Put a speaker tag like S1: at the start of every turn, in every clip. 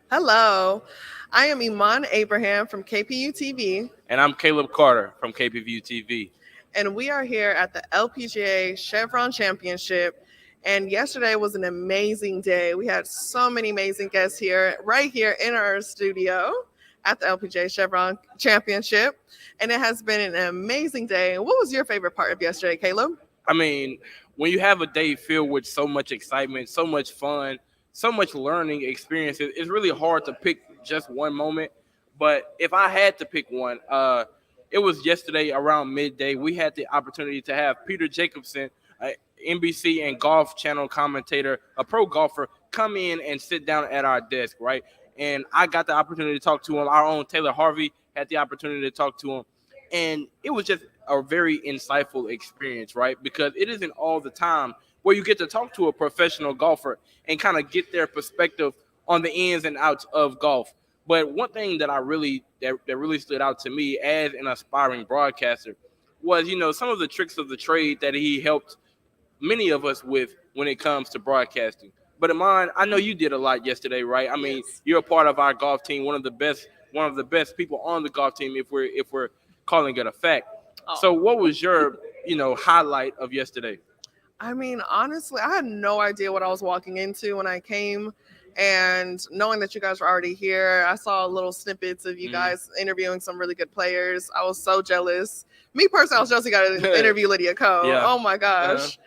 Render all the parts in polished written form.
S1: Hello, I am Iman Abraham from KPU-TV,
S2: And I'm Caleb Carter from KPVU-TV.
S1: and we are here at the LPGA Chevron Championship. And yesterday was an amazing day. We had so many amazing guests here, right here in our studio at the LPGA Chevron Championship. And it has been an amazing day. What was your favorite part of yesterday, Caleb?
S2: I mean, when you have a day filled with so much excitement, so much fun, so much learning experiences, it's really hard to pick just one moment. But if I had to pick one, it was yesterday around midday. We had the opportunity to have Peter Jacobson, a NBC and Golf Channel commentator, a pro golfer, come in and sit down at our desk, right? And I got the opportunity to talk to him. Our own Taylor Harvey had the opportunity to talk to him. And it was just a very insightful experience, right? Because it isn't all the time where you get to talk to a professional golfer and kind of get their perspective on the ins and outs of golf. But one thing that that really stood out to me as an aspiring broadcaster was, some of the tricks of the trade that he helped many of us with when it comes to broadcasting. But Iman, I know you did a lot yesterday, right? I mean,
S1: Yes.
S2: you're a part of our golf team, one of the best people on the golf team if we're calling it a fact. So
S1: Oh.
S2: what was your, highlight of yesterday?
S1: I mean, honestly, I had no idea what I was walking into when I came. And knowing that you guys were already here, I saw little snippets of you
S2: Mhm.
S1: guys interviewing some really good players. I was so jealous. Me personally, I was jealous you got to interview Lydia Ko.
S2: Yeah.
S1: Oh my
S2: Uh-huh.
S1: gosh.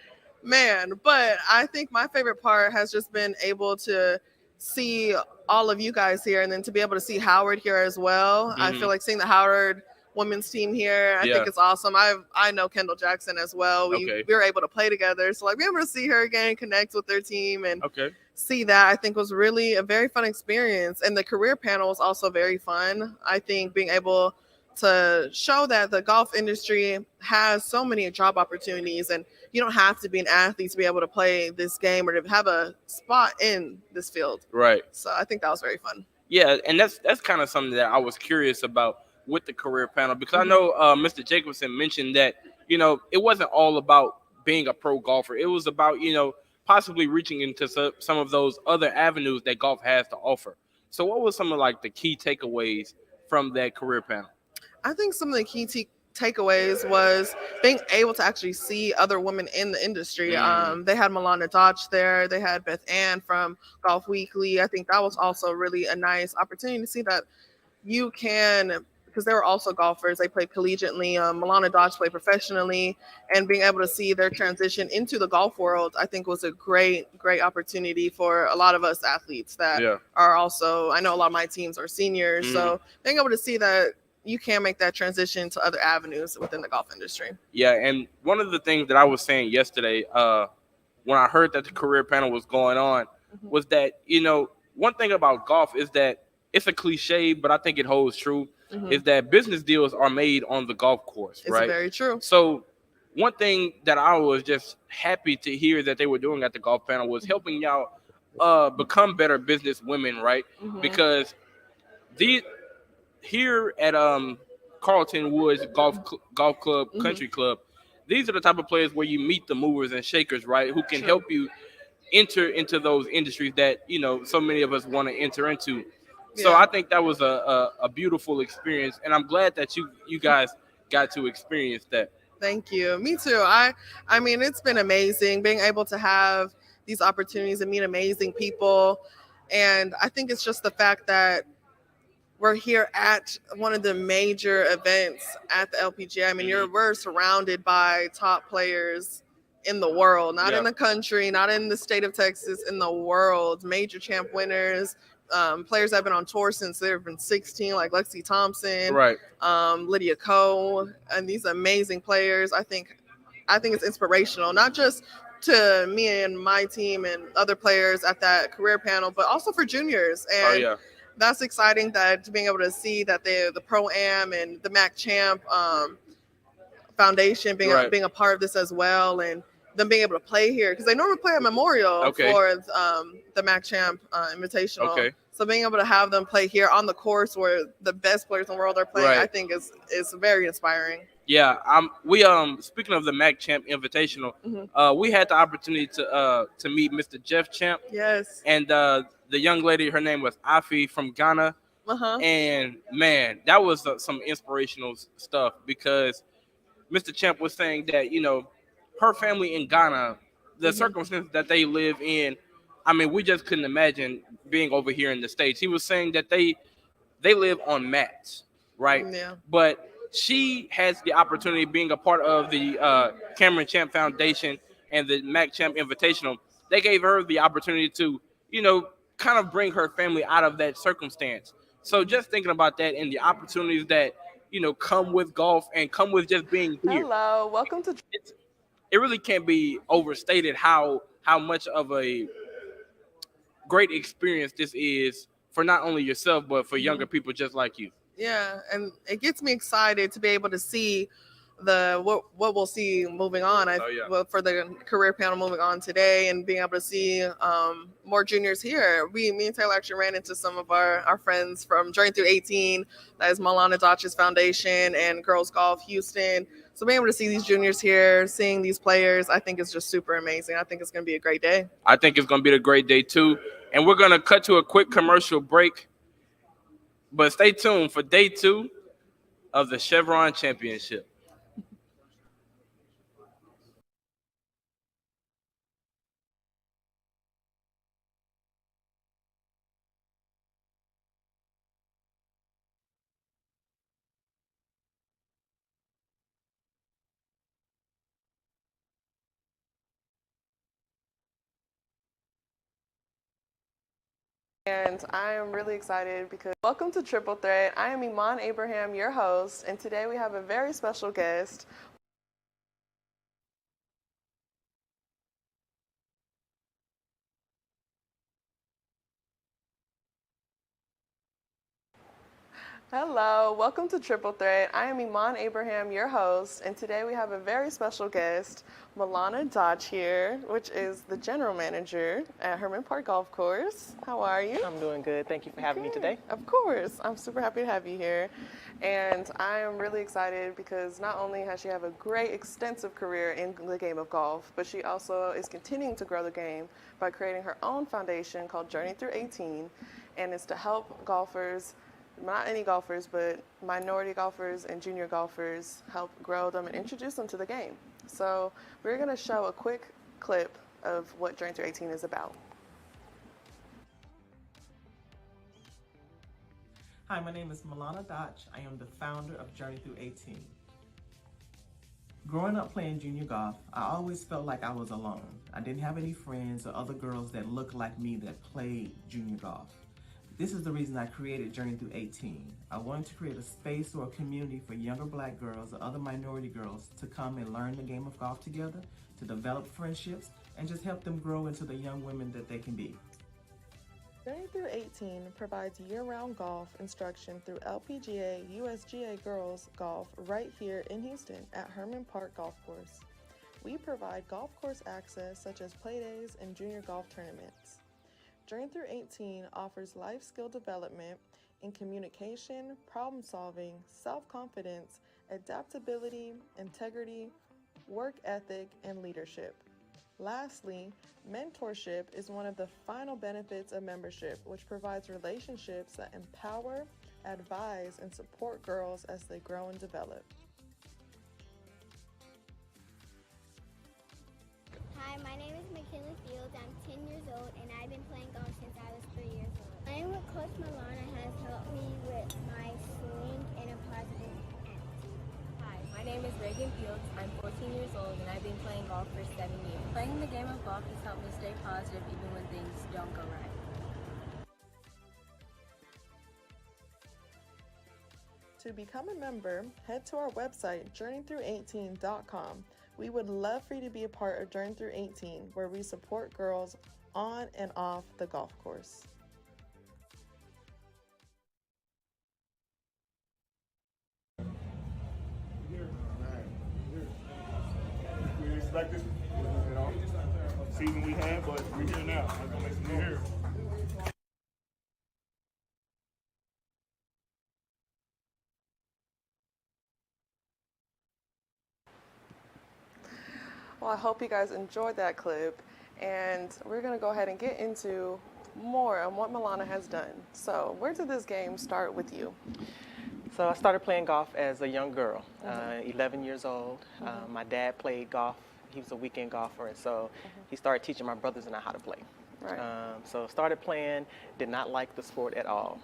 S1: Man. But I think my favorite part has just been able to see all of you guys here and then to be able to see Howard here as well. I feel
S2: Mhm.
S1: like seeing the Howard women's team here, I think
S2: Yeah.
S1: it's awesome. I know Kendall Jackson as well. We
S2: Okay.
S1: we were able to play together, so like being able to see her again, connect with their team, and
S2: Okay.
S1: see that I think was really a very fun experience. And the career panel was also very fun. I think being able to show that the golf industry has so many job opportunities and you don't have to be an athlete to be able to play this game or to have a spot in this field.
S2: Right.
S1: So I think that was very fun.
S2: Yeah, and that's kind of something that I was curious about with the career panel because I
S1: Mhm.
S2: know Mr. Jacobson mentioned that it wasn't all about being a pro golfer. It was about possibly reaching into some of those other avenues that golf has to offer. So, what was some of like the key takeaways from that career panel?
S1: I think some of the key takeaways was being able to actually see other women in the industry.
S2: Mm,
S1: They had Milana Dodge there. They had Beth Ann from Golf Weekly. I think that was also really a nice opportunity to see that you can, because they were also golfers. They played collegiately. Milana Dodge played professionally, and being able to see their transition into the golf world, I think was a great opportunity for a lot of us athletes that
S2: yeah.
S1: are also. I know a lot of my teams are seniors,
S2: Mm.
S1: so being able to see that you can make that transition to other avenues within the golf industry.
S2: Yeah, and one of the things that I was saying yesterday, when I heard that the career panel was going on,
S1: Mhm.
S2: was that one thing about golf is that it's a cliche, but I think it holds true.
S1: Mhm.
S2: Is that business deals are made on the golf course,
S1: It's
S2: right?
S1: very true.
S2: So one thing that I was just happy to hear that they were doing at the golf panel was helping y'all become better business women, right?
S1: Mhm.
S2: Because these here at Carlton Woods Golf Club
S1: Mhm.
S2: Country Club, these are the type of players where you meet the movers and shakers, right? Who can
S1: True.
S2: help you enter into those industries that so many of us want to enter into. So
S1: Yeah.
S2: I think that was a beautiful experience, and I'm glad that you guys got to experience that.
S1: Thank you. Me too. I mean, it's been amazing being able to have these opportunities and meet amazing people. And I think it's just the fact that we're here at one of the major events at the LPGA. I mean,
S2: Hmm.
S1: we're surrounded by top players in the world, not in
S2: Yeah.
S1: the country, not in the state of Texas, in the world. Major champ winners, players that have been on tour since they've been 16, like Lexi Thompson,
S2: Right.
S1: Lydia Ko, and these amazing players. I think it's inspirational, not just to me and my team and other players at that career panel, but also for juniors.
S2: Oh
S1: And
S2: yeah.
S1: that's exciting that being able to see that the Pro Am and the Mac Champ Foundation
S2: Right.
S1: being a part of this as well, and them being able to play here because they normally play at Memorial
S2: Okay.
S1: for the Mac Champ Invitational.
S2: Okay.
S1: So being able to have them play here on the course where the best players in the world are playing, I
S2: Right.
S1: think is very inspiring.
S2: Yeah, we speaking of the Mac Champ Invitational,
S1: Hmm.
S2: we had the opportunity to meet Mr. Jeff Champ
S1: Yes.
S2: and the young lady. Her name was Afi from Ghana,
S1: Uh-huh.
S2: and man, that was some inspirational stuff because Mr. Champ was saying that her family in Ghana, the
S1: Hmm.
S2: circumstances that they live in, I mean, we just couldn't imagine being over here in the States. He was saying that they live on mats, right?
S1: Yeah.
S2: But she has the opportunity of being a part of the Cameron Champ Foundation and the Mac Champ Invitational. They gave her the opportunity to, you know, kind of bring her family out of that circumstance. So just thinking about that and the opportunities that come with golf and come with just being here,
S1: Hello, welcome to.
S2: it's, it really can't be overstated how much of a great experience this is for not only yourself but for younger
S1: Mhm.
S2: people just like you.
S1: Yeah, and it gets me excited to be able to see what we'll see moving on.
S2: Oh, yeah.
S1: Well, for the career panel moving on today, and being able to see more juniors here. Me and Taylor actually ran into some of our friends from Journey Through 18. That is Milana Dodge's foundation and Girls Golf Houston. So being able to see these juniors here, seeing these players, I think is just super amazing. I think it's going to be a great day.
S2: I think it's going to be a great day too. And we're going to cut to a quick commercial break, but stay tuned for day 2 of the Chevron Championship.
S1: And I am really excited because welcome to Triple Threat. I am Iman Abraham, your host, and today we have a very special guest. Hello, welcome to Triple Threat. I am Iman Abraham, your host, and today we have a very special guest, Milana Dodge here, which is the general manager at Herman Park Golf Course. How are you?
S3: I'm doing good. Thank you for having me today.
S1: Of course. I'm super happy to have you here. And I am really excited because not only has she have a great extensive career in the game of golf, but she also is continuing to grow the game by creating her own foundation called Journey Through 18, and it's to help golfers, not any golfers, but minority golfers and junior golfers, help grow them and introduce them to the game. So we're going to show a quick clip of what Journey Through 18 is about.
S3: Hi, my name is Milana Dodge. I am the founder of Journey Through 18. Growing up playing junior golf, I always felt like I was alone. I didn't have any friends or other girls that looked like me that played junior golf. This is the reason I created Journey Through 18. I wanted to create a space or a community for younger black girls or other minority girls to come and learn the game of golf together, to develop friendships, and just help them grow into the young women that they can be.
S1: Journey Through 18 provides year-round golf instruction through LPGA, USGA Girls Golf right here in Houston at Herman Park Golf Course. We provide golf course access such as playdays and junior golf tournaments. Journey Through 18 offers life skill development in communication, problem solving, self-confidence, adaptability, integrity, work ethic, and leadership. Lastly, mentorship is one of the final benefits of membership, which provides relationships that empower, advise, and support girls as they grow and develop.
S4: Hi, my name is McKinley Fields. I'm 10 years old and I've been playing golf since I was 3 years old. Playing with Coach Milana has helped me with my swing and a positive attitude.
S5: Hi, my name is Reagan Fields. I'm 14 years old and I've been playing golf for 7 years. Playing the game of golf has helped me stay positive even when things don't go right.
S1: To become a member, head to our website, journeythrough18.com. We would love for you to be a part of Journey Through 18, where we support girls on and off the golf course.
S6: We didn't expect this, season we had, but we're here now. Let's go make some noise.
S1: Well, I hope you guys enjoyed that clip, and we're going to go ahead and get into more on what Milana has done. So, where did this game start with you?
S3: So I started playing golf as a young girl, 11 years old. My dad played golf. He was a weekend golfer, and so he started teaching my brothers and I how to play.
S1: Right.
S3: So started playing, did not like the sport at all.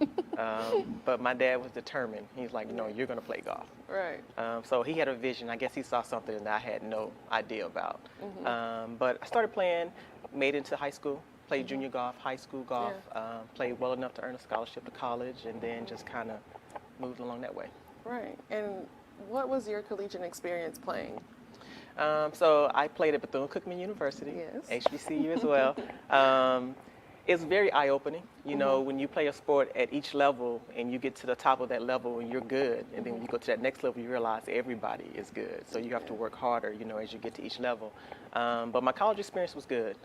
S3: But my dad was determined. He's like, no, you're going to play golf.
S1: Right.
S3: So he had a vision. I guess he saw something that I had no idea about. But I started playing, made it into high school, played junior golf, high school golf, played well enough to earn a scholarship to college, and then just kind of moved along that way.
S1: Right. And what was your collegiate experience playing?
S3: So I played at Bethune-Cookman University,
S1: Yes.
S3: HBCU as well. It's very eye-opening, you know, when you play a sport at each level and you get to the top of that level and you're good, and then when you go to that next level, you realize everybody is good. So you have to work harder, you know, as you get to each level. But my college experience was good.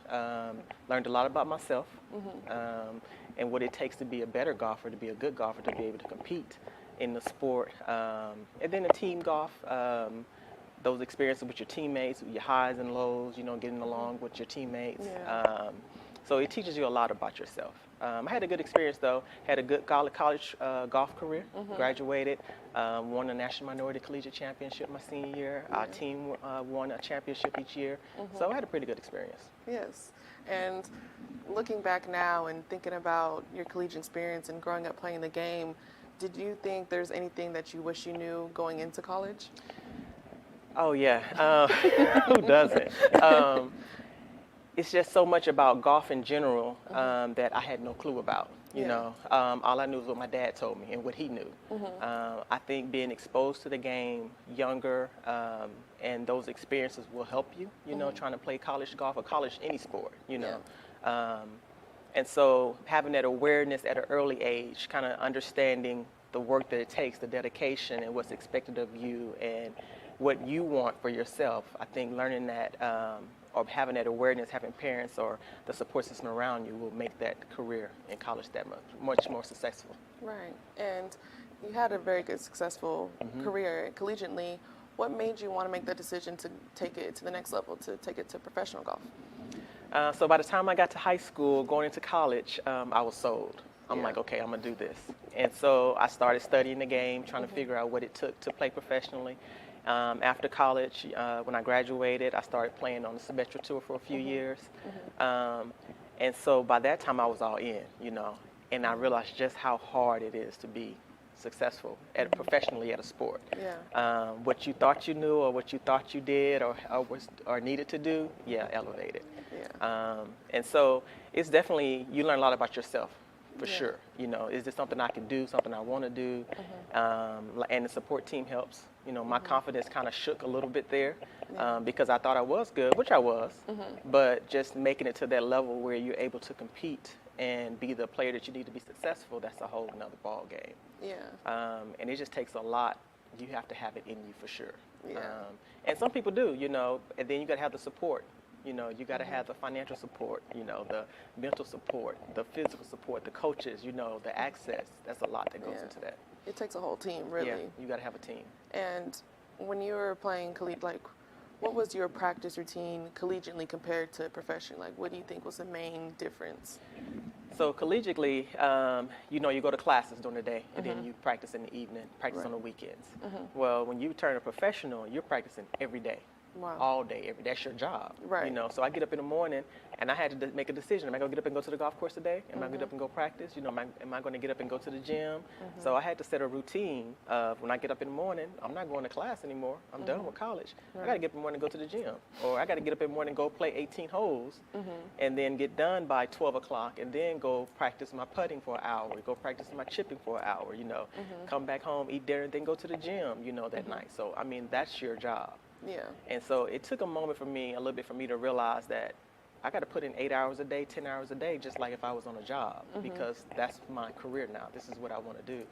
S3: Learned a lot about myself and what it takes to be a better golfer, to be a good golfer, to be able to compete in the sport. And then the team golf. Those experiences with your teammates, your highs and lows, you know, getting along with your teammates. So it teaches you a lot about yourself. I had a good experience though, had a good college golf career, graduated, won the National Minority Collegiate Championship my senior year. Our team won a championship each year. So I had a pretty good experience.
S1: Yes. And looking back now and thinking about your collegiate experience and growing up playing the game, did you think there's anything that you wish you knew going into college?
S3: Oh yeah, who doesn't? It's just so much about golf in general that I had no clue about. You know, all I knew was what my dad told me and what he knew. I think being exposed to the game younger and those experiences will help you. You know, trying to play college golf or college any sport. You know, and so having that awareness at an early age, kind of understanding the work that it takes, the dedication, and what's expected of you, and what you want for yourself. I think learning that or having that awareness, having parents or the support system around you will make that career in college that much more successful.
S1: Right. And you had a very good, successful career collegiately. What made you want to make that decision to take it to the next level, to take it to professional golf?
S3: So by the time I got to high school, going into college, I was sold. I'm like, okay, I'm going to do this. And so I started studying the game, trying to figure out what it took to play professionally. After college, when I graduated, I started playing on the semester tour for a few years. And so by that time, I was all in, you know, and I realized just how hard it is to be successful professionally at a sport. What you thought you knew or what you thought you did or needed to do, elevated. And so it's definitely, you learn a lot about yourself. For sure, you know, is this something I can do, something I want to do? And the support team helps. You know, my confidence kind of shook a little bit there because I thought I was good, which I was, but just making it to that level where you're able to compete and be the player that you need to be successful, that's a whole nother ball game. And it just takes a lot. You have to have it in you for sure. And some people do, you know, and then you got to have the support. You know, you got to have the financial support, you know, the mental support, the physical support, the coaches, you know, the access. That's a lot that goes into that.
S1: It takes a whole team, really.
S3: Yeah, you got to have a team.
S1: And when you were playing collegiate, like, what was your practice routine collegiately compared to professionally? Like, what do you think was the main difference?
S3: So collegiately, you know, you go to classes during the day, and then you practice in the evening, practice on the weekends. Well, when you turn a professional, you're practicing every day. All day, every day. That's your job. You know, so I get up in the morning and I had to make a decision. Am I going to get up and go to the golf course today? Am I going to get up and go practice? You know, am I going to get up and go to the gym? So I had to set a routine of when I get up in the morning, I'm not going to class anymore. I'm done with college. I got to get up in the morning and go to the gym. Or I got to get up in the morning and go play 18 holes and then get done by 12 o'clock and then go practice my putting for an hour, go practice my chipping for an hour, you know, come back home, eat dinner, and then go to the gym, you know, that night. So, I mean, that's your job. And so it took a moment for me, a little bit for me to realize that I got to put in 8 hours a day, 10 hours a day, just like if I was on a job, because that's my career now. This is what I want to do.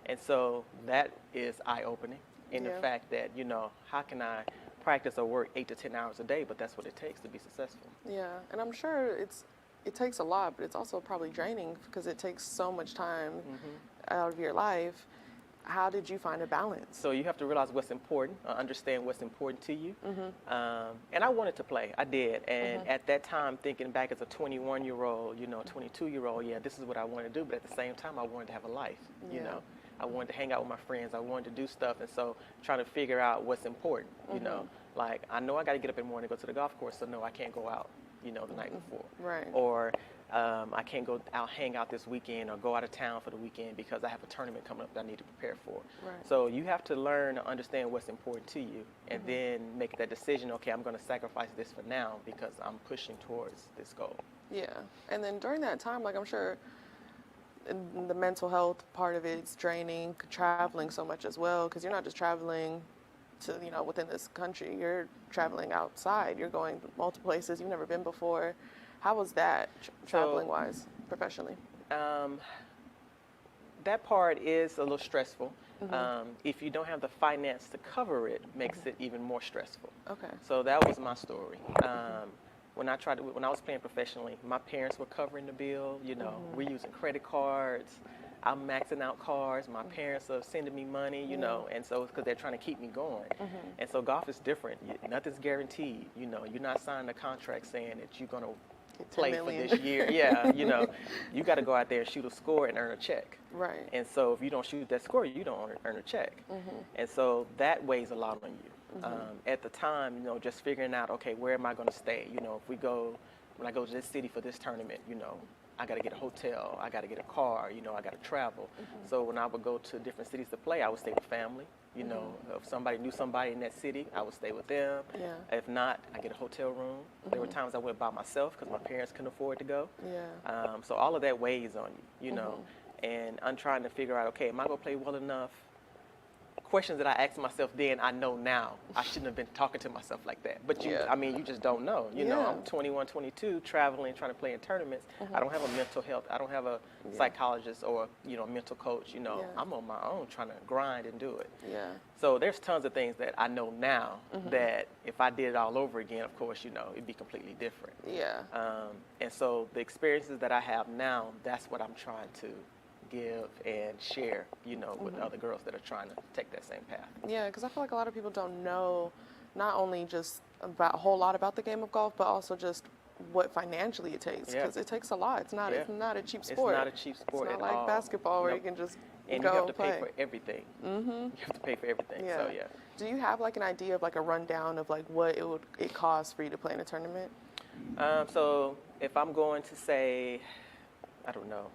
S3: And so that is eye-opening in the fact that, you know, how can I practice or work 8 to 10 hours a day, but that's what it takes to be successful.
S1: And I'm sure it takes a lot, but it's also probably draining because it takes so much time out of your life. How did you find a balance?
S7: So you have to realize what's important, understand what's important to you. And I wanted to play, I did. And at that time, thinking back as a 21-year-old, 22-year-old, yeah, this is what I wanted to do. But at the same time, I wanted to have a life, you know. I wanted to hang out with my friends. I wanted to do stuff. And so trying to figure out what's important, you know. Like, I know I got to get up in the morning and go to the golf course, so no, I can't go out, the night before.
S1: Right.
S7: Or I can't go out, hang out this weekend or go out of town for the weekend because I have a tournament coming up that I need to prepare for.
S1: Right.
S7: So you have to learn to understand what's important to you and then make that decision, okay, I'm going to sacrifice this for now because I'm pushing towards this goal.
S1: Yeah. And then during that time, like I'm sure the mental health part of it's draining, traveling so much as well, because you're not just traveling to, within this country, you're traveling outside, you're going multiple places you've never been before. How was that traveling wise, professionally?
S7: That part is a little stressful. If you don't have the finance to cover it, makes it even more stressful.
S1: Okay.
S7: So that was my story. When I was playing professionally, my parents were covering the bill. We're using credit cards. I'm maxing out cards. My parents are sending me money, and so it's because they're trying to keep me going. And so golf is different. Nothing's guaranteed. You're not signing a contract saying that you're going to play for this year. Yeah, you got to go out there and shoot a score and earn a check.
S1: Right.
S7: And so if you don't shoot that score, you don't earn a check. And so that weighs a lot on you. At the time, just figuring out, okay, where am I going to stay? When I go to this city for this tournament, I got to get a hotel, I got to get a car, I got to travel. So when I would go to different cities to play, I would stay with family. If somebody knew somebody in that city, I would stay with them.
S1: Yeah.
S7: If not, I get a hotel room. There were times I went by myself because my parents couldn't afford to go.
S1: Yeah.
S7: So all of that weighs on you, and I'm trying to figure out, okay, am I going to play well enough? Questions that I asked myself then, I know now. I shouldn't have been talking to myself like that. But you just don't know. I'm 21, 22, traveling, trying to play in tournaments. I don't have a mental health. I don't have a psychologist or, mental coach. I'm on my own trying to grind and do it.
S1: Yeah.
S7: So there's tons of things that I know now that if I did it all over again, of course, it'd be completely different.
S1: Yeah.
S7: And so the experiences that I have now, that's what I'm trying to give and share, with other girls that are trying to take that same path.
S1: Yeah, because I feel like a lot of people don't know not only just about a whole lot about the game of golf, but also just what financially it takes. Because it takes a lot. It's not a cheap sport.
S7: It's not a cheap sport
S1: at all. It's
S7: at
S1: not like basketball where you can just
S7: and
S1: go
S7: you have to
S1: play.
S7: pay for everything. You have to pay for everything.
S1: Yeah.
S7: So yeah.
S1: Do you have like an idea of like a rundown of like what it costs for you to play in a tournament?
S7: So if I'm going to say, I don't know,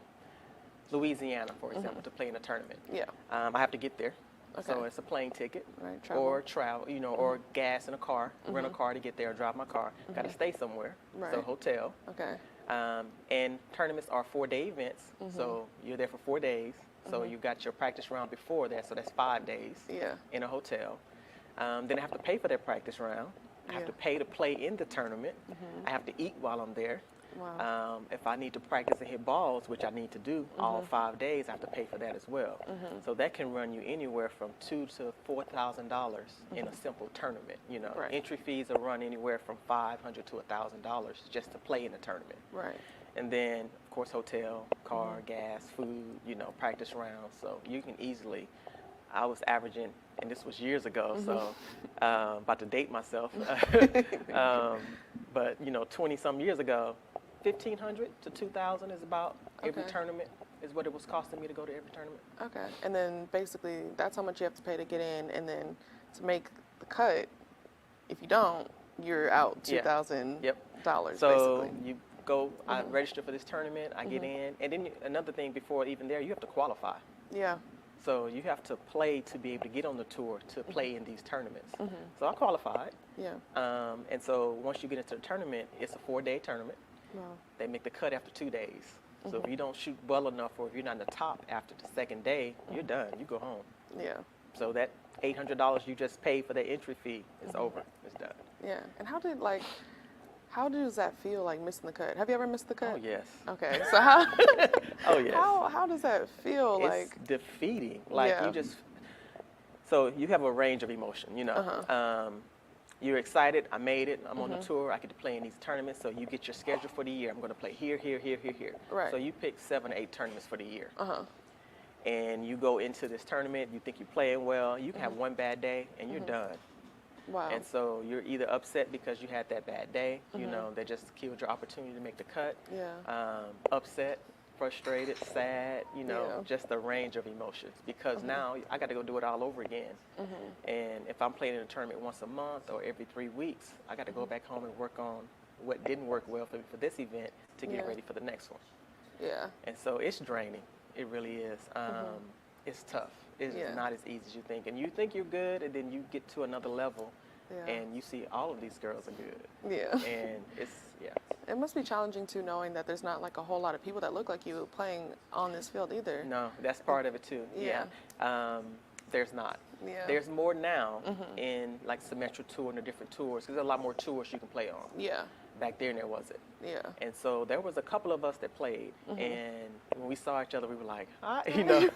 S7: Louisiana, for example, to play in a tournament.
S1: Yeah.
S7: I have to get there.
S1: Okay.
S7: So it's a plane ticket,
S1: right, travel.
S7: or travel, or gas in a car, rent a car to get there, or drive my car. Got to stay somewhere,
S1: Right.
S7: so hotel.
S1: Okay.
S7: And tournaments are 4-day events, so you're there for 4 days. So you got your practice round before that, so that's 5 days in a hotel. Then I have to pay for that practice round. I have to pay to play in the tournament. I have to eat while I'm there.
S1: Wow.
S7: If I need to practice and hit balls, which I need to do all 5 days, I have to pay for that as well. So that can run you anywhere from $2,000 to $4,000 in a simple tournament.
S1: Right.
S7: Entry fees are run anywhere from $500 to $1,000 just to play in a tournament.
S1: Right.
S7: And then, of course, hotel, car, gas, food, practice rounds. So you can easily, I was averaging, and this was years ago, so about to date myself, but 20-some years ago, $1,500 to $2,000 is about every tournament is what it was costing me to go to every tournament.
S1: Okay. And then basically that's how much you have to pay to get in, and then to make the cut, if you don't, you're out $2,000.
S7: So
S1: basically.
S7: you go, I register for this tournament, I get in, and then another thing before even there, you have to qualify.
S1: Yeah.
S7: So you have to play to be able to get on the tour to play in these tournaments. So I qualified.
S1: Yeah.
S7: And so once you get into the tournament, it's a 4-day tournament.
S1: Wow.
S7: They make the cut after 2 days. So if you don't shoot well enough, or if you're not in the top after the second day, you're done. You go home.
S1: Yeah.
S7: So that $800 you just paid for that entry fee is over. It's done.
S1: Yeah. And how does that feel, like missing the cut? Have you ever missed the cut?
S7: Oh, yes.
S1: Okay. So how?
S7: Oh, yes.
S1: How does that feel?
S7: It's defeating. Like so you have a range of emotion, You're excited, I made it, I'm on the tour, I get to play in these tournaments, so you get your schedule for the year. I'm going to play here, here, here, here, here.
S1: Right.
S7: So you pick 7 or 8 tournaments for the year. and you go into this tournament, you think you're playing well, you can have one bad day and you're done.
S1: Wow.
S7: And so you're either upset because you had that bad day, you know, that just killed your opportunity to make the cut.
S1: Yeah.
S7: Upset, frustrated, sad, you know, just the range of emotions. Because now I got to go do it all over again. And if I'm playing in a tournament once a month or every 3 weeks, I got to go back home and work on what didn't work well for me for this event to get ready for the next one.
S1: Yeah.
S7: And so it's draining. It really is. It's tough. It's not as easy as you think. And you think you're good, and then you get to another level, and you see all of these girls are good.
S1: Yeah.
S7: And it's,
S1: It must be challenging, too, knowing that there's not like a whole lot of people that look like you playing on this field either.
S7: No, that's part of it, too.
S1: Yeah.
S7: There's not.
S1: Yeah.
S7: There's more now in like Symmetra Tour and the different tours, because there's a lot more tours you can play on.
S1: Yeah.
S7: Back then there wasn't.
S1: Yeah.
S7: And so there was a couple of us that played, and when we saw each other, we were like, hi, you know,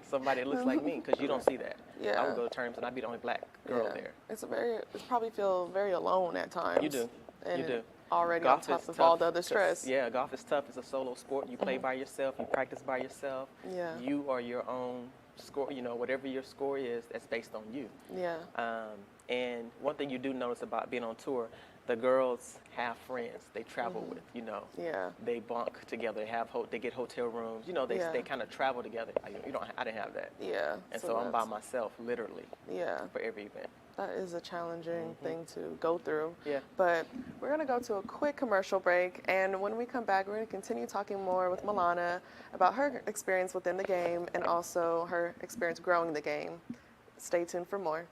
S7: somebody that looks like me, because you don't see that.
S1: Yeah.
S7: I would go to tournaments and I'd be the only black girl there.
S1: It's probably feel very alone at times.
S7: You do.
S1: And
S7: you do.
S1: Already
S7: Golf
S1: on top
S7: is
S1: of
S7: tough
S1: all the other
S7: 'cause,
S1: stress.
S7: yeah, golf is tough. It's a solo sport. You play by yourself. You practice by yourself.
S1: Yeah.
S7: You are your own score. You know, whatever your score is, that's based on you.
S1: Yeah.
S7: And one thing you do notice about being on tour, the girls have friends they travel with, you know.
S1: Yeah.
S7: They bunk together, they get hotel rooms, you know, they kind of travel together. I didn't have that.
S1: Yeah.
S7: And so I'm by myself, literally, for every event.
S1: That is a challenging thing to go through.
S7: Yeah.
S1: But we're going to go to a quick commercial break, and when we come back, we're going to continue talking more with Milana about her experience within the game and also her experience growing the game. Stay tuned for more.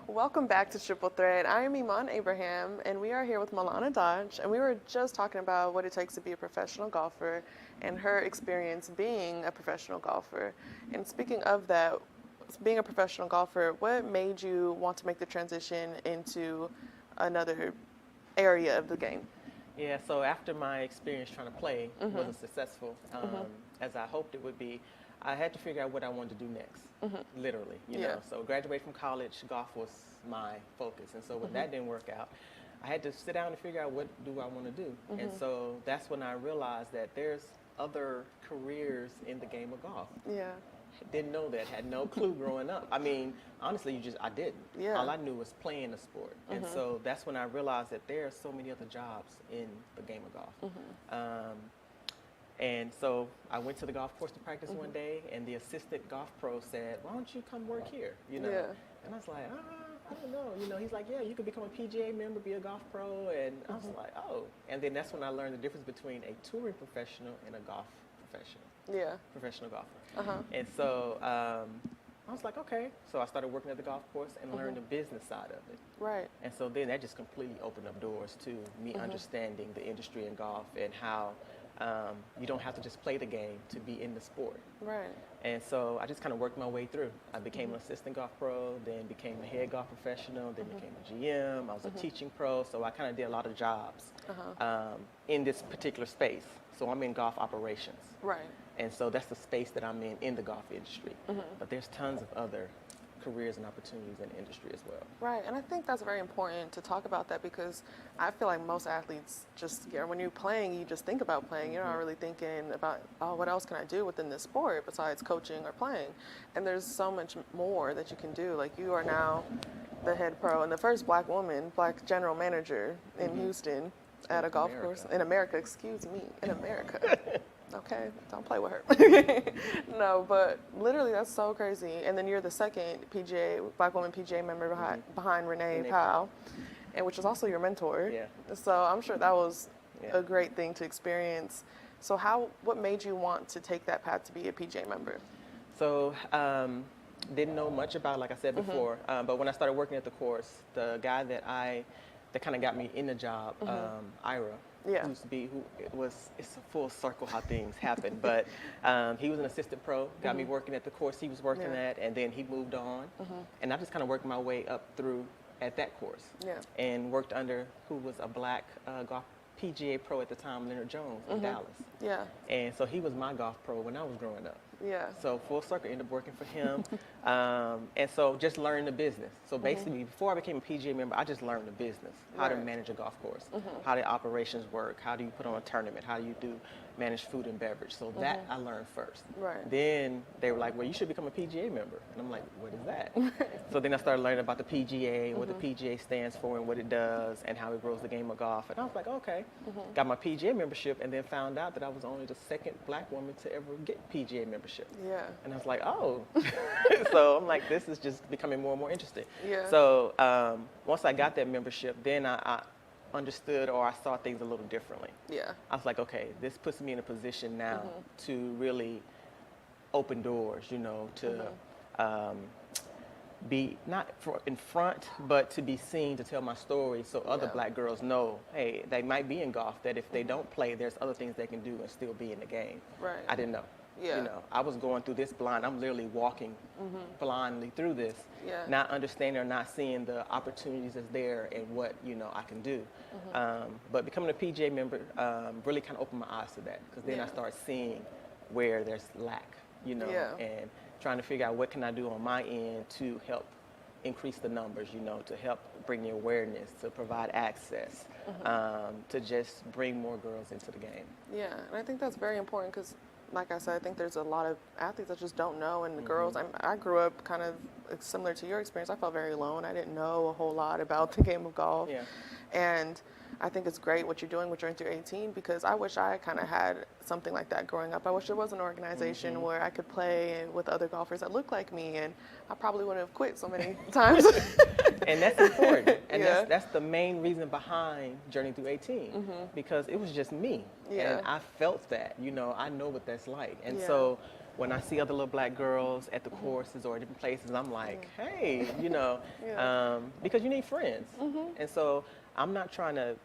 S1: Welcome back to Triple Threat. I am Iman Abraham, and we are here with Milana Dodge, and we were just talking about what it takes to be a professional golfer and her experience being a professional golfer. And speaking of that, being a professional golfer, what made you want to make the transition into another area of the game?
S7: Yeah, so after my experience trying to play wasn't successful, as I hoped it would be, I had to figure out what I wanted to do next, literally, you know. So graduate from college, golf was my focus. And so when that didn't work out, I had to sit down and figure out what do I want to do. And so that's when I realized that there's other careers in the game of golf.
S1: Yeah.
S7: Didn't know that, had no clue growing up. I mean, honestly, I didn't.
S1: Yeah.
S7: All I knew was playing the sport. And so that's when I realized that there are so many other jobs in the game of golf. And so I went to the golf course to practice one day, and the assistant golf pro said, "Why don't you come work here?" You know.
S1: Yeah.
S7: And I was like, I don't know. You know, he's like, "Yeah, you could become a PGA member, be a golf pro." And I was like, "Oh." And then that's when I learned the difference between a touring professional and a golf professional.
S1: Yeah.
S7: Professional golfer. And so I was like, okay. So I started working at the golf course and learned the business side of it.
S1: Right.
S7: And so then that just completely opened up doors to me understanding the industry in golf and how you don't have to just play the game to be in the sport.
S1: Right.
S7: And so I just kind of worked my way through. I became an assistant golf pro, then became a head golf professional, then became a GM. I was a teaching pro, so I kind of did a lot of jobs in this particular space. So I'm in golf operations.
S1: Right.
S7: And so that's the space that I'm in the golf industry. But there's tons of other careers and opportunities in the industry as well.
S1: Right, and I think that's very important to talk about that because I feel like most athletes just, when you're playing, you just think about playing. You're not really thinking about, oh, what else can I do within this sport besides coaching or playing? And there's so much more that you can do. Like, you are now the head pro and the first black general manager in Houston at a golf course. In America, excuse me, in America. Okay, don't play with her. No, but literally that's so crazy. And then you're the second black woman PGA member behind Renee Powell, and which is also your mentor.
S7: Yeah.
S1: So I'm sure that was a great thing to experience. So what made you want to take that path to be a PGA member?
S7: So didn't know much about, like I said before, but when I started working at the course, the guy that kind of got me in the job, Ira. Used to be it's a full circle how things happen, but he was an assistant pro, got me working at the course he was working at, and then he moved on, and I just kind of worked my way up through at that course, and worked under who was a black golf PGA pro at the time, Leonard Jones in Dallas. Yeah. And so he was my golf pro when I was growing up. Yeah. So full circle, ended up working for him. And so just learned the business. So basically, before I became a PGA member, I just learned the business, how to manage a golf course, how the operations work, how do you put on a tournament, how do you manage food and beverage. So that I learned first. Right. Then they were like, well, you should become a PGA member. And I'm like, what is that? So then I started learning about the PGA, what the PGA stands for and what it does and how it grows the game of golf. And I was like, okay. Got my PGA membership and then found out that I was only the second black woman to ever get PGA membership. Yeah. And I was like, oh. So I'm like, this is just becoming more and more interesting. Yeah. So once I got that membership, then I understood or I saw things a little differently. Yeah. I was like, okay, this puts me in a position now to really open doors, to be not in front, but to be seen to tell my story so other black girls know, hey, they might be in golf, that if they don't play, there's other things they can do and still be in the game. Right. I didn't know. Yeah. I was going through this blind. I'm literally walking blindly through this, not understanding or not seeing the opportunities that's there and what, I can do. But becoming a PGA member really kind of opened my eyes to that, because then I started seeing where there's lack, and trying to figure out what can I do on my end to help increase the numbers, to help bring the awareness, to provide access, to just bring more girls into the game. Yeah,
S1: and I think that's very important because, like I said, I think there's a lot of athletes that just don't know, and the girls, I grew up kind of similar to your experience. I felt very alone. I didn't know a whole lot about the game of golf. Yeah. And I think it's great what you're doing with Journey Through 18, because I wish I kind of had something like that growing up. I wish there was an organization where I could play with other golfers that look like me, and I probably wouldn't have quit so many times.
S7: And that's important. And that's the main reason behind Journey Through 18, because it was just me. Yeah. And I felt that, I know what that's like. And so when I see other little black girls at the courses or different places, I'm like, hey, because you need friends. And so I'm not trying to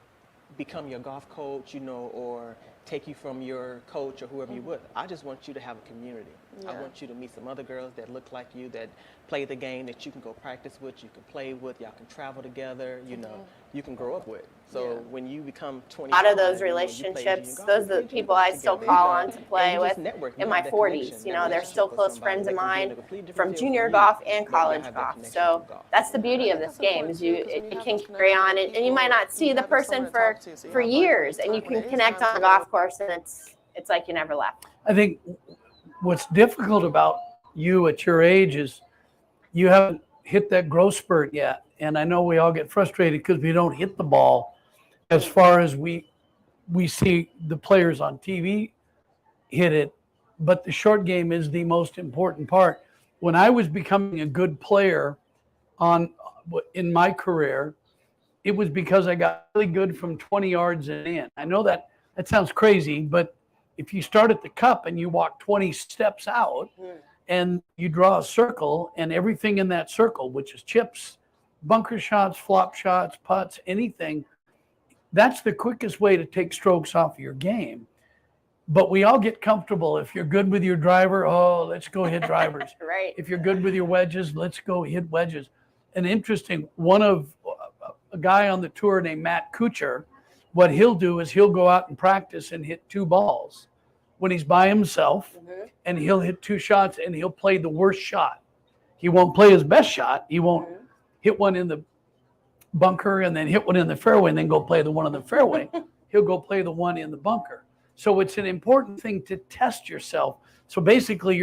S7: become your golf coach, or take you from your coach or whoever you would. I just want you to have a community. Yeah. I want you to meet some other girls that look like you, that play the game, that you can go practice with, you can play with, y'all can travel together, you can grow up with. So when you become 20,
S8: a lot of those relationships, those are the people I still call on to play with in my 40s. They're still close friends of mine from junior golf and college golf. So that's the beauty of this game, is it can carry on, and you might not see the person for years, and you can connect on a golf course, and it's like you never left.
S9: I think what's difficult about you at your age is you haven't hit that growth spurt yet. And I know we all get frustrated because we don't hit the ball as far as we see the players on TV hit it. But the short game is the most important part. When I was becoming a good player in my career, it was because I got really good from 20 yards and in. I know that sounds crazy, but if you start at the cup and you walk 20 steps out and you draw a circle, and everything in that circle, which is chips, bunker shots, flop shots, putts, anything, that's the quickest way to take strokes off your game. But we all get comfortable. If you're good with your driver, let's go hit drivers.
S8: Right.
S9: If you're good with your wedges, let's go hit wedges. And interesting, a guy on the tour named Matt Kuchar, what he'll do is he'll go out and practice and hit 2 balls when he's by himself, and he'll hit 2 shots and he'll play the worst shot. He won't play his best shot. He won't hit one in the bunker and then hit one in the fairway and then go play the one in the fairway. He'll go play the one in the bunker. So it's an important thing to test yourself. So basically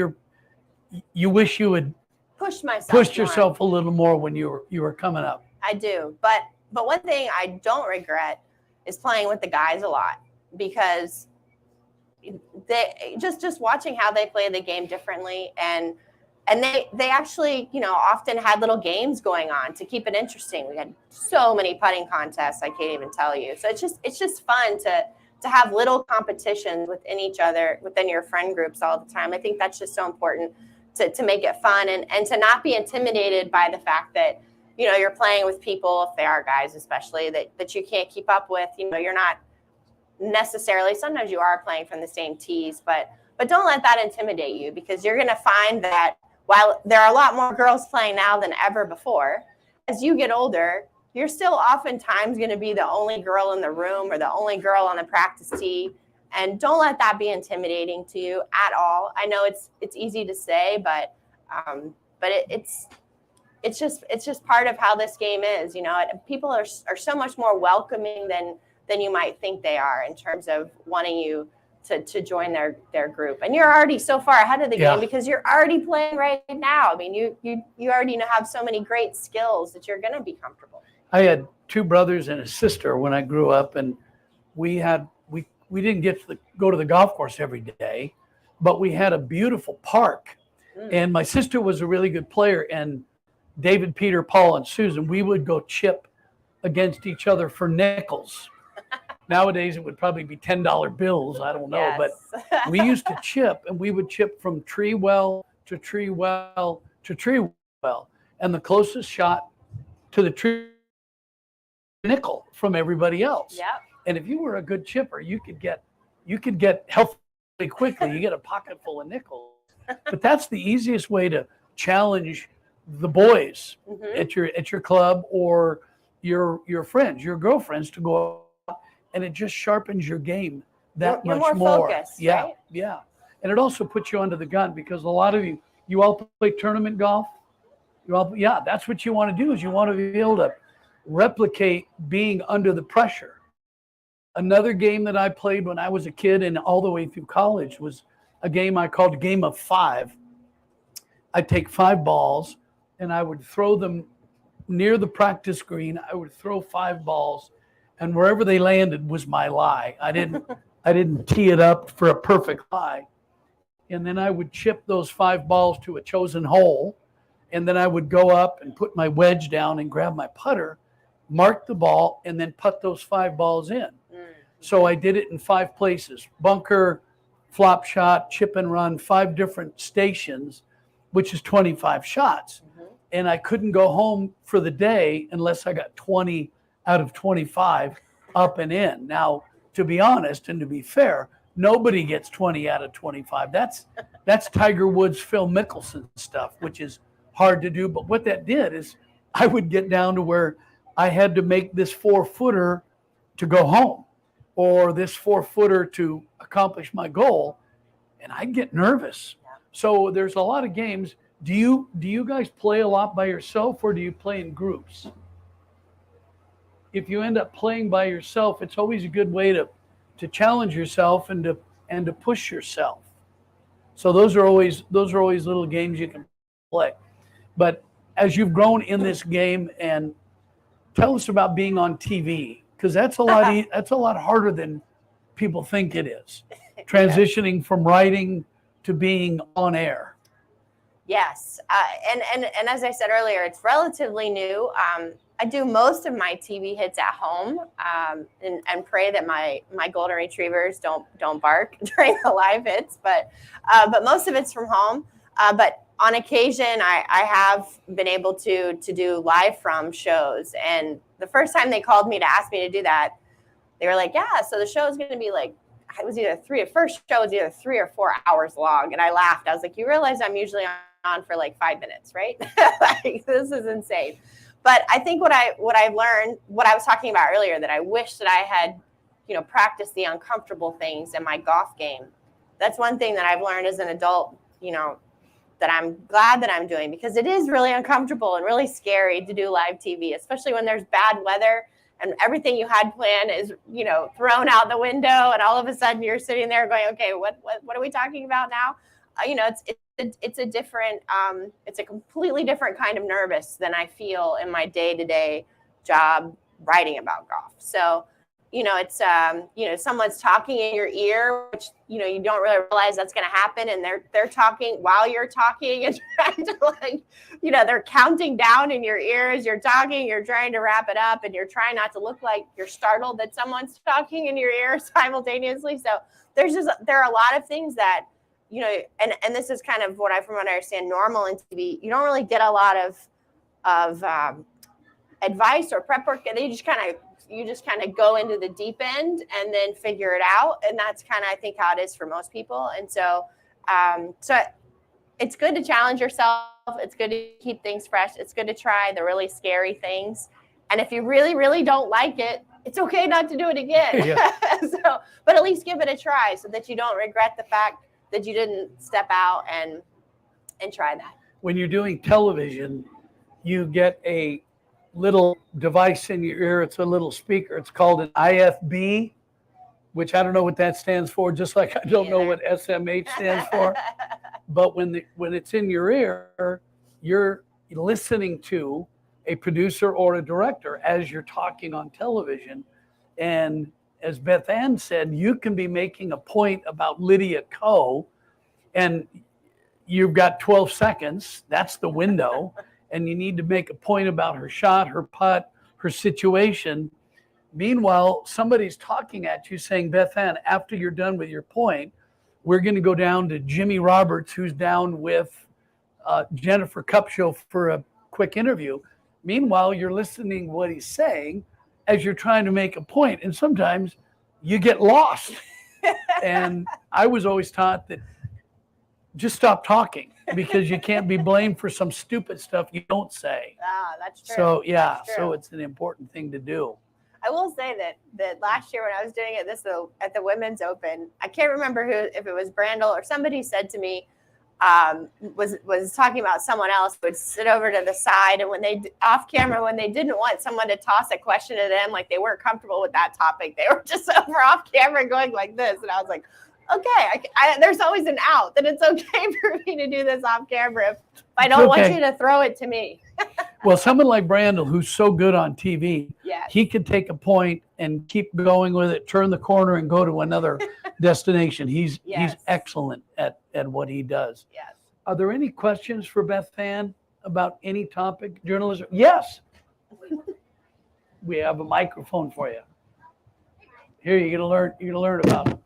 S9: you wish you had pushed yourself a little more when you were coming up.
S8: I do. But one thing I don't regret is playing with the guys a lot, because they just watching how they play the game differently, and they actually, you know, often had little games going on to keep it interesting. We had so many putting contests, I can't even tell you. So it's just fun to have little competitions within each other, within your friend groups all the time. I think that's just so important to make it fun, and to not be intimidated by the fact that, you know, you're playing with people, if they are guys especially, that you can't keep up with. You know, you're not necessarily, sometimes you are playing from the same tees, but don't let that intimidate you, because you're going to find that while there are a lot more girls playing now than ever before, as you get older, you're still oftentimes going to be the only girl in the room or the only girl on the practice tee. And don't let that be intimidating to you at all. I know it's easy to say, but it's just part of how this game is. You know, people are so much more welcoming than you might think they are, in terms of wanting you to join their group. And you're already so far ahead of the game because you're already playing right now. I mean, you already have so many great skills that you're going to be comfortable.
S9: I had two brothers and a sister when I grew up, and we didn't get to go to the golf course every day, but we had a beautiful park. And my sister was a really good player, and David, Peter, Paul, and Susan, we would go chip against each other for nickels. Nowadays, it would probably be $10 bills. I don't know. Yes. But we used to chip, and we would chip from tree well to tree well to tree well. And the closest shot to the tree nickel from everybody else.
S8: Yep.
S9: And if you were a good chipper, you could get healthy quickly. You get a pocket full of nickels. But that's the easiest way to challenge the boys at your club, or your friends, your girlfriends, to go out, and it just sharpens your game that
S8: you're
S9: much
S8: more. Focused,
S9: yeah,
S8: right?
S9: Yeah. And it also puts you under the gun, because a lot of you all play tournament golf. That's what you want to do, is you want to be able to replicate being under the pressure. Another game that I played when I was a kid and all the way through college was a game I called Game of Five. I'd take 5 balls and I would throw them near the practice green. I would throw 5 balls, and wherever they landed was my lie. I didn't tee it up for a perfect lie. And then I would chip those 5 balls to a chosen hole, and then I would go up and put my wedge down and grab my putter, mark the ball, and then putt those 5 balls in. So I did it in 5 places: bunker, flop shot, chip and run, 5 different stations, which is 25 shots. And I couldn't go home for the day unless I got 20 out of 25 up and in. Now, to be honest and to be fair, nobody gets 20 out of 25. That's Tiger Woods, Phil Mickelson stuff, which is hard to do. But what that did is I would get down to where I had to make this 4-footer to go home, or this 4-footer to accomplish my goal, and I'd get nervous. So there's a lot of games. Do you guys play a lot by yourself, or do you play in groups? If you end up playing by yourself, it's always a good way to challenge yourself and to push yourself. So those are always little games you can play. But as you've grown in this game, and tell us about being on TV, because that's a lot harder than people think it is. Transitioning from writing to being on air.
S8: Yes, and as I said earlier, it's relatively new. I do most of my TV hits at home, and pray that my golden retrievers don't bark during the live hits. But most of it's from home. But on occasion, I have been able to do live from shows. And the first time they called me to ask me to do that, they were like, "Yeah, so the show is going to be like." It was first show was either 3 or 4 hours long. And I laughed. I was like, "You realize I'm usually on for like 5 minutes, right?" Like, this is insane. But I think what I've learned, what I was talking about earlier, that I wish that I had, practiced the uncomfortable things in my golf game. That's one thing that I've learned as an adult, that I'm glad that I'm doing, because it is really uncomfortable and really scary to do live TV, especially when there's bad weather and everything you had planned is, you know, thrown out the window, and all of a sudden you're sitting there going, okay, what are we talking about now? You know, it's a different, it's a completely different kind of nervous than I feel in my day-to-day job writing about golf. So, you know, it's, you know, someone's talking in your ear, which, you know, you don't really realize that's going to happen. And they're talking while you're talking, and trying to, like, you know, they're counting down in your ear as you're talking, you're trying to wrap it up, and you're trying not to look like you're startled that someone's talking in your ear simultaneously. So there are a lot of things that, you know, and this is kind of from what I understand, normal in TV. You don't really get a lot of advice or prep work. You just kind of go into the deep end and then figure it out. And that's kind of, I think, how it is for most people. And so, so it's good to challenge yourself. It's good to keep things fresh. It's good to try the really scary things. And if you really, really don't like it, it's okay not to do it again. Yeah. So, but at least give it a try so that you don't regret the fact that you didn't step out and try that.
S9: When you're doing television, you get a little device in your ear. It's a little speaker. It's called an IFB, which I don't know what that stands for, just like I don't know what SMH stands for. But when it's in your ear, you're listening to a producer or a director as you're talking on television. And as Beth Ann said, you can be making a point about Lydia Ko, and you've got 12 seconds. That's the window. And you need to make a point about her shot, her putt, her situation. Meanwhile, somebody's talking at you saying, Beth Ann, after you're done with your point, we're going to go down to Jimmy Roberts, who's down with Jennifer Kupcho for a quick interview. Meanwhile, you're listening what he's saying as you're trying to make a point. And sometimes you get lost. And I was always taught that just stop talking, because you can't be blamed for some stupid stuff you don't say.
S8: Ah, that's true.
S9: So, yeah,
S8: That's true.
S9: so it's an important thing to do.
S8: I will say that last year when I was doing it at the Women's Open, I can't remember if it was Brandel or somebody said to me, was talking about someone else who would sit over to the side, and when they off camera, when they didn't want someone to toss a question to them, like they weren't comfortable with that topic, they were just over off camera going like this, and I was like, okay, there's always an out, that it's okay for me to do this off camera if I don't want you to throw it to me.
S9: Well, someone like Brandel, who's so good on TV,
S8: yes.
S9: He could take a point and keep going with it, turn the corner and go to another destination. He's excellent at what he does.
S8: Yes.
S9: Are there any questions for Beth Ann about any topic, journalism? Yes. We have a microphone for you. Here, you're gonna learn about it.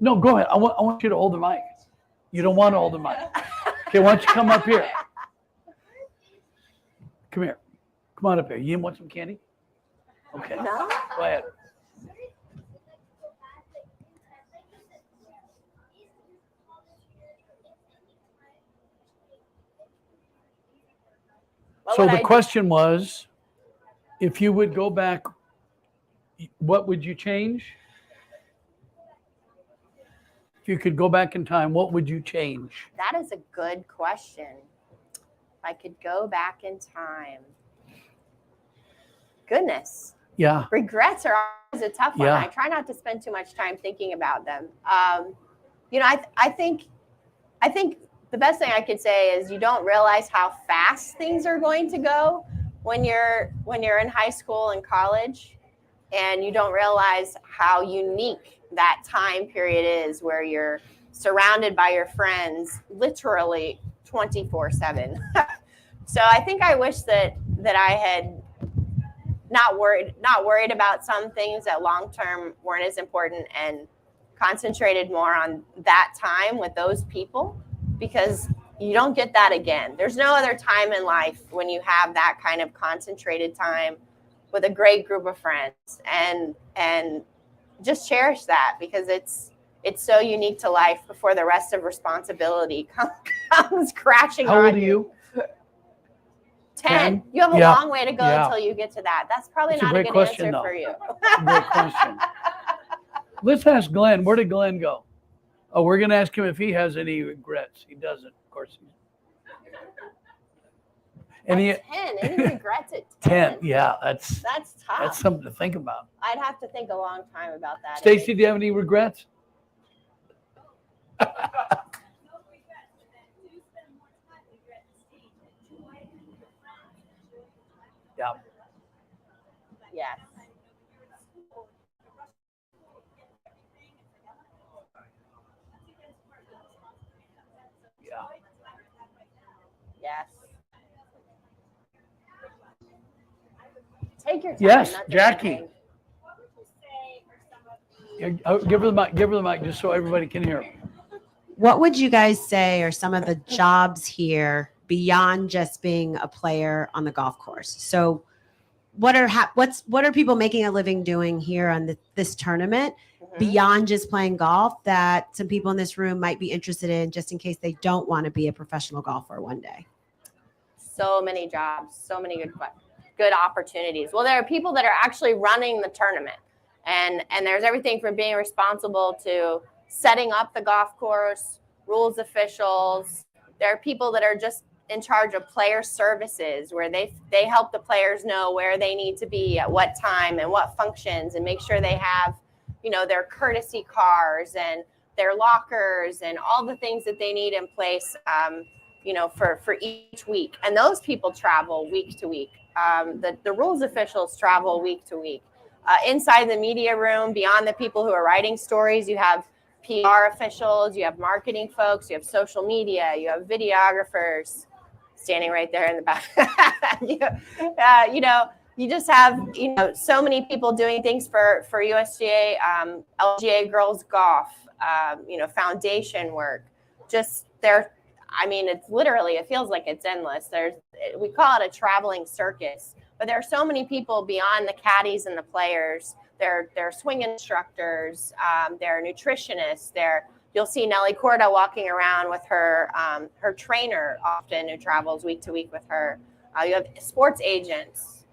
S9: No, go ahead. I want you to hold the mic. You don't want to hold the mic. Okay, why don't you come up here? Come here. Come on up here. You want some candy? Okay.
S8: No?
S9: Go ahead. So the question was, if you would go back, what would you change? If you could go back in time, what would you change?
S8: That is a good question. If I could go back in time. Goodness.
S9: Yeah.
S8: Regrets are always a tough one.
S9: Yeah.
S8: I try not to spend too much time thinking about them. You know, I think the best thing I could say is you don't realize how fast things are going to go when you're in high school and college, and you don't realize how unique that time period is, where you're surrounded by your friends literally 24/7. So I think I wish that I had not worried about some things that long term weren't as important, and concentrated more on that time with those people, because you don't get that again. There's no other time in life when you have that kind of concentrated time with a great group of friends, and just cherish that, because it's so unique to life before the rest of responsibility comes crashing on you.
S9: How old are you?
S8: 10. You have a long way to go until you get to that. That's probably not a good answer for you.
S9: Great question. Let's ask Glenn. Where did Glenn go? Oh, we're going to ask him if he has any regrets. He doesn't, of course.
S8: Any 10? Any regrets at
S9: 10? Yeah, that's
S8: tough.
S9: That's something to think about.
S8: I'd have to think a long time about that.
S9: Stacy, do you have any regrets? Yeah.
S8: Yes.
S9: Yeah.
S8: Yes. Take your time.
S9: Yes,
S8: not
S9: Jackie. Give her the mic. Give her the mic, just so everybody can hear.
S10: What would you guys say are some of the jobs here beyond just being a player on the golf course? So, what are people making a living doing here on this tournament beyond just playing golf that some people in this room might be interested in, just in case they don't want to be a professional golfer one day?
S8: So many jobs, so many good opportunities. Well, there are people that are actually running the tournament, and there's everything from being responsible to setting up the golf course, rules officials. There are people that are just in charge of player services, where they help the players know where they need to be at what time and what functions, and make sure they have, their courtesy cars and their lockers and all the things that they need in place, for each week. And those people travel week to week. The rules officials travel week to week. Inside the media room, beyond the people who are writing stories, you have PR officials, you have marketing folks, you have social media, you have videographers standing right there in the back. You just have, so many people doing things for USGA, LGA girls golf, foundation work. Just there. I mean, it feels like it's endless. We call it a traveling circus, but there are so many people beyond the caddies and the players. There are swing instructors, there are nutritionists. You'll see Nellie Corda walking around with her trainer often, who travels week to week with her. You have sports agents,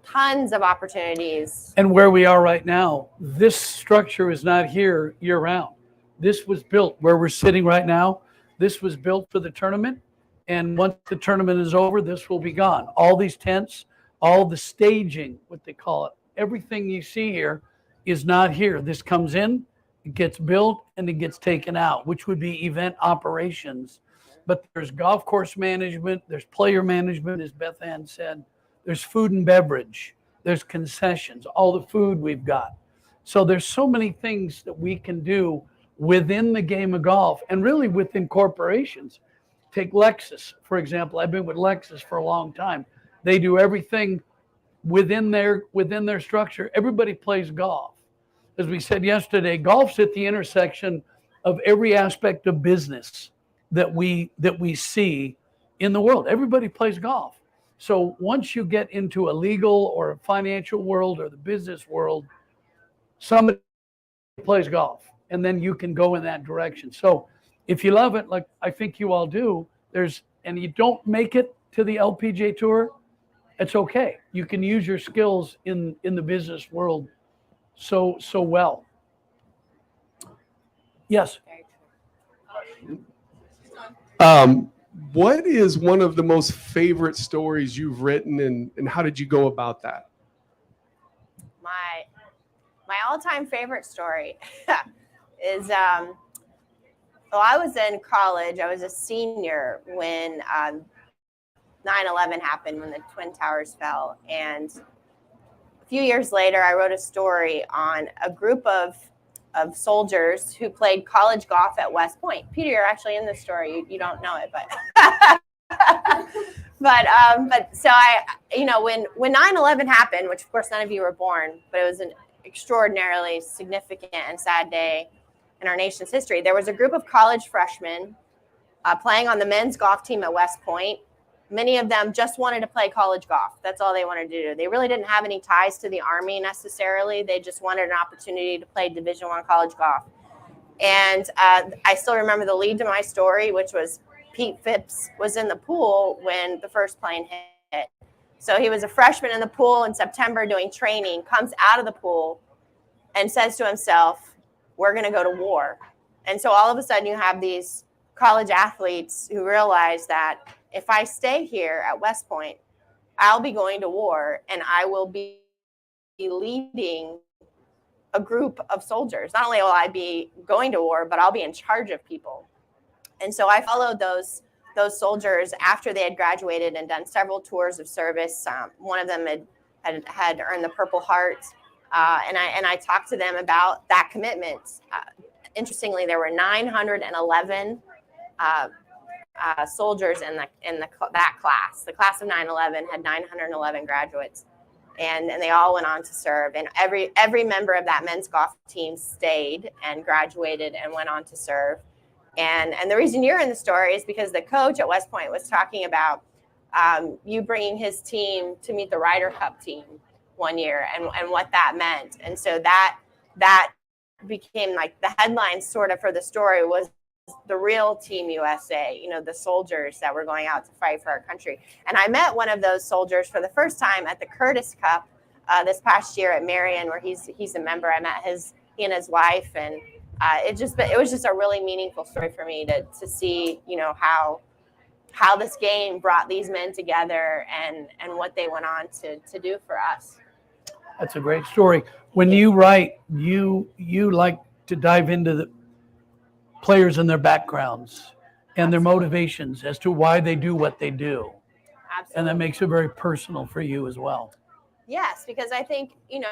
S8: tons of opportunities.
S9: And where we are right now, this structure is not here year round. This was built where we're sitting right now. This was built for the tournament. And once the tournament is over, this will be gone. All these tents, all the staging, what they call it, everything you see here is not here. This comes in, it gets built, and it gets taken out, which would be event operations. But there's golf course management, there's player management, as Beth Ann said, there's food and beverage, there's concessions, all the food we've got. So there's so many things that we can do within the game of golf, and really within corporations. Take Lexus, for example. I've been with Lexus for a long time. They do everything within their structure. Everybody plays golf. As we said yesterday, golf's at the intersection of every aspect of business that we see in the world. Everybody plays golf. So once you get into a legal or a financial world or the business world, somebody plays golf, and then you can go in that direction. So if you love it, like I think you all do, and you don't make it to the LPGA Tour, it's okay. You can use your skills in the business world so well. Yes.
S11: What is one of the most favorite stories you've written, and how did you go about that?
S8: My all-time favorite story is, I was in college. I was a senior when 9/11 happened, when the Twin Towers fell. And a few years later, I wrote a story on a group of soldiers who played college golf at West Point. Peter, you're actually in this story. You don't know it, but but so when 9/11 happened, which of course none of you were born, but it was an extraordinarily significant and sad day in our nation's history. There was a group of college freshmen playing on the men's golf team at West Point. Many of them just wanted to play college golf. That's all they wanted to do. They really didn't have any ties to the Army necessarily. They just wanted an opportunity to play Division I college golf. And I still remember the lead to my story, which was Pete Phipps was in the pool when the first plane hit. So he was a freshman in the pool in September doing training, comes out of the pool and says to himself, "We're going to go to war." And so all of a sudden you have these college athletes who realize that if I stay here at West Point, I'll be going to war and I will be leading a group of soldiers. Not only will I be going to war, but I'll be in charge of people. And so I followed those soldiers after they had graduated and done several tours of service. One of them had earned the Purple Heart, and I talked to them about that commitment. Interestingly, there were 911 soldiers in that class. The class of 9/11 had 911 graduates, and they all went on to serve. And every member of that men's golf team stayed and graduated and went on to serve. And the reason you're in the story is because the coach at West Point was talking about you bringing his team to meet the Ryder Cup team one year and what that meant. And so that became like the headline sort of for the story was the real Team USA, you know, the soldiers that were going out to fight for our country. And I met one of those soldiers for the first time at the Curtis Cup this past year at Marion, where he's a member. I met he and his wife, and it was just a really meaningful story for me to see, you know, how this game brought these men together and what they went on to do for us.
S9: That's a great story. When you write, you like to dive into the players and their backgrounds and their motivations as to why they do what they do.
S8: Absolutely.
S9: And that makes it very personal for you as well.
S8: Yes, because I think, you know,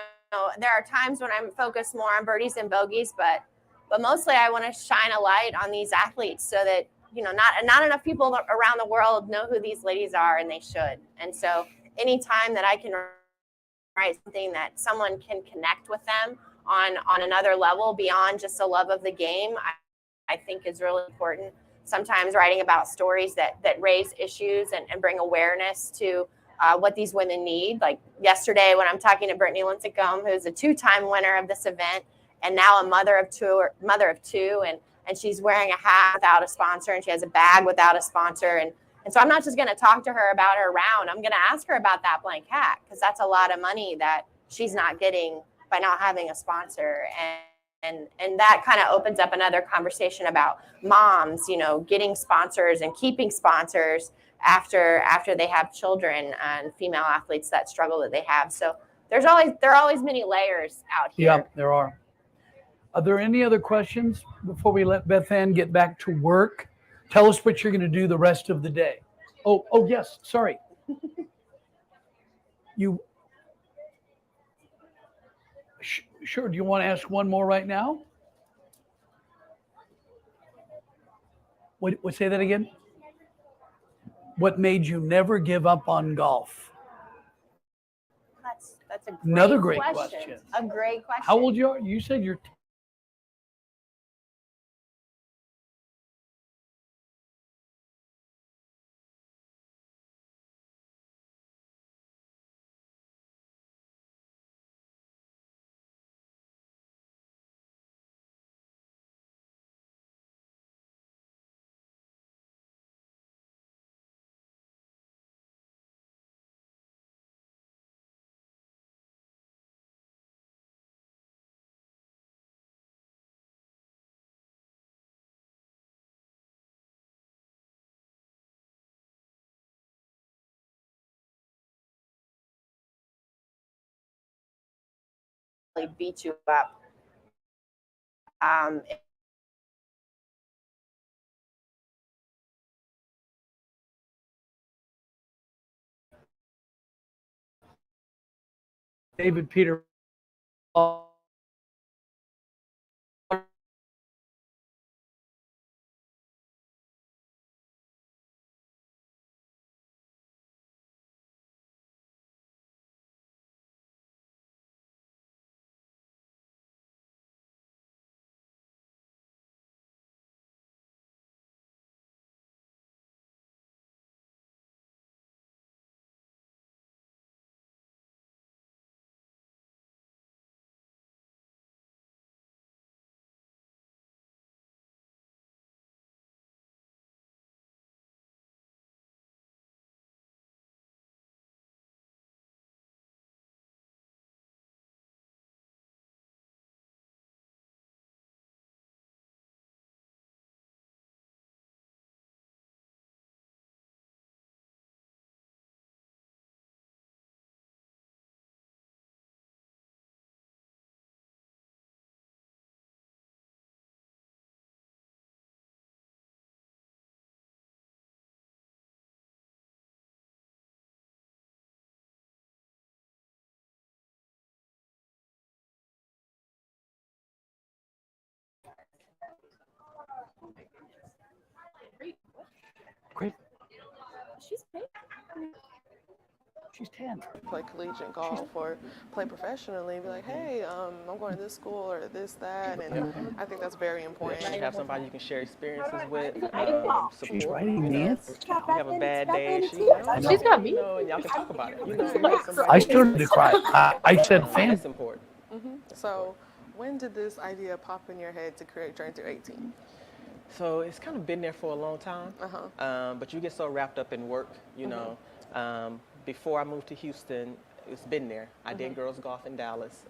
S8: there are times when I'm focused more on birdies and bogeys, but mostly I want to shine a light on these athletes so that, you know, not enough people around the world know who these ladies are, and they should. And so anytime that I can write something that someone can connect with them on another level beyond just a love of the game, I think is really important. Sometimes writing about stories that raise issues and bring awareness to what these women need. Like yesterday when I'm talking to Brittany Lincecum, who's a 2-time winner of this event and now a mother of two, and she's wearing a hat without a sponsor, and she has a bag without a sponsor. And so I'm not just going to talk to her about her round. I'm going to ask her about that blank hat, because that's a lot of money that she's not getting by not having a sponsor. And that kind of opens up another conversation about moms, you know, getting sponsors and keeping sponsors after they have children, and female athletes, that struggle that they have. So there are always many layers out here.
S9: Yeah, there are. Are there any other questions before we let Beth Ann get back to work? Tell us what you're going to do the rest of the day. Oh, yes. Sorry. Sure. Do you want to ask one more right now? What? Say that again. What made you never give up on golf?
S8: That's
S9: another great question.
S8: A great question.
S9: How old you are? You said you're
S8: beat you up.
S9: David Peter. Great. She's 10.
S1: Play collegiate golf or play professionally, be like, hey, I'm going to this school or this, that, and I think that's very important.
S7: You have somebody you can share experiences with,
S9: She's
S7: support.
S9: writing Nancy.
S7: You have a bad day,
S10: She's got me.
S7: and y'all can talk about it. You have somebody-
S9: I started to cry. I said, "Fam,
S7: That's important.
S1: So when did this idea pop in your head to create Journey Through 18?
S7: So it's kind of been there for a long time, but you get so wrapped up in work, you know. Before I moved to Houston, it's been there. I did girls golf in Dallas,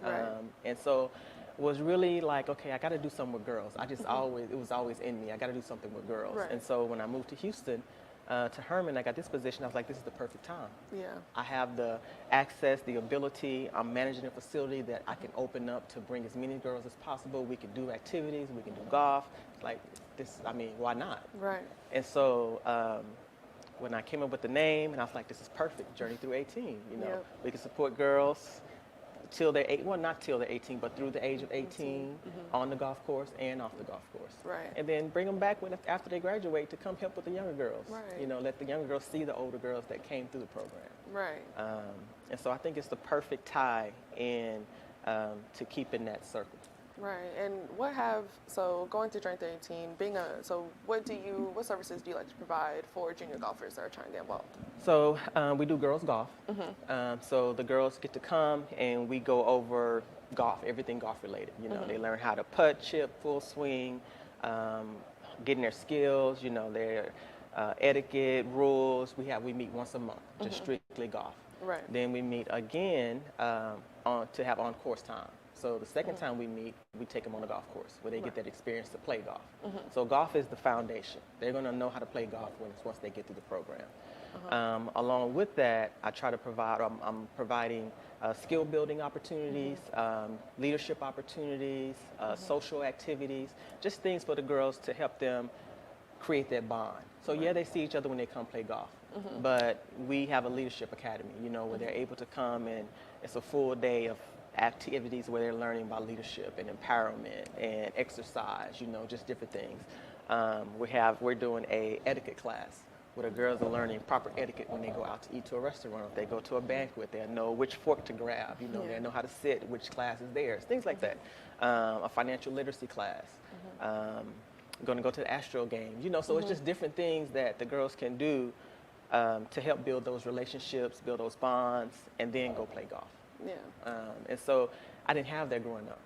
S7: and so was really like, okay, I got to do something with girls. I just always, it was always in me. I got to do something with girls. And so when I moved to Houston, to Herman, I got this position. I was like, this is the perfect time. I have the access, the ability. I'm managing a facility that I can open up to bring as many girls as possible. We can do activities. We can do golf. Like this, I mean, why not? And so when I came up with the name, and I was like, this is perfect, Journey Through 18. You know, we can support girls till they're not till they're 18, but through the age of 18, on the golf course and off the golf course. And then bring them back after they graduate to come help with the younger girls. You know, let the younger girls see the older girls that came through the program. And so I think it's the perfect tie in to keeping that circle.
S1: And so going through Journey Through 18, what services do you like to provide for junior golfers that are trying to get involved?
S7: So we do girls golf. So the girls get to come and we go over golf, everything golf related. You know, they learn how to putt, chip, full swing, getting their skills, you know, their etiquette, rules. We meet once a month, just strictly golf. Then we meet again to have on-course time. So the second time we meet, we take them on the golf course where they get that experience to play golf. So golf is the foundation. They're going to know how to play golf once they get through the program. Along with that, I try to provide, I'm providing skill building opportunities, leadership opportunities, social activities, just things for the girls to help them create that bond. So yeah, they see each other when they come play golf, but we have a leadership academy, you know, where they're able to come and it's a full day of activities where they're learning about leadership and empowerment and exercise, you know, just different things. We're doing a etiquette class where the girls are learning proper etiquette when they go out to eat to a restaurant. If they go to a banquet, they'll know which fork to grab, you know, they'll know how to sit, which class is theirs, things like that. A financial literacy class. Going to go to the Astro games, you know, so it's just different things that the girls can do to help build those relationships, build those bonds, and then go play golf. And so I didn't have that growing up.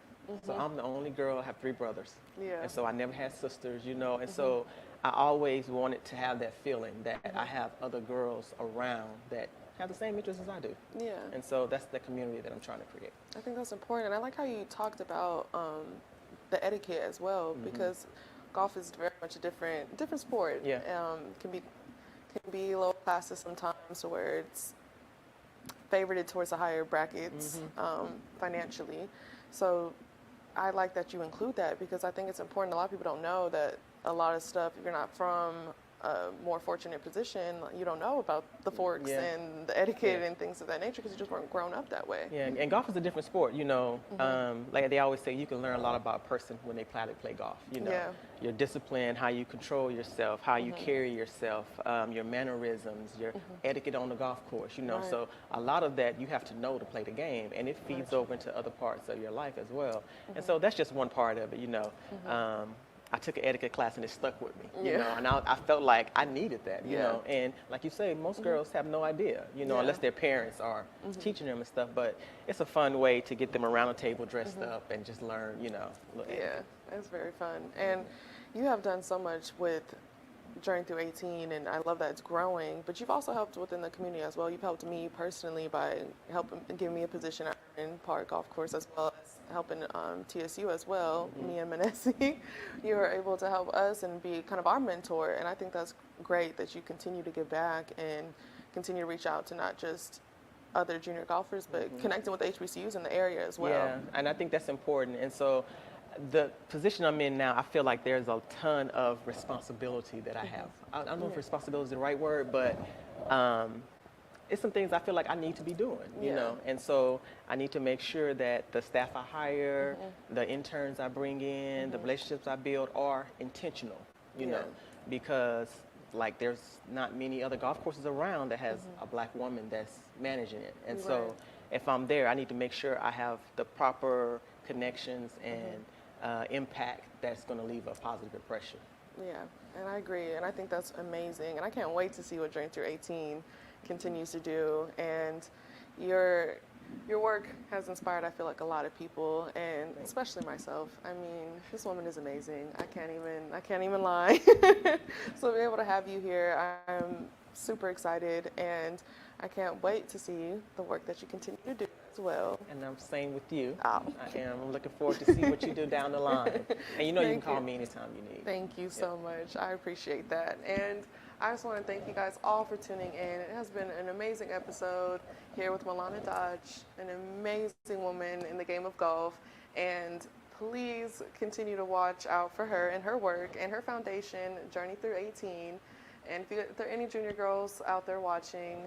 S7: So I'm the only girl, I have 3 brothers. And so I never had sisters, you know, and so I always wanted to have that feeling that I have other girls around that have the same interests as I do. And so that's the community that I'm trying to create.
S1: I think that's important. I like how you talked about the etiquette as well, because golf is very much a different sport. Can be low classes sometimes where it's favorited towards the higher brackets financially. So I like that you include that because I think it's important. A lot of people don't know that a lot of stuff, if you're not from a more fortunate position, you don't know about the forks and the etiquette and things of that nature because you just weren't grown up that way.
S7: And golf is a different sport, you know. Like they always say, you can learn a lot about a person when they play golf, you know. Your discipline, how you control yourself, how you carry yourself, your mannerisms, your etiquette on the golf course, you know. So a lot of that you have to know to play the game, and it feeds over into other parts of your life as well. And so that's just one part of it, you know. I took an etiquette class and it stuck with me, you know, and I felt like I needed that, you know, and like you say, most girls have no idea, you know, unless their parents are teaching them and stuff, but it's a fun way to get them around the table dressed up and just learn, you know.
S1: It's very fun. And you have done so much with Journey Through 18, and I love that it's growing, but you've also helped within the community as well. You've helped me personally by helping giving me a position in Park Golf Course as well as helping TSU as well, me and Manesi. You were able to help us and be kind of our mentor, and I think that's great that you continue to give back and continue to reach out to not just other junior golfers, but connecting with the HBCUs in the area as well.
S7: Yeah, and I think that's important. And so the position I'm in now, I feel like there's a ton of responsibility that I have. I don't know if responsibility is the right word, but it's some things I feel like I need to be doing, you know, and so I need to make sure that the staff I hire, the interns I bring in, the relationships I build are intentional, you know, because like there's not many other golf courses around that has a black woman that's managing it. And so if I'm there, I need to make sure I have the proper connections and impact that's going to leave a positive impression.
S1: Yeah, and I agree, and I think that's amazing, and I can't wait to see what Journey Through 18 continues to do. And your work has inspired, I feel like, a lot of people, and especially myself. I mean, this woman is amazing. I can't even lie. So to be able to have you here, I'm super excited, and I can't wait to see the work that you continue to do as well.
S7: And I'm saying with you,
S1: Oh.
S7: I am looking forward to see what you do down the line. And you know you can call me anytime you need.
S1: Thank you so much. I appreciate that. And I just want to thank you guys all for tuning in. It has been an amazing episode here with Milana Dodge, an amazing woman in the game of golf. And please continue to watch out for her and her work and her foundation, Journey Through 18. And if there are any junior girls out there watching,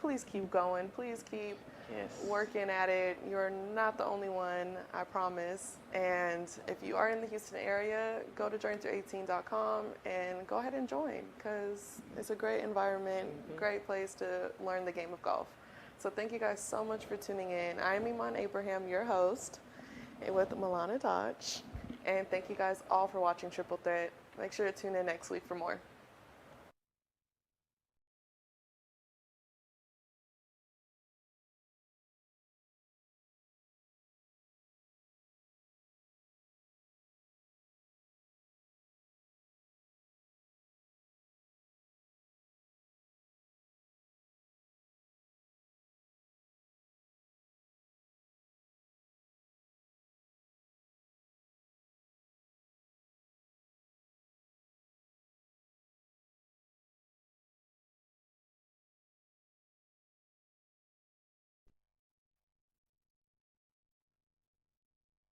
S1: please keep going. Please keep working at it. You're not the only one, I promise. And if you are in the Houston area, go to journeythrough18.com and go ahead and join, because it's a great environment, great place to learn the game of golf. So thank you guys so much for tuning in. I'm Iman Abraham, your host, with Milana Dodge. And thank you guys all for watching Triple Threat. Make sure to tune in next week for more.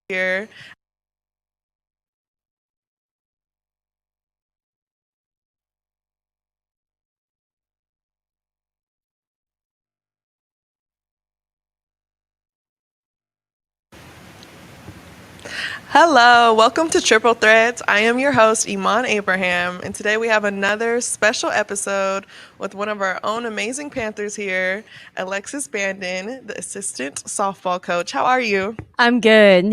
S1: Here. Hello, welcome to Triple Threats. I am your host, Iman Abraham, and today we have another special episode with one of our own amazing Panthers here, Alexis Bandon, the assistant softball coach. How are you?
S12: I'm good,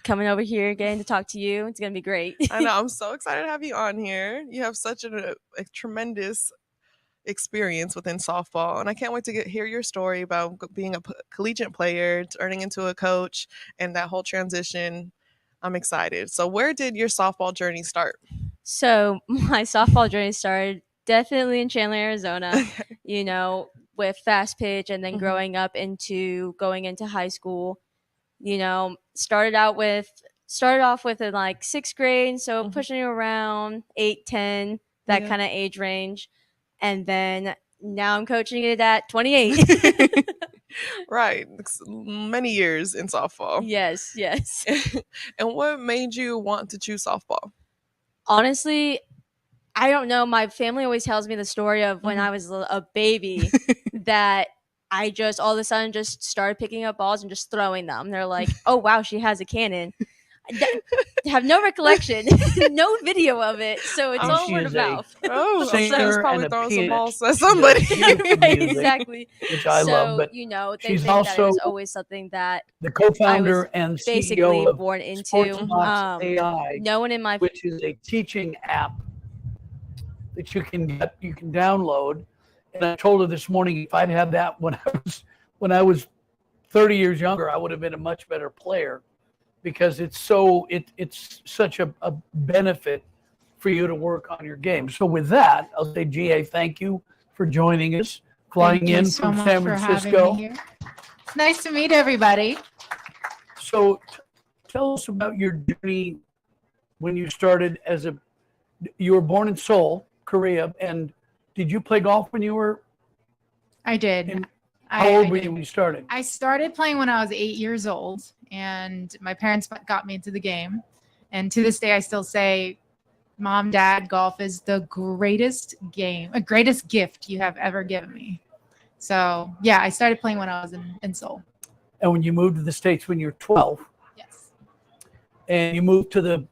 S12: coming over here, getting to talk to you. It's going to be great.
S1: I know, I'm so excited to have you on here. You have such a tremendous experience within softball, and I can't wait to hear your story about being a collegiate player, turning into a coach, and that whole transition. I'm excited. So where did your softball journey start?
S12: So my softball journey started definitely in Chandler, Arizona, with fast pitch, and then growing up going into high school, started off with in like 6th grade. So pushing around 8, 10, that kind of age range. And then now I'm coaching it at 28.
S1: Right. Many years in softball.
S12: Yes.
S1: And what made you want to choose softball?
S12: Honestly, I don't know. My family always tells me the story of when I was a baby that I just all of a sudden just started picking up balls and just throwing them. They're like, oh, wow, she has a cannon. I have no recollection, no video of it, so it's all word of mouth.
S1: Oh,
S9: singer
S1: so probably
S9: and a
S1: throwing some
S9: pianist.
S1: balls at somebody.
S12: Right, exactly.
S9: Which I love, but
S12: they
S9: she's
S12: think that it
S9: also
S12: was always something that
S9: the co-founder and
S12: basically
S9: CEO of
S12: born into.
S9: Sportsbox AI,
S12: No one in my
S9: which is a teaching app that you can download. And I told her this morning, if I'd had that when I was 30 years younger, I would have been a much better player, because it's such a benefit for you to work on your game. So with that, I'll say, GA, thank you for joining us, flying in from San Francisco.
S13: It's nice to meet everybody.
S9: So tell us about your journey when you started you were born in Seoul, Korea, and did you play golf when you were?
S13: I did.
S9: How old were you when you started?
S13: I started playing when I was 8 years old, and my parents got me into the game. And to this day, I still say, Mom, Dad, golf is the greatest gift you have ever given me. So yeah, I started playing when I was in Seoul.
S9: And when you moved to the States when you were 12?
S13: Yes.
S9: And you moved to the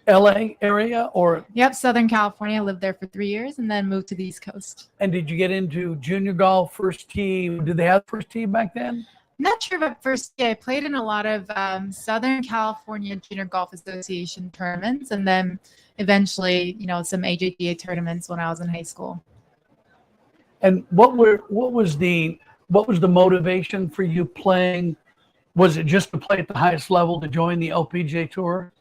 S9: LA area or?
S13: Yep, Southern California. I lived there for 3 years and then moved to the East Coast.
S9: And did you get into junior golf, first tee? Did they have first tee back then?
S13: Not sure about first tee. I played in a lot of Southern California Junior Golf Association tournaments, and then eventually, some AJGA tournaments when I was in high school.
S9: And what was the motivation for you playing? Was it just to play at the highest level to join the LPGA Tour?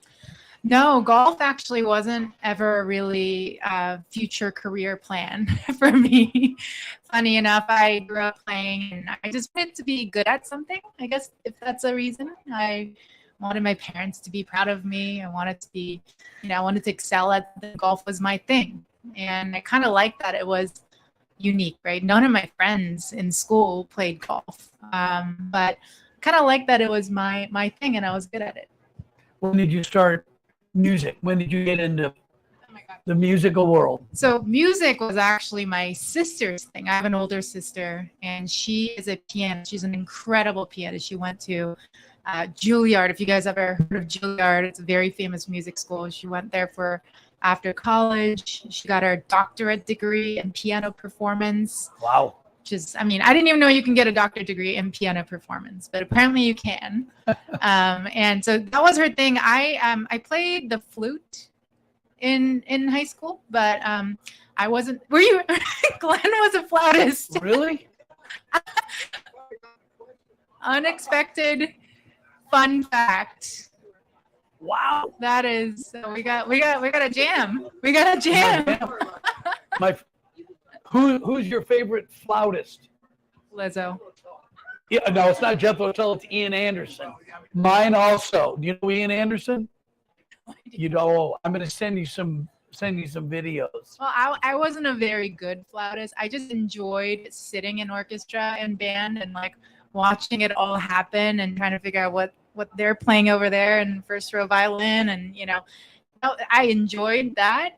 S13: No, golf actually wasn't ever really a future career plan for me. Funny enough, I grew up playing and I just wanted to be good at something, I guess, if that's a reason. I wanted my parents to be proud of me. I wanted to be, I wanted to excel at the golf was my thing. And I kind of liked that it was unique, right? None of my friends in school played golf, but kind of liked that it was my thing and I was good at it.
S9: When did you start music? When did you get into the musical world?
S13: So music was actually my sister's thing. I have an older sister and she is a pianist. She's an incredible pianist. She went to Juilliard. If you guys ever heard of Juilliard, it's a very famous music school. She went there for after college. She got her doctorate degree in piano performance.
S9: Wow.
S13: Which is, I didn't even know you can get a doctorate degree in piano performance, but apparently you can. And so that was her thing. I played the flute in high school, but I wasn't. Were you? Glenn was a flautist.
S9: Really?
S13: Unexpected fun fact.
S9: Wow.
S13: That is. So we got a jam. We got a jam.
S9: Who's your favorite flautist?
S13: Lizzo.
S9: Yeah, no, it's not Jethro Tull. It's Ian Anderson. Mine also. Do you know Ian Anderson? You know, I'm going to send you some videos.
S13: Well, I wasn't a very good flautist. I just enjoyed sitting in orchestra and band and like watching it all happen and trying to figure out what they're playing over there and first row violin and I enjoyed that,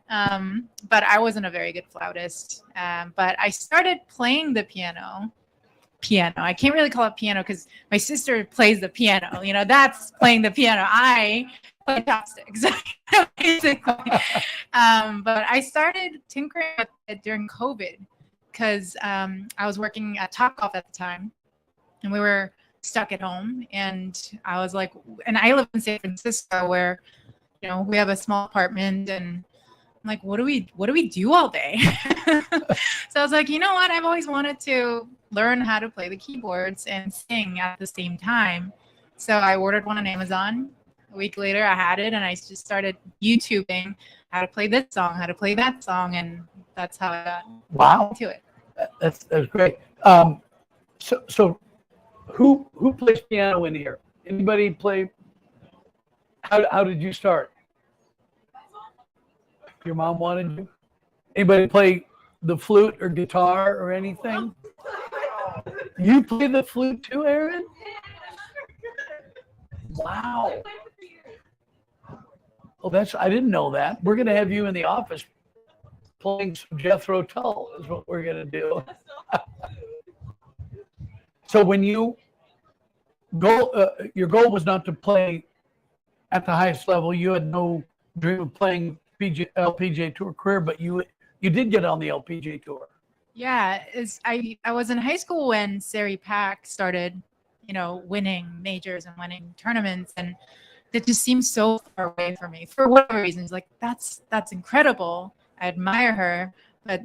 S13: but I wasn't a very good flautist. But I started playing the piano. I can't really call it piano because my sister plays the piano. That's playing the piano. I play chopsticks, basically. But I started tinkering with it during COVID because I was working at Topgolf at the time, and we were stuck at home. And I was like, and I live in San Francisco where we have a small apartment and I'm like, what do we do all day? So I was like, you know what? I've always wanted to learn how to play the keyboards and sing at the same time. So I ordered one on Amazon. A week later, I had it and I just started YouTubing how to play this song, how to play that song. And that's how I got into it.
S9: That's great. So who plays piano in here? Anybody play? How did you start? Your mom wanted you? Anybody play the flute or guitar or anything? You play the flute too, Aaron? Wow. Oh, I didn't know that. We're going to have you in the office playing some Jethro Tull is what we're going to do. So when you go, your goal was not to play at the highest level. You had no dream of playing LPGA Tour career, but you did get on the LPGA Tour.
S13: Yeah, I was in high school when Sari Pack started, winning majors and winning tournaments, and it just seemed so far away from me for whatever reasons. Like that's incredible. I admire her, but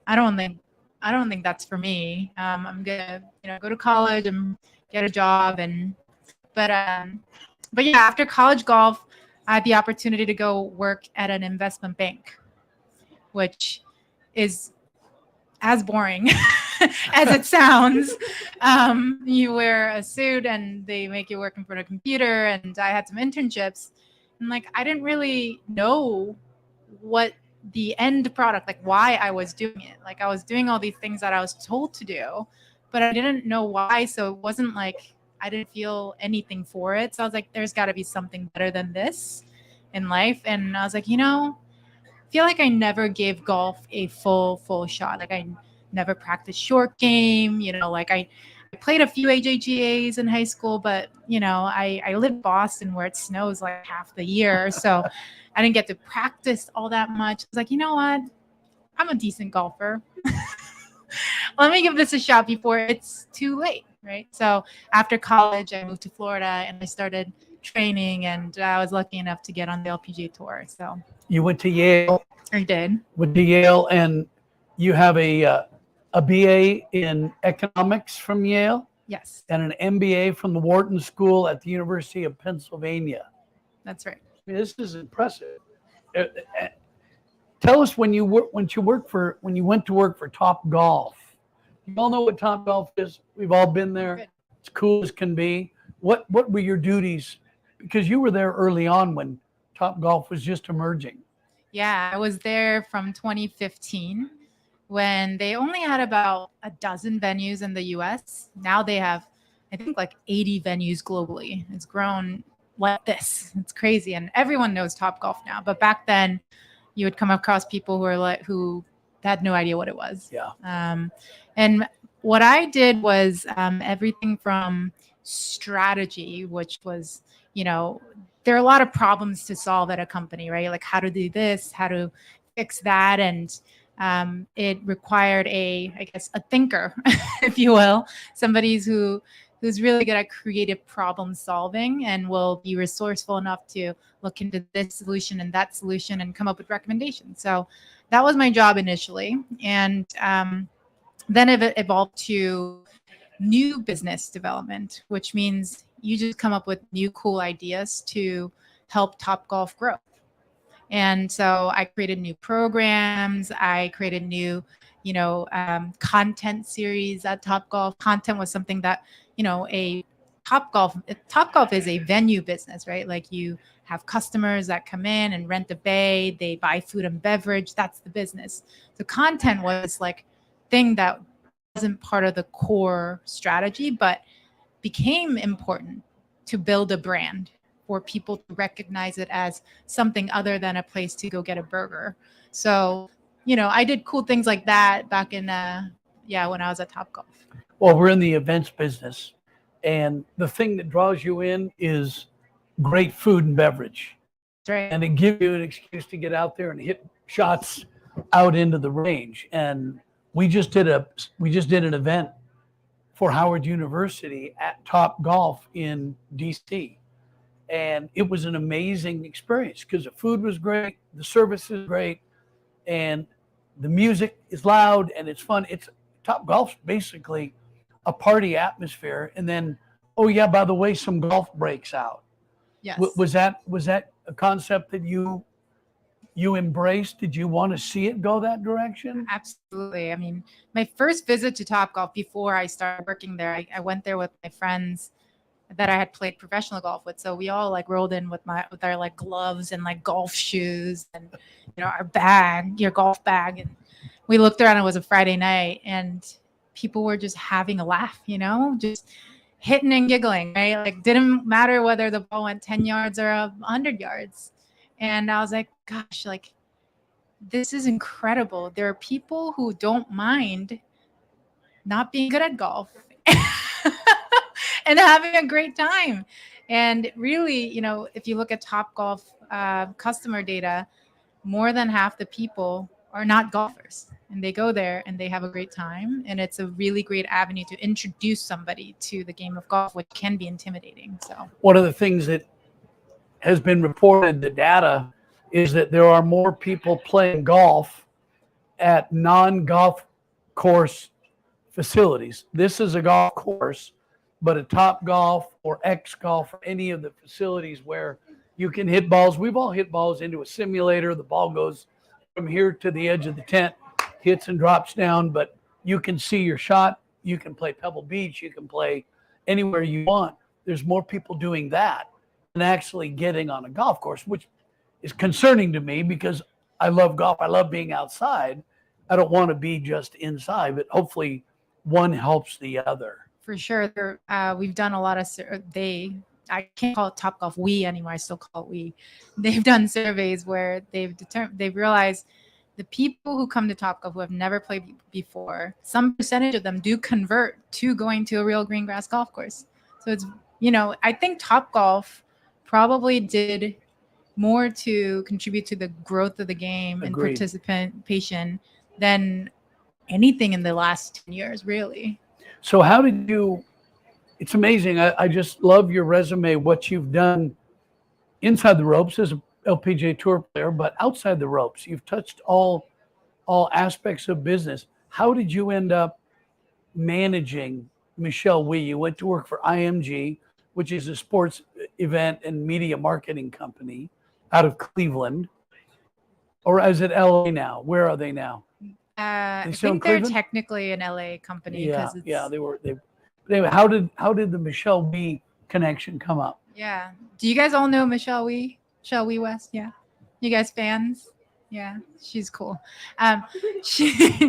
S13: I don't think that's for me. I'm gonna go to college and get a job, but yeah, after college golf, I had the opportunity to go work at an investment bank, which is as boring as it sounds. You wear a suit and they make you work in front of a computer, and I had some internships, and I didn't really know what the end product, why I was doing it. I was doing all these things that I was told to do, but I didn't know why. So it wasn't I didn't feel anything for it. So I was like, there's got to be something better than this in life. And I was like, I feel like I never gave golf a full shot. I never practiced short game. I I played a few HHEAs in high school, but I live in Boston where it snows like half the year. So I didn't get to practice all that much. I was like, you know what? I'm a decent golfer. Let me give this a shot before it's too late, right? So after college, I moved to Florida and I started training, and I was lucky enough to get on the LPGA tour. So
S9: You went to Yale.
S13: I did.
S9: Went to Yale, and you have a BA in economics from Yale.
S13: Yes,
S9: And an MBA from the Wharton School at the University of Pennsylvania.
S13: that's right.
S9: I mean, this is impressive. Tell us when you went to work for Top Golf. You all know what Top Golf is. We've all been there.
S13: Good.
S9: It's cool as can be. What were your duties? Because you were there early on when Top Golf was just emerging.
S13: Yeah, I was there from 2015 when they only had about a dozen venues in the US. Now they have, I think, like 80 venues globally. It's grown like this. It's crazy. And everyone knows Top Golf now. But back then, you would come across people who had no idea what it was.
S9: Yeah.
S13: And what I did was everything from strategy, which was, there are a lot of problems to solve at a company, right? Like how to do this, how to fix that. And it required a thinker, if you will, somebody who's really good at creative problem solving and will be resourceful enough to look into this solution and that solution and come up with recommendations. So that was my job initially. And then it evolved to new business development, which means you just come up with new cool ideas to help Top Golf grow. And so I created new programs. I created new, content series at Top Golf. Content was something that, Top Golf is a venue business, right? Like you have customers that come in and rent a bay. They buy food and beverage. That's the business. So content was like thing that wasn't part of the core strategy, but became important to build a brand for people to recognize it as something other than a place to go get a burger. So, I did cool things like that back in, when I was at Top Golf.
S9: Well, we're in the events business, and the thing that draws you in is great food and beverage.
S13: That's right.
S9: And it gives you an excuse to get out there and hit shots out into the range. And we just did an event for Howard University at Top Golf in DC. And it was an amazing experience because the food was great, the service is great, and the music is loud and it's fun. Top Golf's basically a party atmosphere. And then, oh yeah, by the way, some golf breaks out.
S13: Yes.
S9: Was that a concept that you embraced? Did you want to see it go that direction?
S13: Absolutely. I mean, my first visit to Top Golf before I started working there, I went there with my friends that I had played professional golf with. So we all rolled in with our like gloves and like golf shoes and your golf bag. And we looked around, it was a Friday night and people were just having a laugh, just hitting and giggling, right? Like didn't matter whether the ball went 10 yards or 100 yards. And I was like, gosh, like this is incredible. There are people who don't mind not being good at golf and having a great time. And really, if you look at Top Golf customer data, more than half the people are not golfers. And they go there and they have a great time. And it's a really great avenue to introduce somebody to the game of golf, which can be intimidating. So
S9: one of the things that has been reported, the data, is that there are more people playing golf at non-golf course facilities. This is a golf course, but a Top Golf or X Golf or any of the facilities where you can hit balls. We've all hit balls into a simulator. The ball goes from here to the edge of the tent, hits and drops down, but you can see your shot. You can play Pebble Beach. You can play anywhere you want. There's more people doing that than actually getting on a golf course, which is concerning to me because I love golf. I love being outside. I don't want to be just inside, but hopefully one helps the other.
S13: For sure. We've done a lot of, I can't call it Top Golf we anymore. I still call it we. They've done surveys where they've realized the people who come to Topgolf who have never played before, some percentage of them do convert to going to a real green grass golf course. So it's, I think Topgolf probably did more to contribute to the growth of the game and participation than anything in the last 10 years, really.
S9: So how did you, it's amazing. I just love your resume, what you've done inside the ropes as a LPGA Tour player, but outside the ropes, you've touched all aspects of business. How did you end up managing Michelle Wee? You went to work for IMG, which is a sports event and media marketing company out of Cleveland. Or is it LA now? Where are they now?
S13: I think they're technically an LA company.
S9: Yeah, they were. Anyway, how did the Michelle Wee connection come up?
S13: Yeah. Do you guys all know Michelle Wee? Michelle Wee West? Yeah. You guys fans? Yeah, she's cool. She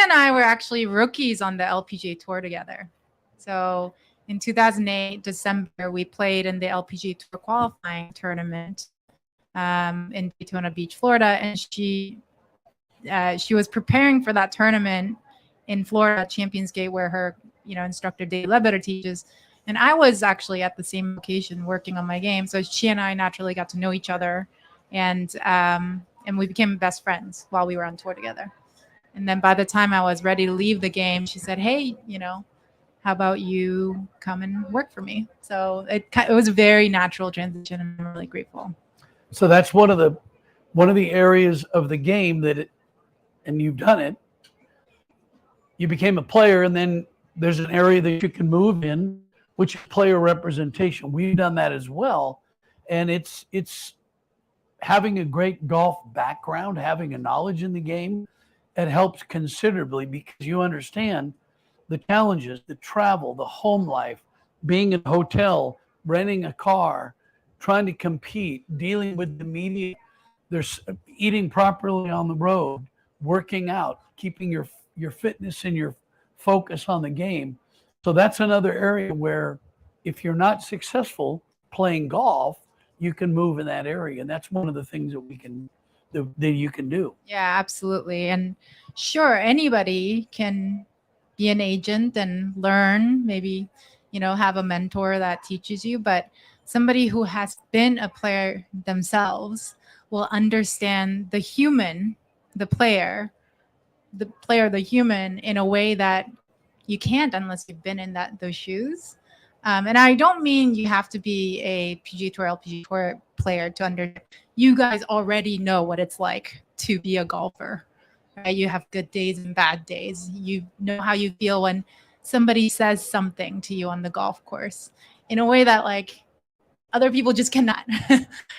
S13: and I were actually rookies on the LPGA Tour together. So in 2008, December, we played in the LPGA Tour qualifying tournament in Daytona Beach, Florida, and she was preparing for that tournament in Florida, Champions Gate, where her instructor Dave Ledbetter teaches. And I was actually at the same location working on my game. So she and I naturally got to know each other, and we became best friends while we were on tour together. And then by the time I was ready to leave the game, she said, "Hey, how about you come and work for me?" So it was a very natural transition, and I'm really grateful.
S9: So that's one of the areas of the game and you've done it. You became a player, and then there's an area that you can move in, which is player representation. We've done that as well. And it's having a great golf background, having a knowledge in the game, it helps considerably because you understand the challenges, the travel, the home life, being in a hotel, renting a car, trying to compete, dealing with the media. There's eating properly on the road, working out, keeping your fitness and your focus on the game. So that's another area where if you're not successful playing golf, you can move in that area. And that's one of the things that you can do.
S13: Yeah, absolutely. And sure, anybody can be an agent and learn, maybe, have a mentor that teaches you, but somebody who has been a player themselves will understand the human, the human in a way that you can't unless you've been in those shoes. And I don't mean you have to be a PGA Tour, LPGA Tour player to understand. You guys already know what it's like to be a golfer, right? You have good days and bad days. You know how you feel when somebody says something to you on the golf course in a way that other people just cannot.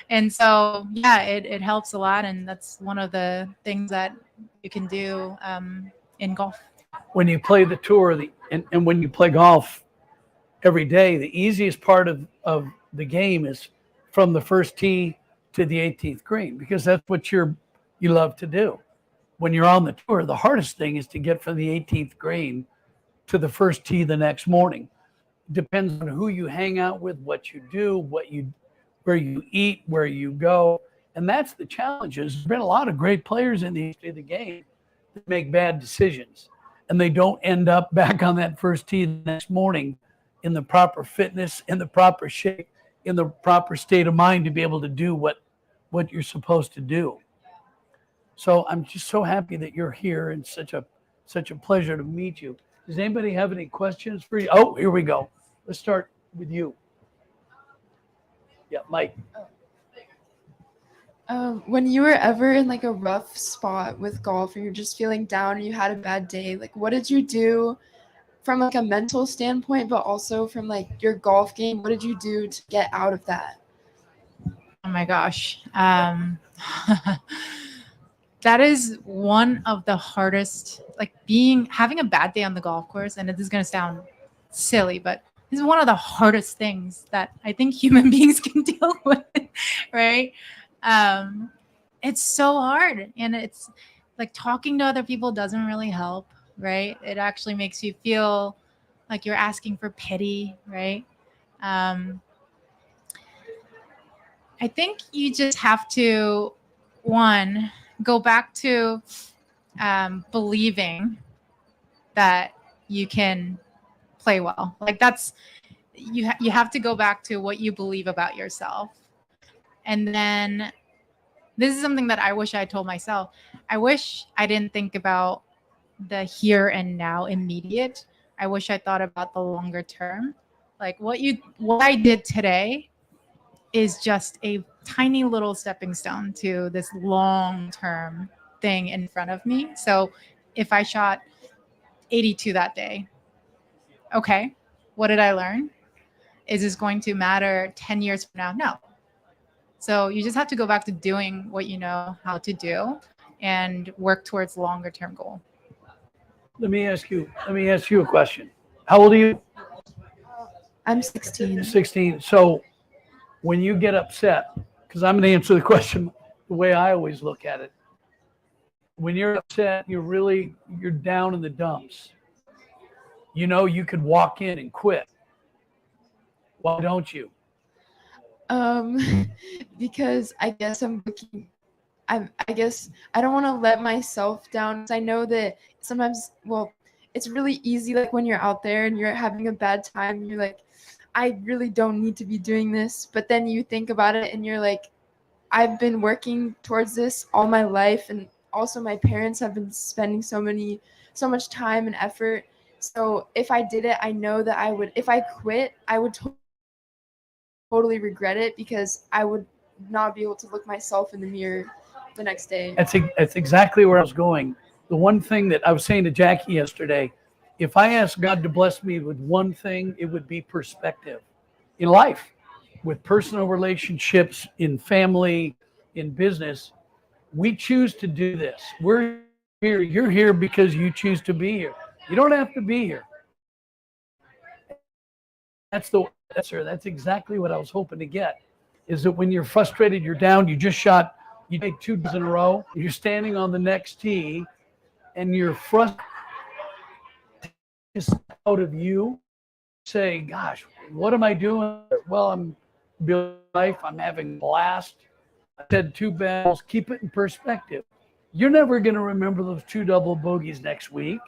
S13: And so, yeah, it helps a lot. And that's one of the things that you can do in golf.
S9: When you play the tour and when you play golf every day, the easiest part of the game is from the first tee to the 18th green, because that's what you love to do. When you're on the tour, the hardest thing is to get from the 18th green to the first tee the next morning. Depends on who you hang out with, what you do, where you eat, where you go. And that's the challenge. There's been a lot of great players in the history of the game that make bad decisions, and they don't end up back on that first tee the next morning in the proper fitness, in the proper shape, in the proper state of mind to be able to do what you're supposed to do. So I'm just so happy that you're here, and such a pleasure to meet you. Does anybody have any questions for you? Oh, here we go. Let's start with you. Yeah, Mike.
S14: When you were ever in a rough spot with golf, or you're just feeling down, or you had a bad day, what did you do from a mental standpoint, but also from your golf game? What did you do to get out of that?
S13: Oh my gosh. That is one of the hardest, having a bad day on the golf course. And this is going to sound silly, but this is one of the hardest things that I think human beings can deal with, right? It's so hard. And it's talking to other people doesn't really help, right? It actually makes you feel like you're asking for pity, right? I think you just have to, one, go back to believing that you can play well. Like that's you have to go back to what you believe about yourself. And then this is something that I wish I told myself. I wish I didn't think about the here and now immediate. I wish I thought about the longer term. Like what I did today is just a tiny little stepping stone to this long-term thing in front of me. So if I shot 82 that day, okay, what did I learn? Is this going to matter 10 years from now? No. So you just have to go back to doing what you know how to do and work towards longer term goal.
S9: Let me ask you a question. How old are you?
S14: I'm 16.
S9: 16. So when you get upset, because I'm going to answer the question the way I always look at it. When you're upset, you're down in the dumps. You know, you could walk in and quit. Why don't you?
S14: Because I guess I guess I don't want to let myself down. I know that sometimes, well, it's really easy, like when you're out there and you're having a bad time, you're like, I really don't need to be doing this. But then you think about it and you're like, I've been working towards this all my life. And also my parents have been spending so much time and effort. So if I did it, I know that if I quit, I would totally regret it because I would not be able to look myself in the mirror the next day.
S9: That's exactly where I was going. The one thing that I was saying to Jackie yesterday, if I asked God to bless me with one thing, it would be perspective in life, with personal relationships, in family, in business. We choose to do this. We're here. You're here because you choose to be here. You don't have to be here. That's exactly what I was hoping to get, is that when you're frustrated, you're down, you take 2 in a row, you're standing on the next tee, and you're frustrated out of you, say, gosh, what am I doing? Well, I'm building life, I'm having a blast. I said 2 balls, keep it in perspective. You're never going to remember those 2 double bogeys next week.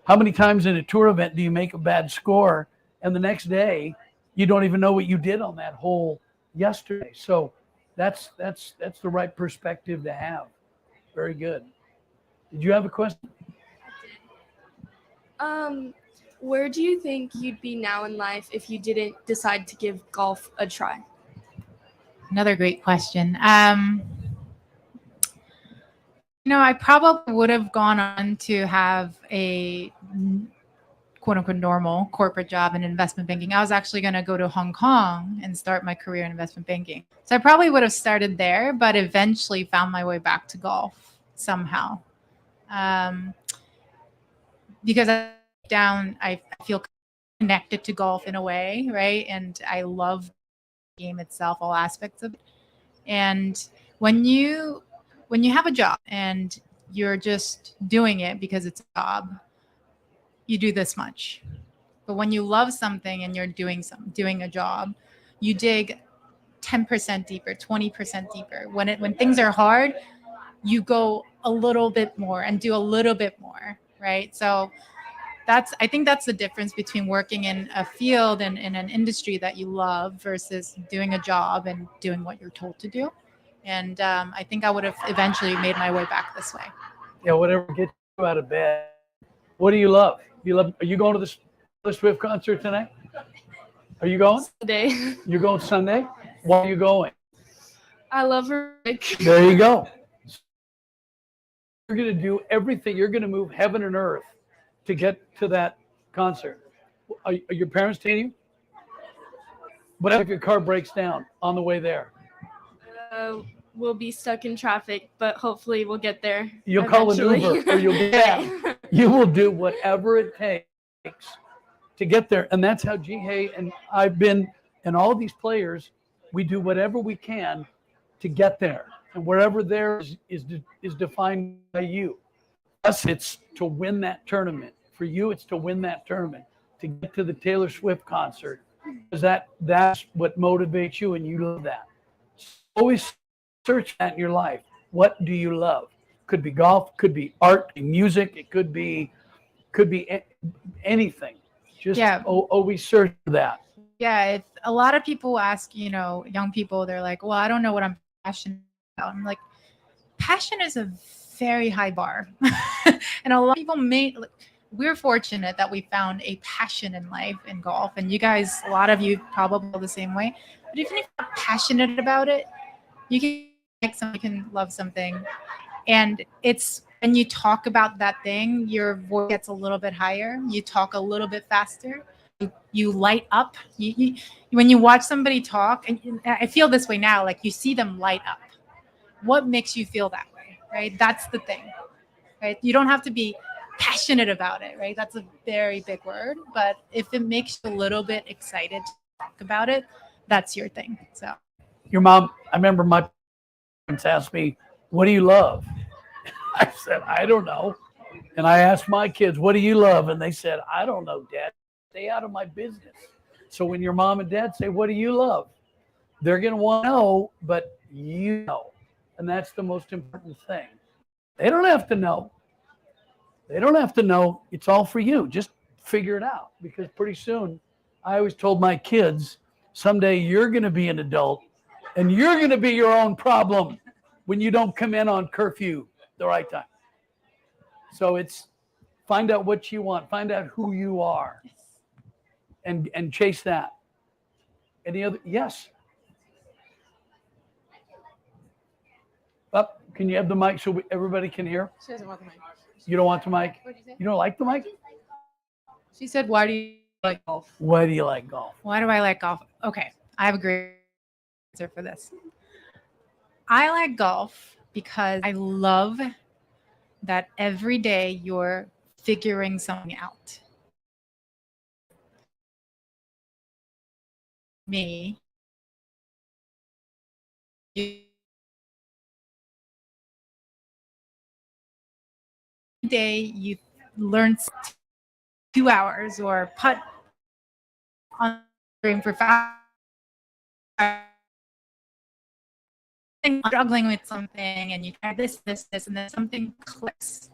S9: How many times in a tour event do you make a bad score and the next day you don't even know what you did on that hole yesterday? So that's the right perspective to have. Very good. Did you have a question?
S15: Where do you think you'd be now in life if you didn't decide to give golf a try?
S13: Another great question. I probably would have gone on to have a quote unquote normal corporate job in investment banking. I was actually going to go to Hong Kong and start my career in investment banking. So I probably would have started there, but eventually found my way back to golf somehow. Because I feel connected to golf in a way, right? And I love the game itself, all aspects of it. And when you have a job and you're just doing it because it's a job, you do this much. But when you love something and you're doing a job, you dig 10% deeper, 20% deeper. When things are hard, you go a little bit more and do a little bit more, right? So I think that's the difference between working in a field and in an industry that you love versus doing a job and doing what you're told to do. And I think I would have eventually made my way back this way.
S9: Yeah, whatever gets you out of bed. What do you love? Are you going to the Taylor Swift concert tonight? Are you going?
S15: Sunday.
S9: You're going Sunday? Why are you going?
S15: I love her.
S9: There you go. You're going to do everything. You're going to move heaven and earth to get to that concert. Are your parents taking you? What if your car breaks down on the way there?
S15: We'll be stuck in traffic, but hopefully we'll get there.
S9: You'll
S15: eventually.
S9: call an Uber or you'll get down. You will do whatever it takes to get there. And that's how Jihei and I've been, and all these players, we do whatever we can to get there. And wherever there is defined by you. Us, it's to win that tournament. For you, it's to win that tournament, to get to the Taylor Swift concert. Because that's what motivates you, and you love that. Always search that in your life. What do you love? Could be golf, could be art, music, it could be anything. Just always search for that.
S13: Yeah, it's a lot of people ask, young people, they're like, well, I don't know what I'm passionate about. I'm like, passion is a very high bar. And a lot of people we're fortunate that we found a passion in life in golf. And you guys, a lot of you probably feel the same way. But even if you're not passionate about it, you can like something, you can love something. And it's when you talk about that thing, your voice gets a little bit higher. You talk a little bit faster. You light up. When you watch somebody talk, and I feel this way now, like you see them light up. What makes you feel that way, right? That's the thing, right? You don't have to be passionate about it, right? That's a very big word. But if it makes you a little bit excited to talk about it, that's your thing. So
S9: your mom, I remember my parents asked me, what do you love? I said, I don't know. And I asked my kids, what do you love? And they said, I don't know, Dad. Stay out of my business. So when your mom and dad say, what do you love? They're going to want to know, but you know. And that's the most important thing. They don't have to know. They don't have to know. It's all for you. Just figure it out. Because pretty soon, I always told my kids, someday you're going to be an adult and you're going to be your own problem when you don't come in on curfew the right time. So it's find out what you want, find out who you are, and chase that. Any other? Yes. Up. Can you have the mic so everybody can hear?
S13: she doesn't want the mic.
S9: You don't want the mic?
S13: What'd you say?
S9: You don't like the mic?
S13: She said, why do you like golf?
S9: Why do you like golf?
S13: Why do I like golf? Okay, I have a great answer for this. I like golf because I love that every day you're figuring something out. Me, day you learn 2 hours or putt on the green for 5 hours, struggling with something and you try this, and then something clicks.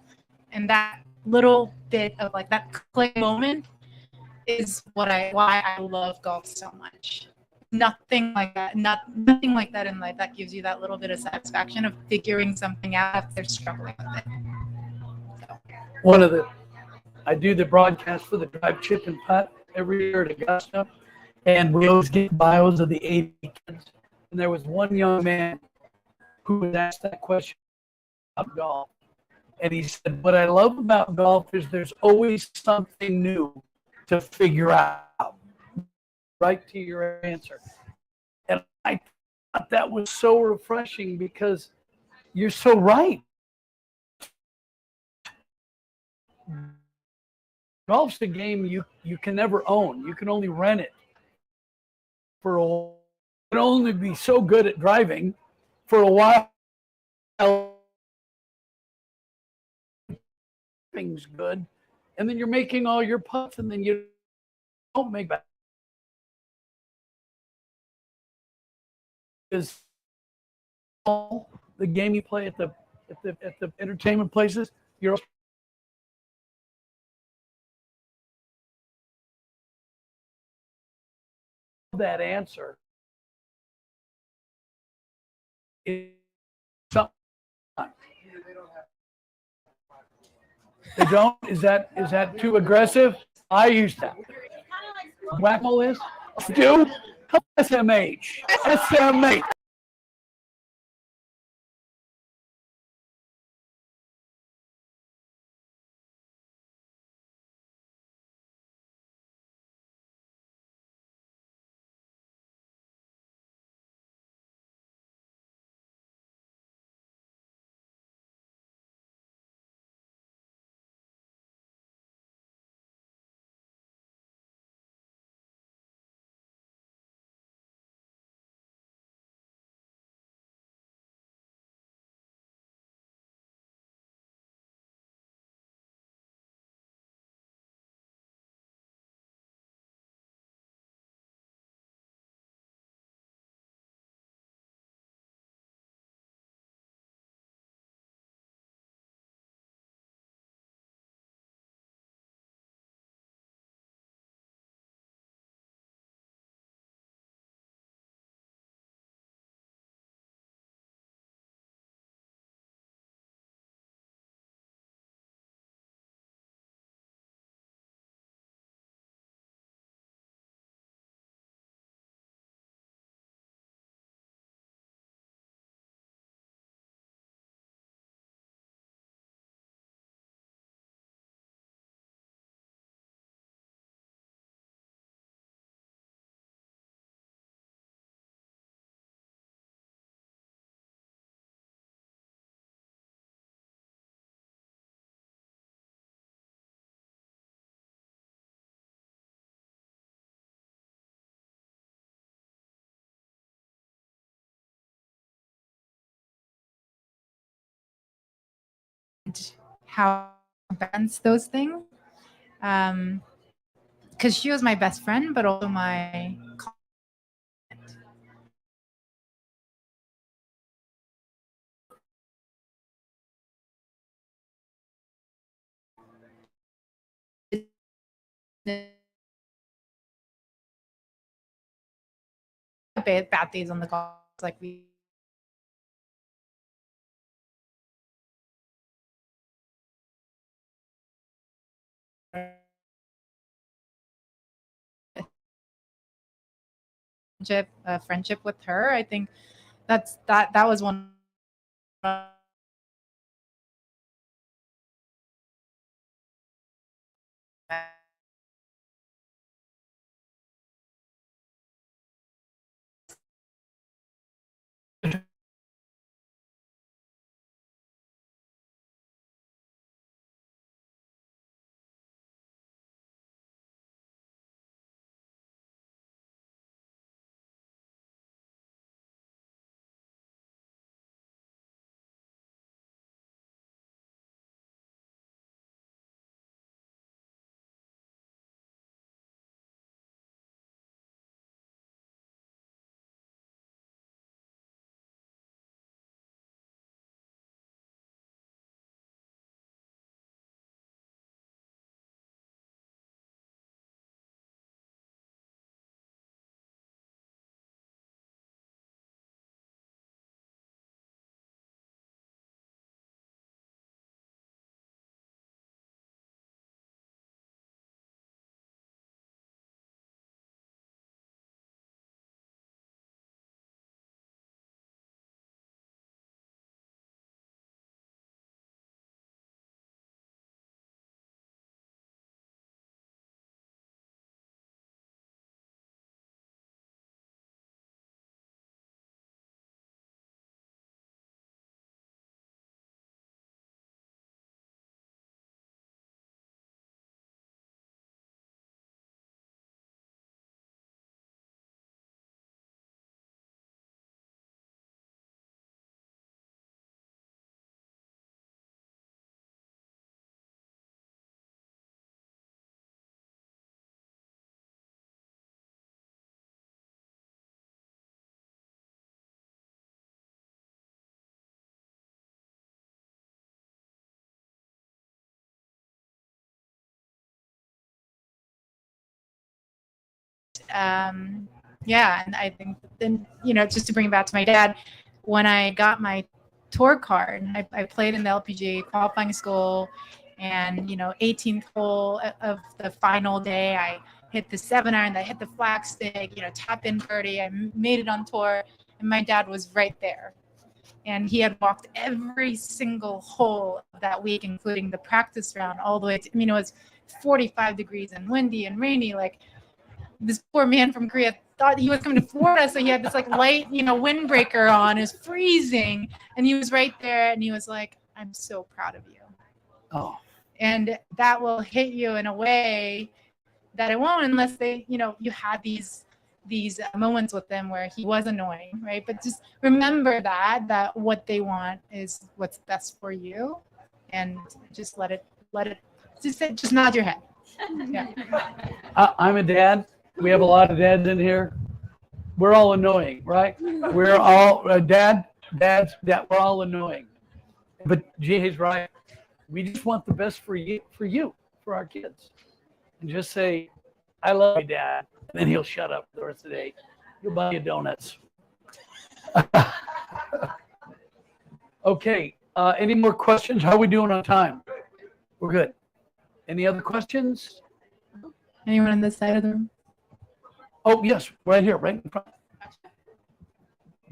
S13: And that little bit of like that click moment is why I love golf so much. Nothing like that. Nothing like that in life that gives you that little bit of satisfaction of figuring something out after struggling with it.
S9: I do the broadcast for the Drive Chip and Putt every year at Augusta, and we always get bios of the 80 kids. And there was one young man who was asked that question about golf. And he said, what I love about golf is there's always something new to figure out, right to your answer. And I thought that was so refreshing because you're so right. Golf's a game you can never own. You can only rent it for a while. You can only be so good at driving for a while. Things good, and then you're making all your putts, and then you don't make that. Is the game you play at the entertainment places? You're that answer is something. They don't? Is that too aggressive? I used that. Whack-a-mole is? Do? SMH. SMH.
S13: how to balance those things. Because she was my best friend, but also my bad days on the golf. Like we friendship with her. I think that was one. Yeah, and I think then just to bring it back to my dad, when I got my tour card, I played in the LPGA qualifying school, and 18th hole of the final day, I hit the 7-iron, I hit the flag stick, tap in birdie, I made it on tour, and my dad was right there. And he had walked every single hole of that week, including the practice round, all the way to, it was 45 degrees and windy and rainy. Like, this poor man from Korea thought he was coming to Florida, so he had this like light, windbreaker on. It was freezing, and he was right there, and he was like, "I'm so proud of you."
S9: Oh.
S13: And that will hit you in a way that it won't unless you had these moments with them where he was annoying, right? But just remember that what they want is what's best for you, and just let it. Just nod your head. Yeah.
S9: I'm a dad. We have a lot of dads in here. We're all annoying, right? We're all dads. We're all annoying. But Jay's right. We just want the best for you, for our kids. And just say, "I love you, Dad." And then he'll shut up the rest of the day. He'll buy you donuts. Okay. Any more questions? How are we doing on time? We're good. Any other questions?
S13: Anyone on this side of the room?
S9: Oh, yes, right here, right in front.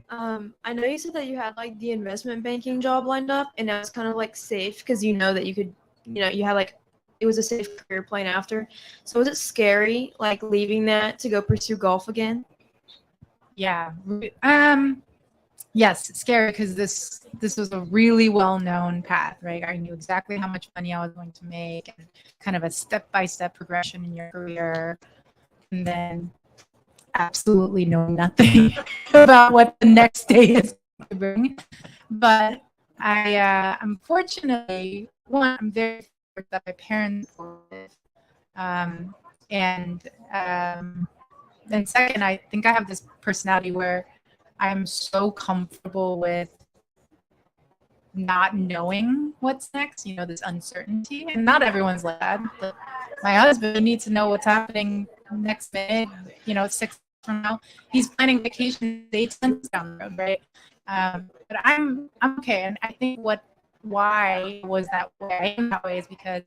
S15: I know you said that you had like the investment banking job lined up, and now it's kind of like safe because that you could, you had like it was a safe career plan after. So was it scary like leaving that to go pursue golf again?
S13: Yeah. Yes, it's scary because this was a really well-known path, right? I knew exactly how much money I was going to make, and kind of a step-by-step progression in your career, and then absolutely know nothing about what the next day is going to bring. But Unfortunately, one, I'm very fortunate that my parents were with. Um, and second, I think I have this personality where I'm so comfortable with not knowing what's next, this uncertainty. And not everyone's like that. But my husband, he needs to know what's happening next minute, 6 months from now. He's planning vacation 8 months down the road, right? But I'm okay. And I think why was that way? I am that way is because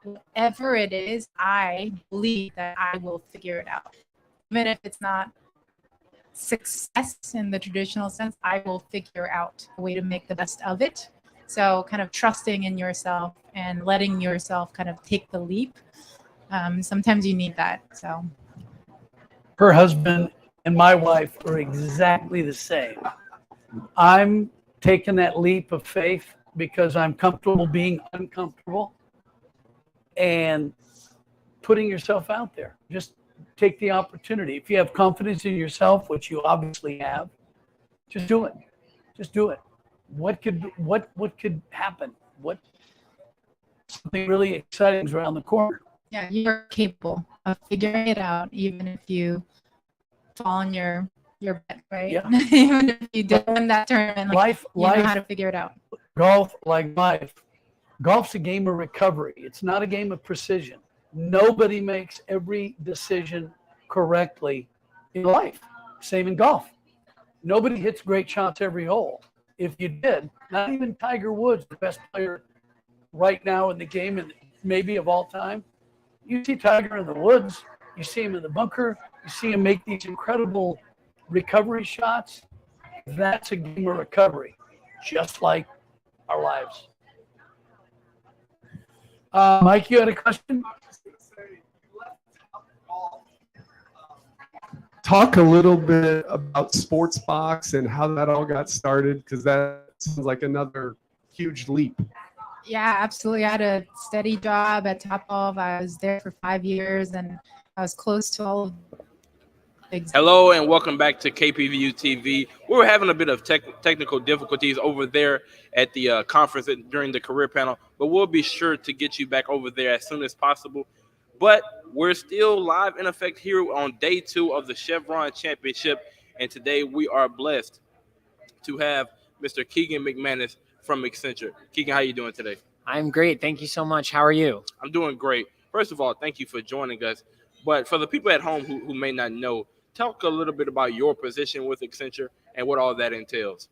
S13: whatever it is, I believe that I will figure it out. Even if it's not success in the traditional sense, I will figure out a way to make the best of it. So kind of trusting in yourself and letting yourself kind of take the leap. Sometimes you need that. So
S9: Her husband and my wife are exactly the same. I'm taking that leap of faith because I'm comfortable being uncomfortable and putting yourself out there. Just take the opportunity. If you have confidence in yourself, which you obviously have, just do it. Just do it. What could happen? Something really exciting is around the corner.
S13: yeah, you're capable of figuring it out, even if you fall on your bet, right?
S9: Yeah.
S13: Even if you don't win that tournament,
S9: Life,
S13: you know how to figure it out.
S9: Golf, like life, golf's a game of recovery. It's not a game of precision. Nobody makes every decision correctly in life. Same in golf. Nobody hits great shots every hole. If you did, not even Tiger Woods, the best player right now in the game and maybe of all time, you see Tiger in the woods, you see him in the bunker, you see him make these incredible recovery shots. That's a game of recovery, just like our lives. Mike, you had a question?
S11: Talk a little bit about Sports Box and how that all got started, because that sounds like another huge leap.
S13: Yeah, absolutely. I had a steady job at Topgolf. I was there for 5 years, and I was close to all of the
S2: Hello and welcome back to KPVU-TV. We were having a bit of technical difficulties over there at the conference during the career panel, but we'll be sure to get you back over there as soon as possible. But we're still live in effect here on day 2 of the Chevron Championship, and today we are blessed to have Mr. Keegan McManus from Accenture. Keegan, how are you doing today?
S16: I'm great. Thank you so much. How are you?
S2: I'm doing great. First of all, thank you for joining us. But for the people at home who may not know, talk a little bit about your position with Accenture and what all that entails.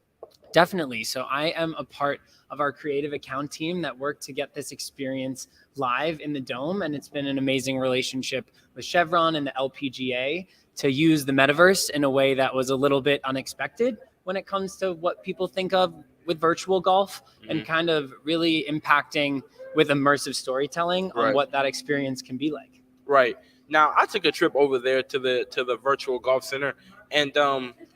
S16: Definitely. So I am a part of our creative account team that worked to get this experience live in the Dome. And it's been an amazing relationship with Chevron and the LPGA to use the metaverse in a way that was a little bit unexpected when it comes to what people think of with virtual golf, and kind of really impacting with immersive storytelling on what that experience can be like.
S2: Right. Now, I took a trip over there to the virtual golf center, and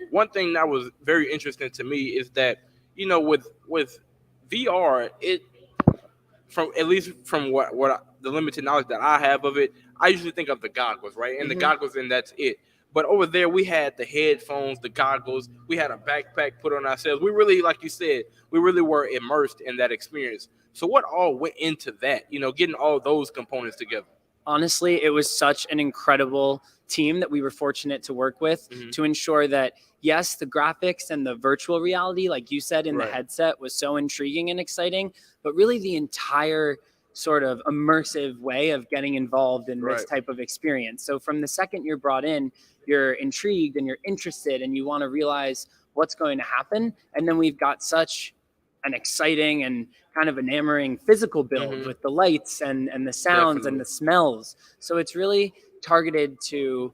S2: one thing that was very interesting to me is that, with VR, at least from what the limited knowledge that I have of it, I usually think of the goggles, right? And the goggles, and that's it. But over there, we had the headphones, the goggles, we had a backpack put on ourselves. We really, like you said, we really were immersed in that experience. So what all went into that, getting all those components together?
S16: Honestly, it was such an incredible team that we were fortunate to work with to ensure that, yes, the graphics and the virtual reality, like you said, in the headset was so intriguing and exciting, but really the entire sort of immersive way of getting involved in this type of experience. So from the second you're brought in, you're intrigued and you're interested and you want to realize what's going to happen. And then we've got such an exciting and kind of enamoring physical build with the lights and the sounds and the smells. So it's really targeted to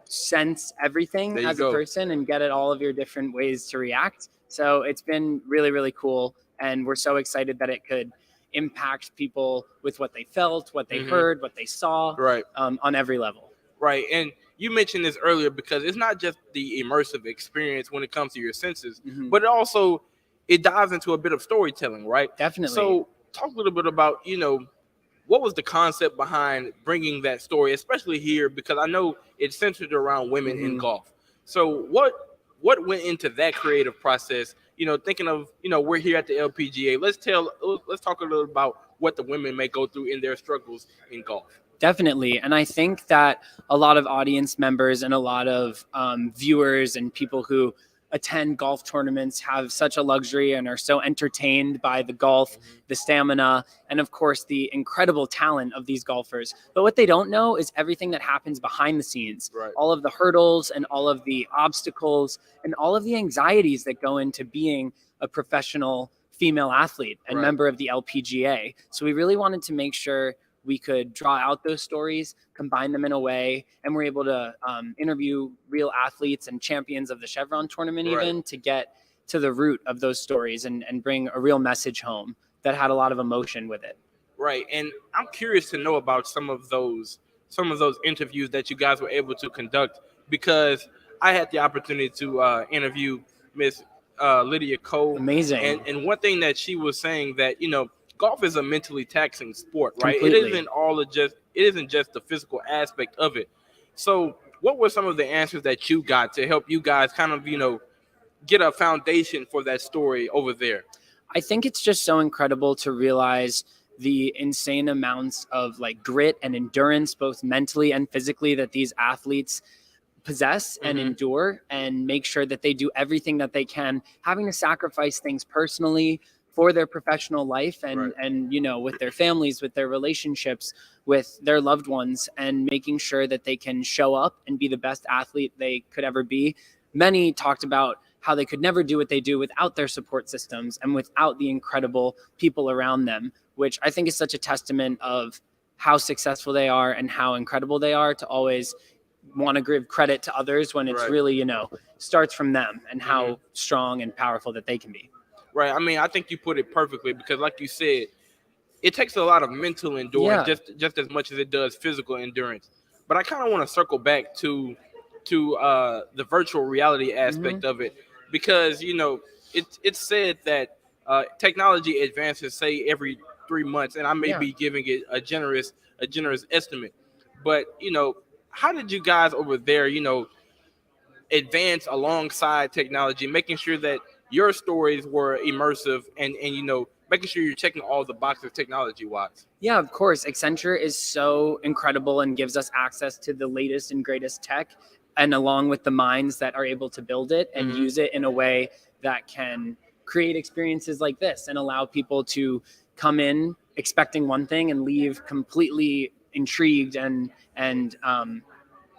S16: sense everything as a person and get at all of your different ways to react. So it's been really, really cool. And we're so excited that it could impact people with what they felt, what they heard, what they saw, on every level.
S2: Right. And you mentioned this earlier, because it's not just the immersive experience when it comes to your senses, but it dives into a bit of storytelling, right?
S16: Definitely.
S2: So talk a little bit about, what was the concept behind bringing that story, especially here, because I know it's centered around women in golf. So what went into that creative process thinking of, we're here at the LPGA. Let's talk a little about what the women may go through in their struggles in golf.
S16: Definitely. And I think that a lot of audience members and a lot of viewers and people who attend golf tournaments have such a luxury and are so entertained by the golf, the stamina, and of course the incredible talent of these golfers. But what they don't know is everything that happens behind the scenes,
S2: right.
S16: All of the hurdles and all of the obstacles and all of the anxieties that go into being a professional female athlete and
S2: right.
S16: member of the LPGA. So we really wanted to make sure we could draw out those stories, combine them in a way, and we're able to interview real athletes and champions of the Chevron tournament
S2: right.
S16: even to get to the root of those stories and bring a real message home that had a lot of emotion with it.
S2: Right. And I'm curious to know about some of those interviews that you guys were able to conduct, because I had the opportunity to interview Miss Lydia Cole.
S16: Amazing.
S2: And one thing that she was saying that, golf is a mentally taxing sport, right?
S16: Completely.
S2: It isn't just the physical aspect of it. So what were some of the answers that you got to help you guys kind of, get a foundation for that story over there?
S16: I think it's just so incredible to realize the insane amounts of like grit and endurance, both mentally and physically, that these athletes possess and endure, and make sure that they do everything that they can, having to sacrifice things personally for their professional life and
S2: right.
S16: and with their families, with their relationships, with their loved ones, and making sure that they can show up and be the best athlete they could ever be. Many talked about how they could never do what they do without their support systems and without the incredible people around them, which I think is such a testament of how successful they are and how incredible they are, to always want to give credit to others when it's
S2: right.
S16: really, starts from them and how strong and powerful that they can be.
S2: Right. I mean, I think you put it perfectly, because like you said, it takes a lot of mental endurance just as much as it does physical endurance. But I kind of want to circle back to the virtual reality aspect of it, because, it's said that technology advances, say, every 3 months, and I may be giving it a generous estimate. But, how did you guys over there, advance alongside technology, making sure that your stories were immersive and making sure you're checking all the boxes technology wise?
S16: Yeah, of course. Accenture is so incredible and gives us access to the latest and greatest tech, and along with the minds that are able to build it and use it in a way that can create experiences like this and allow people to come in expecting one thing and leave completely intrigued and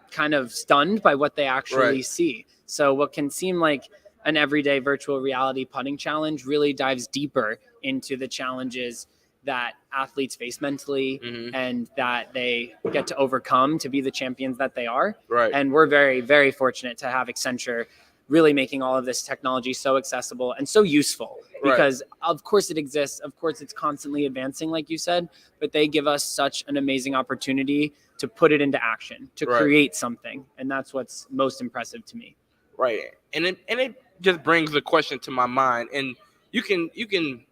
S16: kind of stunned by what they actually see. So what can seem like an everyday virtual reality putting challenge really dives deeper into the challenges that athletes face mentally and that they get to overcome to be the champions that they are.
S2: Right.
S16: And we're very, very fortunate to have Accenture really making all of this technology so accessible and so useful, because of course it exists. Of course it's constantly advancing, like you said, but they give us such an amazing opportunity to put it into action, to create something. And that's what's most impressive to me.
S2: Right. And it just brings the question to my mind, and you can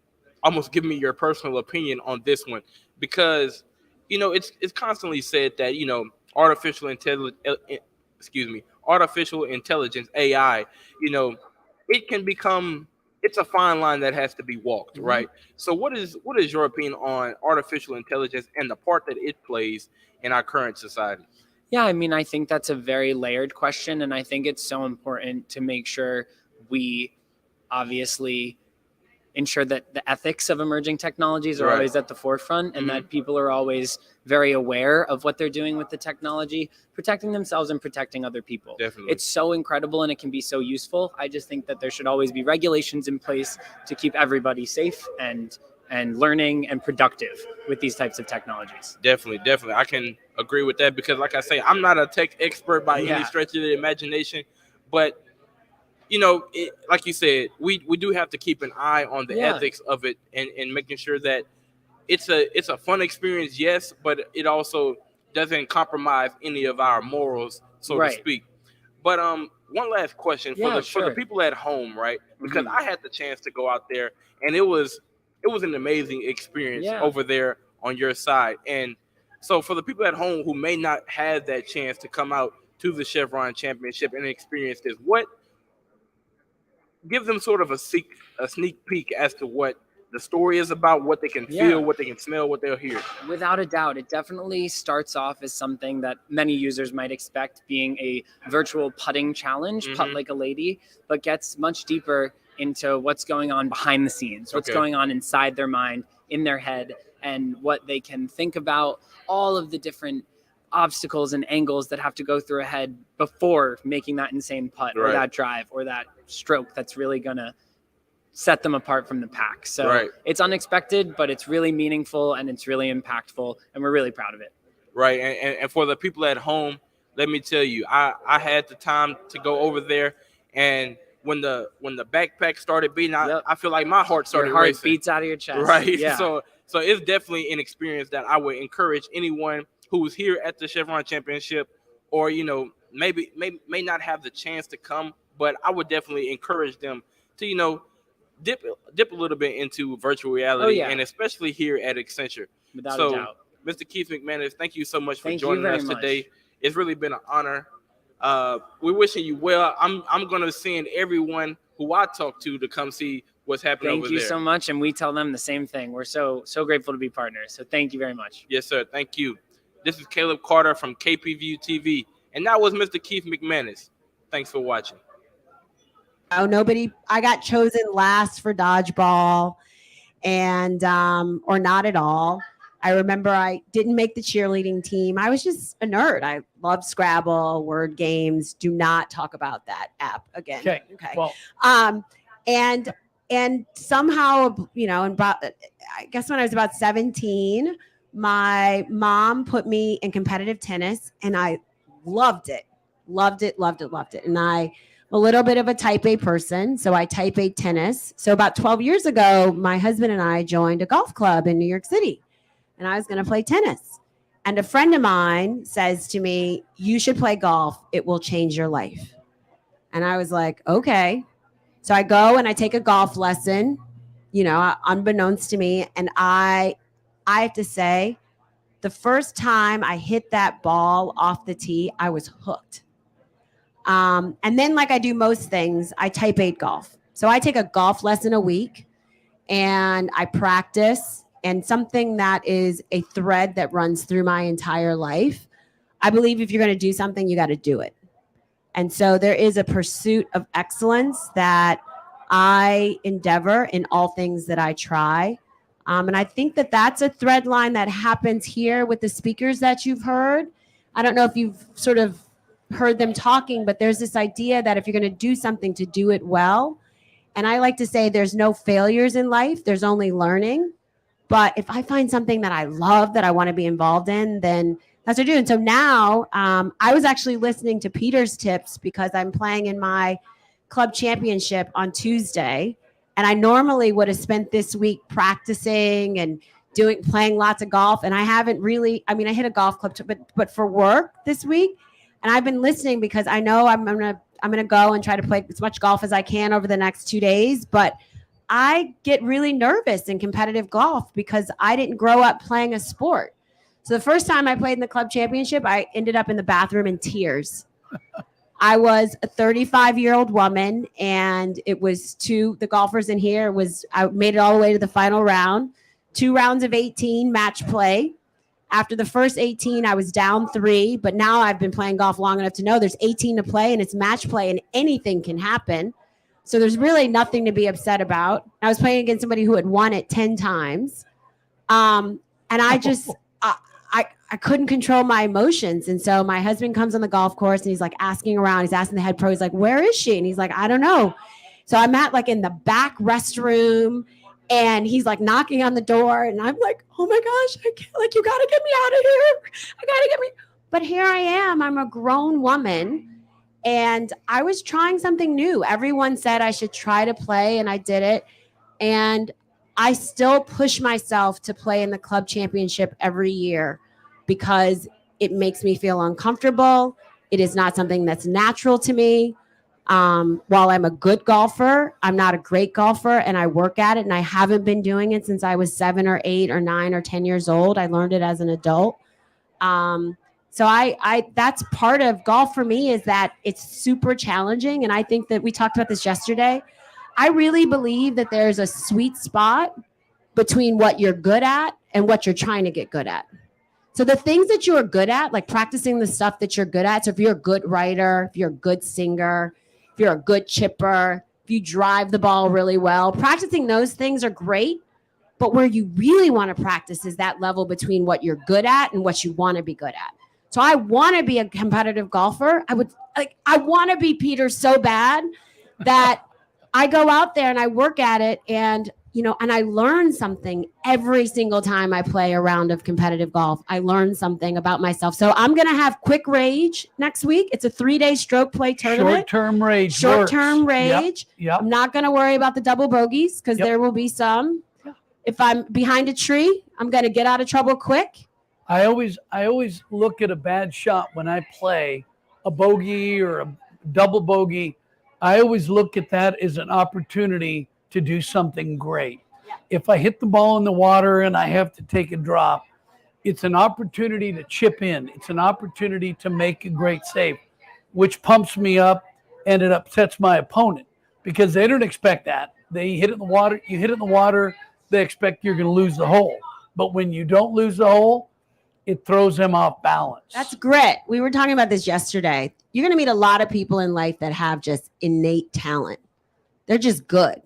S2: almost give me your personal opinion on this one, because it's constantly said that artificial intelligence, AI, it can become, it's a fine line that has to be walked, right? So what is your opinion on artificial intelligence and the part that it plays in our current society?
S16: Yeah, I mean, I think that's a very layered question, and I think it's so important to make sure we obviously ensure that the ethics of emerging technologies are always at the forefront, and that people are always very aware of what they're doing with the technology, protecting themselves and protecting other people.
S2: Definitely.
S16: It's so incredible and it can be so useful. I just think that there should always be regulations in place to keep everybody safe and learning and productive with these types of technologies.
S2: Definitely. I can agree with that, because like I say, I'm not a tech expert by any stretch of the imagination, but like you said, we do have to keep an eye on the ethics of it and making sure that it's a fun experience, yes, but it also doesn't compromise any of our morals, so to speak. But one last question for the people at home, right? Because I had the chance to go out there, and it was an amazing experience over there on your side. And so for the people at home who may not have that chance to come out to the Chevron Championship and experience this, give them sort of a sneak peek as to what the story is about, what they can feel, what they can smell, what they'll hear.
S16: Without a doubt, it definitely starts off as something that many users might expect, being a virtual putting challenge, putt like a lady, but gets much deeper into what's going on behind the scenes, what's going on inside their mind, in their head, and what they can think about, all of the different obstacles and angles that have to go through a head before making that insane putt or that drive or that stroke that's really gonna set them apart from the pack. So it's unexpected, but it's really meaningful and it's really impactful, and we're really proud of it.
S2: Right, and for the people at home, let me tell you, I had the time to go over there, and when the backpack started beating, I feel like my heart started
S16: Your heart
S2: racing.
S16: beats out of your chest.
S2: Right,
S16: Yeah.
S2: so it's definitely an experience that I would encourage anyone who's here at the Chevron Championship, or may not have the chance to come, but I would definitely encourage them to dip a little bit into virtual reality, and especially here at Accenture.
S16: Without a doubt.
S2: Mr. Keith McManus, thank you so much for joining us today. It's really been an honor. We're wishing you well. I'm going to send everyone who I talk to come see what's happening over there.
S16: Thank you so much, and we tell them the same thing. We're so grateful to be partners. So thank you very much.
S2: Yes, sir. Thank you. This is Caleb Carter from KPVU-TV, and that was Mr. Keith McManus. Thanks for watching.
S10: Oh, I got chosen last for dodgeball and, or not at all. I remember I didn't make the cheerleading team. I was just a nerd. I love Scrabble, word games. Do not talk about that app again.
S9: Okay. Well,
S10: and somehow, I guess when I was about 17, my mom put me in competitive tennis, and I loved it. And I'm a little bit of a type A person, so I type A tennis. So about 12 years ago, my husband and I joined a golf club in New York City, and I was going to play tennis. And a friend of mine says to me, "You should play golf. It will change your life." And I was like, okay. So I go and I take a golf lesson, unbeknownst to me. And I have to say, the first time I hit that ball off the tee, I was hooked. And then, like I do most things, I type 8 golf. So I take a golf lesson a week and I practice. And something that is a thread that runs through my entire life, I believe if you're going to do something, you got to do it. And so there is a pursuit of excellence that I endeavor in all things that I try. And I think that that's a thread line that happens here with the speakers that you've heard. I don't know if you've sort of heard them talking, but there's this idea that if you're going to do something, to do it well. And I like to say there's no failures in life. There's only learning. But if I find something that I love, that I want to be involved in, then that's what I do. And so now I was actually listening to Peter's tips because I'm playing in my club championship on Tuesday. And I normally would have spent this week practicing and playing lots of golf. And I haven't really, I hit a golf club, but for work this week. And I've been listening because I know I'm gonna go and try to play as much golf as I can over the next 2 days. But I get really nervous in competitive golf because I didn't grow up playing a sport. So the first time I played in the club championship, I ended up in the bathroom in tears. I was a 35-year-old woman, and it was the golfers in here I made it all the way to the final round, 2 rounds of 18 match play. After the first 18, I was down 3, but now I've been playing golf long enough to know there's 18 to play, and it's match play, and anything can happen. So there's really nothing to be upset about. I was playing against somebody who had won it 10 times. And I just, I couldn't control my emotions. And so my husband comes on the golf course and he's like asking around. He's asking the head pro, he's like, "Where is she?" And he's like, "I don't know." So I'm at in the back restroom and he's knocking on the door. And I'm like, "Oh my gosh, I can't, you got to get me out of here. I got to get me." But here I am. I'm a grown woman. And I was trying something new. Everyone said I should try to play, and I did it. And I still push myself to play in the club championship every year because it makes me feel uncomfortable. It is not something that's natural to me. While I'm a good golfer, I'm not a great golfer, and I work at it, and I haven't been doing it since I was 7 or 8 or 9 or 10 years old. I learned it as an adult. So that's part of golf for me, is that it's super challenging. And I think that we talked about this yesterday. I really believe that there's a sweet spot between what you're good at and what you're trying to get good at. So the things that you're good at, like practicing the stuff that you're good at. So if you're a good writer, if you're a good singer, if you're a good chipper, if you drive the ball really well, practicing those things are great. But where you really want to practice is that level between what you're good at and what you want to be good at. So I want to be a competitive golfer. I want to be Peter so bad that I go out there and I work at it, and and I learn something every single time I play a round of competitive golf. I learn something about myself. So I'm going to have Quick Rage next week. It's a 3-day stroke play tournament.
S9: Short-term rage.
S10: Short-term rage.
S9: Yep.
S10: I'm not going to worry about the double bogeys because there will be some. If I'm behind a tree, I'm going to get out of trouble quick.
S9: I always look at a bad shot when I play a bogey or a double bogey. I always look at that as an opportunity to do something great. If I hit the ball in the water and I have to take a drop, it's an opportunity to chip in. It's an opportunity to make a great save, which pumps me up and it upsets my opponent because they don't expect that. They hit it in the water, you hit it in the water, they expect you're going to lose the hole. But when you don't lose the hole, it throws them off balance.
S10: That's grit. We were talking about this yesterday. You're going to meet a lot of people in life that have just innate talent. They're just good.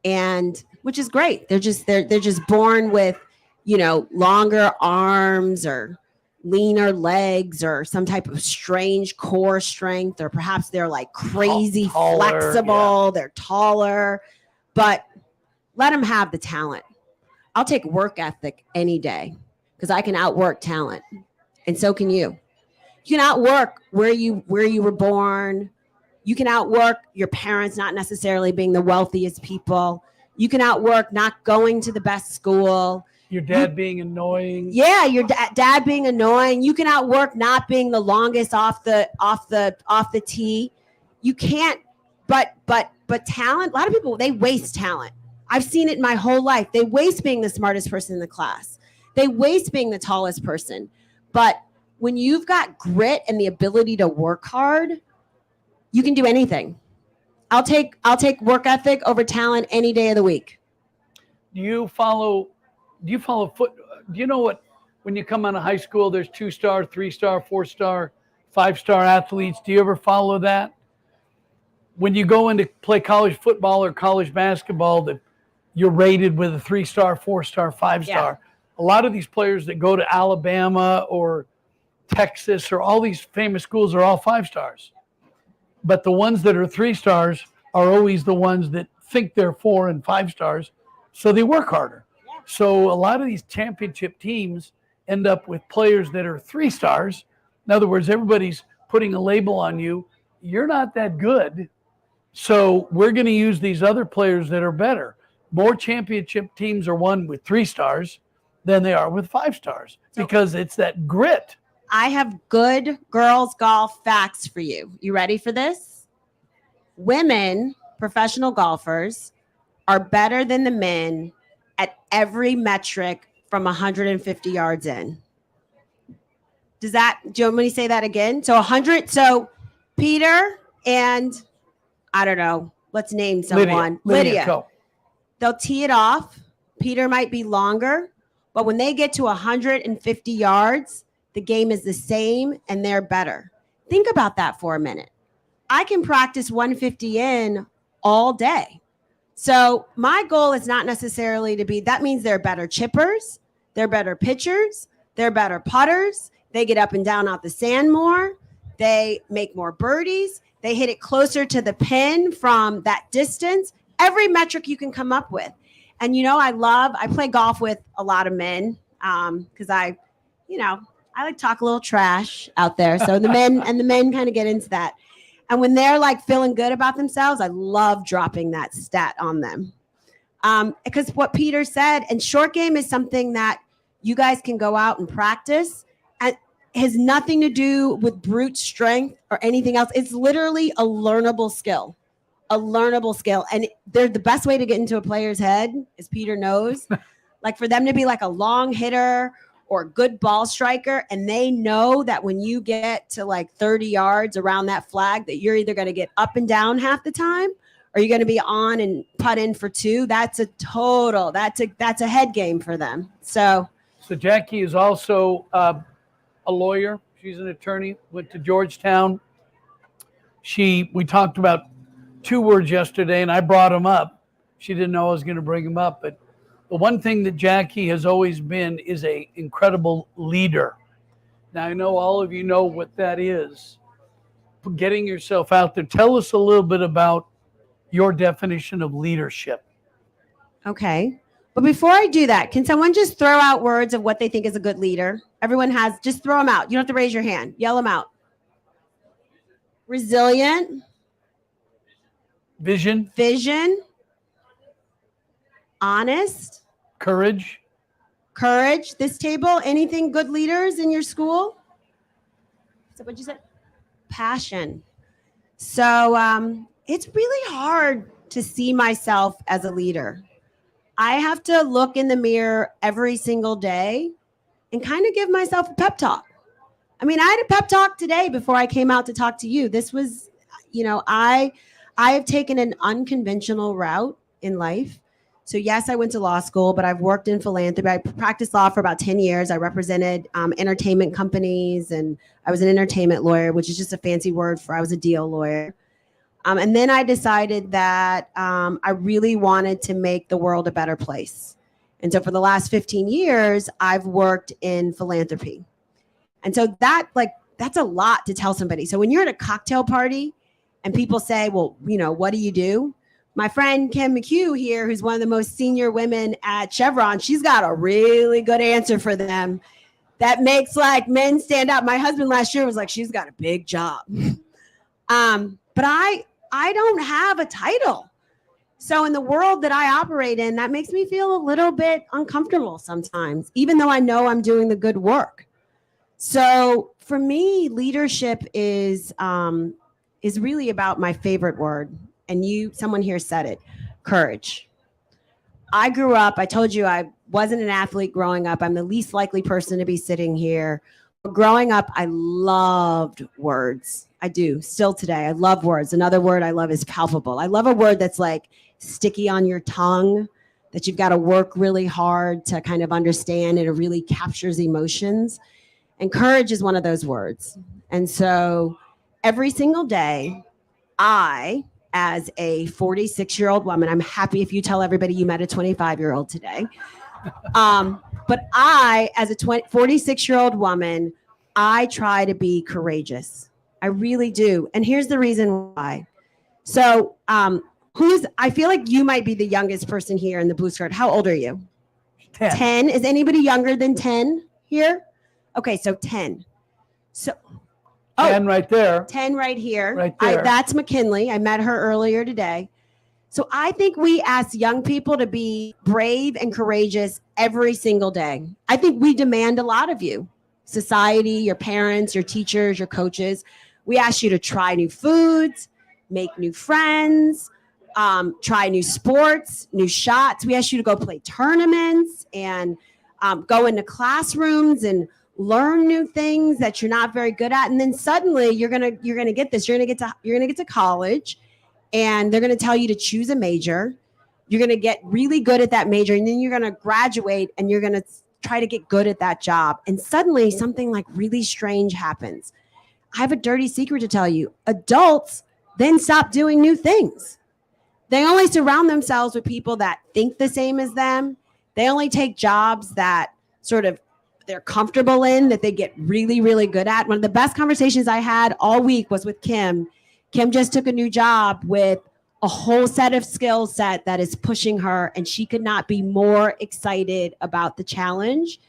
S10: And which is great. They're just born with, longer arms or leaner legs or some type of strange core strength, or perhaps they're like crazy
S9: Taller,
S10: flexible, they're taller, but let them have the talent. I'll take work ethic any day because I can outwork talent. And so can you. You can outwork where you were born. You can outwork your parents not necessarily being the wealthiest people. You can outwork not going to the best school.
S9: Your dad being annoying.
S10: Yeah, your dad being annoying. You can outwork not being the longest off the tee. You can't. But talent. A lot of people, they waste talent. I've seen it my whole life. They waste being the smartest person in the class. They waste being the tallest person. But when you've got grit and the ability to work hard, you can do anything. I'll take work ethic over talent any day of the week.
S9: Do you follow foot? Do you know what, when you come out of high school, there's 2-star, 3-star, 4-star, 5-star athletes. Do you ever follow that? When you go in to play college football or college basketball, you're rated with a 3-star, 4-star, 5-star. Yeah. A lot of these players that go to Alabama or Texas or all these famous schools are all 5-stars. But the ones that are 3-stars are always the ones that think they're 4 and 5 stars, so they work harder. Yeah. So a lot of these championship teams end up with players that are 3-stars. In other words, everybody's putting a label on you. You're not that good, so we're going to use these other players that are better. More championship teams are won with 3-stars than they are with 5 stars because it's that grit.
S10: I have good girls golf facts for you. You ready for this? Women, professional golfers, are better than the men at every metric from 150 yards in. Do you want me to say that again? So Peter and, I don't know, let's name someone. Lydia. They'll tee it off. Peter might be longer, but when they get to 150 yards, the game is the same and they're better. Think about that for a minute. I can practice 150 in all day. So my goal is not necessarily to be, that means they're better chippers, they're better pitchers, they're better putters, they get up and down out the sand more, they make more birdies, they hit it closer to the pin from that distance, every metric you can come up with. And I play golf with a lot of men because I like to talk a little trash out there. So the men kind of get into that. And when they're like feeling good about themselves, I love dropping that stat on them. Because what Peter said, and short game is something that you guys can go out and practice. And it has nothing to do with brute strength or anything else. It's literally a learnable skill. And they're the best way to get into a player's head, as Peter knows, like for them to be like a long hitter or a good ball striker. And they know that when you get to like 30 yards around that flag, that you're either going to get up and down half the time Are you going to be on and putt in for 2? That's a head game for them. So
S9: Jackie is also a lawyer. She's an attorney, went to Georgetown. We talked about 2 words yesterday, and I brought them up. She didn't know I was going to bring them up, but the one thing that Jackie has always been is an incredible leader. Now, I know all of you know what that is. Getting yourself out there. Tell us a little bit about your definition of leadership.
S10: Okay. But before I do that, can someone just throw out words of what they think is a good leader? Everyone just throw them out. You don't have to raise your hand. Yell them out. Resilient.
S9: Vision.
S10: Honest.
S9: Courage.
S10: This table. Anything good leaders in your school? Is that what you said? Passion. So it's really hard to see myself as a leader. I have to look in the mirror every single day and kind of give myself a pep talk. I mean, I had a pep talk today before I came out to talk to you. This was, I have taken an unconventional route in life. So yes, I went to law school, but I've worked in philanthropy. I practiced law for about 10 years. I represented entertainment companies, and I was an entertainment lawyer, which is just a fancy word for I was a deal lawyer. And then I decided that I really wanted to make the world a better place. And so for the last 15 years, I've worked in philanthropy. And so that's a lot to tell somebody. So when you're at a cocktail party and people say, well, what do you do? My friend Kim McHugh here, who's one of the most senior women at Chevron, she's got a really good answer for them that makes men stand up. My husband last year was like, she's got a big job. But I don't have a title. So in the world that I operate in, that makes me feel a little bit uncomfortable sometimes, even though I know I'm doing the good work. So for me, leadership is really about my favorite word. And someone here said it, courage. I grew up, I told you I wasn't an athlete growing up. I'm the least likely person to be sitting here. But growing up, I loved words. I do, still today. I love words. Another word I love is palpable. I love a word that's sticky on your tongue, that you've got to work really hard to kind of understand, and it really captures emotions. And courage is one of those words. And so every single day, as a 46-year-old woman, I'm happy if you tell everybody you met a 25-year-old today. But I, as a 46-year-old woman, I try to be courageous. I really do. And here's the reason why. So I feel like you might be the youngest person here in the blue skirt. How old are you?
S9: 10.
S10: 10. Is anybody younger than 10 here? Okay, so 10. So
S9: 10 right there.
S10: 10 right here.
S9: Right there.
S10: That's McKinley. I met her earlier today. So I think we ask young people to be brave and courageous every single day. I think we demand a lot of you. Society, your parents, your teachers, your coaches. We ask you to try new foods, make new friends, try new sports, new shots. We ask you to go play tournaments and go into classrooms and learn new things that you're not very good at. And then suddenly you're gonna get this. You're gonna get to college, and they're gonna tell you to choose a major. You're gonna get really good at that major, and then you're gonna graduate, and you're gonna try to get good at that job. And suddenly something really strange happens. I have a dirty secret to tell you. Adults then stop doing new things. They only surround themselves with people that think the same as them. They only take jobs that sort of they're comfortable in, that they get really, really good at. One of the best conversations I had all week was with Kim. Kim just took a new job with a whole set of skill set that is pushing her, and she could not be more excited about the challenge.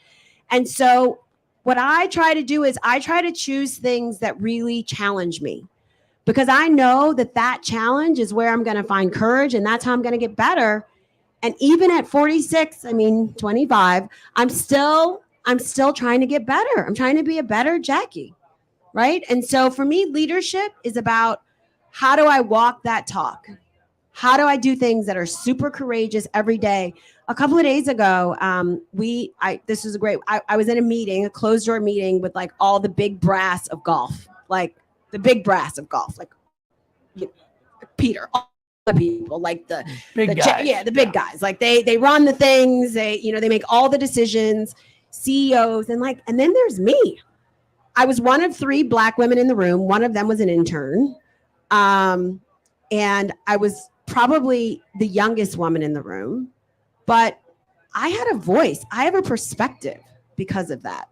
S10: And so what I try to do is I try to choose things that really challenge me, because I know that challenge is where I'm going to find courage, and that's how I'm going to get better. And even at 46, 25, I'm still trying to get better. I'm trying to be a better Jackie, right? And so for me, leadership is about, how do I walk that talk? How do I do things that are super courageous every day? A couple of days ago, this was I was in a meeting, a closed door meeting with all the big brass of golf, Peter, all people, like the
S9: Big guys.
S10: the big guys. Like they run the things. They they make all the decisions. CEOs and then there's me. I was one of 3 Black women in the room. One of them was an intern, and I was probably the youngest woman in the room. But I had a voice. I have a perspective because of that.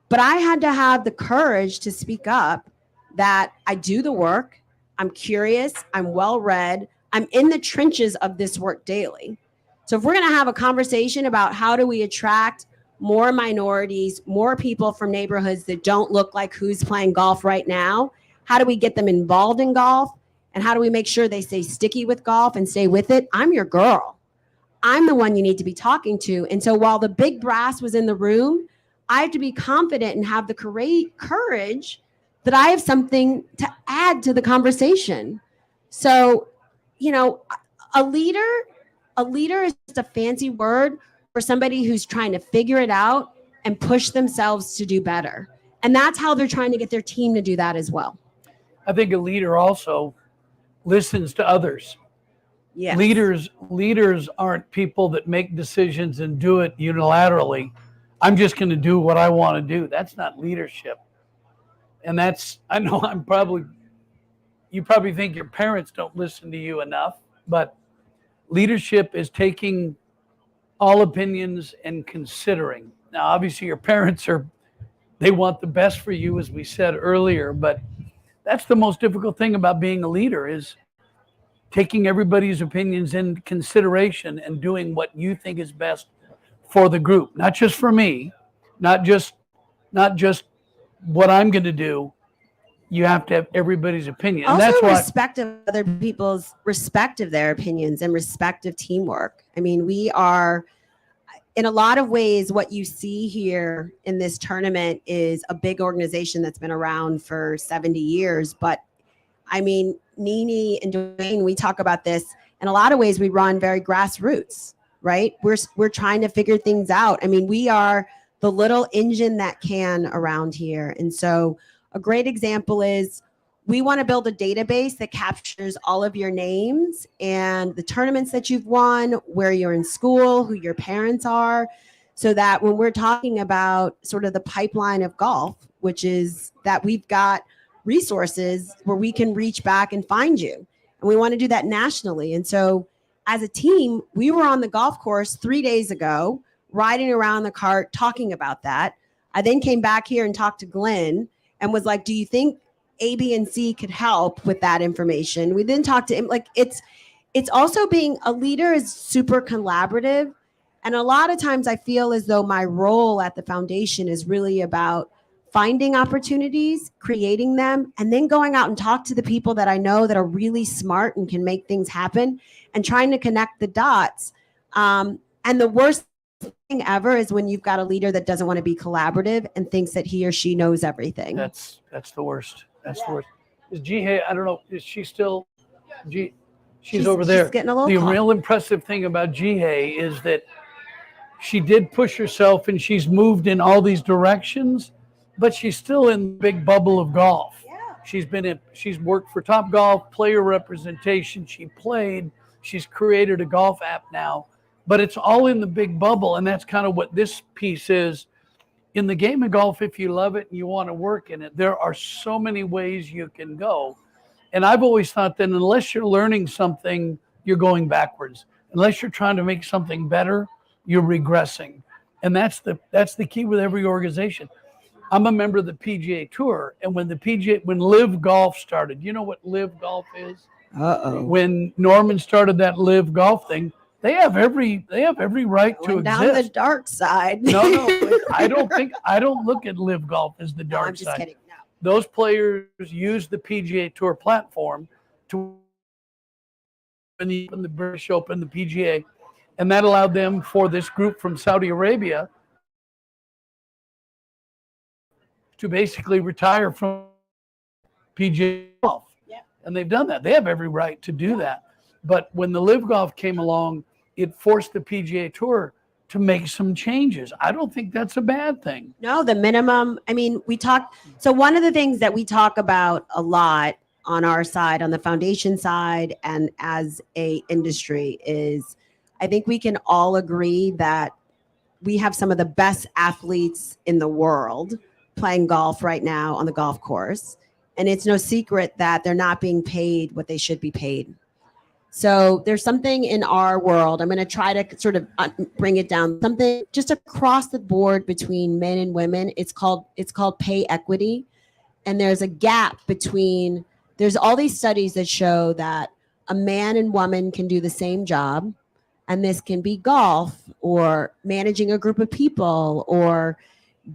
S10: But I had to have the courage to speak up that I do the work. I'm curious. I'm well-read. I'm in the trenches of this work daily. So if we're going to have a conversation about how do we attract more minorities, more people from neighborhoods that don't look like who's playing golf right now, how do we get them involved in golf? And how do we make sure they stay sticky with golf and stay with it? I'm your girl. I'm the one you need to be talking to. And so while the big brass was in the room, I have to be confident and have the courage that I have something to add to the conversation. So, a leader is just a fancy word for somebody who's trying to figure it out and push themselves to do better. And that's how they're trying to get their team to do that as well.
S9: I think a leader also listens to others.
S10: Yes.
S9: Leaders aren't people that make decisions and do it unilaterally. I'm just going to do what I want to do. That's not leadership. And I know you probably think your parents don't listen to you enough, but leadership is taking all opinions and considering. Now, obviously your parents they want the best for you, as we said earlier, but that's the most difficult thing about being a leader is taking everybody's opinions in consideration and doing what you think is best for the group, not just for me, not just what I'm going to do. You have to have everybody's opinion. And
S10: Also
S9: that's
S10: respect of other people's respect of their opinions and respect of teamwork. I mean, we are, in a lot of ways, what you see here in this tournament is a big organization that's been around for 70 years. But I mean, Nini and Dwayne, we talk about this. In a lot of ways, we run very grassroots, right? We're trying to figure things out. I mean, we are the little engine that can around here. And so a great example is we want to build a database that captures all of your names and the tournaments that you've won, where you're in school, who your parents are, so that when we're talking about sort of the pipeline of golf, which is that we've got resources where we can reach back and find you. And we want to do that nationally. And so as a team, we were on the golf course 3 days ago, riding around the cart, talking about that. I then came back here and talked to Glenn and was like, do you think A, B, and C could help with that information? We then talked to him. Like, it's also being a leader is super collaborative. And a lot of times I feel as though my role at the foundation is really about finding opportunities, creating them, and then going out and talk to the people that I know that are really smart and can make things happen and trying to connect the dots. And the worst thing ever is when you've got a leader that doesn't want to be collaborative and thinks that he or she knows everything.
S9: That's the worst. That's the worst. Is Jihei, I don't know, is she still, she's over there.
S10: She's getting a little
S9: The
S10: cough.
S9: real impressive thing about Jihei is that she did push herself and she's moved in all these directions, but she's still in the big bubble of golf. Yeah. She's worked for Top Golf, player representation. She played, she's created a golf app now, but it's all in the big bubble. And that's kind of what this piece is. In the game of golf, if you love it and you want to work in it, there are so many ways you can go. And I've always thought that unless you're learning something, you're going backwards. Unless you're trying to make something better, you're regressing. And that's the key with every organization. I'm a member of the PGA Tour, and when Live Golf started, you know what Live Golf is?
S10: Uh-oh.
S9: When Norman started that Live Golf thing, they have every right to exist.
S10: Down the dark side.
S9: No, I don't look at Live Golf as the dark
S10: I'm just
S9: side.
S10: kidding. No.
S9: Those players use the PGA Tour platform to win the British Open, the PGA, and that allowed them, for this group from Saudi Arabia, to basically retire from PGA golf. Yeah. And they've done that. They have every right to do that. But when the Live Golf came along, it forced the PGA Tour to make some changes. I don't think that's a bad thing.
S10: No, the minimum. I mean, so one of the things that we talk about a lot on our side, on the foundation side, and as a industry is I think we can all agree that we have some of the best athletes in the world playing golf right now on the golf course. And it's no secret that they're not being paid what they should be paid. So there's something in our world, I'm going to try to sort of bring it down, something just across the board between men and women. It's called pay equity. And there's a gap between, there's all these studies that show that a man and woman can do the same job. And this can be golf or managing a group of people or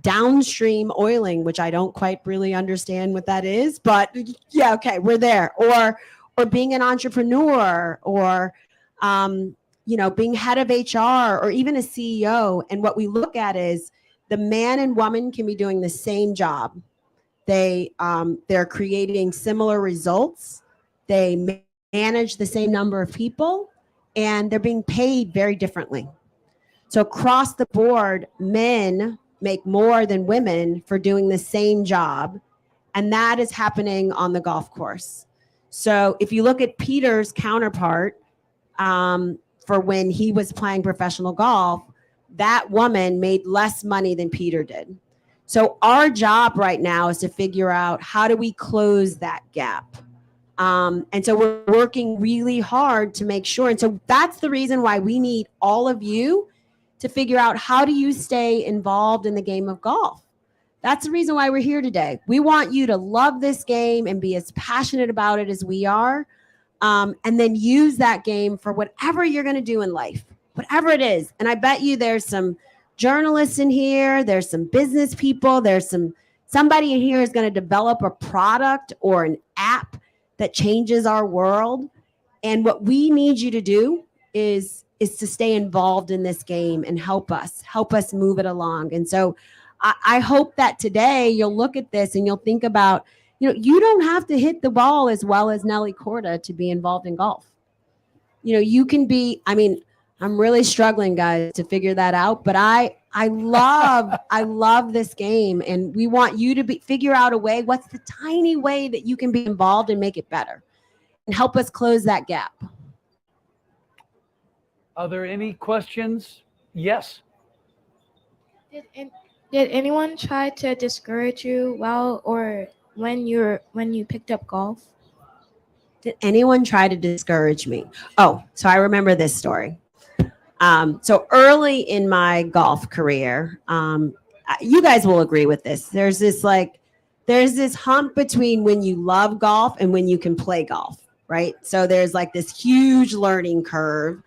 S10: downstream oiling, which I don't quite really understand what that is, but yeah, okay, we're there. Or being an entrepreneur or, being head of HR or even a CEO. And what we look at is the man and woman can be doing the same job. They're creating similar results. They manage the same number of people. And they're being paid very differently. So across the board, men make more than women for doing the same job. And that is happening on the golf course. So if you look at Peter's counterpart for when he was playing professional golf, that woman made less money than Peter did. So our job right now is to figure out how do we close that gap. And so we're working really hard to make sure. And so that's the reason why we need all of you to figure out how do you stay involved in the game of golf. That's the reason why we're here today. We want you to love this game and be as passionate about it as we are. And then use that game for whatever you're going to do in life, whatever it is. And I bet you there's some journalists in here. There's some business people. There's somebody in here is going to develop a product or an app that changes our world. And what we need you to do is to stay involved in this game and help us move it along. And so I hope that today you'll look at this and you'll think about, you don't have to hit the ball as well as Nelly Corda to be involved in golf. You can be, I'm really struggling, guys, to figure that out, but I love this game, and we want you to figure out a way. What's the tiny way that you can be involved and make it better and help us close that gap?
S9: Are there any questions? Yes.
S15: Did anyone try to discourage you when you picked up golf?
S10: Did anyone try to discourage me? Oh, so I remember this story. So early in my golf career, you guys will agree with this. There's this hump between when you love golf and when you can play golf, right? So there's like this huge learning curve.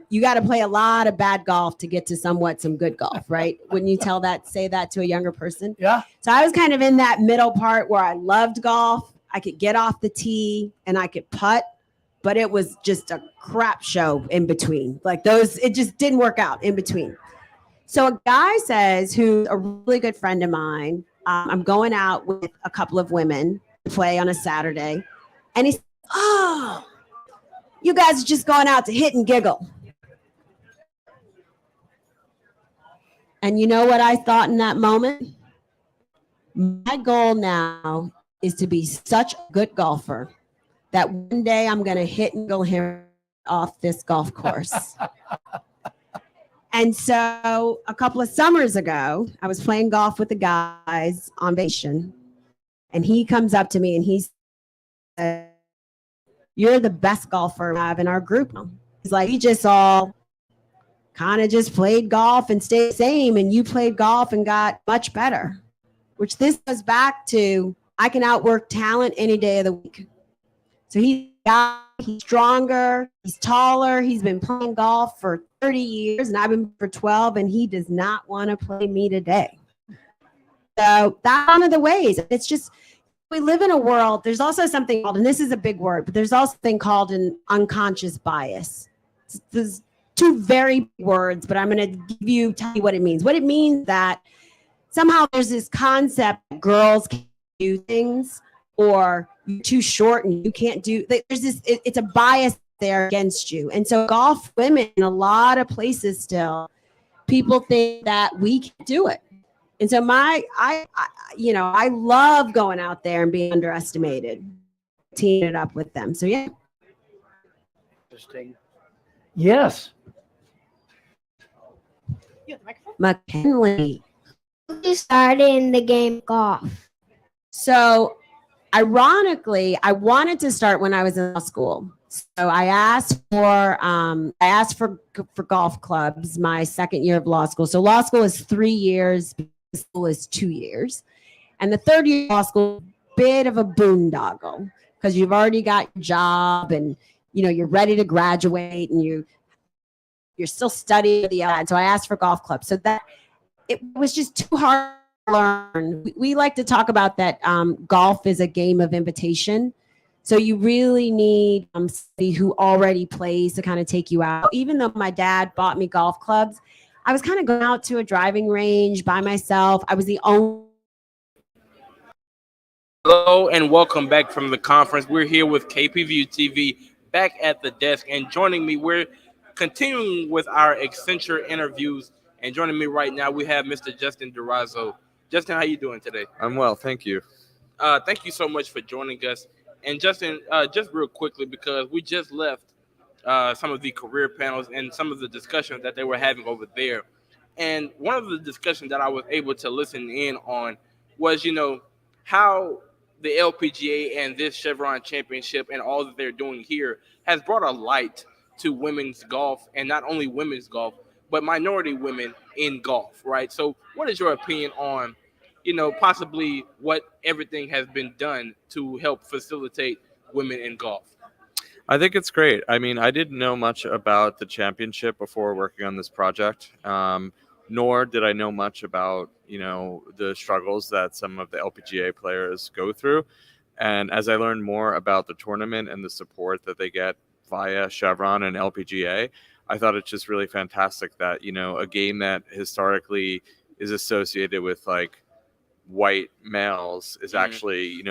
S10: You got to play a lot of bad golf to get to some good golf, right? Wouldn't you say that to a younger person?
S9: Yeah.
S10: So I was kind of in that middle part where I loved golf. I could get off the tee and I could putt. But it was just a crap show in between. It just didn't work out in between. So a guy says, who's a really good friend of mine, I'm going out with a couple of women to play on a Saturday. And he said, oh, you guys are just going out to hit and giggle. And you know what I thought in that moment? My goal now is to be such a good golfer that one day I'm going to hit and go here off this golf course. And so a couple of summers ago, I was playing golf with the guys on vacation, and he comes up to me and he said, "You're the best golfer we have in our group." He's like, "We just all kind of just played golf and stayed the same, and you played golf and got much better," which this goes back to, I can outwork talent any day of the week. So he's stronger, he's taller, he's been playing golf for 30 years, and I've been for 12, and he does not want to play me today. So that's one of the ways. It's just, we live in a world, there's also something called, and this is a big word, but there's also something called an unconscious bias. There's two very big words, but I'm going to tell you what it means. What it means that somehow there's this concept that girls can do things, or you're too short and you can't do, there's this, it's a bias there against you. And so golf women in a lot of places still, people think that we can do it. And so I love going out there and being underestimated. team it up with them. So yeah.
S16: Interesting.
S9: Yes.
S10: McKinley.
S4: You started in the game of golf.
S10: So ironically, I wanted to start when I was in law school. So I asked for golf clubs my second year of law school. So law school is 3 years, business school is 2 years. And the third year of law school, bit of a boondoggle because you've already got your job and you're ready to graduate and you're still studying the LSAT. So I asked for golf clubs. So that it was just too hard to learn. We like to talk about that golf is a game of invitation. So you really need somebody who already plays to kind of take you out. Even though my dad bought me golf clubs, I was kind of going out to a driving range by myself. I was the only.
S2: Hello and welcome back from the conference. We're here with KPVU-TV back at the desk, and joining me, we're continuing with our Accenture interviews. And joining me right now, we have Mr. Justin Durazo. Justin, how you doing today?
S17: I'm well, thank you.
S2: Thank you so much for joining us. And Justin, just real quickly, because we just left some of the career panels and some of the discussions that they were having over there. And one of the discussions that I was able to listen in on was, how the LPGA and this Chevron Championship and all that they're doing here has brought a light to women's golf, and not only women's golf, but minority women in golf, right? So what is your opinion on possibly what everything has been done to help facilitate women in golf?
S17: I think it's great. I mean, I didn't know much about the championship before working on this project, nor did I know much about, the struggles that some of the LPGA players go through. And as I learned more about the tournament and the support that they get via Chevron and LPGA, I thought it's just really fantastic that, a game that historically is associated with white males is actually,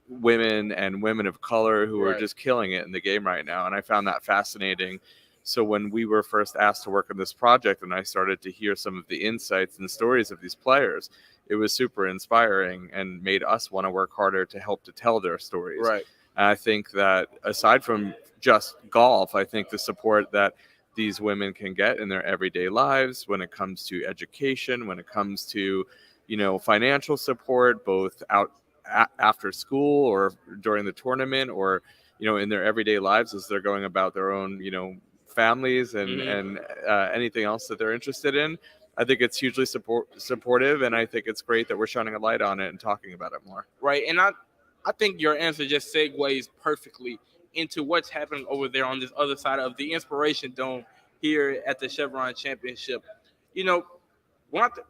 S17: women and women of color who are just killing it in the game right now. And I found that fascinating. So when we were first asked to work on this project and I started to hear some of the insights and stories of these players, it was super inspiring and made us want to work harder to help to tell their stories.
S2: Right.
S17: And I think that aside from just golf, I think the support that these women can get in their everyday lives when it comes to education, when it comes to financial support, both after school or during the tournament, or in their everyday lives as they're going about their own families and anything else that they're interested in. I think it's hugely supportive, and I think it's great that we're shining a light on it and talking about it more.
S2: Right, and I think your answer just segues perfectly into what's happening over there on this other side of the Inspiration Dome here at the Chevron Championship.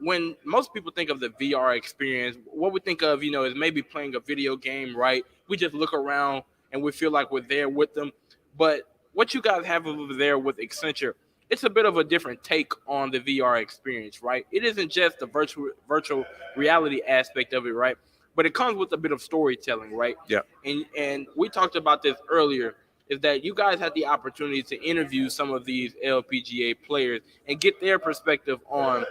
S2: When most people think of the VR experience, what we think of, is maybe playing a video game, right? We just look around and we feel like we're there with them. But what you guys have over there with Accenture, it's a bit of a different take on the VR experience, right? It isn't just the virtual reality aspect of it, right? But it comes with a bit of storytelling, right?
S17: Yeah.
S2: And we talked about this earlier, is that you guys had the opportunity to interview some of these LPGA players and get their perspective on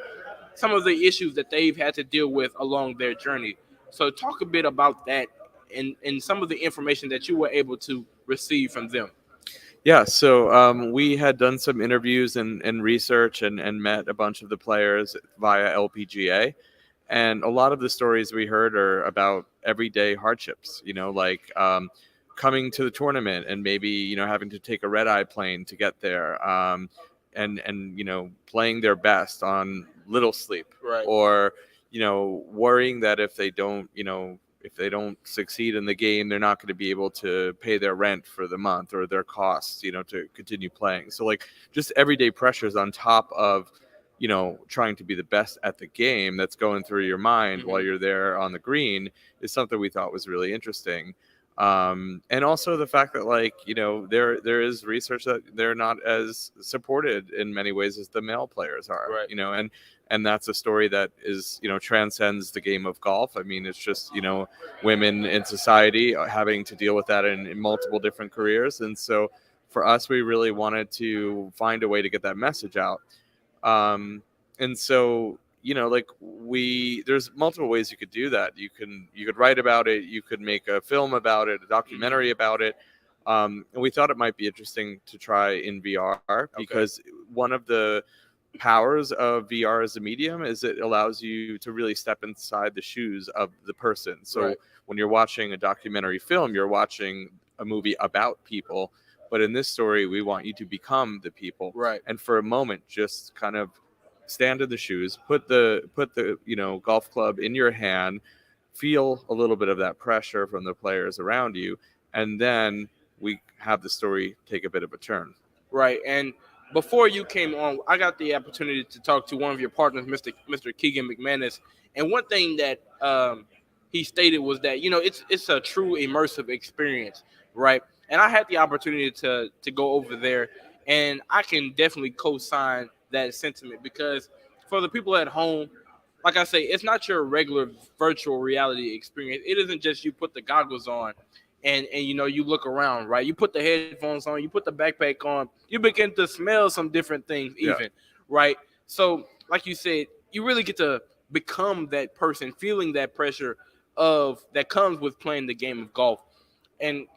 S2: some of the issues that they've had to deal with along their journey. So talk a bit about that and some of the information that you were able to receive from them.
S17: Yeah, so we had done some interviews and research and met a bunch of the players via LPGA. And a lot of the stories we heard are about everyday hardships, coming to the tournament and maybe, having to take a red-eye plane to get there, and playing their best on little sleep,
S2: right?
S17: Or, worrying that if they don't succeed in the game, they're not going to be able to pay their rent for the month or their costs, to continue playing. So just everyday pressures on top of, trying to be the best at the game that's going through your mind while you're there on the green is something we thought was really interesting. And also the fact that there is research that they're not as supported in many ways as the male players are,
S2: right?
S17: And that's a story that is, transcends the game of golf. I mean, it's just, women in society having to deal with that in multiple different careers. And so for us, we really wanted to find a way to get that message out. And so, like there's multiple ways you could do that. You could write about it, you could make a film about it, a documentary about it. And we thought it might be interesting to try in VR because one of the powers of VR as a medium is it allows you to really step inside the shoes of the person. So when you're watching a documentary film, you're watching a movie about people, but in this story, we want you to become the people.
S2: Right.
S17: And for a moment, just kind of stand in the shoes, put the golf club in your hand, feel a little bit of that pressure from the players around you, and then we have the story take a bit of a turn.
S2: Right. And before you came on, I got the opportunity to talk to one of your partners, Mr. Keegan McManus, and one thing that he stated was that it's a true immersive experience, right? And I had the opportunity to go over there, and I can definitely co-sign that sentiment because for the people at home, like I say, it's not your regular virtual reality experience. It isn't just you put the goggles on and you look around, right? You put the headphones on, you put the backpack on, you begin to smell some different things even, right? So like you said, you really get to become that person, feeling that pressure that comes with playing the game of golf. And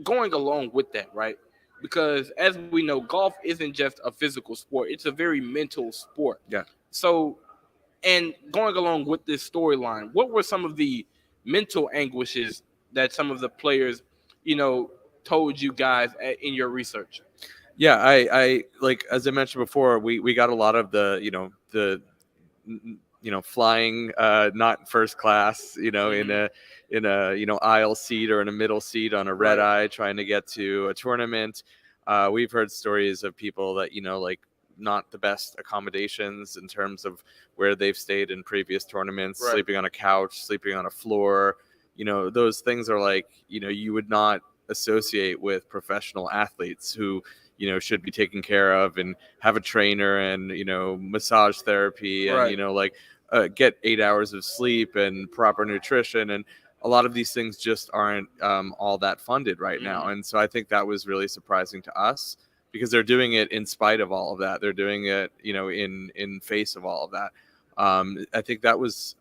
S2: going along with that, right? Because as we know, golf isn't just a physical sport. It's a very mental sport.
S17: Yeah.
S2: So, and going along with this storyline, what were some of the mental anguishes that some of the players, told you guys in your research?
S17: Yeah, I like, as I mentioned before, we got a lot of the flying not first class, in a aisle seat or in a middle seat on a red eye trying to get to a tournament. We've heard stories of people that like not the best accommodations in terms of where they've stayed in previous tournaments, sleeping on a couch, sleeping on a floor. Those things are like you would not associate with professional athletes who should be taken care of and have a trainer and massage therapy and get 8 hours of sleep and proper nutrition, and a lot of these things just aren't all that funded right now. And so I think that was really surprising to us because they're doing it in spite of all of that. They're doing it in face of all of that. I think that was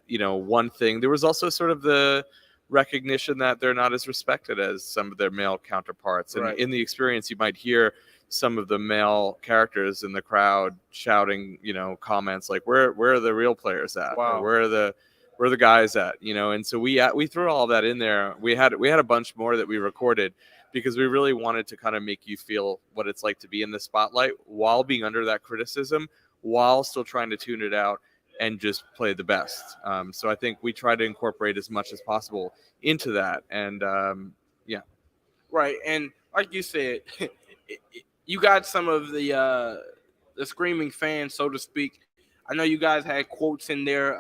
S17: one thing. There was also sort of the recognition that they're not as respected as some of their male counterparts. And in the experience, you might hear some of the male characters in the crowd shouting, comments like, where are the real players at?
S2: Wow.
S17: Or where are the guys at? And so we threw all that in there. We had a bunch more that we recorded because we really wanted to kind of make you feel what it's like to be in the spotlight while being under that criticism, while still trying to tune it out and just play the best. So I think we try to incorporate as much as possible into that. And
S2: Right. And like you said, you got some of the screaming fans, so to speak. I know you guys had quotes in there,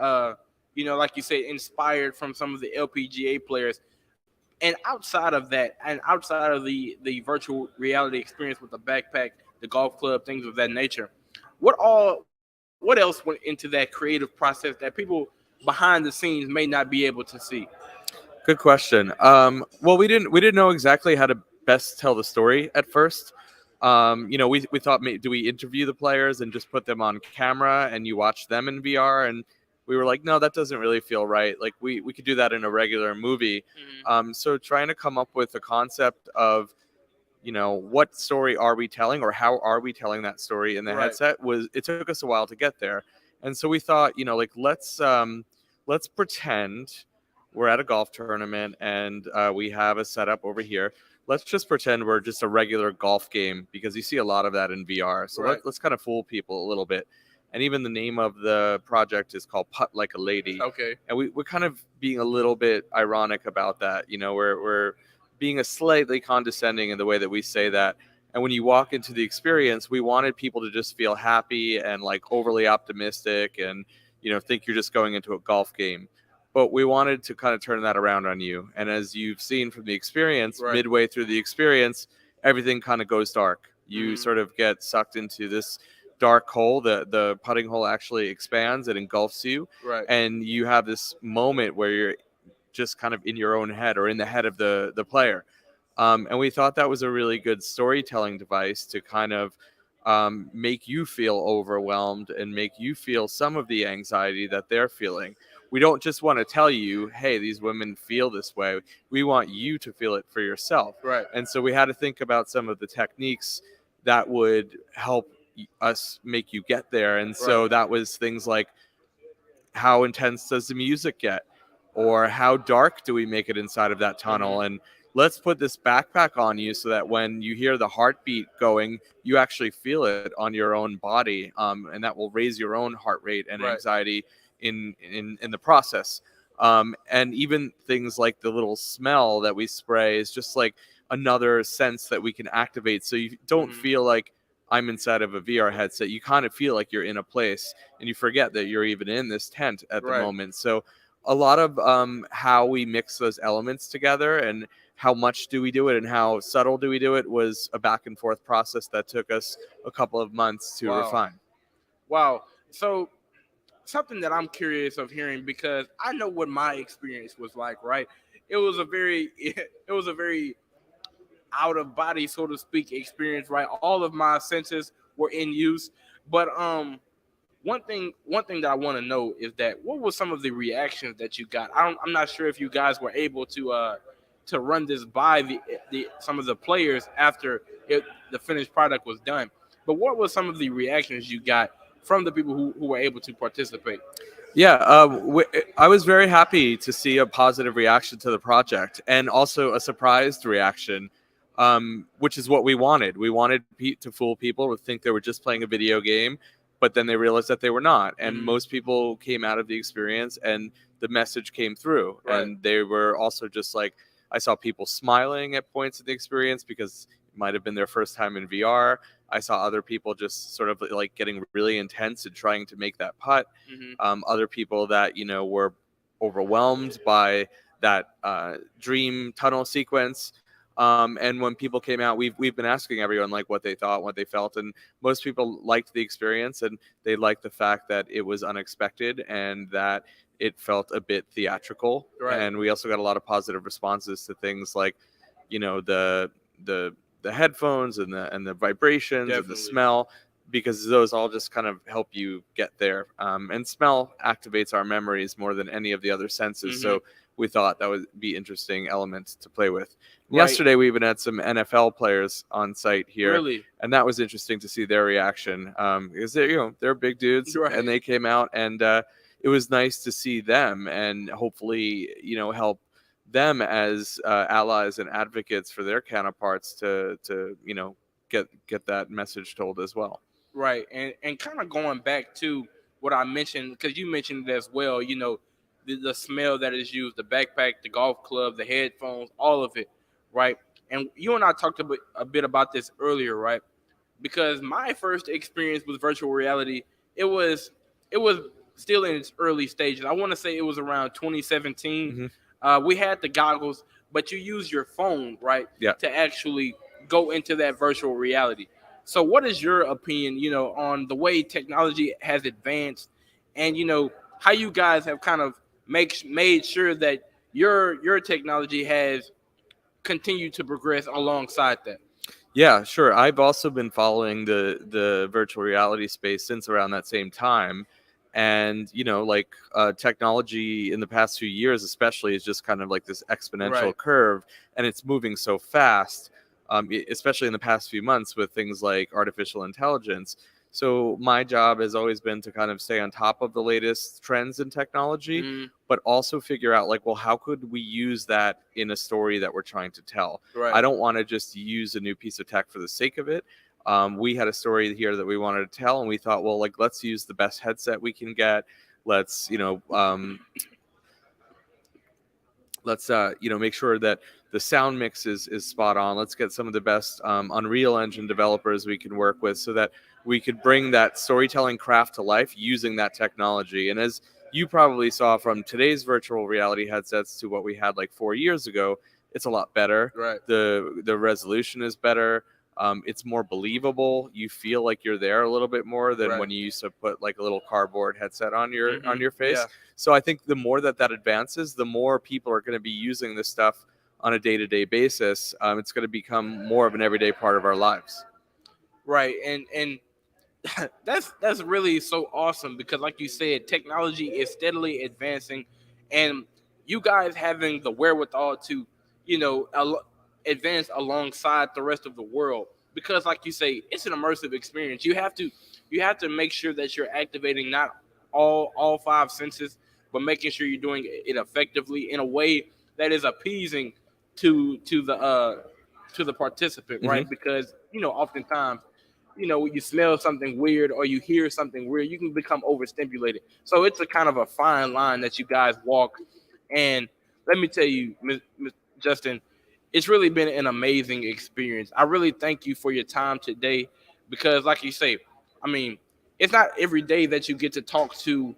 S2: like you said, inspired from some of the LPGA players. And outside of that, and outside of the virtual reality experience with the backpack, the golf club, things of that nature, what else went into that creative process that people behind the scenes may not be able to see?
S17: Good question. Well, we didn't know exactly how to best tell the story at first. We thought, do we interview the players and just put them on camera and you watch them in VR? And we were like, no, that doesn't really feel right. Like we could do that in a regular movie. So trying to come up with a concept of, what story are we telling or how are we telling that story in the headset it took us a while to get there. And so we thought, let's pretend we're at a golf tournament and we have a setup over here. Let's just pretend we're just a regular golf game because you see a lot of that in VR. So let's kind of fool people a little bit. And even the name of the project is called Putt Like a Lady.
S2: Okay.
S17: And we're kind of being a little bit ironic about that. We're being a slightly condescending in the way that we say that. And when you walk into the experience, we wanted people to just feel happy and like overly optimistic and, think you're just going into a golf game. But we wanted to kind of turn that around on you. And as you've seen from the experience, midway through the experience, everything kind of goes dark. You sort of get sucked into this dark hole. The putting hole actually expands and engulfs you.
S2: Right.
S17: And you have this moment where you're just kind of in your own head or in the head of the player. And we thought that was a really good storytelling device to kind of make you feel overwhelmed and make you feel some of the anxiety that they're feeling. We don't just want to tell you, hey, these women feel this way. We want you to feel it for yourself.
S2: Right.
S17: And so we had to think about some of the techniques that would help us make you get there. And so that was things like, how intense does the music get? Or how dark do we make it inside of that tunnel? And let's put this backpack on you so that when you hear the heartbeat going, you actually feel it on your own body. And that will raise your own heart rate and anxiety in the process. And even things like the little smell that we spray is just like another sense that we can activate. So you don't feel like I'm inside of a VR headset. You kind of feel like you're in a place and you forget that you're even in this tent at the moment. So a lot of how we mix those elements together and how much do we do it and how subtle do we do it was a back and forth process that took us a couple of months to refine.
S2: Wow. So something that I'm curious of hearing, because I know what my experience was like, right? It was a very out of body, so to speak, experience, right? All of my senses were in use. But one thing that I want to know is that what were some of the reactions that you got? I'm not sure if you guys were able to run this by some of the players after the finished product was done. But what were some of the reactions you got from the people who were able to participate?
S17: Yeah, I was very happy to see a positive reaction to the project and also a surprised reaction, which is what we wanted. We wanted to fool people to think they were just playing a video game, but then they realized that they were not. And most people came out of the experience and the message came through. And they were also just like, I saw people smiling at points of the experience because it might have been their first time in VR. I saw other people just sort of like getting really intense and trying to make that putt. Other people that, were overwhelmed by that dream tunnel sequence. And when people came out, we've been asking everyone like what they thought, what they felt, and most people liked the experience and they liked the fact that it was unexpected and that it felt a bit theatrical. And we also got a lot of positive responses to things like, the headphones and the vibrations and the smell, because those all just kind of help you get there. And smell activates our memories more than any of the other senses. So we thought that would be interesting elements to play with. Yesterday, we even had some NFL players on site here.
S2: Really?
S17: And that was interesting to see their reaction, because they're big dudes and they came out, and it was nice to see them and hopefully, help them as allies and advocates for their counterparts to get that message told as well.
S2: Right. And kind of going back to what I mentioned, because you mentioned it as well, the smell that is used, the backpack, the golf club, the headphones, all of it, right? And you and I talked a bit about this earlier, right? Because my first experience with virtual reality, it was still in its early stages. I want to say it was around 2017. We had the goggles, but you use your phone, right, to actually go into that virtual reality. So what is your opinion, on the way technology has advanced and, how you guys have kind of made sure that your technology has continued to progress alongside that?
S17: Yeah, sure. I've also been following the virtual reality space since around that same time. And, technology in the past few years, especially, is just kind of like this exponential curve, and it's moving so fast, especially in the past few months with things like artificial intelligence. So my job has always been to kind of stay on top of the latest trends in technology, but also figure out how could we use that in a story that we're trying to tell? I don't want to just use a new piece of tech for the sake of it. We had a story here that we wanted to tell, and we thought, well, let's use the best headset we can get. Let's, make sure that the sound mix is spot on. Let's get some of the best Unreal Engine developers we can work with so that we could bring that storytelling craft to life using that technology. And as you probably saw from today's virtual reality headsets to what we had 4 years ago, it's a lot better. The resolution is better. It's more believable. You feel like you're there a little bit more than when you used to put a little cardboard headset on your face. So I think the more that advances, the more people are going to be using this stuff on a day-to-day basis. It's going to become more of an everyday part of our lives.
S2: Right, and that's really so awesome because, like you said, technology is steadily advancing, and you guys having the wherewithal to, advance alongside the rest of the world. Because, like you say, it's an immersive experience. You have to make sure that you're activating not all five senses, but making sure you're doing it effectively in a way that is appeasing to the participant, right? Because oftentimes, when you smell something weird or you hear something weird, you can become overstimulated. So it's a kind of a fine line that you guys walk. And let me tell you, Justin, it's really been an amazing experience. I really thank you for your time today because, like you say, I mean, it's not every day that you get to talk to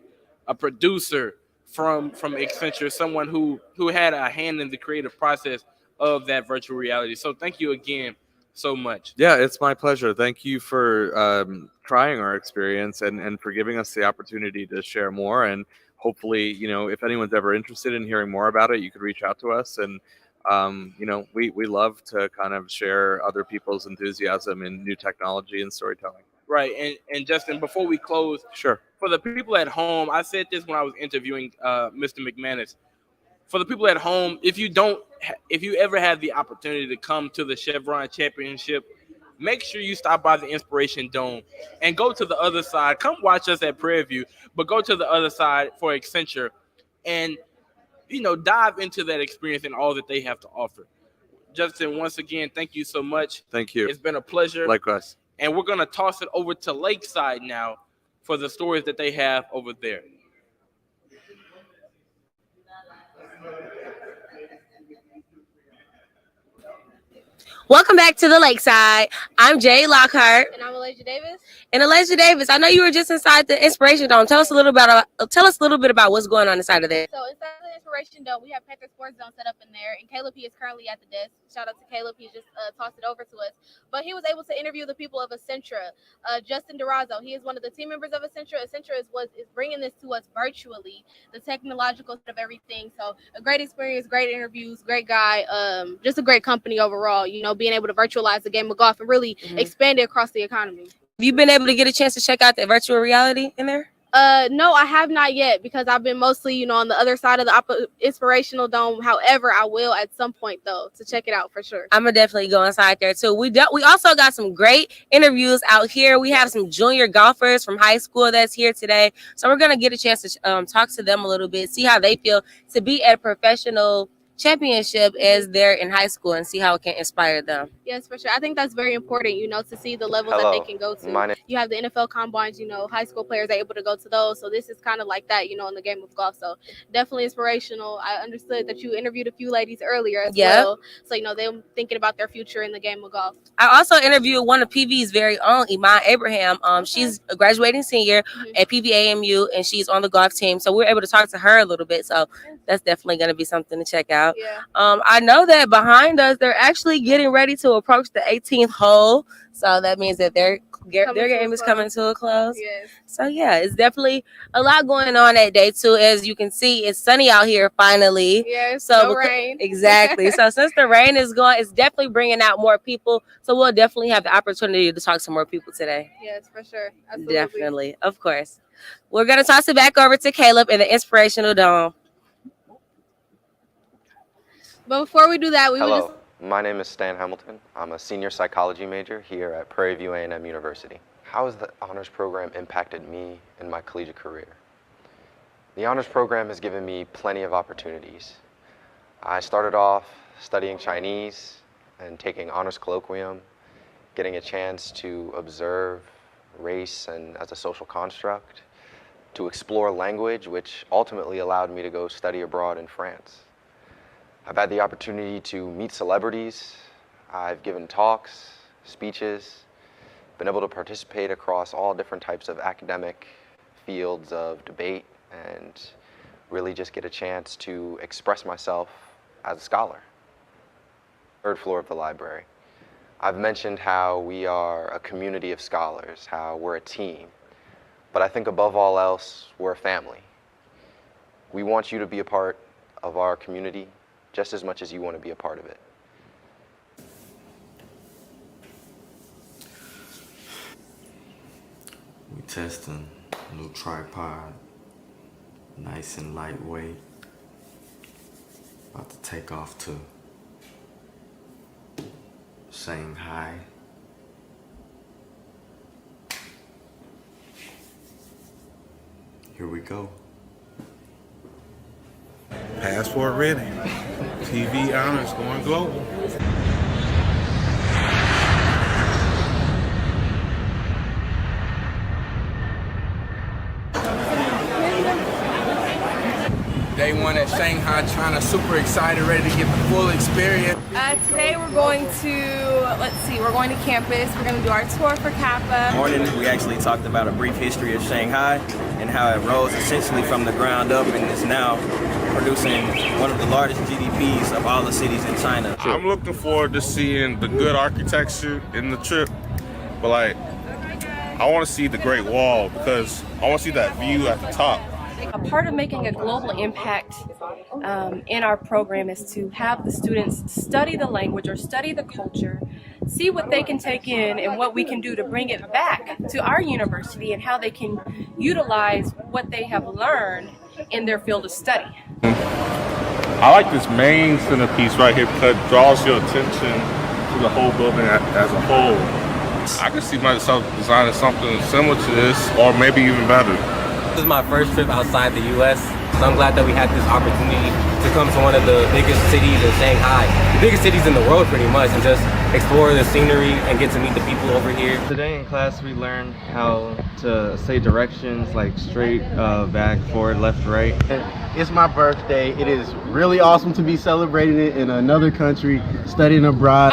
S2: a producer from Accenture, someone who had a hand in the creative process of that virtual reality. So thank you again so much.
S17: Yeah, it's my pleasure. Thank you for trying our experience and for giving us the opportunity to share more. And hopefully, if anyone's ever interested in hearing more about it, you could reach out to us. And, we love to kind of share other people's enthusiasm in new technology and storytelling.
S2: Right. And Justin, before we close,
S17: Sure.
S2: for the people at home, I said this when I was interviewing Mr. McManus. For the people at home, if you ever have the opportunity to come to the Chevron Championship, make sure you stop by the Inspiration Dome and go to the other side. Come watch us at Prairie View, but go to the other side for Accenture and dive into that experience and all that they have to offer. Justin, once again, thank you so much.
S17: Thank you.
S2: It's been a pleasure.
S17: Likewise.
S2: And we're going to toss it over to Lakeside now for the stories that they have over there.
S18: Welcome back to the Lakeside. I'm Jay Lockhart.
S19: And I'm Elijah Davis.
S18: And Elijah Davis, I know you were just inside the Inspiration Dome. Tell us a little bit about what's going on inside of there.
S19: So inside the Inspiration Dome, we have Panther Sports Zone set up in there, and Caleb, he is currently at the desk. Shout out to Caleb, he just tossed it over to us. But he was able to interview the people of Accenture. Justin Durazo, he is one of the team members of Accenture. Accenture is bringing this to us virtually, the technological side of everything. So a great experience, great interviews, great guy, just a great company overall. Being able to virtualize the game of golf and really expand it across the economy.
S18: Have you been able to get a chance to check out the virtual reality in there?
S19: No, I have not yet because I've been mostly, on the other side of the Inspirational Dome. However, I will at some point though to check it out for sure.
S18: I'm gonna definitely go inside there too. We also got some great interviews out here. We have some junior golfers from high school that's here today, so we're gonna get a chance to talk to them a little bit, see how they feel to be at a professional championship as they're in high school and see how it can inspire them.
S19: Yes, for sure. I think that's very important, to see the levels that they can go to. You have the NFL combines, high school players are able to go to those. So this is kind of like that, in the game of golf. So definitely inspirational. I understood that you interviewed a few ladies earlier as well. So, they're thinking about their future in the game of golf.
S18: I also interviewed one of PV's very own, Iman Abraham. She's a graduating senior at PVAMU and she's on the golf team. So we're able to talk to her a little bit. So that's definitely going to be something to check out.
S19: Yeah.
S18: I know that behind us, they're actually getting ready to approach the 18th hole. So that means that their game is coming to a close.
S19: Yes.
S18: So yeah, it's definitely a lot going on that day too. As you can see, it's sunny out here finally.
S19: Yes,
S18: so
S19: no rain.
S18: Exactly. So since the rain is gone, it's definitely bringing out more people. So we'll definitely have the opportunity to talk to more people today.
S19: Yes, for sure. Absolutely.
S18: Definitely. Of course. We're going to toss it back over to Caleb in the Inspirational Dome.
S19: But before we do that,
S20: Hello, my name is Stan Hamilton. I'm a senior psychology major here at Prairie View A&M University. How has the honors program impacted me in my collegiate career? The honors program has given me plenty of opportunities. I started off studying Chinese and taking honors colloquium, getting a chance to observe race and as a social construct, to explore language, which ultimately allowed me to go study abroad in France. I've had the opportunity to meet celebrities. I've given talks, speeches, been able to participate across all different types of academic fields of debate and really just get a chance to express myself as a scholar. Third floor of the library. I've mentioned how we are a community of scholars, how we're a team, but I think above all else, we're a family. We want you to be a part of our community just as much as you want to be a part of it.
S21: Testing, new tripod, nice and lightweight. About to take off to Shanghai. Here we go.
S22: Passport ready. TV honors going global.
S23: Day one at Shanghai, China. Super excited, ready to get the full experience.
S24: Today we're going to, we're going to campus. We're going to do our tour for Kappa.
S25: Morning, we actually talked about a brief history of Shanghai and how it rose essentially from the ground up and is now producing one of the largest GDPs of all the cities in China.
S22: I'm looking forward to seeing the good architecture in the trip, but like, I want to see the Great Wall because I want to see that view at the top.
S24: A part of making a global impact in our program is to have the students study the language or study the culture, see what they can take in and what we can do to bring it back to our university and how they can utilize what they have learned in their field of study.
S22: I like this main centerpiece right here because it draws your attention to the whole building as a whole. I can see myself designing something similar to this or maybe even better.
S26: This is my first trip outside the U.S., so I'm glad that we had this opportunity to come to one of the biggest cities in Shanghai, the biggest cities in the world pretty much, and just explore the scenery and get to meet the people over here.
S27: Today in class we learned how to say directions like straight, back, forward, left, right.
S28: It's my birthday. It is really awesome to be celebrating it in another country, studying abroad.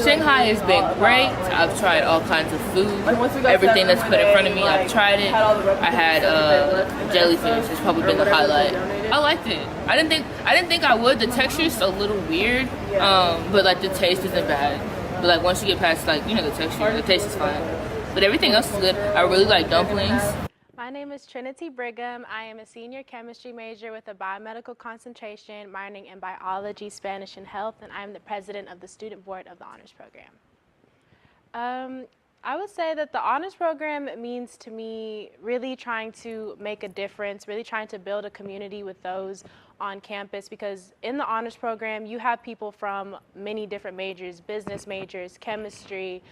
S29: Shanghai has been great. I've tried all kinds of food. Everything that's put in front of me, I've tried it. I had jellyfish. It's probably been the highlight. I liked it. I didn't think I would. The texture is a little weird, but like the taste isn't bad. But like once you get past like the texture, the taste is fine. But everything else is good. I really like dumplings.
S30: My name is Trinity Brigham. I am a senior chemistry major with a biomedical concentration, minoring in biology, Spanish, and health, and I am the president of the student board of the honors program. I would say that the honors program means to me really trying to make a difference, really trying to build a community with those on campus, because in the honors program you have people from many different majors, business majors, chemistry,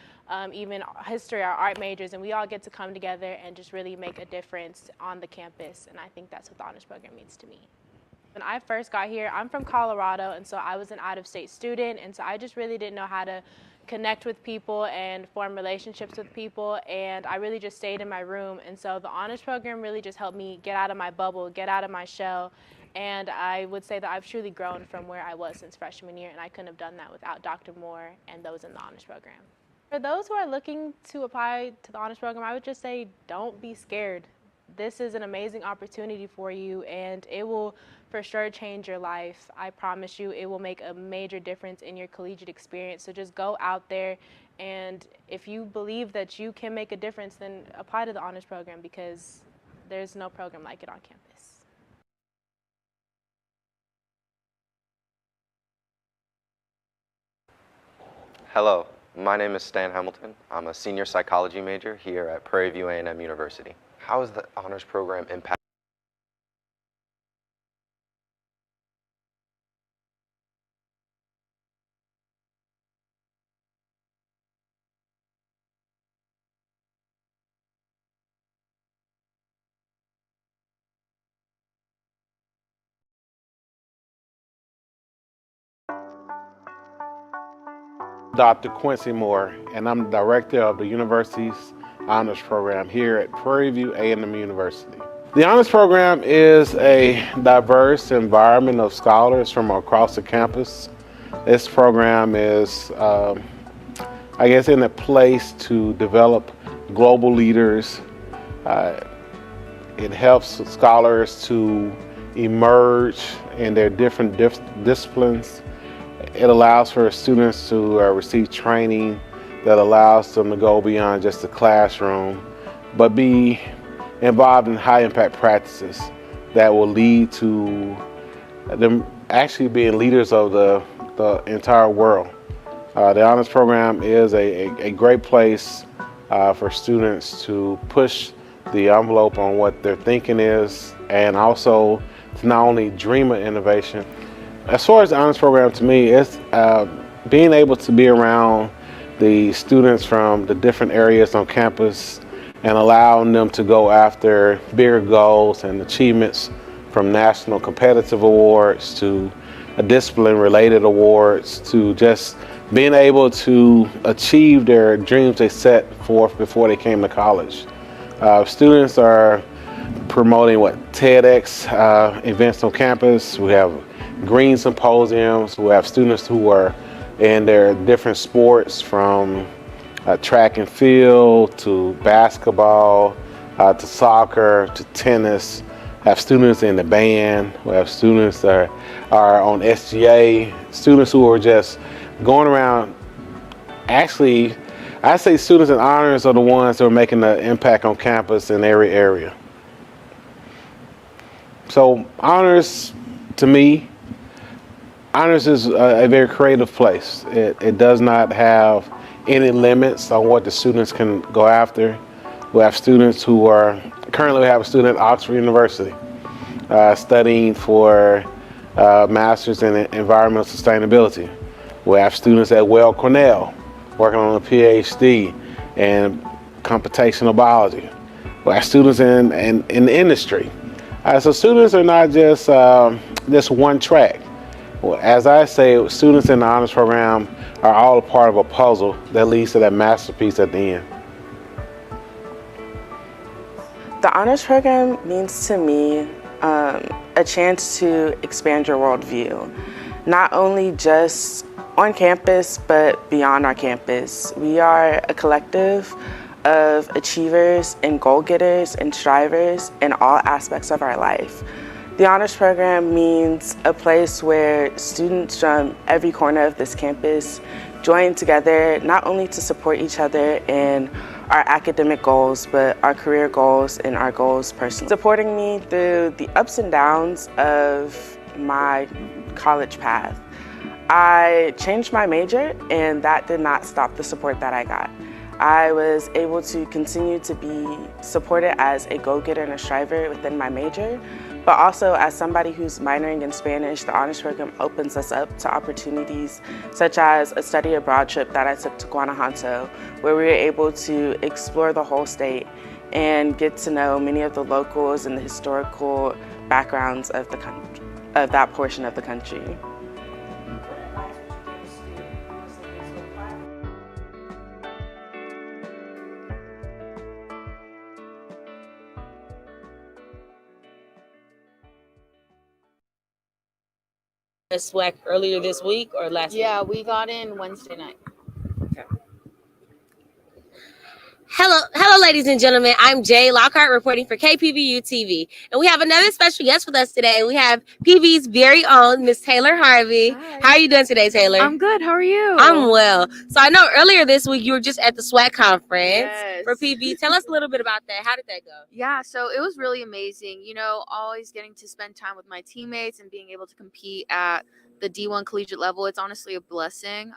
S30: even history or art majors, and we all get to come together and just really make a difference on the campus, and I think that's what the honors program means to me. When I first got here, I'm from Colorado, and so I was an out-of-state student, and so I just really didn't know how to connect with people and form relationships with people, and I really just stayed in my room, and so the honors program really just helped me get out of my bubble, get out of my shell, and I would say that I've truly grown from where I was since freshman year, and I couldn't have done that without Dr. Moore and those in the honors program. For those who are looking to apply to the honors program, I would just say don't be scared. This is an amazing opportunity for you, and it will for sure change your life. I promise you, it will make a major difference in your collegiate experience. So just go out there, and if you believe that you can make a difference, then apply to the honors program, because there's no program like it on campus.
S20: Hello, my name is Stan Hamilton. I'm a senior psychology major here at Prairie View A&M University. How is the honors program impacted?
S31: Dr. Quincy Moore, and I'm the director of the university's honors program here at Prairie View A&M University. The honors program is a diverse environment of scholars from across the campus. This program is, in a place to develop global leaders. It helps scholars to emerge in their different disciplines. It allows for students to receive training that allows them to go beyond just the classroom, but be involved in high impact practices that will lead to them actually being leaders of the entire world. The honors program is a great place for students to push the envelope on what their thinking is, and also to not only dream of innovation. As far as the honors program, to me, it's being able to be around the students from the different areas on campus and allowing them to go after bigger goals and achievements, from national competitive awards to discipline-related awards, to just being able to achieve their dreams they set forth before they came to college. Students are promoting TEDx events on campus. We have green symposiums. We have students who are in their different sports, from track and field to basketball to soccer to tennis. Have students in the band. We have students that are on SGA. Students who are just going around. Actually, I say students in honors are the ones that are making the impact on campus in every area. So honors, to me, honors is a very creative place. It does not have any limits on what the students can go after. We have students who are, currently we have a student at Oxford University studying for Masters in Environmental Sustainability. We have students at Weill Cornell working on a PhD in computational biology. We have students in the industry. So students are not just one track. Well, as I say, students in the honors program are all a part of a puzzle that leads to that masterpiece at the end.
S1: The honors program means to me a chance to expand your worldview, not only just on campus, but beyond our campus. We are a collective of achievers and goal-getters and strivers in all aspects of our life. The honors program means a place where students from every corner of this campus join together, not only to support each other in our academic goals, but our career goals and our goals personally. Supporting me through the ups and downs of my college path. I changed my major, and that did not stop the support that I got. I was able to continue to be supported as a go-getter and a striver within my major, but also as somebody who's minoring in Spanish. The honors program opens us up to opportunities such as a study abroad trip that I took to Guanajuato, where we were able to explore the whole state and get to know many of the locals and the historical backgrounds of the country, of that portion of the country.
S18: SWAC earlier this week or last week?
S19: Yeah, we got in Wednesday night.
S18: Hello, ladies and gentlemen. I'm Jay Lockhart reporting for KPVU-TV, and we have another special guest with us today. We have PV's very own Miss Taylor Harvey. Hi. How are you doing today, Taylor?
S3: I'm good. How are you?
S18: I'm well. So I know earlier this week you were just at the SWAC conference for PV. Tell us a little bit about that. How did that go?
S3: Yeah, so it was really amazing. You know, always getting to spend time with my teammates and being able to compete at the D1 collegiate level. It's honestly a blessing.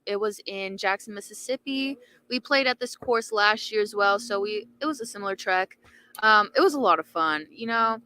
S3: It was in Jackson, Mississippi. We played at this course last year as well, so it was a similar trek. It was a lot of fun. You know,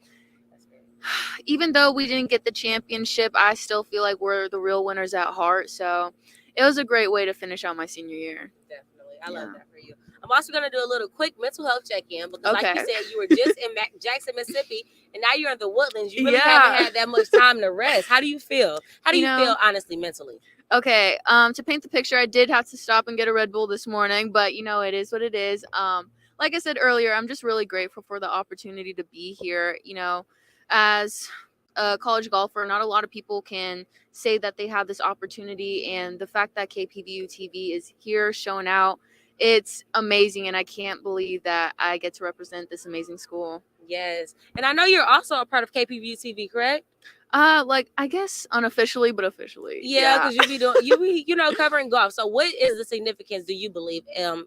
S3: even though we didn't get the championship, I still feel like we're the real winners at heart. So it was a great way to finish out my senior year.
S18: Definitely. I love that for you. I'm also going to do a little quick mental health check-in because like you said, you were just in Jackson, Mississippi, and now you're in the Woodlands. You really haven't had that much time to rest. How do you feel? How do you feel, honestly, mentally?
S3: Okay, to paint the picture, I did have to stop and get a Red Bull this morning, but you know, it is what it is. Like I said earlier, I'm just really grateful for the opportunity to be here. You know, as a college golfer, not a lot of people can say that they have this opportunity, and the fact that KPVU-TV is here showing out, it's amazing, and I can't believe that I get to represent this amazing school.
S18: Yes, and I know you're also a part of KPVU-TV, correct?
S3: Like I guess unofficially, but officially.
S18: Yeah, because you be covering golf. So what is the significance, do you believe,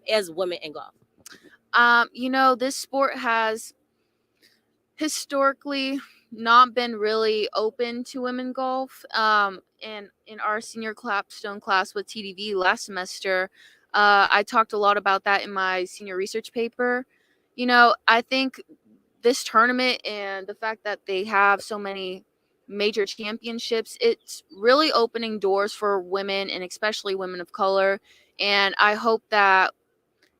S18: as women in golf?
S3: You know, this sport has historically not been really open to women golf. And in our senior capstone class with TDV last semester, I talked a lot about that in my senior research paper. I think this tournament and the fact that they have so many major championships, it's really opening doors for women and especially women of color. And I hope that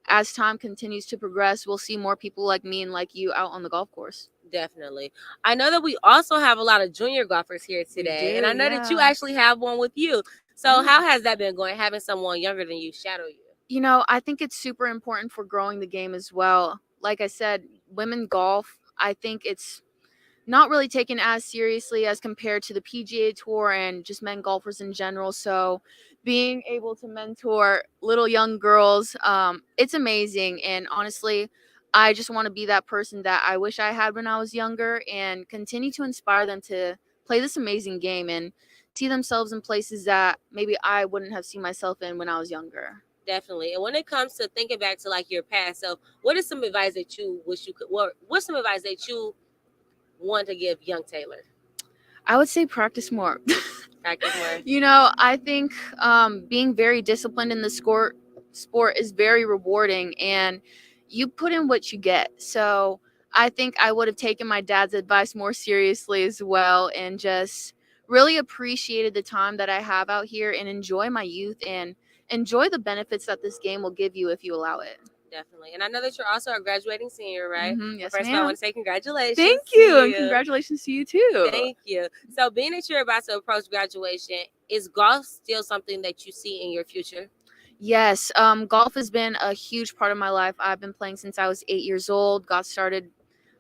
S3: as time continues to progress, we'll see more people like me and like you out on the golf course.
S18: Definitely. I know that we also have a lot of junior golfers here today, and I know that you actually have one with you. So how has that been going, having someone younger than you shadow you?
S3: I think it's super important for growing the game as well. Like I said, women golf, I think it's not really taken as seriously as compared to the PGA Tour and just men golfers in general. So being able to mentor little young girls, it's amazing. And honestly, I just want to be that person that I wish I had when I was younger and continue to inspire them to play this amazing game and see themselves in places that maybe I wouldn't have seen myself in when I was younger.
S18: Definitely. And when it comes to thinking back to like your past self, what is some advice that you wish you could, what's some advice that you want to give young Taylor?
S3: I would say practice more.
S18: Practice more.
S3: I think being very disciplined in the sport is very rewarding, and you put in what you get. So I think I would have taken my dad's advice more seriously as well and just really appreciated the time that I have out here and enjoy my youth and enjoy the benefits that this game will give you if you allow it.
S18: Definitely. And I know that you're also a graduating senior, right?
S3: Yes,
S18: First,
S3: ma'am.
S18: I want to say congratulations.
S3: Thank you, and congratulations to you too.
S18: Thank you. So being that you're about to approach graduation, is golf still something that you see in your future?
S3: Yes, golf has been a huge part of my life. I've been playing since I was 8 years old. Got started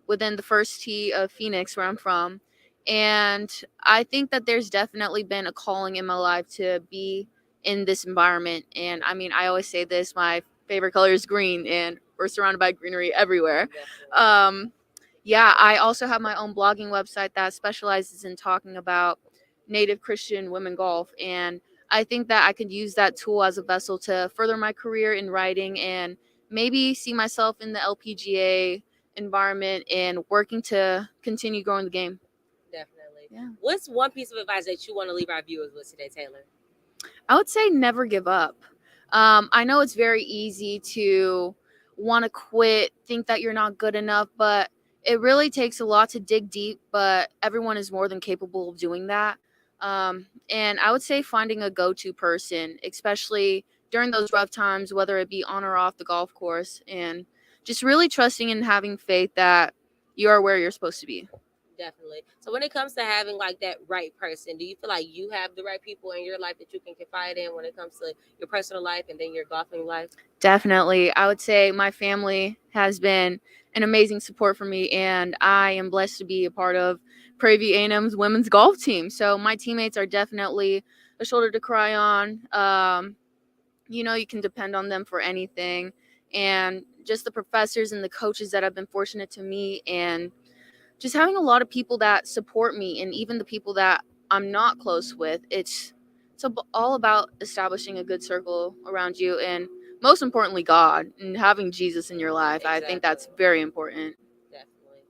S3: within the first tee of Phoenix, where I'm from. And I think that there's definitely been a calling in my life to be in this environment. And I mean, I always say this, my favorite color is green, and we're surrounded by greenery everywhere. I also have my own blogging website that specializes in talking about Native Christian women golf. And I think that I could use that tool as a vessel to further my career in writing and maybe see myself in the LPGA environment and working to continue growing the game.
S18: Definitely.
S3: Yeah.
S18: What's one piece of advice that you want to leave our viewers with today, Taylor?
S3: I would say never give up. I know it's very easy to want to quit, think that you're not good enough, but it really takes a lot to dig deep, but everyone is more than capable of doing that. And I would say finding a go-to person, especially during those rough times, whether it be on or off the golf course, and just really trusting and having faith that you are where you're supposed to be.
S18: Definitely. So when it comes to having like that right person, do you feel like you have the right people in your life that you can confide in when it comes to your personal life and then your golfing life?
S3: Definitely. I would say my family has been an amazing support for me, and I am blessed to be a part of Prairie View A&M's women's golf team. So my teammates are definitely a shoulder to cry on. You can depend on them for anything. And just the professors and the coaches that have been fortunate to me, and just having a lot of people that support me, and even the people that I'm not close with. It's all about establishing a good circle around you, and most importantly, God, and having Jesus in your life. Exactly. I think that's very important.
S18: Definitely.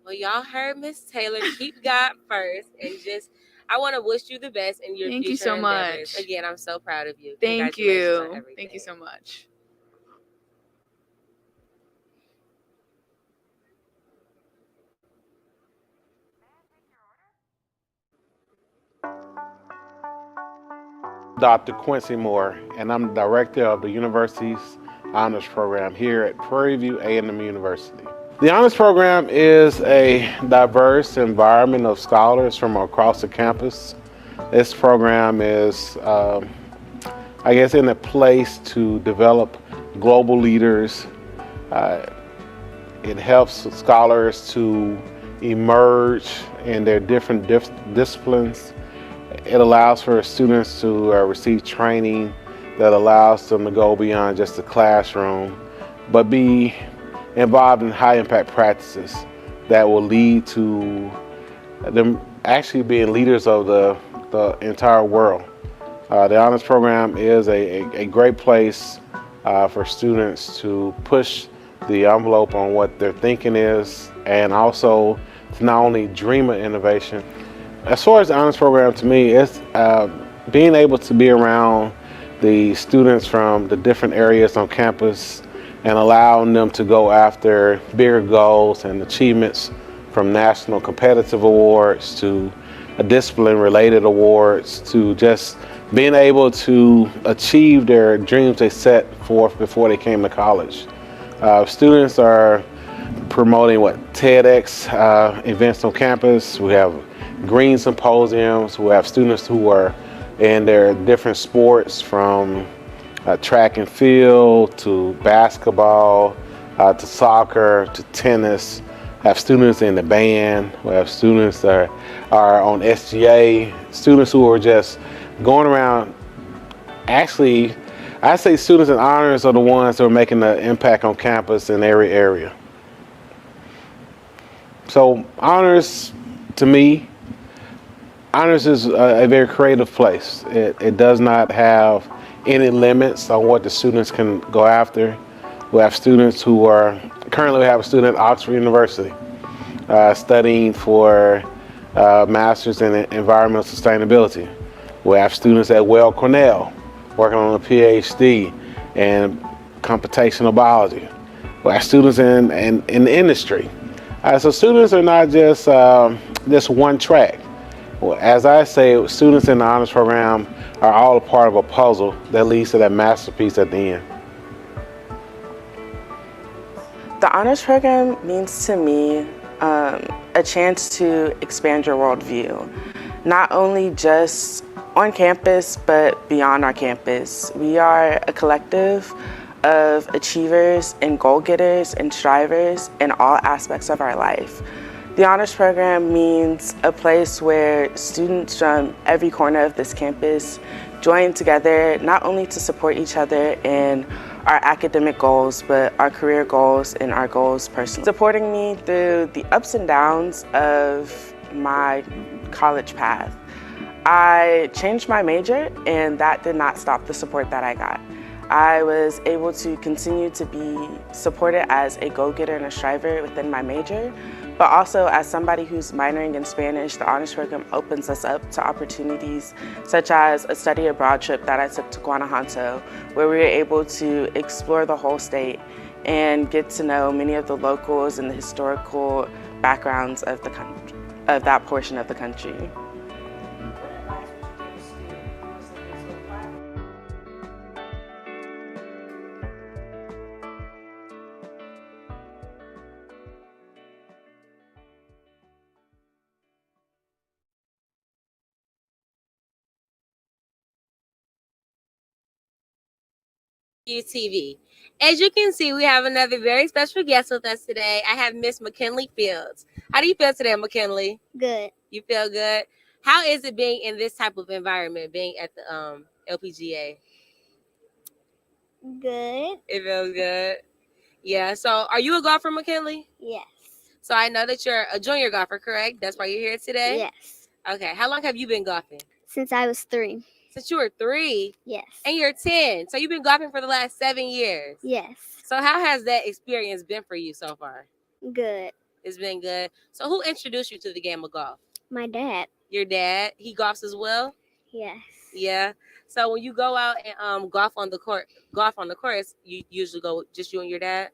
S18: Well, y'all heard Miss Taylor. Keep God first, and I want to wish you the best in your future.
S3: Thank you so
S18: endeavors.
S3: much.
S18: Again, I'm so proud of you.
S3: Thank you. Thank you so much.
S31: Dr. Quincy Moore, and I'm the director of the university's honors program here at Prairie View A&M University. The honors program is a diverse environment of scholars from across the campus. This program is, in a place to develop global leaders. It helps scholars to emerge in their different disciplines. It allows for students to receive training that allows them to go beyond just the classroom, but be involved in high impact practices that will lead to them actually being leaders of the entire world. The honors program is a great place for students to push the envelope on what their thinking is, and also to not only dream of innovation. As far as the honors program, to me, it's being able to be around the students from the different areas on campus and allowing them to go after bigger goals and achievements, from national competitive awards to discipline-related awards to just being able to achieve their dreams they set forth before they came to college. Students are promoting TEDx events on campus. We have green symposiums. We have students who are in their different sports, from track and field to basketball to soccer to tennis. Have students in the band. We have students that are on SGA. Students who are just going around. Actually, I say students in honors are the ones that are making an impact on campus in every area. So honors, to me, honors is a very creative place. It does not have any limits on what the students can go after. We have students who are, currently we have a student at Oxford University studying for Masters in Environmental Sustainability. We have students at Weill Cornell working on a PhD in computational biology. We have students in the industry. So students are not just one track. Well, as I say, students in the honors program are all a part of a puzzle that leads to that masterpiece at the end.
S1: The honors program means to me a chance to expand your worldview, not only just on campus, but beyond our campus. We are a collective of achievers and goal-getters and strivers in all aspects of our life. The honors program means a place where students from every corner of this campus join together, not only to support each other in our academic goals, but our career goals and our goals personally. Supporting me through the ups and downs of my college path. I changed my major, and that did not stop the support that I got. I was able to continue to be supported as a go-getter and a striver within my major, but also as somebody who's minoring in Spanish. The honors program opens us up to opportunities such as a study abroad trip that I took to Guanajuato, where we were able to explore the whole state and get to know many of the locals and the historical backgrounds of the country, of that portion of the country.
S18: KPVU-TV. As you can see, we have another very special guest with us today. I have Miss McKinley Fields. How do you feel today, McKinley?
S4: Good.
S18: You feel good? How is it being in this type of environment, being at the LPGA?
S4: Good.
S18: It feels good. Yeah. So, are you a golfer, McKinley?
S4: Yes.
S18: So I know that you're a junior golfer, correct? That's why you're here today?
S4: Yes.
S18: Okay. How long have you been golfing?
S4: Since I was 3.
S18: Since you were 3?
S4: Yes.
S18: And you're 10. So you've been golfing for the last 7 years?
S4: Yes.
S18: So how has that experience been for you so far?
S4: Good.
S18: It's been good. So who introduced you to the game of golf?
S4: My dad.
S18: Your dad? He golfs as well?
S4: Yes.
S18: Yeah. So when you go out and golf on the course, you usually go just you and your dad?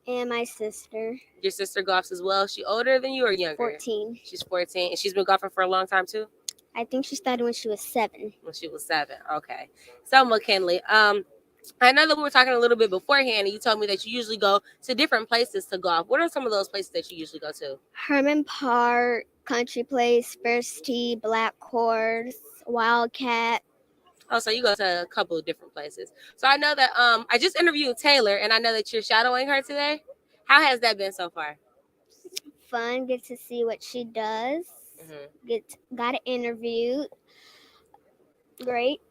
S4: And my sister.
S18: Your sister golfs as well. She older than you or younger?
S4: 14.
S18: She's 14. And she's been golfing for a long time too?
S4: I think she started when she was 7.
S18: When she was 7. Okay. So McKinley, I know that we were talking a little bit beforehand, and you told me that you usually go to different places to golf. What are some of those places that you usually go to?
S4: Herman Park, Country Place, First Tee, Black Horse, Wildcat.
S18: Oh, so you go to a couple of different places. So I know that I just interviewed Taylor, and I know that you're shadowing her today. How has that been so far?
S4: Fun. Get to see what she does. Got interviewed. Great.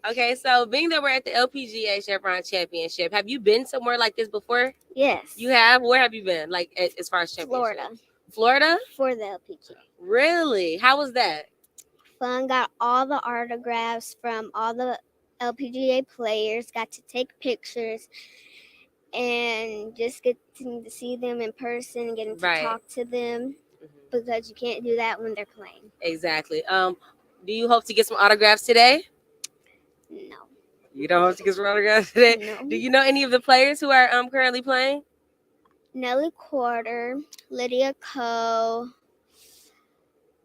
S18: Okay, so being that we're at the LPGA Chevron Championship, have you been somewhere like this before?
S4: Yes.
S18: You have? Where have you been? Like as far as championship? Florida?
S4: For the LPGA.
S18: Really? How was that?
S4: Fun. Got all the autographs from all the LPGA players. Got to take pictures and just getting to see them in person, getting to talk to them, because you can't do that when they're playing.
S18: Exactly. Do you hope to get some autographs today?
S4: No.
S18: You don't hope to get some autographs today?
S4: No.
S18: Do you know any of the players who are currently playing?
S4: Nelly Quarter, Lydia Coe,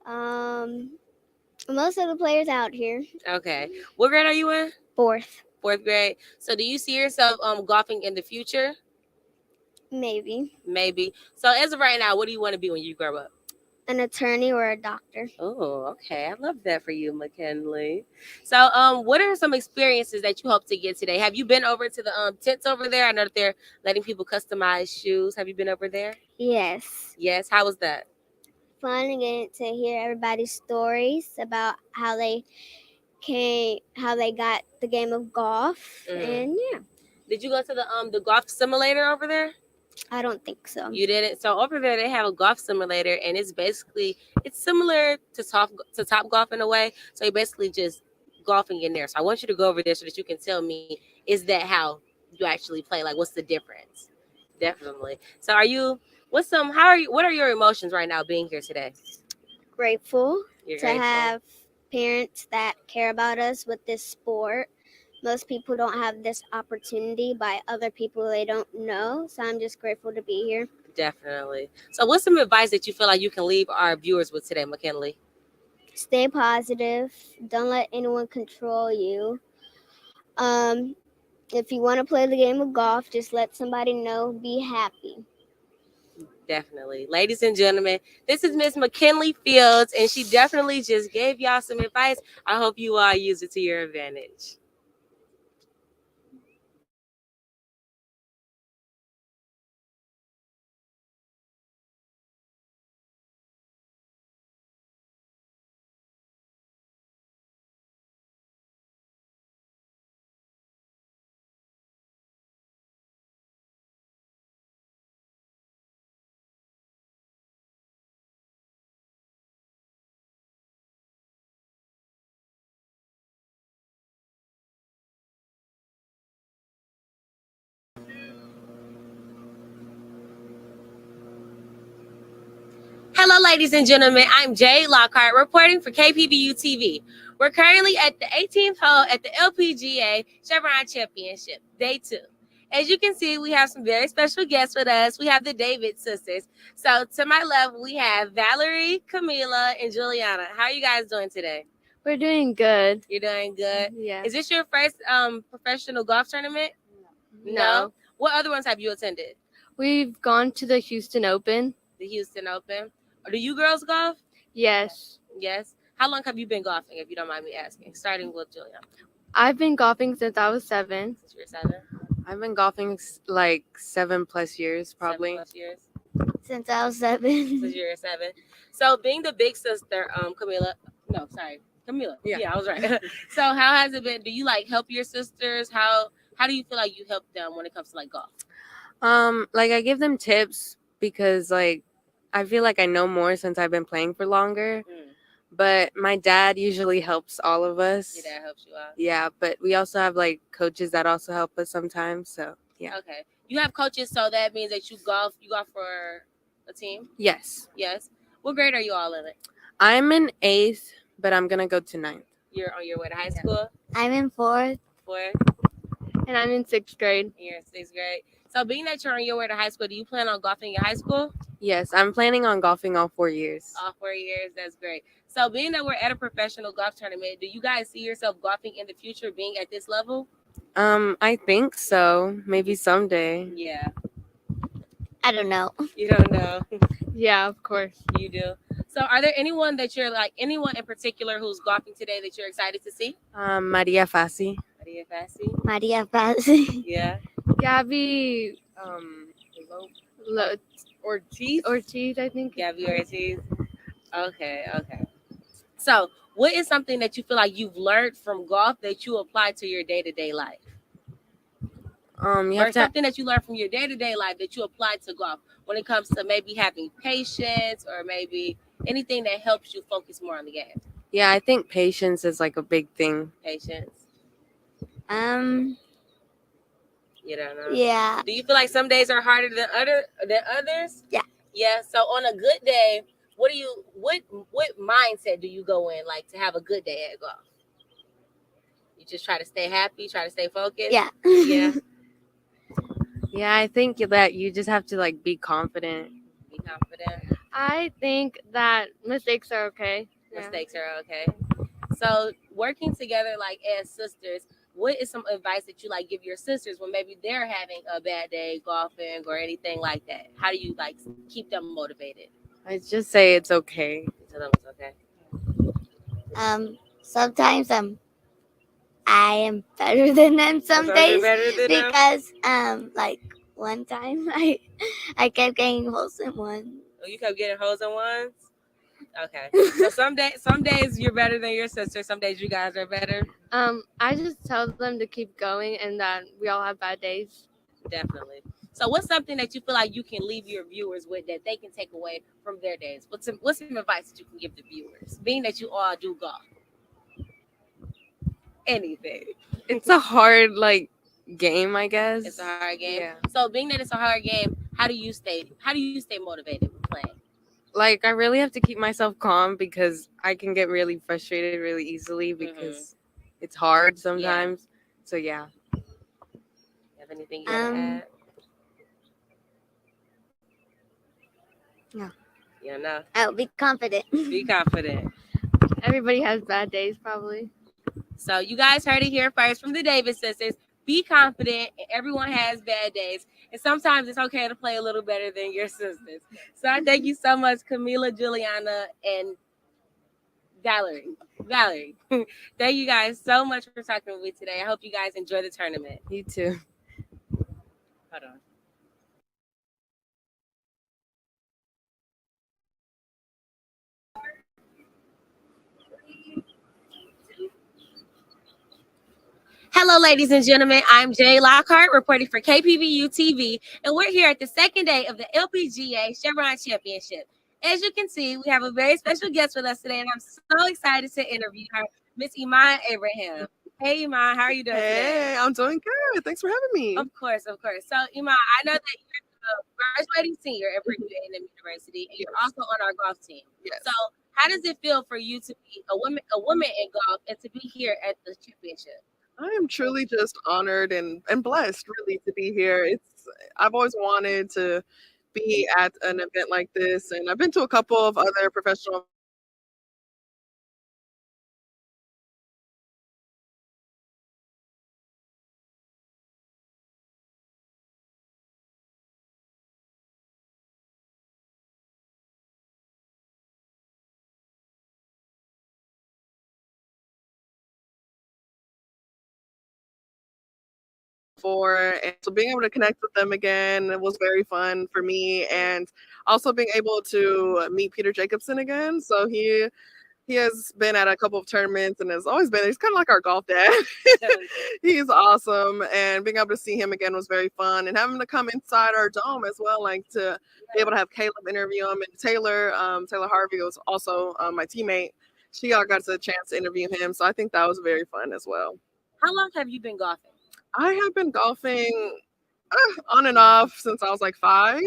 S4: most of the players out here.
S18: Okay. What grade are you in?
S4: Fourth.
S18: Fourth grade. So do you see yourself golfing in the future?
S4: Maybe.
S18: Maybe. So as of right now, what do you want to be when you grow up?
S4: An attorney or a doctor.
S18: Oh, okay. I love that for you, McKinley. So what are some experiences that you hope to get today? Have you been over to the tents over there? I know that they're letting people customize shoes. Have you been over there?
S4: Yes.
S18: Yes. How was that?
S4: Fun and getting to hear everybody's stories about how they got the game of golf. And yeah.
S18: Did you go to the golf simulator over there?
S4: I don't think so.
S18: You didn't. So over there they have a golf simulator, and it's similar to Top Golf in a way. So you're basically just golfing in there. So I want you to go over there so that you can tell me, is that how you actually play? Like, what's the difference? Definitely. So what are your emotions right now being here today?
S4: Grateful
S18: You're
S4: to
S18: grateful.
S4: have parents that care about us with this sport. Most people don't have this opportunity by other people they don't know. So I'm just grateful to be here.
S18: Definitely. So what's some advice that you feel like you can leave our viewers with today, McKinley?
S4: Stay positive. Don't let anyone control you. If you want to play the game of golf, just let somebody know. Be happy.
S18: Definitely. Ladies and gentlemen, this is Miss McKinley Fields, and she definitely just gave y'all some advice. I hope you all use it to your advantage. Hello, ladies and gentlemen. I'm Jade Lockhart reporting for KPVU-TV. We're currently at the 18th hole at the LPGA Chevron Championship, day 2. As you can see, we have some very special guests with us. We have the David sisters. So to my left, we have Valerie, Camila, and Juliana. How are you guys doing today?
S5: We're doing good.
S18: You're doing good?
S5: Yeah.
S18: Is this your first professional golf tournament? No. What other ones have you attended?
S5: We've gone to the Houston Open.
S18: The Houston Open. Do you girls golf?
S5: Yes.
S18: Yes. How long have you been golfing, if you don't mind me asking? Starting with Julia.
S5: I've been golfing since I was 7.
S18: Since you were 7?
S5: I've been golfing like 7+ years, probably.
S18: 7+ years.
S4: Since I was 7.
S18: Since you were 7. So being the big sister, Camila. Yeah, I was right. So how has it been? Do you help your sisters? How do you feel like you help them when it comes to golf?
S5: I give them tips because I feel like I know more since I've been playing for longer. But my dad usually helps all of us.
S18: Your dad helps you out?
S5: Yeah, but we also have coaches that also help us sometimes. So yeah.
S18: Okay. You have coaches, so that means that you golf for a team?
S5: Yes.
S18: Yes. What grade are you all in?
S5: I'm in 8th, but I'm gonna go to 9th.
S18: You're on your way to high school?
S4: I'm in 4th.
S18: 4th?
S5: And I'm in 6th grade.
S18: You're in 6th grade. So being that you're on your way to high school, do you plan on golfing in high school?
S5: Yes, I'm planning on golfing all 4 years.
S18: All 4 years, that's great. So being that we're at a professional golf tournament, do you guys see yourself golfing in the future, being at this level?
S5: I think so. Maybe someday.
S18: Yeah.
S4: I don't know.
S18: You don't know?
S5: Yeah, of course.
S18: You do. So are there anyone that you're anyone in particular who's golfing today that you're excited to see?
S5: Maria Fassi.
S18: Maria Fassi?
S4: Maria Fassi.
S18: Yeah.
S5: Gabby
S18: Ortiz,
S5: I think.
S18: Gabby Ortiz. Okay. So what is something that you feel like you've learned from golf that you apply to your day-to-day life? Something that you learned from your day-to-day life that you apply to golf when it comes to maybe having patience or maybe anything that helps you focus more on the game.
S5: Yeah, I think patience is a big thing.
S18: Patience. You don't know?
S4: Yeah.
S18: Do you feel like some days are harder than others?
S4: Yeah.
S18: Yeah. So on a good day, what mindset do you go in to have a good day at golf? You just try to stay happy, try to stay focused.
S4: Yeah.
S18: Yeah.
S5: Yeah, I think that you just have to like be confident.
S18: Be confident.
S6: I think that mistakes are okay.
S18: Mistakes are okay. So working together like as sisters, what is some advice that you like give your sisters when maybe they're having a bad day golfing or anything like that? How do you like keep them motivated?
S5: I just say it's okay.
S18: Tell them it's okay.
S4: Sometimes I am better than them some days because like one time I kept getting holes in one.
S18: Oh, you kept getting holes in ones? Okay. So some days you're better than your sister. Some days you guys are better.
S6: I just tell them to keep going and that we all have bad days.
S18: Definitely. So what's something that you feel like you can leave your viewers with that they can take away from their days? What's some advice that you can give the viewers, being that you all do golf? Anything.
S5: It's a hard game, I guess.
S18: It's a hard game.
S5: Yeah.
S18: So being that it's a hard game, how do you stay motivated with playing?
S5: Like, I really have to keep myself calm because I can get really frustrated really easily because it's hard sometimes. Yeah. So yeah.
S18: You have anything you want to add?
S4: No.
S18: Yeah, no.
S4: I'll be confident.
S18: Be confident.
S6: Everybody has bad days, probably.
S18: So you guys heard it here first from the Davis sisters. Be confident. Everyone has bad days. And sometimes it's okay to play a little better than your sisters. So I thank you so much, Camila, Juliana, and Valerie. Thank you guys so much for talking with me today. I hope you guys enjoy the tournament.
S5: You too.
S18: Hold on. Hello, ladies and gentlemen. I'm Jay Lockhart, reporting for KPVU-TV, and we're here at the second day of the LPGA Chevron Championship. As you can see, we have a very special guest with us today, and I'm so excited to interview her, Miss Iman Abraham. Hey, Iman, how are you doing today?
S7: Hey, I'm doing good. Thanks for having me.
S18: Of course. So, Iman, I know that you're a graduating senior at Purdue A&M University, and you're also on our golf team.
S7: Yes.
S18: So, how does it feel for you to be a woman in golf and to be here at the championship?
S7: I am truly just honored and blessed, really, to be here. I've always wanted to be at an event like this, and I've been to a couple of other professional before, and so being able to connect with them again was very fun for me, and also being able to meet Peter Jacobson again. So he has been at a couple of tournaments and he's kind of like our golf dad. He's awesome, and being able to see him again was very fun, and having to come inside our dome as well, like to be able to have Caleb interview him, and Taylor Harvey was also my teammate. She all got the chance to interview him, so I think that was very fun as well.
S18: How long have you been golfing?
S7: I have been golfing on and off since I was like 5,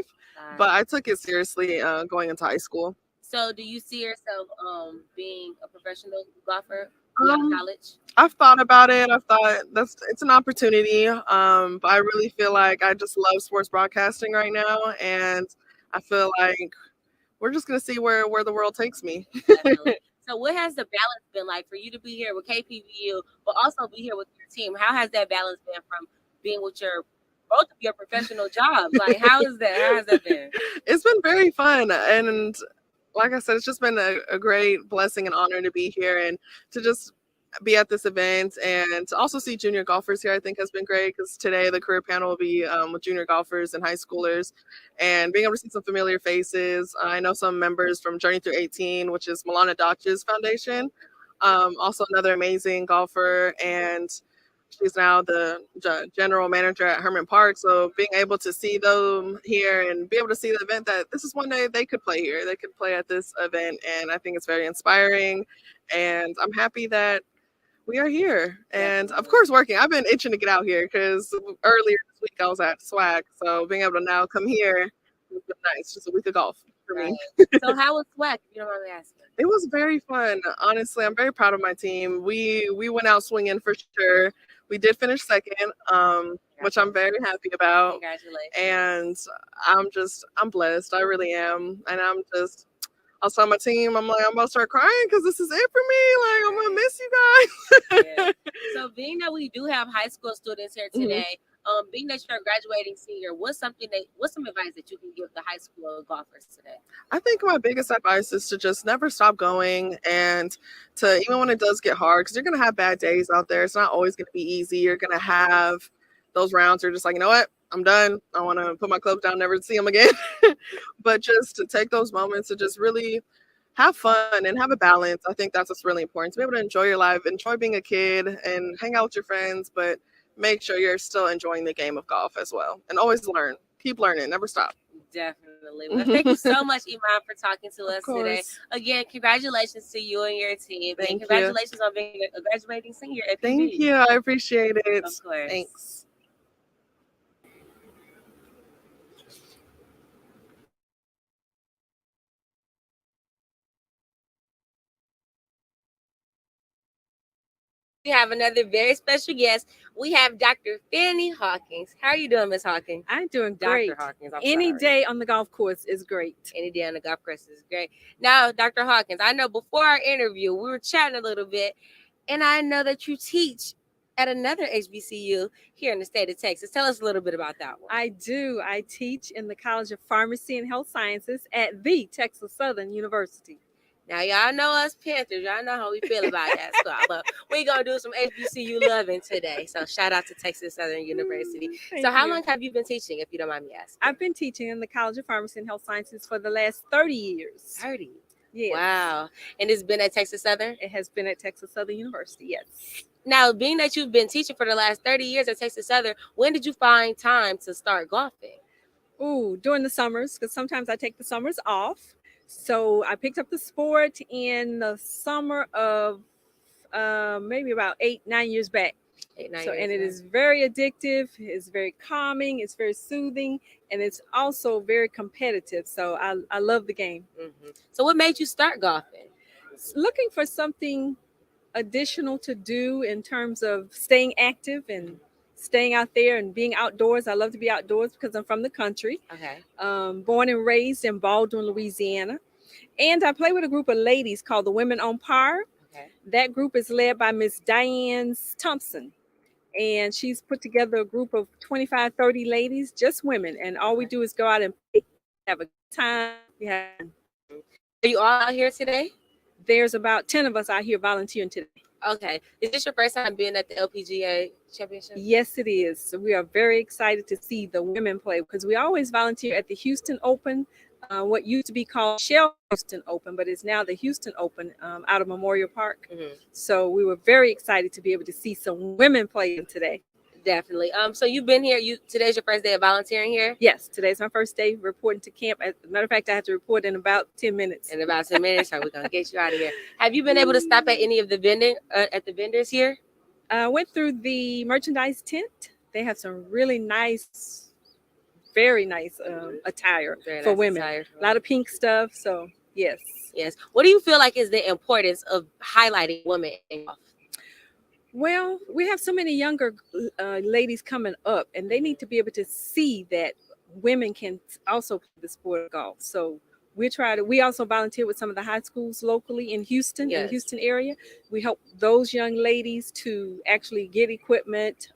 S7: but I took it seriously going into high school.
S18: So do you see yourself being a professional golfer out of college?
S7: I've thought about it. I've thought it's an opportunity, but I really feel like I just love sports broadcasting right now, and I feel like we're just going to see where the world takes me.
S18: So what has the balance been like for you to be here with KPVU, but also be here with your team? How has that balance been from being with both of your professional jobs? Like, how has that been?
S7: It's been very fun. And like I said, it's just been a great blessing and honor to be here and to just be at this event, and to also see junior golfers here, I think has been great, because today the career panel will be with junior golfers and high schoolers, and being able to see some familiar faces. I know some members from Journey Through 18, which is Milana Dodge's foundation, also another amazing golfer, and she's now the general manager at Herman Park. So being able to see them here and be able to see the event, that this is one day they could play here, they could play at this event, and I think it's very inspiring, and I'm happy that we are here, and of course working. I've been itching to get out here because earlier this week I was at SWAC, so being able to now come here has been nice. Just a week of golf. for me.
S18: So how was SWAC, if you don't mind me asking?
S7: It was very fun. Honestly, I'm very proud of my team. We went out swinging for sure. We did finish second, which I'm very happy about.
S18: Congratulations.
S7: And I'm blessed. I really am. And I'll tell my team, I'm about to start crying because this is it for me. Like, I'm going to miss you guys.
S18: Yeah. So being that we do have high school students here today, being that you're a graduating senior, what's some advice that you can give the high school golfers today?
S7: I think my biggest advice is to just never stop going, and to, even when it does get hard, because you're going to have bad days out there. It's not always going to be easy. You're going to have those rounds where you're just like, you know what? I'm done. I want to put my clubs down, never see them again. But just to take those moments to just really have fun and have a balance. I think that's what's really important, to be able to enjoy your life, enjoy being a kid and hang out with your friends, but make sure you're still enjoying the game of golf as well. And always learn. Keep learning. Never stop.
S18: Definitely. Well, thank you so much, Iman, for talking to us today. Again, congratulations to you and your team.
S7: Thank
S18: and
S7: you.
S18: Congratulations on being a graduating senior at PV.
S7: Thank you. I appreciate it.
S18: Of course.
S7: Thanks.
S18: We have another very special guest. We have Dr. Fanny Hawkins. How are you doing, Miss Hawkins?
S2: I'm doing
S18: Dr.
S2: great.
S18: Hawkins, I'm
S2: Any
S18: sorry.
S2: day on the golf course is great.
S18: Any day on the golf course is great. Now, Dr. Hawkins, I know before our interview, we were chatting a little bit, and I know that you teach at another HBCU here in the state of Texas. Tell us a little bit about that one.
S2: I do. I teach in the College of Pharmacy and Health Sciences at the Texas Southern University.
S18: Now, y'all know us Panthers. Y'all know how we feel about that squad. But we're going to do some HBCU loving today. So shout out to Texas Southern University. So how long have you been teaching, if you don't mind me asking?
S2: I've been teaching in the College of Pharmacy and Health Sciences for the last 30 years.
S18: 30?
S2: Yes.
S18: Wow. And it's been at Texas Southern?
S2: It has been at Texas Southern University, yes.
S18: Now, being that you've been teaching for the last 30 years at Texas Southern, when did you find time to start golfing?
S2: Ooh, during the summers, because sometimes I take the summers off. So I picked up the sport in the summer of maybe about 8-9 years back. And it is very addictive. It's very calming. It's very soothing, and it's also very competitive. So I love the game.
S18: Mm-hmm. So what made you start golfing?
S2: Looking for something additional to do in terms of staying active and staying out there and being outdoors. I love to be outdoors because I'm from the country.
S18: Okay.
S2: Born and raised in Baldwin, Louisiana. And I play with a group of ladies called the Women on Par.
S18: Okay.
S2: That group is led by Miss Diane Thompson. And she's put together a group of 25, 30 ladies, just women. And all we do is go out and have a good time.
S18: Are you all out here today?
S2: There's about 10 of us out here volunteering today.
S18: Okay. Is this your first time being at the LPGA Championship?
S2: Yes, it is. So we are very excited to see the women play because we always volunteer at the Houston Open, what used to be called Shell Houston Open, but it's now the Houston Open out of Memorial Park.
S18: Mm-hmm.
S2: So we were very excited to be able to see some women playing today.
S18: Definitely. So you've been here. Today's your first day of volunteering here?
S2: Yes, today's my first day reporting to camp. As a matter of fact, I have to report in about 10 minutes.
S18: In about 10 minutes, so we're gonna get you out of here. Have you been able to stop at any of the vendors here?
S2: I went through the merchandise tent. They have some really nice, very nice attire for women. A lot of pink stuff. So yes.
S18: Yes. What do you feel like is the importance of highlighting women in golf?
S2: Well, we have so many younger ladies coming up, and they need to be able to see that women can also play the sport of golf. So we also volunteer with some of the high schools locally in Houston, in the Houston area. We help those young ladies to actually get equipment,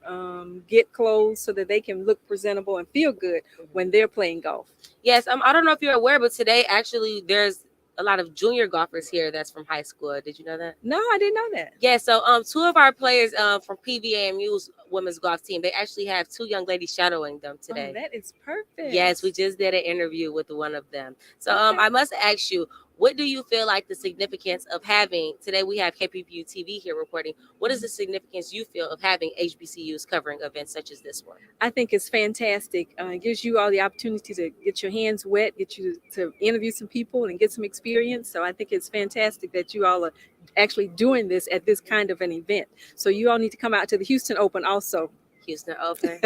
S2: get clothes so that they can look presentable and feel good when they're playing golf.
S18: Yes, I don't know if you're aware, but today actually there's a lot of junior golfers here that's from high school. Did you know that?
S2: No, I didn't know that.
S18: Yeah, so two of our players from PVAMU's women's golf team, they actually have 2 young ladies shadowing them today.
S2: Oh, that is perfect.
S18: Yes, we just did an interview with one of them. So I must ask you, what do you feel like the significance of having, today we have KPVU-TV here reporting, what is the significance you feel of having HBCUs covering events such as this one?
S2: I think it's fantastic. It gives you all the opportunity to get your hands wet, get you to interview some people and get some experience. So I think it's fantastic that you all are actually doing this at this kind of an event. So you all need to come out to the Houston Open also.
S18: Houston open.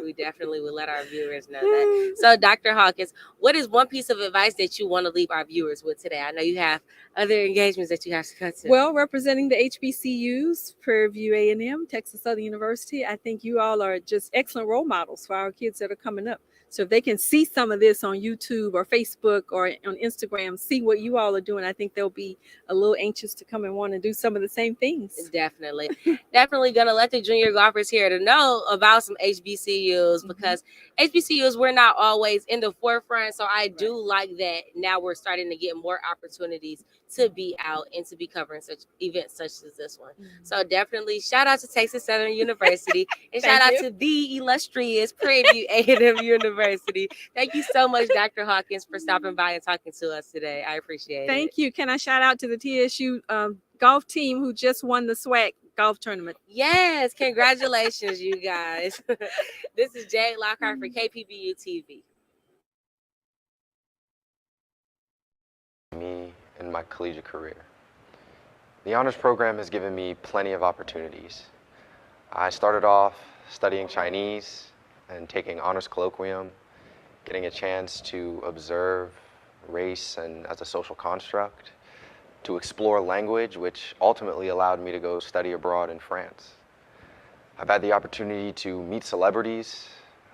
S18: We definitely will let our viewers know that. So, Dr. Hawkins, what is one piece of advice that you want to leave our viewers with today? I know you have other engagements that you have to cut to.
S2: Well, representing the HBCUs, Prairie View A&M, Texas Southern University, I think you all are just excellent role models for our kids that are coming up. So if they can see some of this on YouTube or Facebook or on Instagram, see what you all are doing, I think they'll be a little anxious to come and want to do some of the same things.
S18: Definitely. Definitely going to let the junior golfers here to know about some HBCUs because HBCUs, we're not always in the forefront. So I do like that now we're starting to get more opportunities to be out and to be covering such events such as this one. So definitely shout out to Texas Southern University and shout out to the illustrious Prairie View A&M University. Thank you so much, Dr. Hawkins, for stopping by and talking to us today. I appreciate it.
S2: Thank you. Can I shout out to the TSU golf team who just won the SWAC golf tournament?
S18: Yes, congratulations, you guys. This is Jade Lockhart for KPVU-TV.
S20: Me in my collegiate career. The honors program has given me plenty of opportunities. I started off studying Chinese and taking honors colloquium, getting a chance to observe race and as a social construct, to explore language, which ultimately allowed me to go study abroad in France. I've had the opportunity to meet celebrities.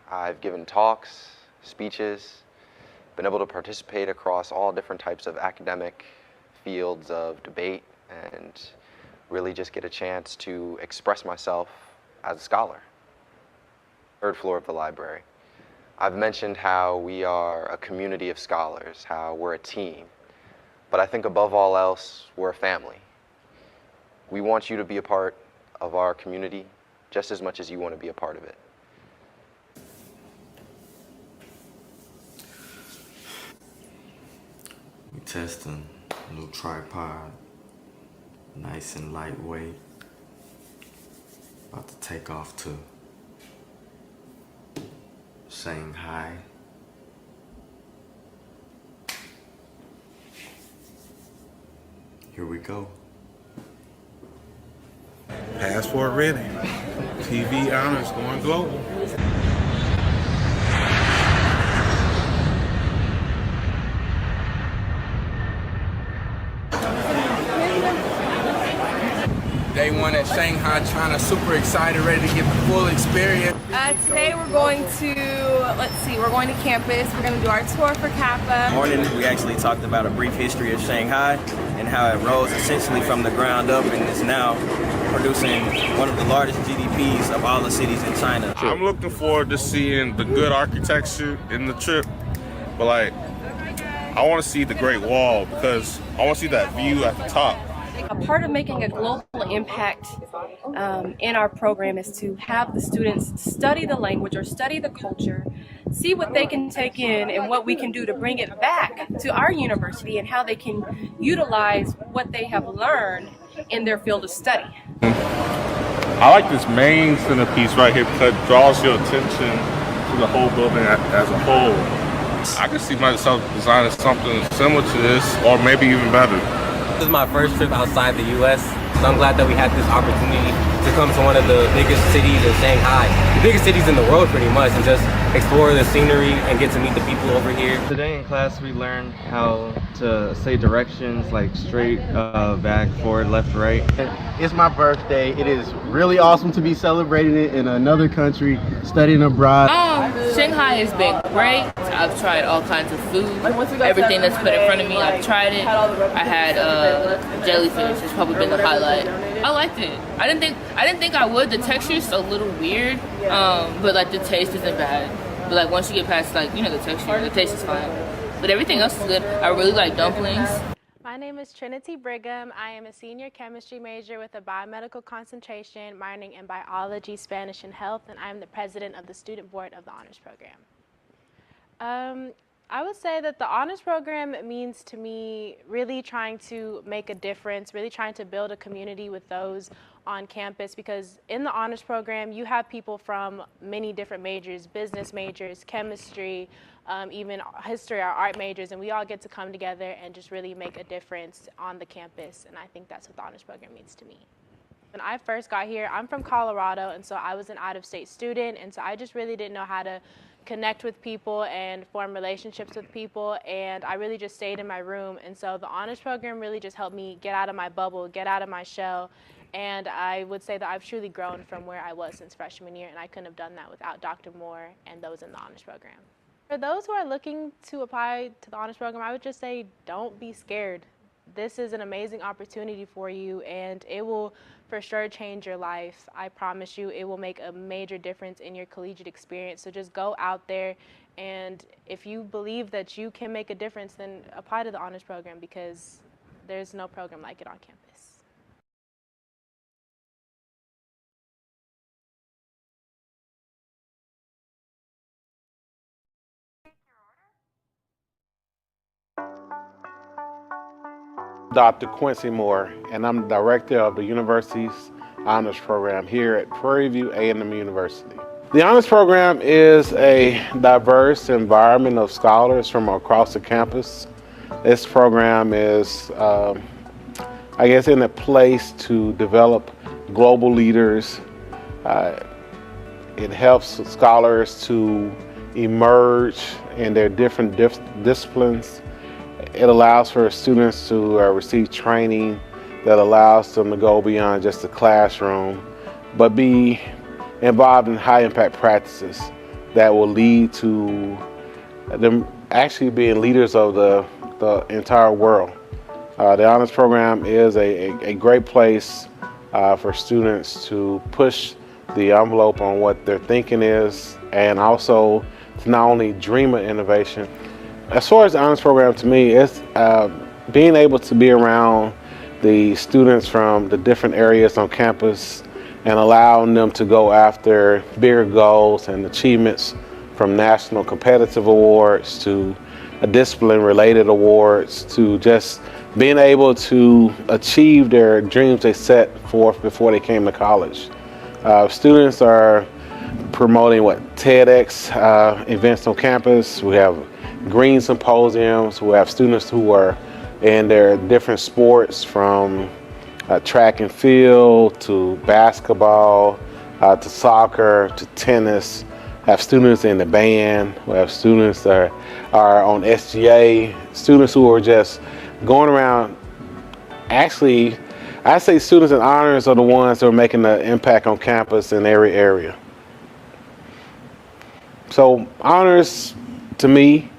S20: I've given talks, speeches, been able to participate across all different types of academic fields of debate and really just get a chance to express myself as a scholar. Third floor of the library. I've mentioned how we are a community of scholars, how we're a team, but I think above all else, we're a family. We want you to be a part of our community just as much as you want to be a part of it.
S27: We testing a little tripod, nice and lightweight. About to take off to Shanghai. Here we go.
S22: Passport ready. TV honors going global.
S23: Day one at Shanghai, China. Super excited, ready to get the full experience.
S24: Today we're going to, we're going to campus. We're going to do our tour for Kappa.
S25: Morning, we actually talked about a brief history of Shanghai and how it rose essentially from the ground up and is now producing one of the largest GDPs of all the cities in China.
S22: I'm looking forward to seeing the good architecture in the trip, but I want to see the Great Wall because I want to see that view at the top.
S24: A part of making a global impact in our program is to have the students study the language or study the culture, see what they can take in and what we can do to bring it back to our university and how they can utilize what they have learned in their field of study.
S22: I like this main centerpiece right here because it draws your attention to the whole building as a whole. I can see myself designing something similar to this or maybe even better.
S26: This is my first trip outside the U.S., so I'm glad that we had this opportunity to come to one of the biggest cities in Shanghai, the biggest cities in the world pretty much, and just explore the scenery and get to meet the people over here.
S27: Today in class we learned how to say directions like straight, back, forward, left, right.
S28: It's my birthday. It is really awesome to be celebrating it in another country, studying abroad.
S29: Shanghai has been great. I've tried all kinds of food. Everything that's put in front of me, I've tried it. I had jellyfish. It's probably been the highlight. I liked it. I didn't think I would. The texture's a little weird, but the taste isn't bad. But once you get past the texture, the taste is fine. But everything else is good. I really like dumplings.
S30: My name is Trinity Brigham. I am a senior chemistry major with a biomedical concentration, minoring in biology, Spanish, and health, and I'm the president of the student board of the honors program. I would say that the honors program means to me really trying to make a difference, really trying to build a community with those on campus, because in the honors program you have people from many different majors, business majors, chemistry, even history or art majors, and we all get to come together and just really make a difference on the campus, and I think that's what the honors program means to me. When I first got here, I'm from Colorado, and so I was an out-of-state student, and so I just really didn't know how to connect with people and form relationships with people, and I really just stayed in my room. And so the honors program really just helped me get out of my bubble, get out of my shell, and I would say that I've truly grown from where I was since freshman year, and I couldn't have done that without Dr. Moore and those in the honors program. For those who are looking to apply to the honors program, I would just say don't be scared. This is an amazing opportunity for you, and it will for sure change your life. I promise you, it will make a major difference in your collegiate experience. So just go out there, and if you believe that you can make a difference, then apply to the honors program, because there's no program like it on campus.
S31: Dr. Quincy Moore, and I'm the director of the university's honors program here at Prairie View A&M University. The honors program is a diverse environment of scholars from across the campus. This program is, I guess, in a place to develop global leaders. It helps scholars to emerge in their different disciplines. It allows for students to receive training that allows them to go beyond just the classroom, but be involved in high impact practices that will lead to them actually being leaders of the entire world. The honors program is a great place for students to push the envelope on what their thinking is, and also to not only dream of innovation. As far as the honors program, to me, it's being able to be around the students from the different areas on campus and allowing them to go after bigger goals and achievements, from national competitive awards to discipline-related awards, to just being able to achieve their dreams they set forth before they came to college. Students are promoting TEDx events on campus. We have green symposiums. We have students who are in their different sports, from track and field to basketball to soccer to tennis. We have students in the band. We have students that are on SGA. Students who are just going around. Actually, I say students in honors are the ones that are making the impact on campus in every area. So honors, to me,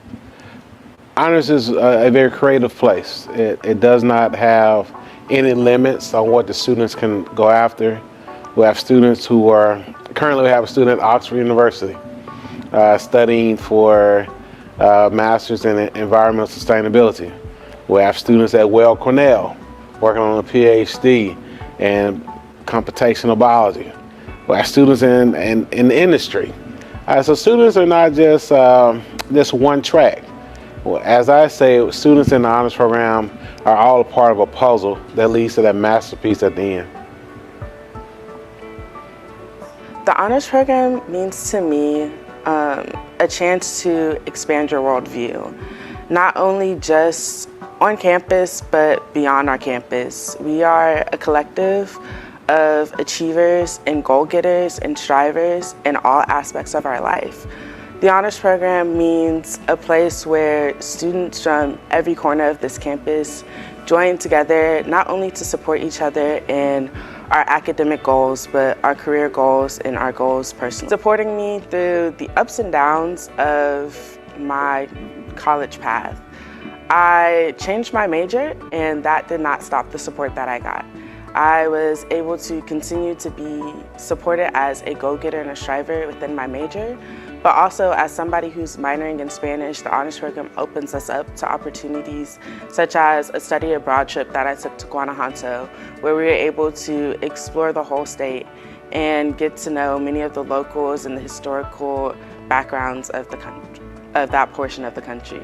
S31: honors is a very creative place. It does not have any limits on what the students can go after. We have students who are, currently we have a student at Oxford University studying for Masters in Environmental Sustainability. We have students at Weill Cornell working on a PhD in computational biology. We have students in the industry. So students are not just one track. Well, as I say, students in the honors program are all a part of a puzzle that leads to that masterpiece at the end.
S1: The honors program means to me a chance to expand your worldview, not only just on campus, but beyond our campus. We are a collective of achievers and goal-getters and strivers in all aspects of our life. The honors program means a place where students from every corner of this campus join together, not only to support each other in our academic goals, but our career goals and our goals personally. Supporting me through the ups and downs of my college path. I changed my major, and that did not stop the support that I got. I was able to continue to be supported as a go-getter and a striver within my major, but also as somebody who's minoring in Spanish. The honors program opens us up to opportunities such as a study abroad trip that I took to Guanajuato, where we were able to explore the whole state and get to know many of the locals and the historical backgrounds of the country, of that portion of the country.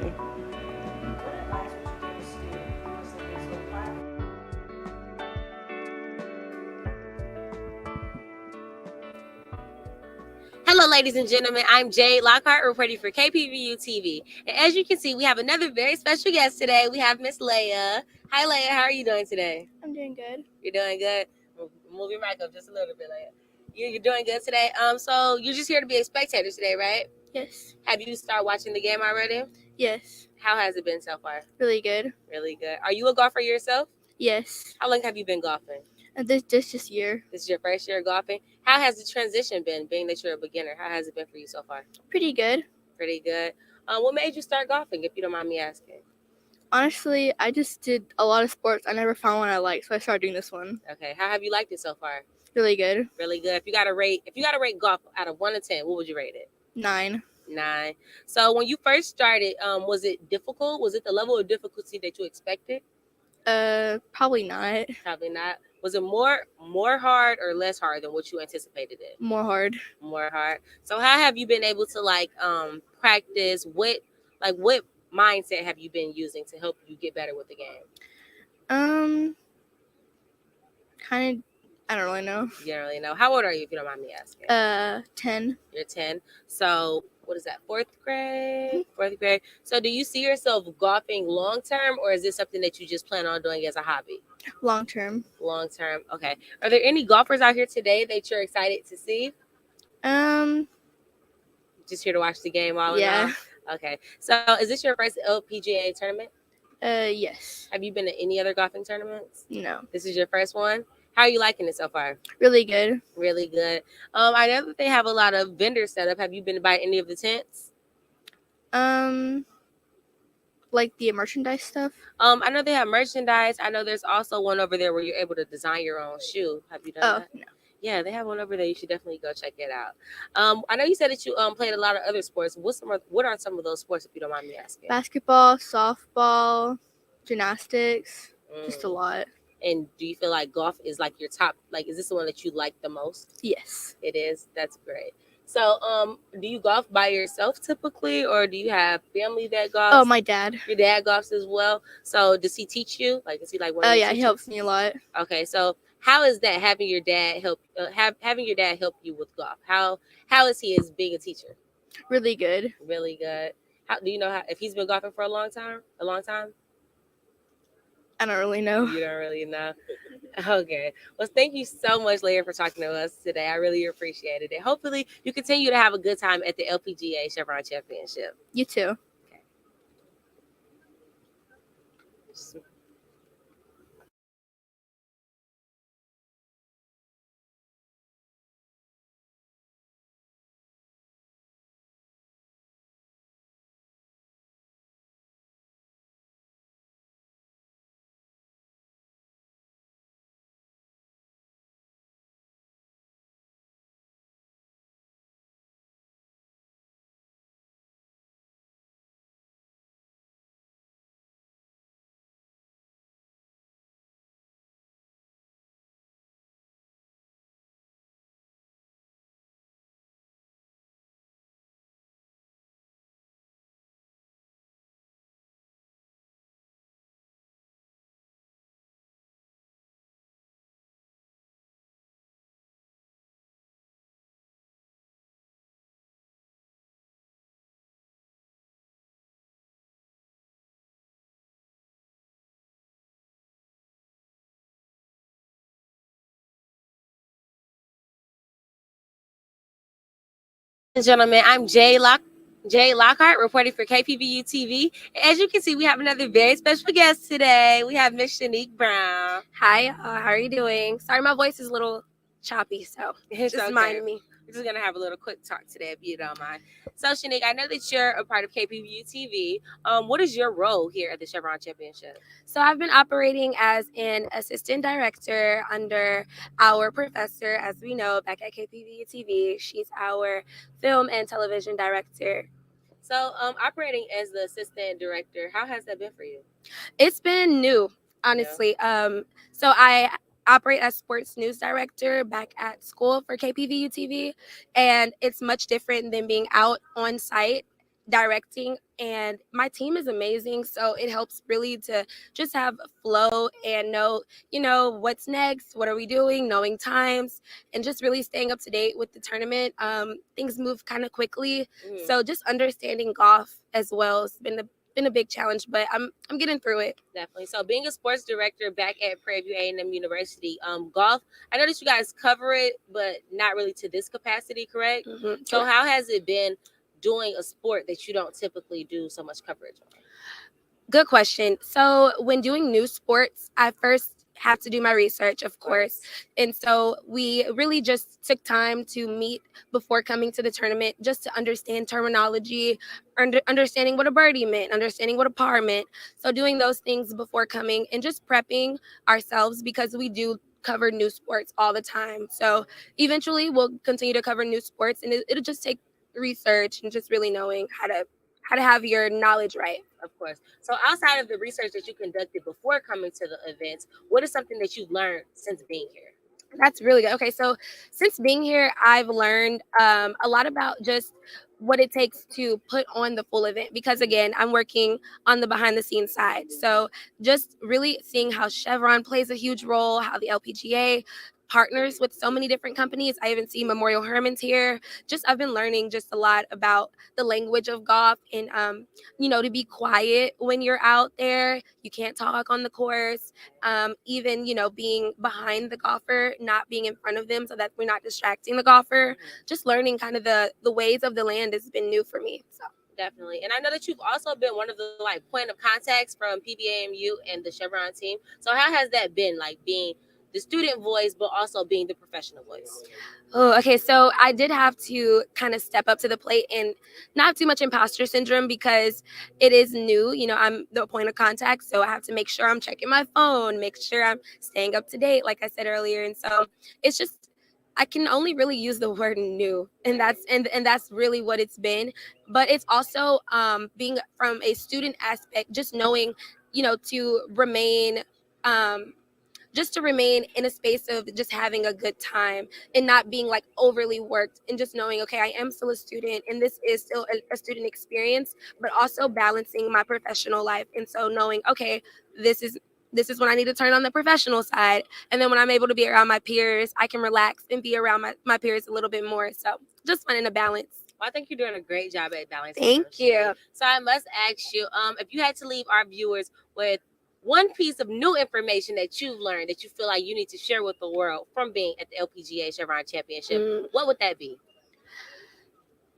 S18: Hello, ladies and gentlemen. I'm Jade Lockhart, reporting for KPVU-TV. And as you can see, we have another very special guest today. We have Miss Leah. Hi, Leah. How are you doing today?
S8: I'm doing good.
S18: You're doing good? Move your mic up just a little bit. Like you're doing good today. So you're just here to be a spectator today, right?
S6: Yes.
S18: Have you started watching the game already?
S6: Yes.
S18: How has it been so far?
S6: Really good.
S18: Really good. Are you a golfer yourself?
S6: Yes.
S18: How long have you been golfing?
S6: And this year.
S18: This is your first year golfing. How has the transition been, being that you're a beginner? How has it been for you so far?
S6: Pretty good.
S18: Pretty good. What made you start golfing, if you don't mind me asking?
S6: Honestly, I just did a lot of sports. I never found one I liked, so I started doing this one.
S18: Okay. How have you liked it so far?
S6: Really good.
S18: Really good. If you gotta rate golf out of 1 to 10, what would you rate it?
S6: 9.
S18: 9. So when you first started, was it difficult? Was it the level of difficulty that you expected?
S6: Probably not.
S18: Probably not. Was it more hard or less hard than what you anticipated it?
S6: More hard.
S18: More hard. So how have you been able to practice? What mindset have you been using to help you get better with the game?
S6: Kind of. I don't really know.
S18: You don't really know. How old are you, if you don't mind me asking?
S6: 10.
S18: You're 10. So what is that? 4th grade? 4th grade. So do you see yourself golfing long term, or is this something that you just plan on doing as a hobby?
S6: Long term.
S18: Long term. Okay. Are there any golfers out here today that you're excited to see? Just here to watch the game all in all? Okay. So is this your first LPGA tournament?
S6: Yes.
S18: Have you been to any other golfing tournaments?
S6: No.
S18: This is your first one? How are you liking it so far?
S6: Really good.
S18: Really good. I know that they have a lot of vendors set up. Have you been by any of the tents?
S6: Like the merchandise stuff?
S18: I know they have merchandise. I know there's also one over there where you're able to design your own shoe. Have you done that?
S6: No.
S18: Yeah, they have one over there. You should definitely go check it out. I know you said that you played a lot of other sports. What are some of those sports, if you don't mind me asking?
S6: Basketball, softball, gymnastics, just a lot.
S18: And do you feel like golf is like your top? Like, is this the one that you like the most?
S6: Yes.
S18: It is. That's great. So, do you golf by yourself typically, or do you have family that golfs?
S6: Oh, my dad.
S18: Your dad golfs as well. So, does he teach you? Like, is he like one?
S6: Oh yeah, he helps me a lot.
S18: Okay, so how is that having your dad help? Having your dad help you with golf? How is he as being a teacher?
S6: Really good.
S18: Really good. How do you know if he's been golfing for a long time? A long time?
S6: I don't really know.
S18: You don't really know. Okay. Well, thank you so much, Leah, for talking to us today. I really appreciated it. Hopefully, you continue to have a good time at the LPGA Chevron Championship.
S6: You too.
S18: Okay. and gentlemen, I'm Jay Lockhart reporting for KPVU-TV. As you can see, we have another very special guest today. We have Miss Shanique Brown.
S8: Hi, how are you doing? Sorry, my voice is a little choppy, so
S18: It's
S8: just
S18: okay.
S8: mind me.
S18: We're just gonna have a little quick talk today, if you don't mind. So, Shanique, I know that you're a part of KPVU-TV. What is your role here at the Chevron Championship?
S8: So I've been operating as an assistant director under our professor, as we know, back at KPVU-TV. She's our film and television director.
S18: So, operating as the assistant director, how has that been for you?
S8: It's been new, honestly. So I operate as sports news director back at school for KPVU-TV, and it's much different than being out on site directing, and my team is amazing, so it helps really to just have flow and know what's next, what are we doing, knowing times, and just really staying up to date with the tournament. Things move kind of quickly, so just understanding golf as well has been been a big challenge, but I'm getting through it.
S18: Definitely. So being a sports director back at Prairie View A&M University, golf, I noticed you guys cover it, but not really to this capacity, correct?
S8: Mm-hmm.
S18: So how has it been doing a sport that you don't typically do so much coverage on?
S8: Good question. So when doing new sports, I first have to do my research, of course. And so we really just took time to meet before coming to the tournament just to understand terminology, understanding what a birdie meant, understanding what a par meant. So doing those things before coming and just prepping ourselves because we do cover new sports all the time. So eventually we'll continue to cover new sports, and it'll just take research and just really knowing how to have your knowledge right.
S18: Of course. So outside of the research that you conducted before coming to the events, what is something that you've learned since being here?
S8: That's really good. Okay, so since being here, I've learned a lot about just what it takes to put on the full event because, again, I'm working on the behind the scenes side. So just really seeing how Chevron plays a huge role, how the LPGA partners with so many different companies. I even see Memorial Herman's here. Just I've been learning just a lot about the language of golf and, to be quiet when you're out there. You can't talk on the course. Even, being behind the golfer, not being in front of them so that we're not distracting the golfer. Just learning kind of the ways of the land has been new for me. So.
S18: Definitely. And I know that you've also been one of the point of contacts from PVAMU and the Chevron team. So how has that been, being the student voice, but also being the professional voice?
S8: Oh, okay. So I did have to kind of step up to the plate and not have too much imposter syndrome because it is new. I'm the point of contact. So I have to make sure I'm checking my phone, make sure I'm staying up to date, like I said earlier. And so it's just, I can only really use the word new, and that's really what it's been. But it's also being from a student aspect, just knowing, to remain just to remain in a space of just having a good time and not being overly worked, and just knowing, okay, I am still a student and this is still a student experience, but also balancing my professional life. And so knowing, okay, this is when I need to turn on the professional side. And then when I'm able to be around my peers, I can relax and be around my peers a little bit more. So just finding a balance.
S18: Well, I think you're doing a great job at balancing.
S8: Thank you.
S18: So I must ask you, if you had to leave our viewers with one piece of new information that you've learned that you feel like you need to share with the world from being at the LPGA Chevron Championship, what would that be?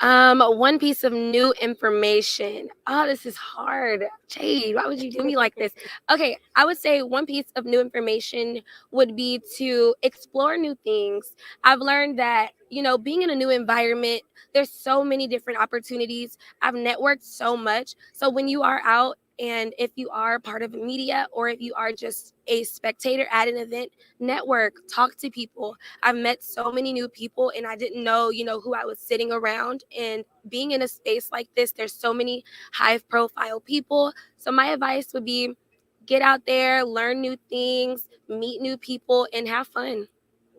S8: One piece of new information. Oh, this is hard. Jade, why would you do me like this? Okay, I would say one piece of new information would be to explore new things. I've learned that, being in a new environment, there's so many different opportunities. I've networked so much. So when you are out, and if you are part of media or if you are just a spectator at an event, network, talk to people. I've met so many new people and I didn't know, who I was sitting around. And being in a space like this, there's so many high profile people. So my advice would be get out there, learn new things, meet new people, and have fun.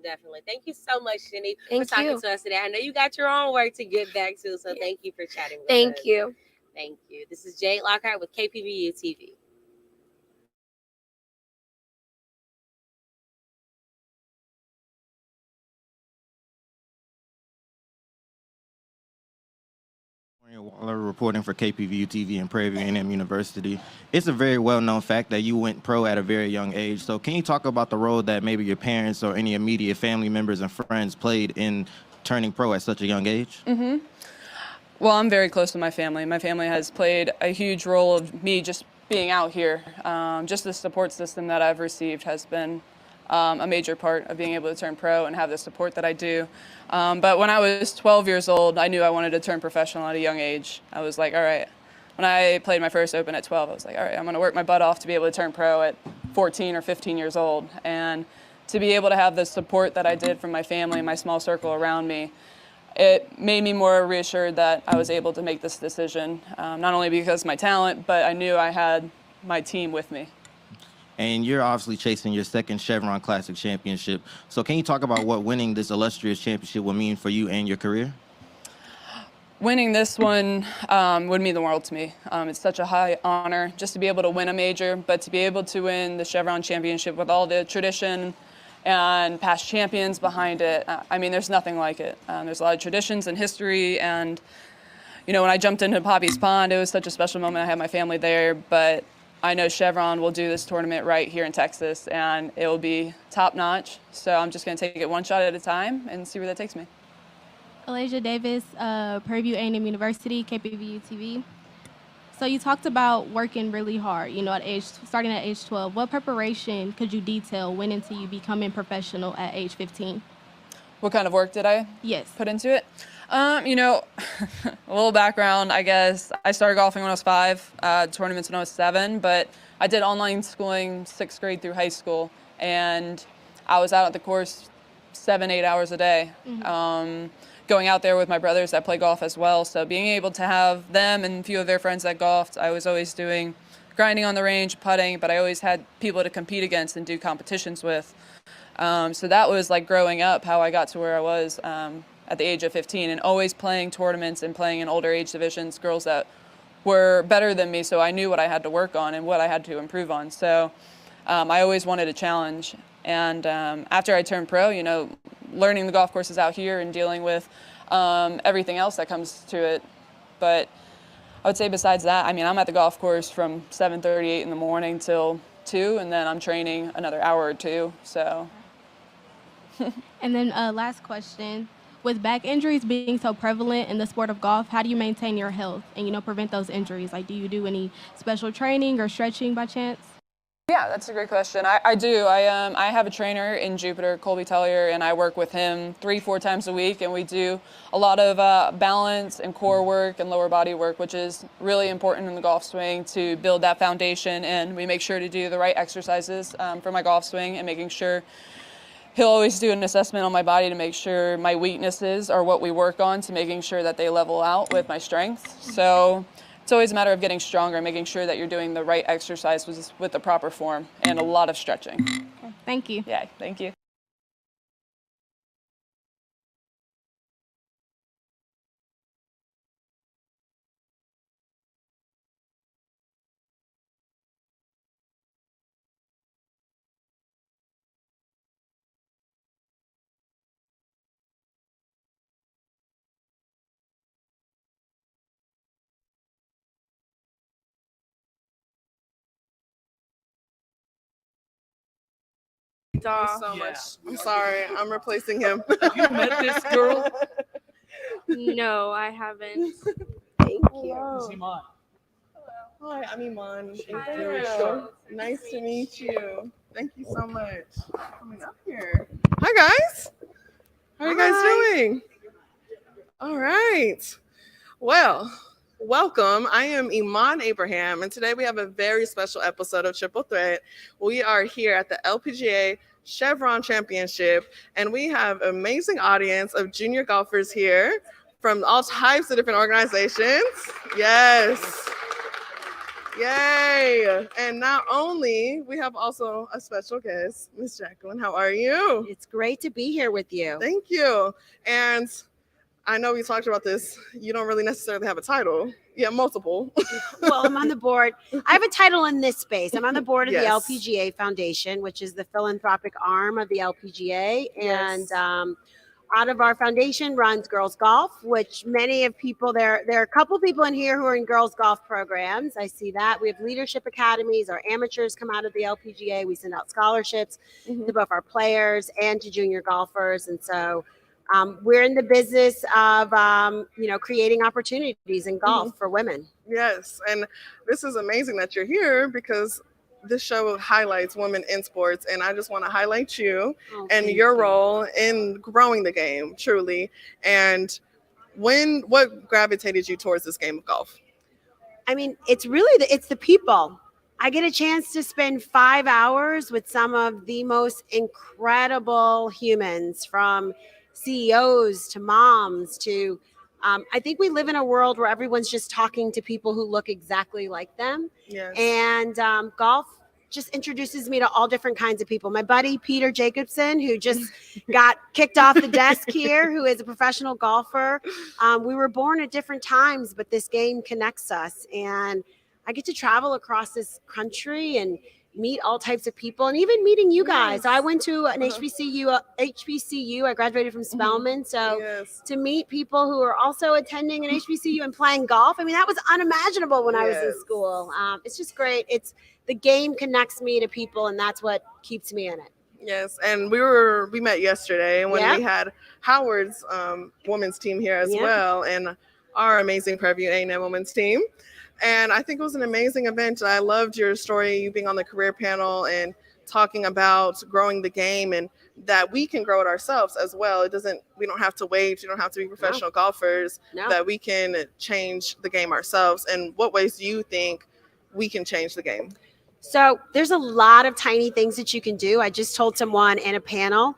S18: Definitely. Thank you so much, Jenny,
S8: for
S18: talking to us today. I know you got your own work to get back to, so thank you for chatting with us.
S8: Thank you.
S18: Thank you. This is Jade Lockhart with KPVU-TV.
S25: Waller reporting for KPVU-TV and Prairie View A&M University. It's a very well-known fact that you went pro at a very young age. So can you talk about the role that maybe your parents or any immediate family members and friends played in turning pro at such a young age?
S9: Mm-hmm. Well, I'm very close to my family. My family has played a huge role of me just being out here. Just the support system that I've received has been a major part of being able to turn pro and have the support that I do. But when I was 12 years old, I knew I wanted to turn professional at a young age. I was like, all right. When I played my first Open at 12, I was like, all right, I'm going to work my butt off to be able to turn pro at 14 or 15 years old. And to be able to have the support that I did from my family and my small circle around me, it made me more reassured that I was able to make this decision, not only because of my talent, but I knew I had my team with me.
S25: And you're obviously chasing your second Chevron Classic Championship. So can you talk about what winning this illustrious championship will mean for you and your career?
S9: Winning this one would mean the world to me. It's such a high honor just to be able to win a major, but to be able to win the Chevron Championship with all the tradition and past champions behind it, I mean, there's nothing like it. There's a lot of traditions and history, and you know, when I jumped into Poppy's Pond, it was such a special moment. I had my family there, but I know Chevron will do this tournament right here in Texas, and it will be top notch. So I'm just going to take it one shot at a time and see where that takes me.
S3: Alasia Davis, Prairie View A&M University, KPVU-TV. So you talked about working really hard, you know, starting at age 12. What preparation could you detail went into you becoming professional at age 15?
S9: What kind of work did I put into it? You know, a little background, I guess. I started golfing when I was 5, tournaments when I was 7, but I did online schooling 6th grade through high school, and I was out at the course 7-8 hours a day. Going out there with my brothers that play golf as well. So being able to have them and a few of their friends that golfed, I was always doing grinding on the range, putting, but I always had people to compete against and do competitions with. So that was like growing up, how I got to where I was at the age of 15, and always playing tournaments and playing in older age divisions, girls that were better than me. So I knew what I had to work on and what I had to improve on. So I always wanted a challenge. And after I turned pro, you know, learning the golf courses out here and dealing with everything else that comes to it. But I would say besides that, I mean, I'm at the golf course from 7:38 in the morning till 2, and then I'm training another hour or 2, so.
S3: And then last question, with back injuries being so prevalent in the sport of golf, how do you maintain your health and, you know, prevent those injuries? Like, do you do any special training or stretching by chance?
S9: Yeah, that's a great question. I do. I have a trainer in Jupiter, Colby Tellier, and I work with him 3-4 times a week, and we do a lot of balance and core work and lower body work, which is really important in the golf swing to build that foundation. And we make sure to do the right exercises for my golf swing, and making sure he'll always do an assessment on my body to make sure my weaknesses are what we work on, to making sure that they level out with my strength. So it's always a matter of getting stronger and making sure that you're doing the right exercise with the proper form and a lot of stretching.
S3: Okay, thank you.
S9: Yeah, thank you.
S7: Thank you so much. I'm sorry, I'm replacing him.
S10: You met this girl?
S6: No, I haven't.
S7: Thank you.
S10: This is Iman.
S7: Hi, I'm Iman. Thank you. Nice to meet you. Thank you so much for coming up here. Hi, guys. How are you guys doing? All right. Well, welcome. I am Iman Abraham, and today we have a very special episode of Triple Threat. We are here at the LPGA Chevron Championship, and we have an amazing audience of junior golfers here from all types of different organizations. Yes. Yay. And not only, we have also a special guest, Miss Jacqueline. How are you?
S11: It's great to be here with you.
S7: Thank you. And I know we talked about this. You don't really necessarily have a title. Yeah, multiple.
S11: Well, I'm on the board. I have a title in this space. I'm on the board of
S7: Yes.
S11: the LPGA Foundation, which is the philanthropic arm of the LPGA. And out of our foundation runs girls golf, which many of people, there are a couple people in here who are in girls golf programs. I see that. We have leadership academies. Our amateurs come out of the LPGA. We send out scholarships to both our players and to junior golfers. And so we're in the business of, creating opportunities in golf for women.
S7: Yes, and this is amazing that you're here because this show highlights women in sports, and I just want to highlight you and your role in growing the game, truly. And what gravitated you towards this game of golf?
S11: I mean, it's really it's the people. I get a chance to spend 5 hours with some of the most incredible humans, from CEOs to moms to I think we live in a world where everyone's just talking to people who look exactly like them.
S7: Yes.
S11: And golf just introduces me to all different kinds of people. My buddy, Peter Jacobson, who just got kicked off the desk here, who is a professional golfer. We were born at different times, but this game connects us. And I get to travel across this country and meet all types of people, and even meeting you guys. I went to an HBCU. I graduated from Spelman. So to meet people who are also attending an HBCU and playing golf, I mean, that was unimaginable when I was in school. It's just great. The game connects me to people, and that's what keeps me in it.
S7: Yes, and we met yesterday when we had Howard's women's team here as well, and our amazing Prairie View A&M women's team. And I think it was an amazing event. I loved your story, you being on the career panel and talking about growing the game, and that we can grow it ourselves as well. We don't have to wait. You don't have to be professional golfers. That we can change the game ourselves. And what ways do you think we can change the game?
S11: So there's a lot of tiny things that you can do. I just told someone in a panel,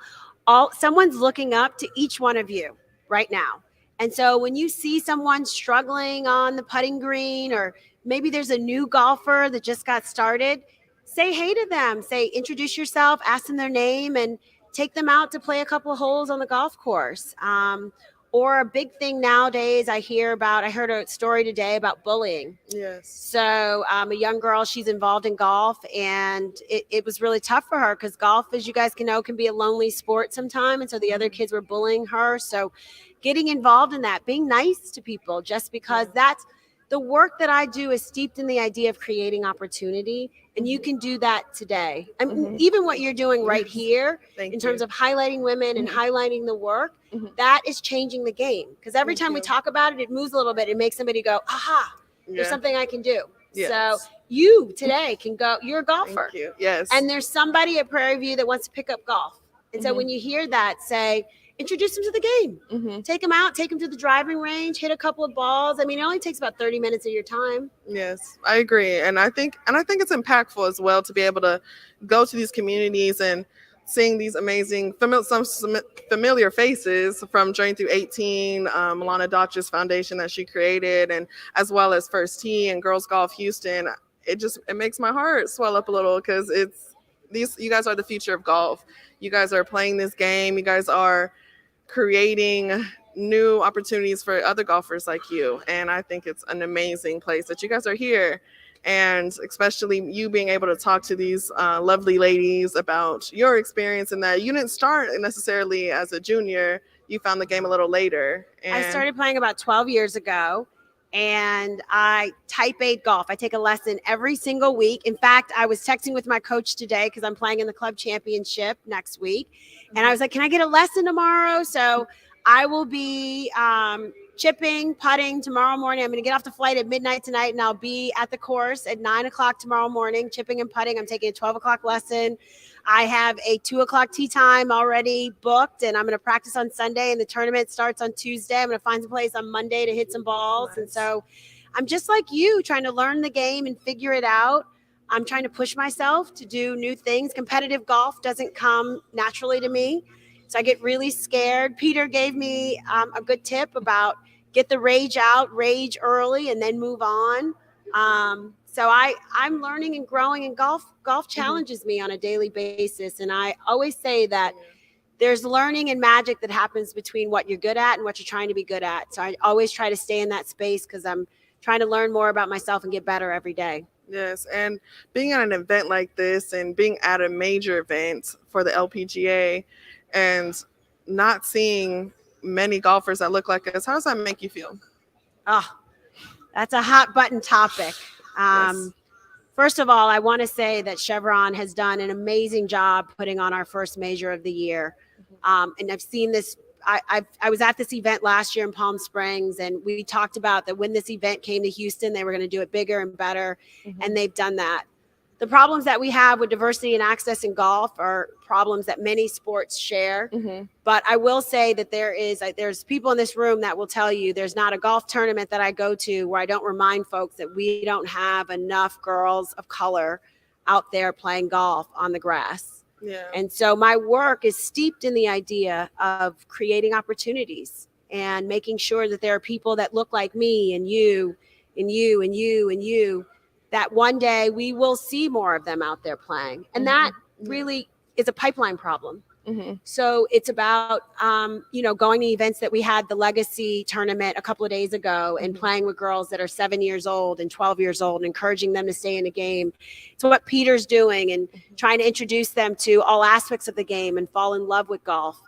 S11: someone's looking up to each one of you right now. And so when you see someone struggling on the putting green, or maybe there's a new golfer that just got started, say hey to them. Introduce yourself, ask them their name, and take them out to play a couple of holes on the golf course. Or a big thing nowadays I heard a story today about bullying.
S7: Yes.
S11: So a young girl, she's involved in golf, and it was really tough for her because golf, as you guys can know, can be a lonely sport sometimes. And so the other kids were bullying her. So getting involved in that, being nice to people, just because that's the work that I do is steeped in the idea of creating opportunity. And you can do that today. I mean, even what you're doing right here in terms of highlighting women and highlighting the work, that is changing the game. Because every time we talk about it, it moves a little bit. It makes somebody go, aha, there's something I can do. Yes. So you today can go, you're a golfer.
S7: Thank you. Yes.
S11: And there's somebody at Prairie View that wants to pick up golf. And so when you hear that, say, introduce them to the game. Take them out, take them to the driving range, hit a couple of balls. I mean, it only takes about 30 minutes of your time.
S7: Yes, I agree. And I think it's impactful as well to be able to go to these communities and seeing these amazing familiar faces from Journey Through 18, Milana Dodge's foundation that she created, and as well as First Tee and Girls Golf Houston. It makes my heart swell up a little, because you guys are the future of golf. You guys are playing this game. You guys are creating new opportunities for other golfers like you. And I think it's an amazing place that you guys are here. And especially you being able to talk to these lovely ladies about your experience, and that you didn't start necessarily as a junior. You found the game a little later. And
S11: I started playing about 12 years ago, and I type 8 golf. I take a lesson every single week. In fact, I was texting with my coach today because I'm playing in the club championship next week. And I was like, can I get a lesson tomorrow? So I will be chipping, putting tomorrow morning. I'm going to get off the flight at midnight tonight, and I'll be at the course at 9 o'clock tomorrow morning, chipping and putting. I'm taking a 12 o'clock lesson. I have a 2 o'clock tee time already booked, and I'm going to practice on Sunday, and the tournament starts on Tuesday. I'm going to find some place on Monday to hit some balls. Nice. And so I'm just like you, trying to learn the game and figure it out. I'm trying to push myself to do new things. Competitive golf doesn't come naturally to me, so I get really scared. Peter gave me a good tip about get the rage out, rage early, and then move on. So I'm learning and growing, and golf challenges me on a daily basis. And I always say that there's learning and magic that happens between what you're good at and what you're trying to be good at. So I always try to stay in that space because I'm trying to learn more about myself and get better every day.
S7: Yes, and being at an event like this and being at a major event for the LPGA and not seeing many golfers that look like us, how does that make you feel?
S11: Oh, that's a hot button topic. Yes. First of all, I want to say that Chevron has done an amazing job putting on our first major of the year. And I've seen this. I was at this event last year in Palm Springs, and we talked about that when this event came to Houston, they were going to do it bigger and better, and they've done that. The problems that we have with diversity and access in golf are problems that many sports share. But I will say that there's people in this room that will tell you there's not a golf tournament that I go to where I don't remind folks that we don't have enough girls of color out there playing golf on the grass.
S7: Yeah.
S11: And so my work is steeped in the idea of creating opportunities and making sure that there are people that look like me and you and you and you and you, that one day we will see more of them out there playing. And that really is a pipeline problem. So it's about, going to events that we had the Legacy tournament a couple of days ago and playing with girls that are 7 years old and 12 years old and encouraging them to stay in the game. It's what Peter's doing and trying to introduce them to all aspects of the game and fall in love with golf.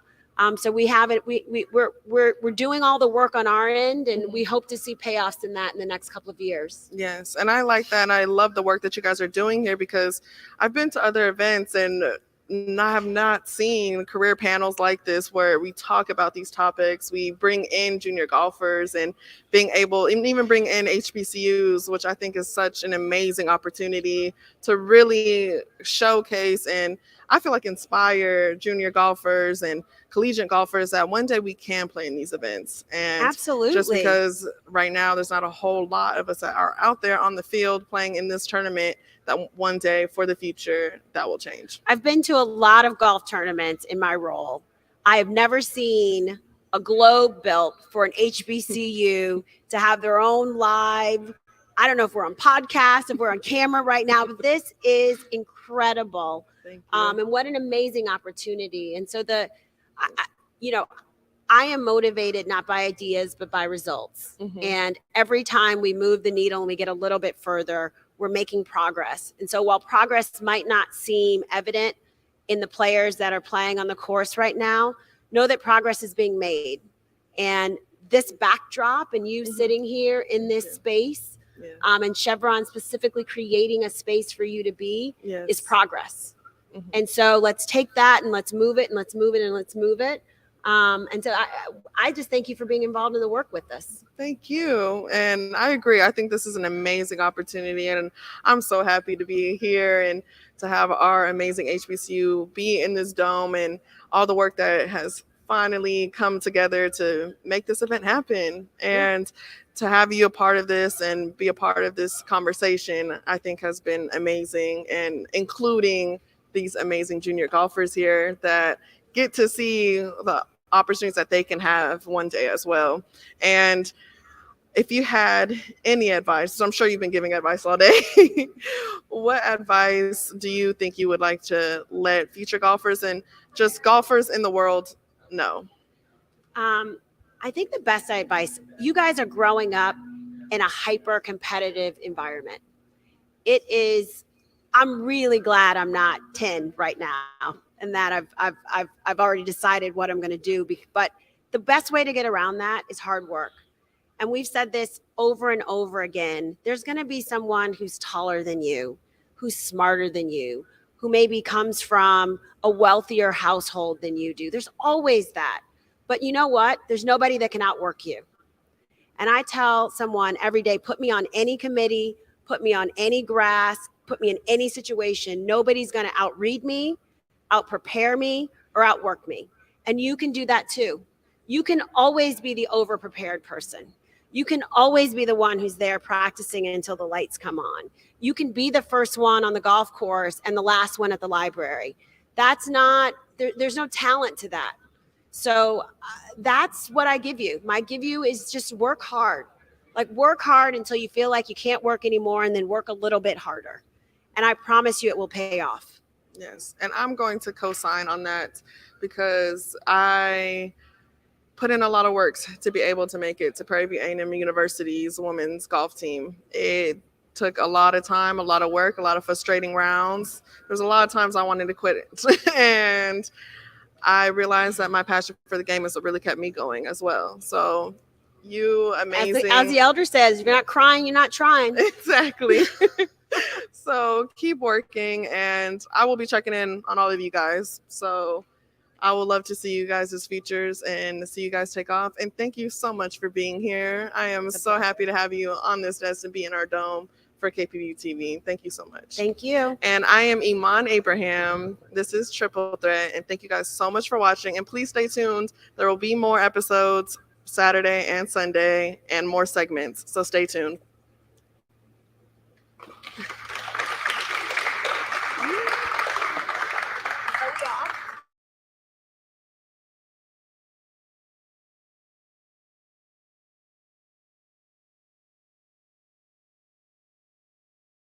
S11: So we have it. We're doing all the work on our end, and we hope to see payoffs in that in the next couple of years.
S7: Yes, and I like that, and I love the work that you guys are doing here, because I've been to other events and I have not seen career panels like this where we talk about these topics. We bring in junior golfers and being able, and even bring in HBCUs, which I think is such an amazing opportunity to really showcase and I feel like inspire junior golfers and collegiate golfers that one day we can play in these events. And
S11: Absolutely.
S7: just because right now there's not a whole lot of us that are out there on the field playing in this tournament, that one day for the future that will change.
S11: I've been to a lot of golf tournaments in my role. I have never seen a globe built for an HBCU to have their own live. I don't know if we're on podcast, if we're on camera right now, but this is incredible.
S7: Thank you.
S11: And what an amazing opportunity. And so I am motivated not by ideas, but by results. And every time we move the needle and we get a little bit further, we're making progress. And so while progress might not seem evident in the players that are playing on the course right now, know that progress is being made. And this backdrop and you sitting here in this space, and Chevron specifically creating a space for you to be is progress. And so let's take that and let's move it and let's move it and let's move it. And so I just thank you for being involved in the work with us.
S7: Thank you. And I agree. I think this is an amazing opportunity. And I'm so happy to be here and to have our amazing HBCU be in this dome and all the work that has finally come together to make this event happen. And to have you a part of this and be a part of this conversation, I think has been amazing. And including these amazing junior golfers here that get to see the opportunities that they can have one day as well. And if you had any advice, so I'm sure you've been giving advice all day, what advice do you think you would like to let future golfers and just golfers in the world know?
S11: I think the best advice, you guys are growing up in a hyper competitive environment. I'm really glad I'm not 10 right now and that I've already decided what I'm going to do. But the best way to get around that is hard work. And we've said this over and over again. There's going to be someone who's taller than you, who's smarter than you, who maybe comes from a wealthier household than you do. There's always that. But you know what? There's nobody that can outwork you. And I tell someone every day, put me on any committee, put me on any grass, put me in any situation. Nobody's going to outread me, outprepare me, or outwork me. And you can do that too. You can always be the overprepared person. You can always be the one who's there practicing until the lights come on. You can be the first one on the golf course and the last one at the library. That's not, there's no talent to that. So that's what I give you. My give you is just work hard. Like work hard until you feel like you can't work anymore and then work a little bit harder. And I promise you it will pay off.
S7: Yes, and I'm going to co-sign on that because I put in a lot of work to be able to make it to Prairie View A&M University's women's golf team. It took a lot of time, a lot of work, a lot of frustrating rounds. There's a lot of times I wanted to quit it. And I realized that my passion for the game is what really kept me going as well. So you amazing.
S11: As the elder says, if you're not crying, you're not trying.
S7: Exactly. So keep working, and I will be checking in on all of you guys. So I would love to see you guys as futures and see you guys take off. And thank you so much for being here. I am so happy to have you on this desk and be in our dome for KPVU-TV. Thank you so much.
S11: Thank you.
S7: And I am Iman Abraham. This is Triple Threat, and thank you guys so much for watching. And please stay tuned. There will be more episodes Saturday and Sunday and more segments. So stay tuned.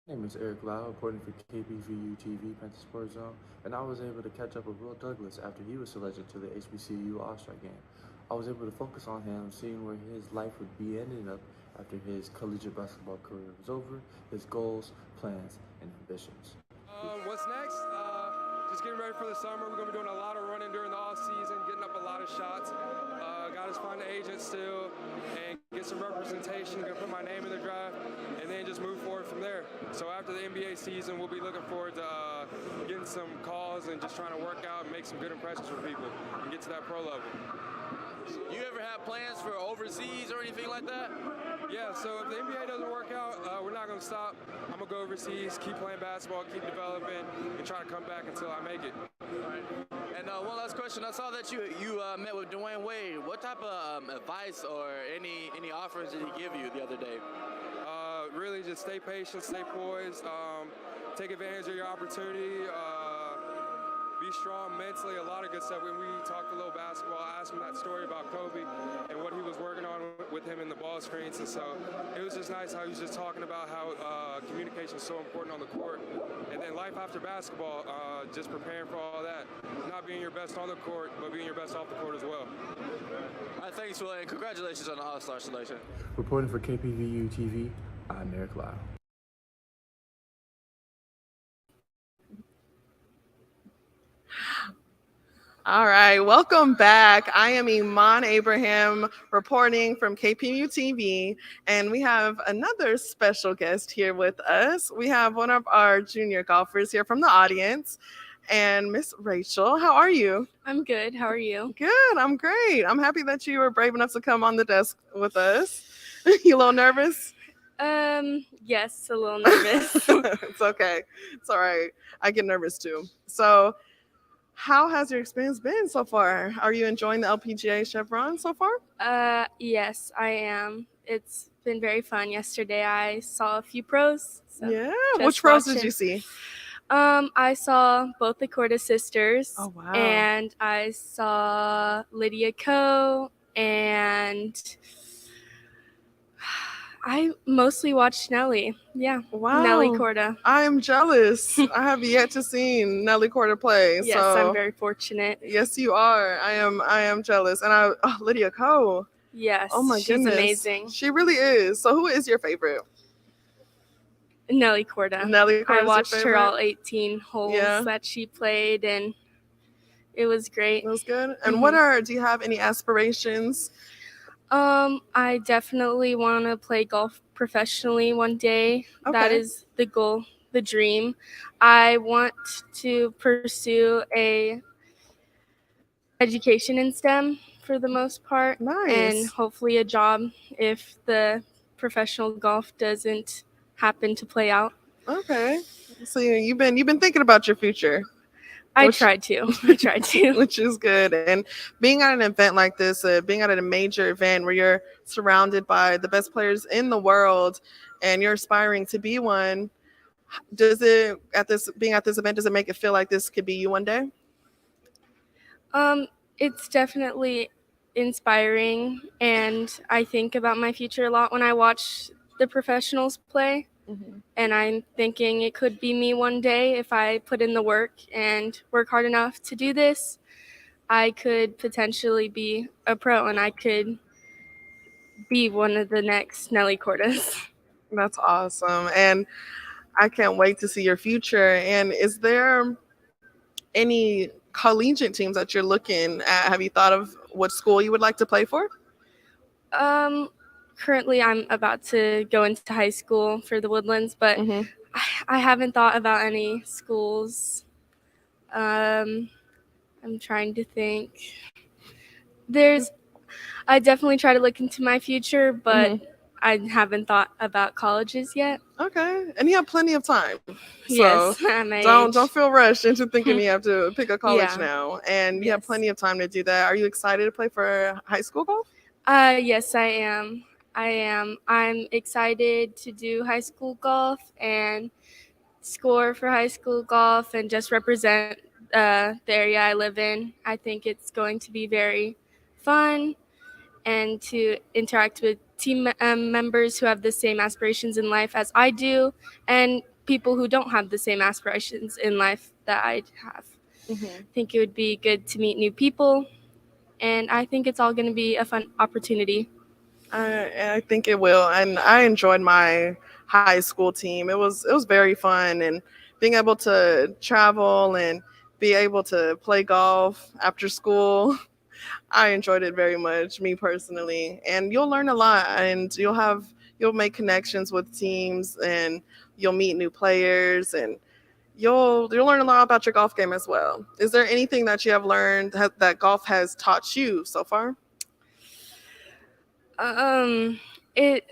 S4: My name is Eric Lau, reporting for KPVU-TV Panther Sports Zone, and I was able to catch up with Will Douglas after he was selected to the HBCU All-Star game. I was able to focus on him, seeing where his life would be ending up after his collegiate basketball career was over, his goals, plans, and ambitions.
S5: What's next? Just getting ready for the summer. We're going to be doing a lot of running during the off season, getting up a lot of shots. Got to find an agent still and get some representation. Going to put my name in the draft and then just move forward from there. So after the NBA season, we'll be looking forward to getting some calls and just trying to work out and make some good impressions for people and get to that pro level.
S10: Do you ever have plans for overseas or anything like that?
S5: Yeah, so if the NBA doesn't work out, we're not going to stop. I'm going to go overseas, keep playing basketball, keep developing, and try to come back until I make it.
S10: All right. And one last question. I saw that you met with Dwayne Wade. What type of advice or any offers did he give you the other day?
S5: Really just stay patient, stay poised, take advantage of your opportunity, be strong mentally, a lot of good stuff. When we talked a little basketball, I asked him that story about Kobe and what he was working on with him in the ball screens, and so it was just nice how he was just talking about how communication is so important on the court, and then life after basketball, just preparing for all that, not being your best on the court, but being your best off the court as well.
S10: All right, thanks, Will, and congratulations on the All-Star selection.
S4: Reporting for KPVU-TV, I'm Eric Lau.
S7: All right, welcome back. I am Iman Abraham reporting from KPVU-TV, and we have another special guest here with us. We have one of our junior golfers here from the audience, and Miss Rachel. How are you?
S12: I'm good. How are you?
S7: Good. I'm great. I'm happy that you were brave enough to come on the desk with us. You a little nervous?
S12: Yes, a little nervous.
S7: It's okay. It's all right. I get nervous too. So, how has your experience been so far? Are you enjoying the LPGA Chevron so far?
S12: Yes, I am. It's been very fun. Yesterday, I saw a few pros. So
S7: Yeah. Which pros did you see?
S12: I saw both the Corda sisters.
S7: Oh, wow.
S12: And I saw Lydia Ko, and I mostly watched Nelly. Yeah.
S7: Wow.
S12: Nelly Corda.
S7: I'm jealous. I have yet to see Nelly Corda play.
S12: Yes,
S7: so
S12: I'm very fortunate.
S7: Yes, you are. I am jealous. And Lydia Ko.
S12: Yes.
S7: Oh my
S12: she's
S7: goodness.
S12: amazing.
S7: She really is. So who is your favorite?
S12: Nelly Corda.
S7: Nelly Corda's
S12: I
S7: your
S12: watched her
S7: favorite?
S12: all 18 holes
S7: Yeah.
S12: that she played, and it was great.
S7: That was good. And do you have any aspirations?
S12: I definitely want to play golf professionally one day. That
S7: Okay.
S12: is the goal, the dream. I want to pursue a education in STEM for the most part.
S7: Nice.
S12: And hopefully a job if the professional golf doesn't happen to play out.
S7: Okay. So you've been thinking about your future.
S12: I tried to.
S7: Which is good. And being at an event like this, being at a major event where you're surrounded by the best players in the world and you're aspiring to be one, being at this event, does it make it feel like this could be you one day?
S12: It's definitely inspiring, and I think about my future a lot when I watch the professionals play. And I'm thinking it could be me one day if I put in the work and work hard enough to do this. I could potentially be a pro, and I could be one of the next Nelly Cordas.
S7: That's awesome. And I can't wait to see your future. And is there any collegiate teams that you're looking at? Have you thought of what school you would like to play for?
S12: Currently, I'm about to go into high school for the Woodlands, but I haven't thought about any schools. I'm trying to think. I definitely try to look into my future, but I haven't thought about colleges yet.
S7: Okay. And you have plenty of time.
S12: Yes,
S7: So
S12: at my
S7: don't
S12: age.
S7: feel rushed into thinking you have to pick a college
S12: Yeah.
S7: now. And you have plenty of time to do that. Are you excited to play for high school golf?
S12: Yes, I am. I'm excited to do high school golf and score for high school golf and just represent the area I live in. I think it's going to be very fun, and to interact with team members who have the same aspirations in life as I do, and people who don't have the same aspirations in life that I have. I think it would be good to meet new people, and I think it's all going to be a fun opportunity.
S7: I think it will, and I enjoyed my high school team. It was very fun, and being able to travel and be able to play golf after school. I enjoyed it very much, me personally. And you'll learn a lot, and you'll make connections with teams, and you'll meet new players, and you'll learn a lot about your golf game as well. Is there anything that you have learned that golf has taught you so far?
S12: It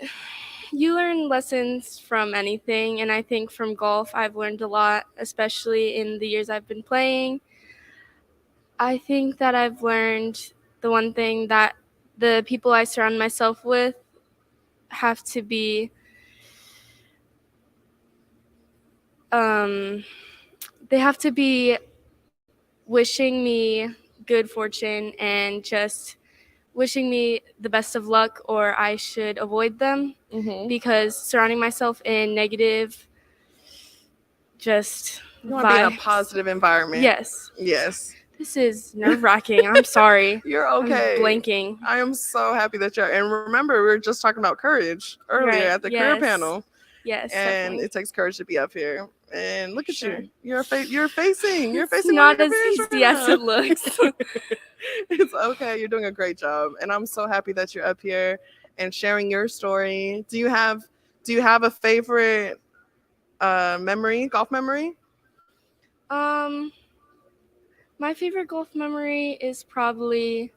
S12: you learn lessons from anything, and I think from golf I've learned a lot, especially in the years I've been playing. I think that I've learned the one thing that the people I surround myself with have to be they have to be wishing me good fortune and just wishing me the best of luck, or I should avoid them, because surrounding myself in negative just
S7: You want to be in a
S12: vibes.
S7: positive environment. Yes.
S12: This is nerve-wracking. I'm sorry.
S7: You're okay.
S12: I'm blanking.
S7: I am so happy that you're. And remember, we were just talking about courage earlier
S12: Right,
S7: at the career
S12: yes.
S7: panel.
S12: Yes,
S7: And
S12: definitely.
S7: it takes courage to be up here. And look at
S12: Sure.
S7: you. You're facing. You're
S12: It's
S7: facing
S12: not
S7: one of
S12: as
S7: your fears
S12: easy
S7: right
S12: as
S7: now.
S12: it looks.
S7: It's okay. You're doing a great job, and I'm so happy that you're up here and sharing your story. Do you have a favorite golf memory?
S12: My favorite golf memory is probably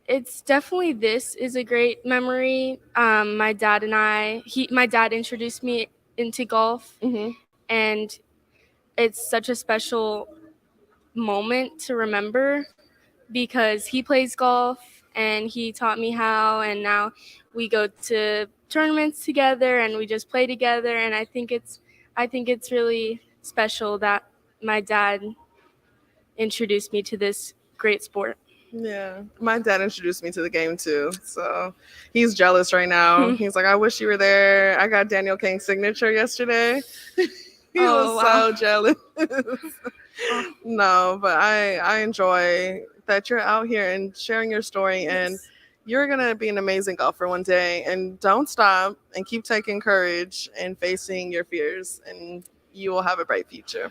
S12: it's definitely this is a great memory. My dad introduced me into golf, and it's such a special moment to remember because he plays golf and he taught me how, and now we go to tournaments together and we just play together, and I think it's really special that my dad introduced me to this great sport.
S7: Yeah, my dad introduced me to the game too, so he's jealous right now. He's like, I wish you were there. I got Daniel King's signature yesterday. He was
S12: wow.
S7: so jealous. No, but I enjoy that you're out here and sharing your story, and you're gonna be an amazing golfer one day. And don't stop, and keep taking courage and facing your fears, and you will have a bright future.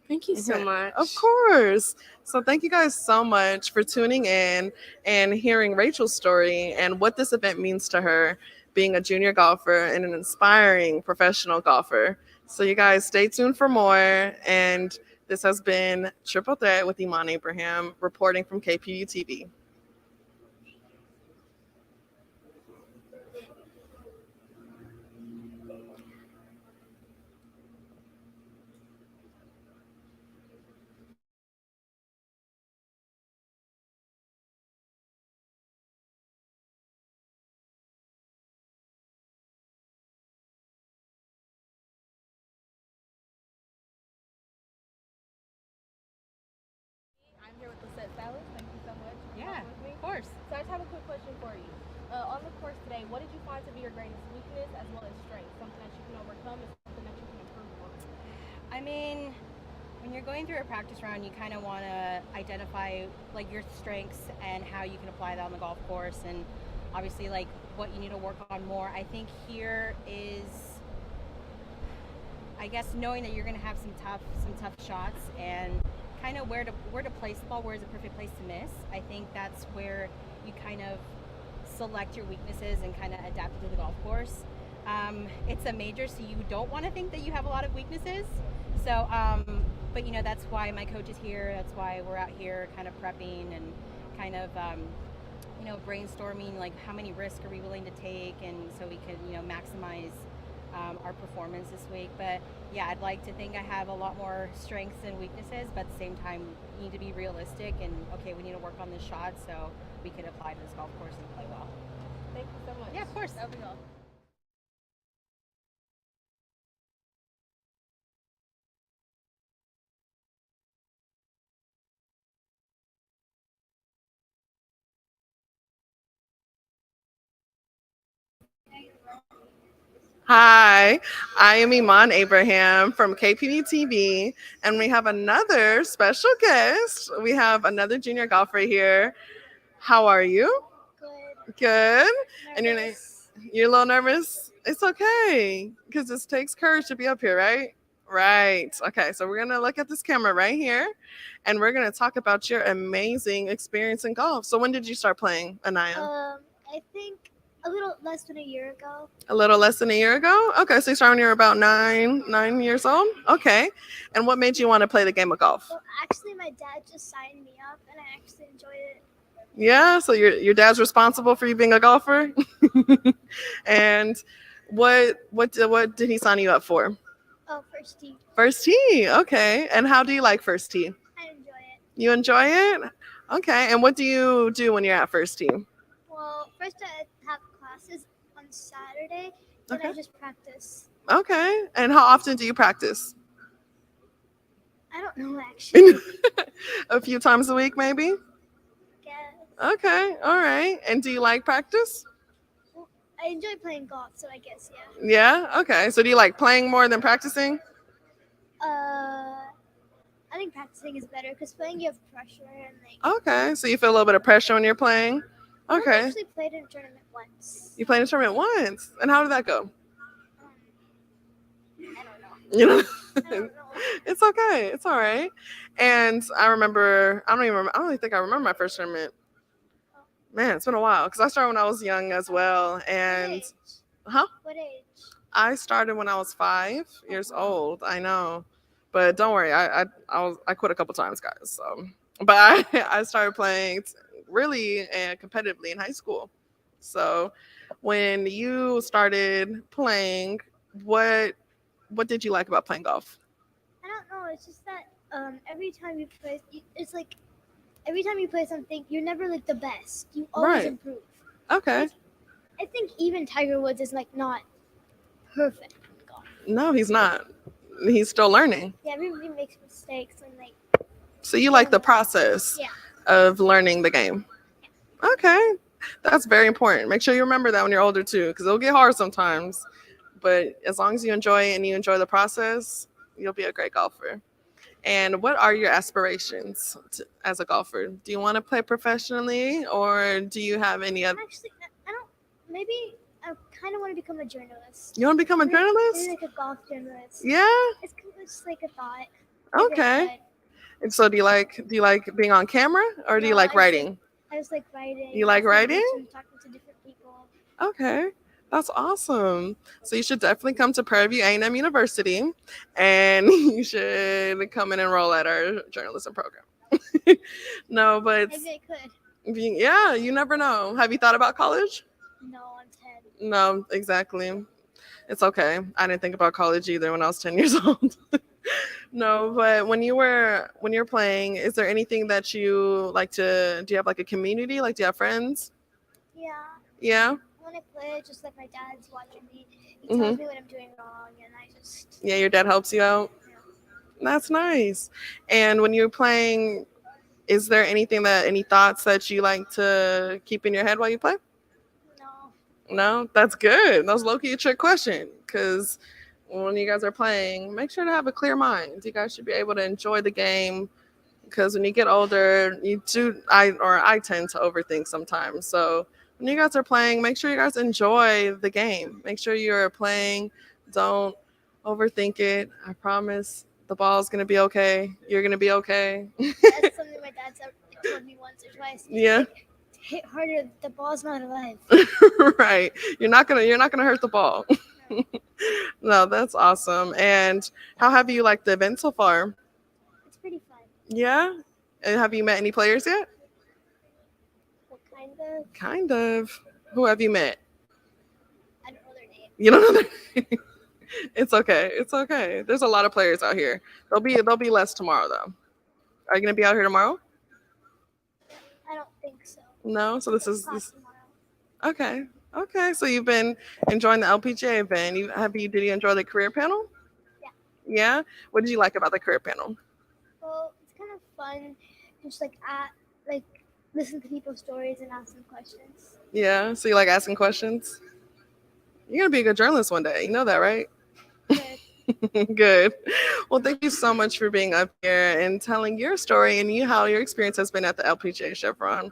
S12: Thank you so much.
S7: Of course. So thank you guys so much for tuning in and hearing Rachel's story and what this event means to her, being a junior golfer and an inspiring professional golfer. So you guys stay tuned for more. And this has been Triple Threat with Iman Abraham reporting from KPVU-TV.
S3: I'm here with the set stylist. Thank you so much.
S2: Yeah, of course.
S3: So I just have a quick question for you. On the course today, what did you find to be your greatest weakness as well as strength? Something that you can overcome and something that you can improve on?
S2: I mean, when you're going through a practice round, you kind of want to identify like your strengths and how you can apply that on the golf course, and obviously like what you need to work on more. I think here is, I guess, knowing that you're going to have some tough shots and kind of where to place the ball, where is the perfect place to miss. I think that's where you kind of select your weaknesses and kind of adapt it to the golf course. It's a major, so you don't want to think that you have a lot of weaknesses. So, but you know, that's why my coach is here. That's why we're out here kind of prepping and kind of, you know, brainstorming like how many risks are we willing to take, and so we can, you know, maximize our performance this week. But yeah, I'd like to think I have a lot more strengths and weaknesses, but at the same time, we need to be realistic and okay, we need to work on this shot so we can apply to this golf course and play well.
S3: Thank you so much.
S2: Yeah, of course.
S3: That'll be all.
S7: Hi, I am Iman Abraham from KPVU-TV, and we have another special guest. We have another junior golfer here. How are you? Good. And your name? You're a little nervous? It's okay, because this takes courage to be up here, right? Right. Okay, so we're going to look at this camera right here, and we're going to talk about your amazing experience in golf. So when did you start playing, Anaya?
S13: I think a little less than a year ago.
S7: A little less than a year ago? Okay, so you started when you were about nine years old? Okay. And what made you want to play the game of golf?
S13: Well, actually, my dad just signed me up, and I actually enjoyed it.
S7: Yeah, so your dad's responsible for you being a golfer? And what did he sign you up for?
S13: Oh, first tee.
S7: First tee, okay. And how do you like first tee?
S13: I enjoy it.
S7: You enjoy it? Okay. And what do you do when you're at first tee?
S13: Well, first I have classes on Saturday, then I just practice.
S7: Okay. And how often do you practice?
S13: I don't know, actually.
S7: A few times a week, maybe?
S13: Guess.
S7: Okay. All right. And do you like practice?
S13: Well, I enjoy playing golf, so I guess, yeah.
S7: Yeah? Okay. So do you like playing more than practicing?
S13: I think practicing is better because playing you have pressure and like.
S7: Okay. So you feel a little bit of pressure when you're playing? Okay.
S13: I actually played in a tournament once.
S7: You played in a tournament once? And how did that go?
S13: I don't know.
S7: You know?
S13: I don't know.
S7: It's okay. It's all right. And I don't even think I remember my first tournament. Man, it's been a while because I started when I was young as well. And
S13: What age?
S7: huh?
S13: What age?
S7: I started when I was 5 years old. I know, but don't worry. I quit a couple times, guys. So, but I started playing really competitively in high school. So, when you started playing, what did you like about playing golf?
S13: I don't know. It's just that every time you play, it's like every time you play something, you're never like the best. You always
S7: Right.
S13: improve.
S7: Okay.
S13: I think even Tiger Woods is like not perfect in golf.
S7: No, he's not. He's still learning.
S13: Yeah, everybody makes mistakes and like.
S7: So you like the process
S13: Yeah.
S7: of learning the game. Okay. That's very important. Make sure you remember that when you're older too, because it'll get hard sometimes. But as long as you enjoy it and you enjoy the process, you'll be a great golfer. And what are your aspirations as a golfer? Do you want to play professionally, or do you have any other?
S13: Actually, I don't. Maybe I kind of want to become a journalist.
S7: You want to become a
S13: Maybe
S7: journalist?
S13: like a golf journalist.
S7: Yeah.
S13: It's kind of just like a thought.
S7: Okay. And so do you like being on camera, or do you like writing?
S13: I just like writing.
S7: You like writing?
S13: Talking to different people.
S7: Okay, that's awesome. So you should definitely come to Prairie View A&M University, and you should come and enroll at our journalism program. No, but
S13: Maybe I could.
S7: yeah, you never know. Have you thought about college?
S13: No, I'm 10.
S7: No, exactly. It's okay. I didn't think about college either when I was 10 years old. No, but when you're playing, is there anything that you like to? Do you have like a community? Like, do you have friends?
S13: Yeah.
S7: Yeah.
S13: When I play, just like my dad's watching me. He tells me what I'm doing wrong, and I just.
S7: Yeah, your dad helps you out. That's nice. And when you're playing, is there any thoughts that you like to keep in your head while you play? No, that's good. That was low-key a trick question, because when you guys are playing, make sure to have a clear mind. You guys should be able to enjoy the game, because when you get older, I tend to overthink sometimes. So when you guys are playing, make sure you guys enjoy the game. Make sure you're playing. Don't overthink it. I promise the ball's going to be okay. You're going to be okay.
S13: That's something my dad's told me once or twice.
S7: Yeah.
S13: Like, hit harder. The ball's not alive.
S7: Right. You're not gonna hurt the ball. No, that's awesome. And how have you liked the event so far?
S13: It's pretty fun.
S7: Yeah. And have you met any players yet?
S13: Well, kind of.
S7: Kind of. Who have you met?
S13: I don't know their name.
S7: You don't know their name? It's okay. It's okay. There's a lot of players out here. There'll be less tomorrow though. Are you gonna be out here tomorrow?
S13: I don't think so.
S7: No. So this is. Okay. Okay. So you've been enjoying the LPGA event. Did you enjoy the career panel?
S13: Yeah.
S7: Yeah. What did you like about the career panel?
S13: Well, it's kind of fun, just like listen to people's stories and ask them questions.
S7: Yeah. So you like asking questions? You're gonna be a good journalist one day. You know that, right? Good. Well, thank you so much for being up here and telling your story and how your experience has been at the LPGA Chevron.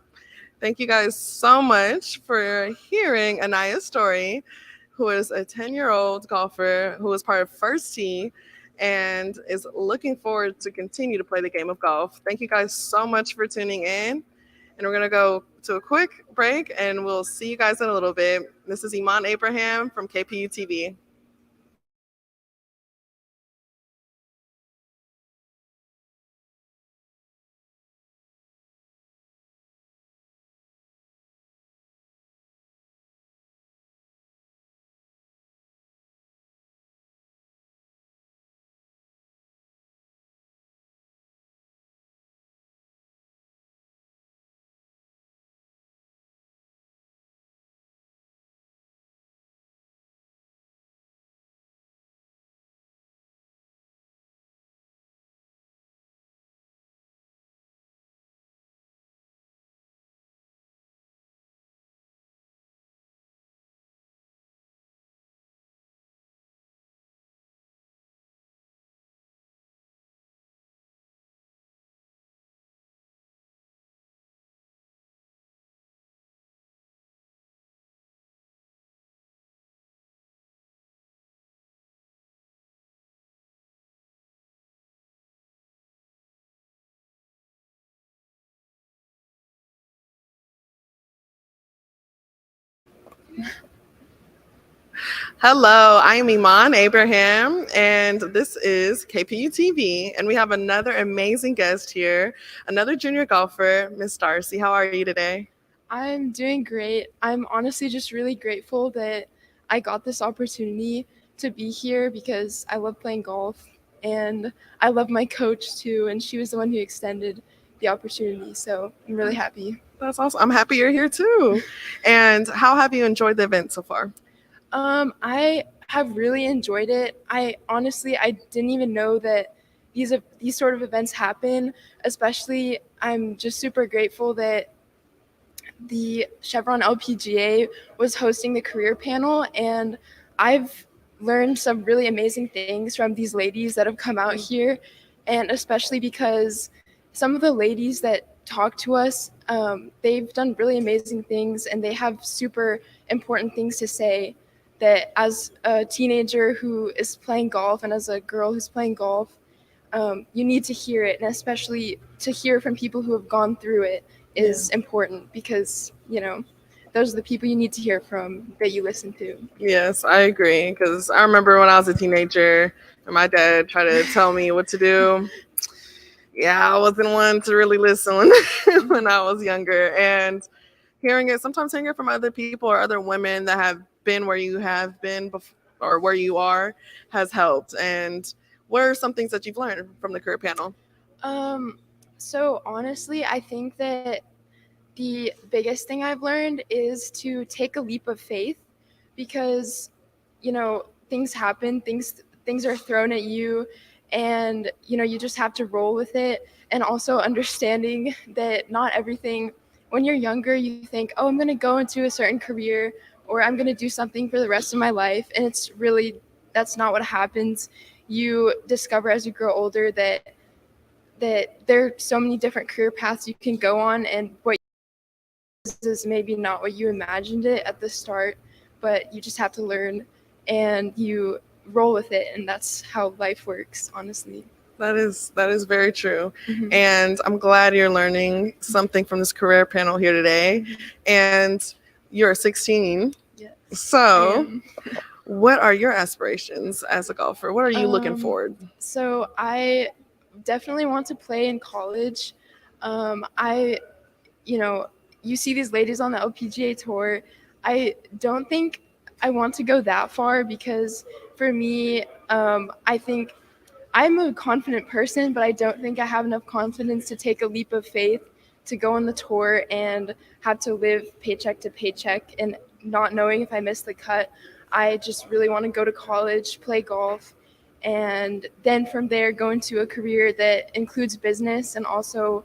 S7: Thank you guys so much for hearing Anaya's story, who is a 10-year-old golfer who is part of First Tee and is looking forward to continue to play the game of golf. Thank you guys so much for tuning in. And we're going to go to a quick break, and we'll see you guys in a little bit. This is Iman Abraham from KPVU-TV. Hello, I am Iman Abraham, and this is KPVU-TV, and we have another amazing guest here, another junior golfer, Miss Darcy. How are you today?
S12: I'm doing great. I'm honestly just really grateful that I got this opportunity to be here because I love playing golf and I love my coach too, and she was the one who extended the opportunity, so I'm really happy.
S7: That's awesome. I'm happy you're here too. And how have you enjoyed the event so far?
S12: I have really enjoyed it. I didn't even know that these sort of events happen. Especially, I'm just super grateful that the Chevron LPGA was hosting the career panel, and I've learned some really amazing things from these ladies that have come out here, and especially because some of the ladies that talk to us, they've done really amazing things, and they have super important things to say that as a teenager who is playing golf and as a girl who's playing golf, you need to hear it, and especially to hear from people who have gone through it is important because, those are the people you need to hear from that you listen to.
S7: Yes, I agree, because I remember when I was a teenager and my dad tried to tell me what to do. Yeah, I wasn't one to really listen when I was younger, and sometimes hearing it from other people or other women that have been where you have been or where you are has helped. And what are some things that you've learned from the career panel?
S12: So honestly, I think that the biggest thing I've learned is to take a leap of faith because, things happen, things are thrown at you, and, you just have to roll with it. And also understanding that not everything, when you're younger, you think, oh, I'm going to go into a certain career or I'm going to do something for the rest of my life. And that's not what happens. You discover as you grow older that there are so many different career paths you can go on, and what is maybe not what you imagined it at the start, but you just have to learn and you roll with it, and that's how life works, honestly.
S7: That is very true. Mm-hmm. And I'm glad you're learning something from this career panel here today. And you're 16.
S12: Yes.
S7: So what are your aspirations as a golfer? What are you looking forward?
S12: So I definitely want to play in college. You see these ladies on the LPGA tour. I don't think I want to go that far because for me, I think I'm a confident person, but I don't think I have enough confidence to take a leap of faith to go on the tour and have to live paycheck to paycheck and not knowing if I miss the cut. I just really want to go to college, play golf, and then from there go into a career that includes business and also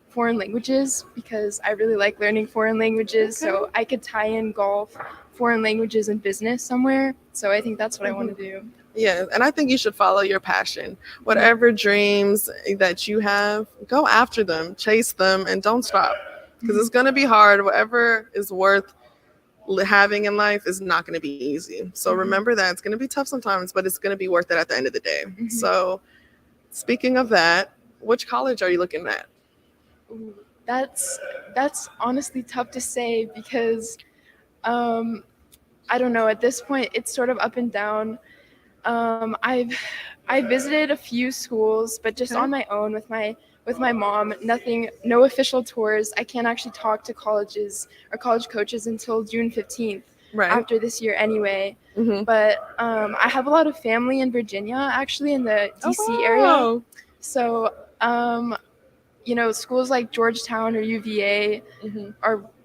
S12: foreign languages because I really like learning foreign languages. Okay. So I could tie in golf, foreign languages and business somewhere. So I think that's what I want to do.
S7: Yeah, and I think you should follow your passion. Whatever dreams that you have, go after them, chase them, and don't stop. Because it's going to be hard. Whatever is worth having in life is not going to be easy. So remember that. It's going to be tough sometimes, but it's going to be worth it at the end of the day. So speaking of that, which college are you looking at?
S12: Ooh, that's honestly tough to say because I don't know. At this point, it's sort of up and down. I visited a few schools, but just on my own with my mom. No official tours. I can't actually talk to colleges or college coaches until June 15th.
S7: Right.
S12: After this year, anyway. But I have a lot of family in Virginia, actually, in the DC area. So, schools like Georgetown or UVA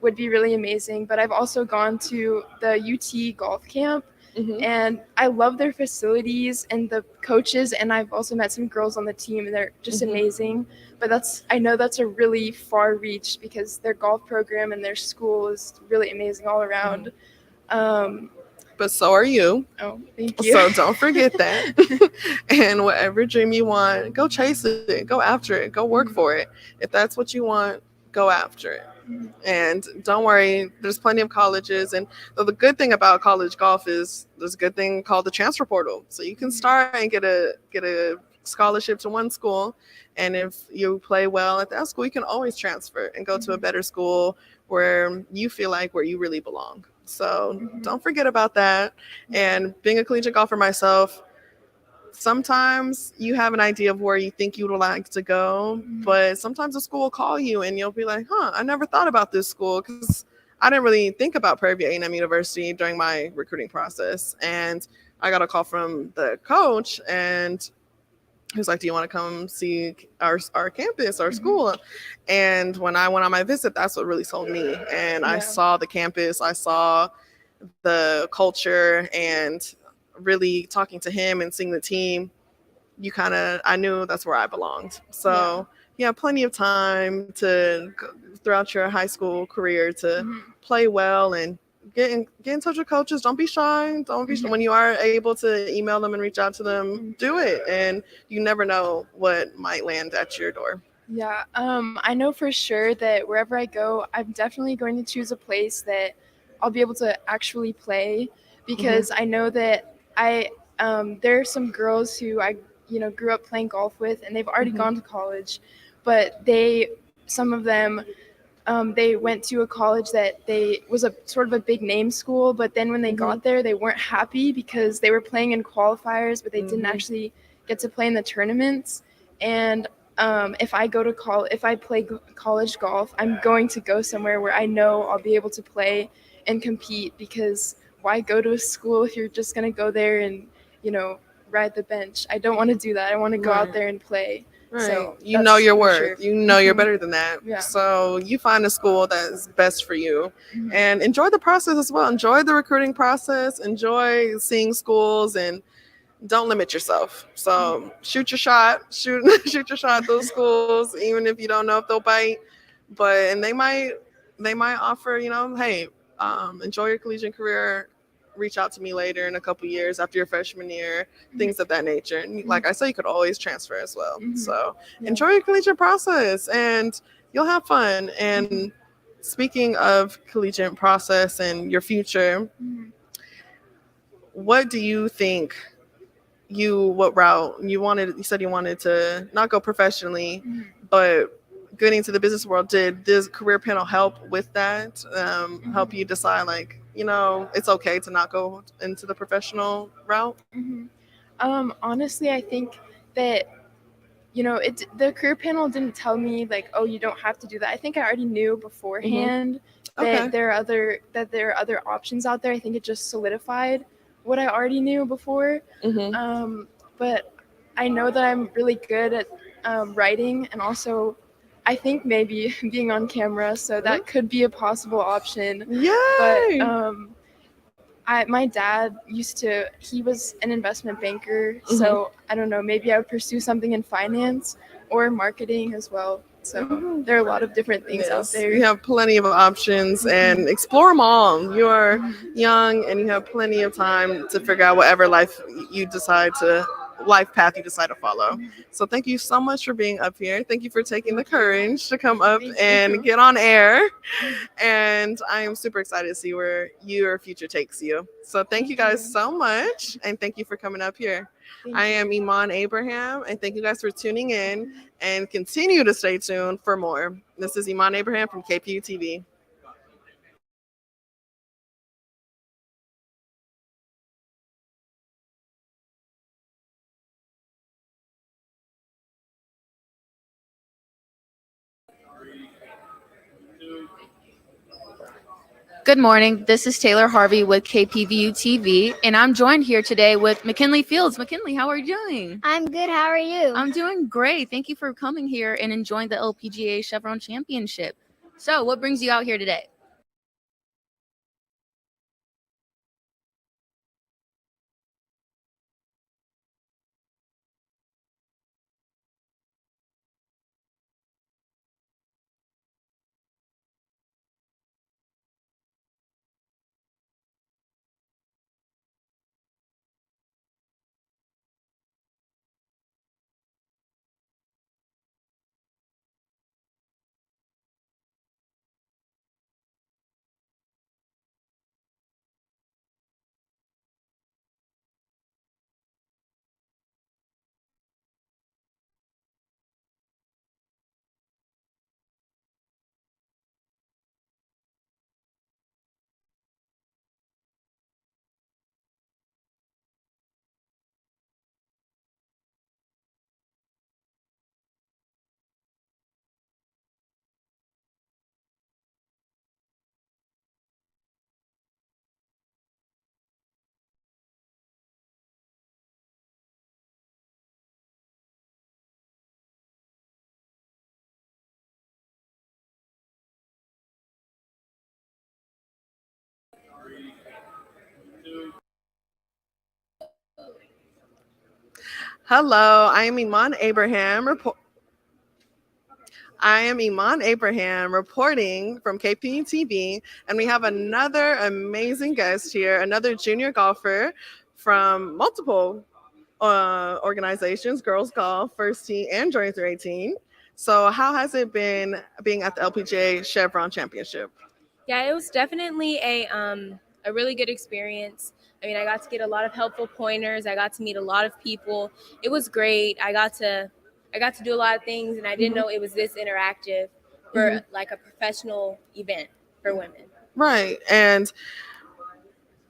S12: would be really amazing. But I've also gone to the UT golf camp. And I love their facilities and the coaches, and I've also met some girls on the team, and they're just amazing. But I know that's a really far reach because their golf program and their school is really amazing all around.
S7: But so are you.
S12: Oh, thank you.
S7: So don't forget that. And whatever dream you want, go chase it, go after it, go work for it. If that's what you want, go after it. And don't worry, there's plenty of colleges. And the good thing about college golf is there's a good thing called the transfer portal. So you can start and get a scholarship to one school. And if you play well at that school, you can always transfer and go to a better school where you feel like where you really belong. So don't forget about that. And being a collegiate golfer myself, sometimes you have an idea of where you think you would like to go, but sometimes a school will call you and you'll be like, I never thought about this school because I didn't really think about Prairie View A&M University during my recruiting process. And I got a call from the coach and he was like, do you want to come see our campus, our school? And when I went on my visit, that's what really sold me. And I saw the campus, I saw the culture, and really talking to him and seeing the team, I knew that's where I belonged. So you have plenty of time throughout your high school career to play well and get in touch with coaches. Don't be shy. Don't be shy. When you are able to email them and reach out to them, do it. And you never know what might land at your door.
S12: Yeah, I know for sure that wherever I go, I'm definitely going to choose a place that I'll be able to actually play, because I know that there are some girls who I grew up playing golf with, and they've already gone to college, but some of them they went to a college that was a sort of a big name school, but then when they got there, they weren't happy because they were playing in qualifiers, but they didn't actually get to play in the tournaments. And if I play college golf, I'm going to go somewhere where I know I'll be able to play and compete, because why go to a school if you're just going to go there and, ride the bench? I don't want to do that. I want to go out there and play.
S7: Right.
S12: So
S7: you know your worth.
S12: Sure.
S7: You know you're better than that.
S12: Yeah.
S7: So you find a school that's best for you, and enjoy the process as well. Enjoy the recruiting process. Enjoy seeing schools, and don't limit yourself. So shoot your shot. Shoot your shot at those schools, even if you don't know if they'll bite. And they might offer, hey, enjoy your collegiate career. Reach out to me later in a couple years after your freshman year, things of that nature. And like I said, you could always transfer as well. So enjoy your collegiate process and you'll have fun. And speaking of collegiate process and your future, what do you think what route you wanted? You said you wanted to not go professionally, but getting into the business world. Did this career panel help with that? Help you decide, like, it's okay to not go into the professional route?
S12: Honestly, I think that, the career panel didn't tell me like, oh, you don't have to do that. I think I already knew beforehand that there are other options out there. I think it just solidified what I already knew before. But I know that I'm really good at writing, and also I think maybe being on camera, so that could be a possible option.
S7: Yay!
S12: But my dad he was an investment banker, so I don't know, maybe I would pursue something in finance or marketing as well. So there are a lot of different things out there.
S7: You have plenty of options and explore them all. You are young and you have plenty of time to figure out whatever life path you decide to follow. So thank you so much for being up here. Thank you for taking the courage to come up and get on air. And I am super excited to see where your future takes you. So thank you guys so much. And thank you for coming up here. I am Iman Abraham, and thank you guys for tuning in and continue to stay tuned for more. This is Iman Abraham from KPVU-TV.
S14: Good morning. This is Taylor Harvey with KPVU-TV, and I'm joined here today with McKinley Fields. McKinley, how are you doing?
S13: I'm good. How are you?
S14: I'm doing great. Thank you for coming here and enjoying the LPGA Chevron Championship. So, what brings you out here today?
S7: Hello, I am Iman Abraham. Reporting from KPVU-TV, and we have another amazing guest here, another junior golfer from multiple organizations, girls golf, first tee, and joining through 18. So how has it been being at the LPGA Chevron Championship?
S14: Yeah, it was definitely a really good experience. I mean, I got to get a lot of helpful pointers. I got to meet a lot of people. It was great. I got to do a lot of things, and I didn't know it was this interactive for like a professional event for women.
S7: Right. And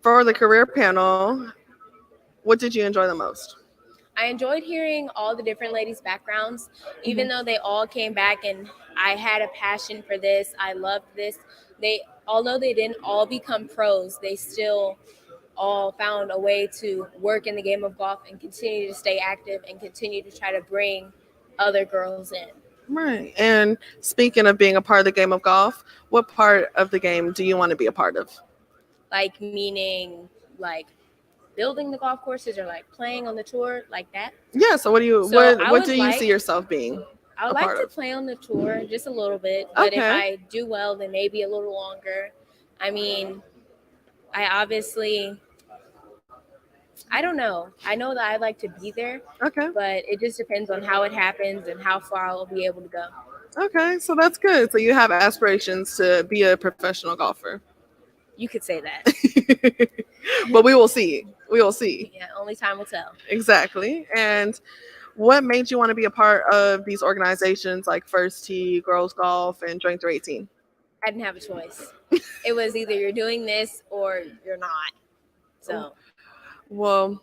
S7: for the career panel, what did you enjoy the most?
S14: I enjoyed hearing all the different ladies' backgrounds, even though they all came back and I had a passion for this. I loved this. Although they didn't all become pros, they still all found a way to work in the game of golf and continue to stay active and continue to try to bring other girls in.
S7: Right. And speaking of being a part of the game of golf, what part of the game do you want to be a part of?
S14: Like, meaning like building the golf courses or like playing on the tour, like that?
S7: Yeah, so what do you see yourself being?
S14: I would like to play on the tour just a little bit, but if I do well, then maybe a little longer. I mean, I don't know. I know that I'd like to be there, but it just depends on how it happens and how far I'll be able to go.
S7: Okay, so that's good. So you have aspirations to be a professional golfer.
S14: You could say that.
S7: But we will see. We will see.
S14: Yeah, only time will tell.
S7: Exactly. And what made you want to be a part of these organizations like First Tee, Girls Golf, and Join Through 18?
S14: I didn't have a choice. It was either you're doing this or you're not. So.
S7: Well,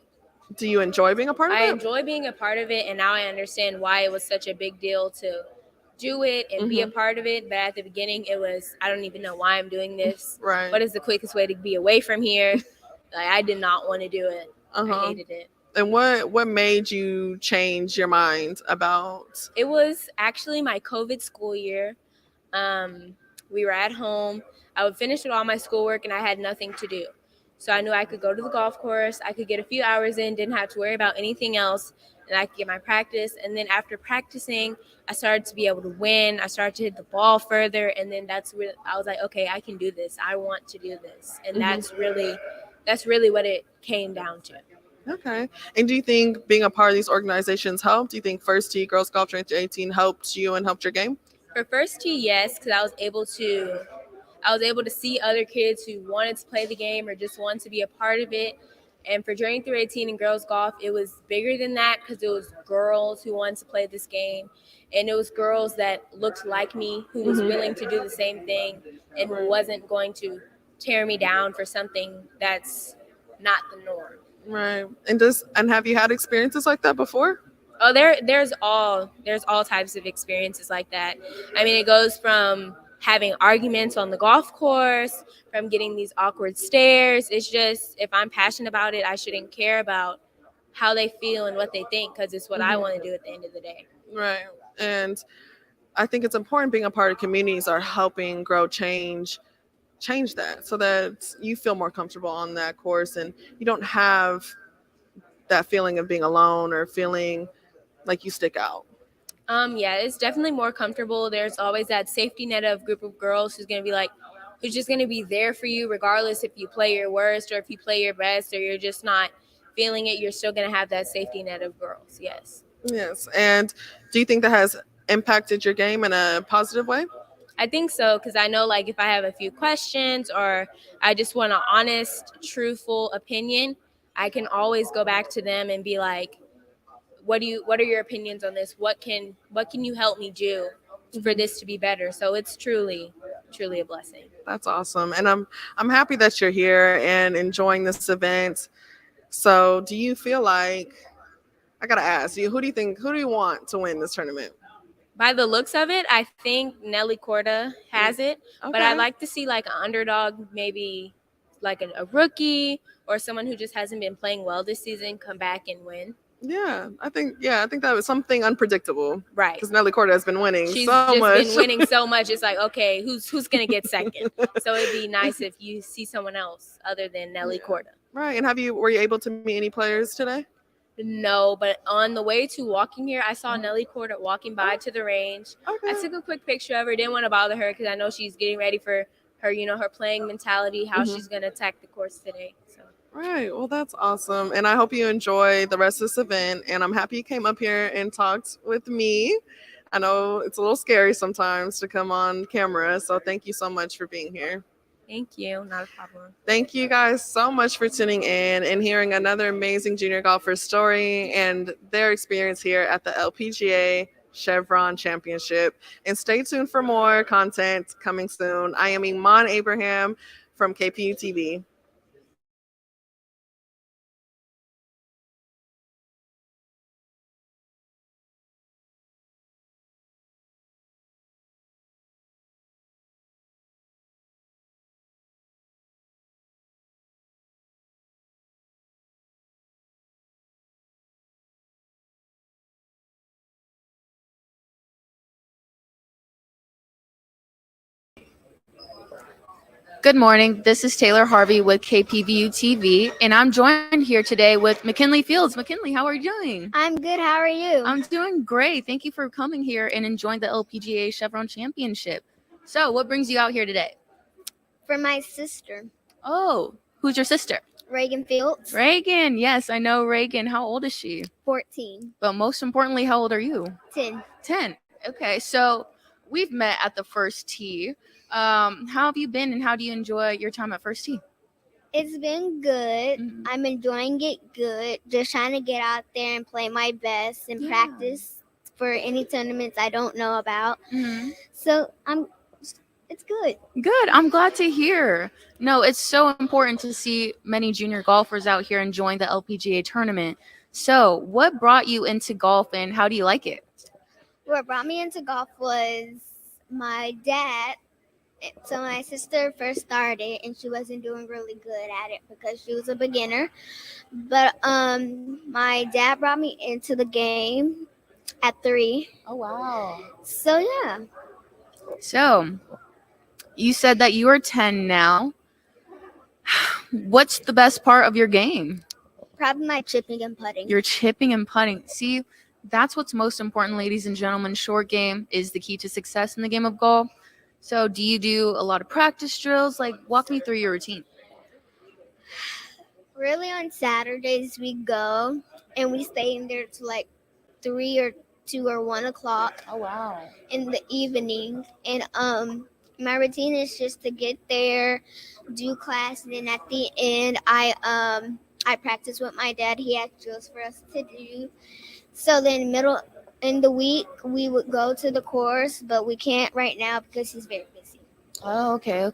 S7: do you enjoy being a part of it?
S14: I enjoy being a part of it, and now I understand why it was such a big deal to do it and be a part of it. But at the beginning, it was, I don't even know why I'm doing this.
S7: Right.
S14: What is the quickest way to be away from here? Like, I did not want to do it. I hated it.
S7: And what made you change your mind about?
S14: It was actually my COVID school year. We were at home. I would finish with all my schoolwork, and I had nothing to do. So I knew I could go to the golf course, I could get a few hours in, didn't have to worry about anything else, and I could get my practice. And then after practicing, I started to be able to win. I started to hit the ball further, and then that's where I was like, okay, I can do this. I want to do this. And that's really what it came down to.
S7: Okay. And do you think being a part of these organizations helped? Do you think First Tee Girls Golf 2018 helped you and helped your game?
S14: For First Tee, yes, because I was able to see other kids who wanted to play the game or just wanted to be a part of it. And for Journey through 18 and girls golf, it was bigger than that because it was girls who wanted to play this game. And it was girls that looked like me who was willing to do the same thing and wasn't going to tear me down for something that's not the norm.
S7: Right. And have you had experiences like that before?
S14: Oh, there's all types of experiences like that. I mean, it goes from having arguments on the golf course, from getting these awkward stares. It's just, if I'm passionate about it, I shouldn't care about how they feel and what they think, because it's what I want to do at the end of the day.
S7: Right. And I think it's important being a part of communities are helping grow change that so that you feel more comfortable on that course and you don't have that feeling of being alone or feeling like you stick out.
S14: Yeah, it's definitely more comfortable. There's always that safety net of group of girls who's just gonna be there for you regardless if you play your worst or if you play your best or you're just not feeling it. You're still gonna have that safety net of girls. Yes.
S7: Yes. And do you think that has impacted your game in a positive way?
S14: I think so, because I know, like, if I have a few questions or I just want an honest, truthful opinion, I can always go back to them and be like, what are your opinions on this? What can you help me do for this to be better? So it's truly a blessing.
S7: That's awesome. And I'm happy that you're here and enjoying this event. So do you feel like, I gotta ask you, who do you want to win this tournament?
S14: By the looks of it, I think Nelly Corda has it,
S7: Okay.
S14: but I'd like to see like an underdog, maybe like a rookie or someone who just hasn't been playing well this season come back and win.
S7: Yeah, I think that was something unpredictable.
S14: Right.
S7: Because Nelly Corda has been winning
S14: She's
S7: so
S14: just
S7: much.
S14: been winning so much. It's like, okay, who's gonna get second? So it'd be nice if you see someone else other than Nelly Corda.
S7: Right. And were you able to meet any players today?
S14: No, but on the way to walking here, I saw Nelly Corda walking by to the range.
S7: Okay.
S14: I took a quick picture of her. Didn't want to bother her because I know she's getting ready for her, her playing mentality, how she's gonna attack the course today. So.
S7: Right. Well, that's awesome. And I hope you enjoy the rest of this event. And I'm happy you came up here and talked with me. I know it's a little scary sometimes to come on camera. So thank you so much for being here.
S14: Thank you. Not a problem.
S7: Thank you guys so much for tuning in and hearing another amazing junior golfer story and their experience here at the LPGA Chevron Championship. And stay tuned for more content coming soon. I am Iman Abraham from KPVU-TV.
S15: Good morning. This is Taylor Harvey with KPVU-TV, and I'm joined here today with McKinley Fields. McKinley, how are you doing?
S13: I'm good. How are you?
S15: I'm doing great. Thank you for coming here and enjoying the LPGA Chevron Championship. So, what brings you out here today?
S13: For my sister.
S15: Oh, who's your sister?
S13: Reagan Fields.
S15: Reagan. Yes, I know Reagan. How old is she?
S13: 14.
S15: But most importantly, how old are you?
S13: 10.
S15: 10. Okay, so we've met at the First Tee. How have you been and how do you enjoy your time at First Tee?
S13: It's been good. I'm enjoying it good. Just trying to get out there and play my best and practice for any tournaments I don't know about. So it's good.
S15: Good. I'm glad to hear. No, it's so important to see many junior golfers out here enjoying the LPGA tournament. So what brought you into golf and how do you like it?
S13: What brought me into golf was my dad. So my sister first started and she wasn't doing really good at it because she was a beginner. But my dad brought me into the game at 3.
S15: Oh, wow.
S13: So, yeah.
S15: So you said that you are 10 now. What's the best part of your game?
S13: Probably my chipping and putting.
S15: You're chipping and putting. See, that's what's most important, ladies and gentlemen. Short game is the key to success in the game of golf. So, do you do a lot of practice drills? Like, walk me through your routine.
S13: Really, on Saturdays we go and we stay in there to like 3 or 2 or 1 o'clock.
S15: Oh wow!
S13: In the evening, and my routine is just to get there, do class, and then at the end I practice with my dad. He has drills for us to do. So then middle in the week we would go to the course, but we can't right now because he's very busy.
S15: Oh, okay.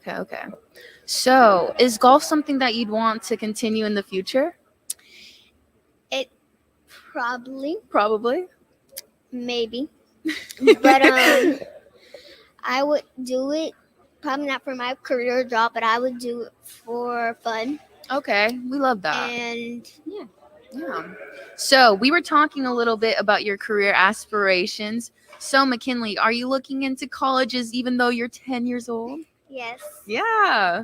S15: So, is golf something that you'd want to continue in the future?
S13: It probably, maybe, but I would do it probably not for my career job, but I would do it for fun.
S15: Okay, we love that.
S13: And yeah.
S15: So, we were talking a little bit about your career aspirations. So, McKinley, are you looking into colleges even though you're 10 years old?
S13: Yes.
S15: Yeah.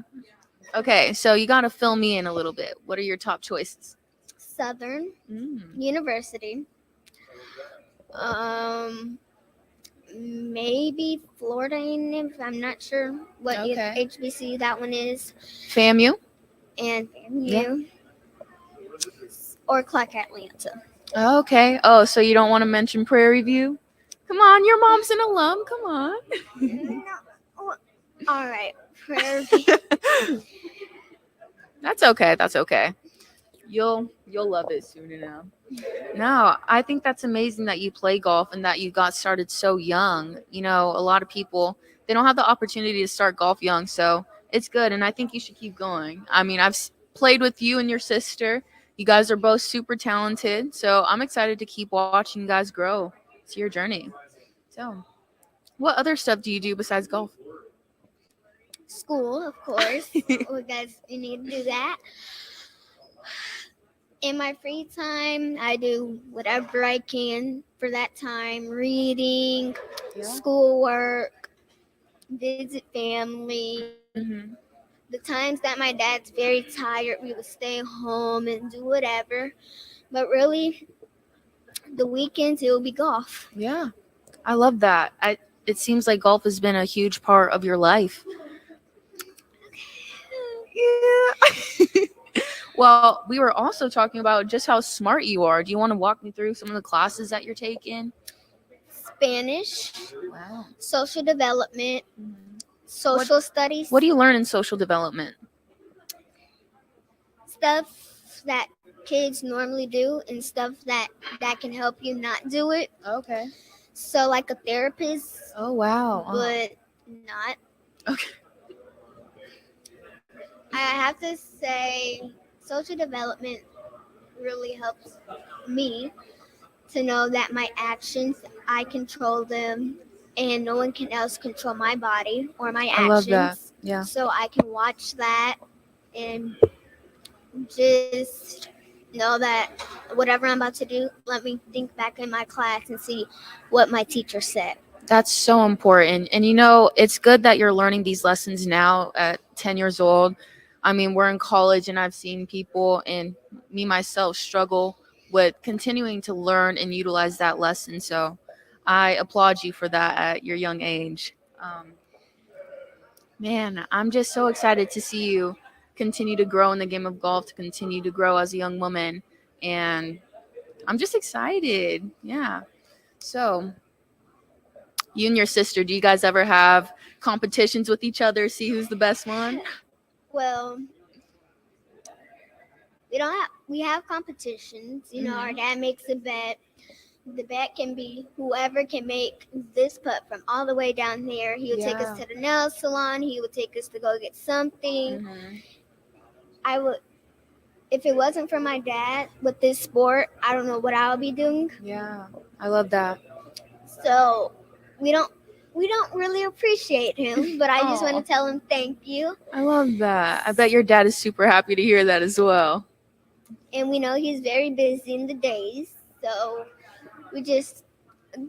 S15: Okay, so you got to fill me in a little bit. What are your top choices?
S13: Southern University. Maybe Florida A&M. I'm not sure what HBCU that one is.
S15: FAMU.
S13: And FAMU. Or Clark Atlanta.
S15: Okay. Oh, so you don't want to mention Prairie View? Come on, your mom's an alum. Come on.
S13: No. All right. Prairie View.
S15: That's okay. You'll love it soon enough. No, I think that's amazing that you play golf and that you got started so young. You know, a lot of people, they don't have the opportunity to start golf young, so it's good, and I think you should keep going. I mean, I've played with you and your sister. You guys are both super talented, so I'm excited to keep watching you guys grow. It's your journey. So, what other stuff do you do besides golf?
S13: School, of course. You need to do that. In my free time, I do whatever I can for that time. Reading, schoolwork, visit family. The times that my dad's very tired, we would stay home and do whatever. But really, the weekends, it will be golf.
S15: Yeah, I love that. It seems like golf has been a huge part of your life. Yeah. Well, we were also talking about just how smart you are. Do you want to walk me through some of the classes that you're taking?
S13: Spanish.
S15: Wow.
S13: Social development. Social studies.
S15: What do you learn in social development?
S13: Stuff that kids normally do and stuff that can help you not do it.
S15: Okay.
S13: So like a therapist.
S15: Oh, wow.
S13: But not.
S15: Okay.
S13: I have to say social development really helps me to know that my actions, I control them, and no one else control my body or my actions.
S15: I love that. Yeah.
S13: So I can watch that and just know that whatever I'm about to do, let me think back in my class and see what my teacher said.
S15: That's so important. And you know, it's good that you're learning these lessons now at 10 years old. I mean, we're in college and I've seen people and me myself struggle with continuing to learn and utilize that lesson. So I applaud you for that at your young age. Man, I'm just so excited to see you continue to grow in the game of golf, to continue to grow as a young woman. And I'm just excited. Yeah. So you and your sister, do you guys ever have competitions with each other, see who's the best one?
S13: Well, we have competitions. You know, our dad makes a bet. The bet can be whoever can make this putt from all the way down there. He would take us to the nail salon. He would take us to go get something. If it wasn't for my dad with this sport, I don't know what I would be doing.
S15: Yeah, I love that.
S13: So we don't really appreciate him, but I just want to tell him thank you.
S15: I love that. I bet your dad is super happy to hear that as well.
S13: And we know he's very busy in the days, so we just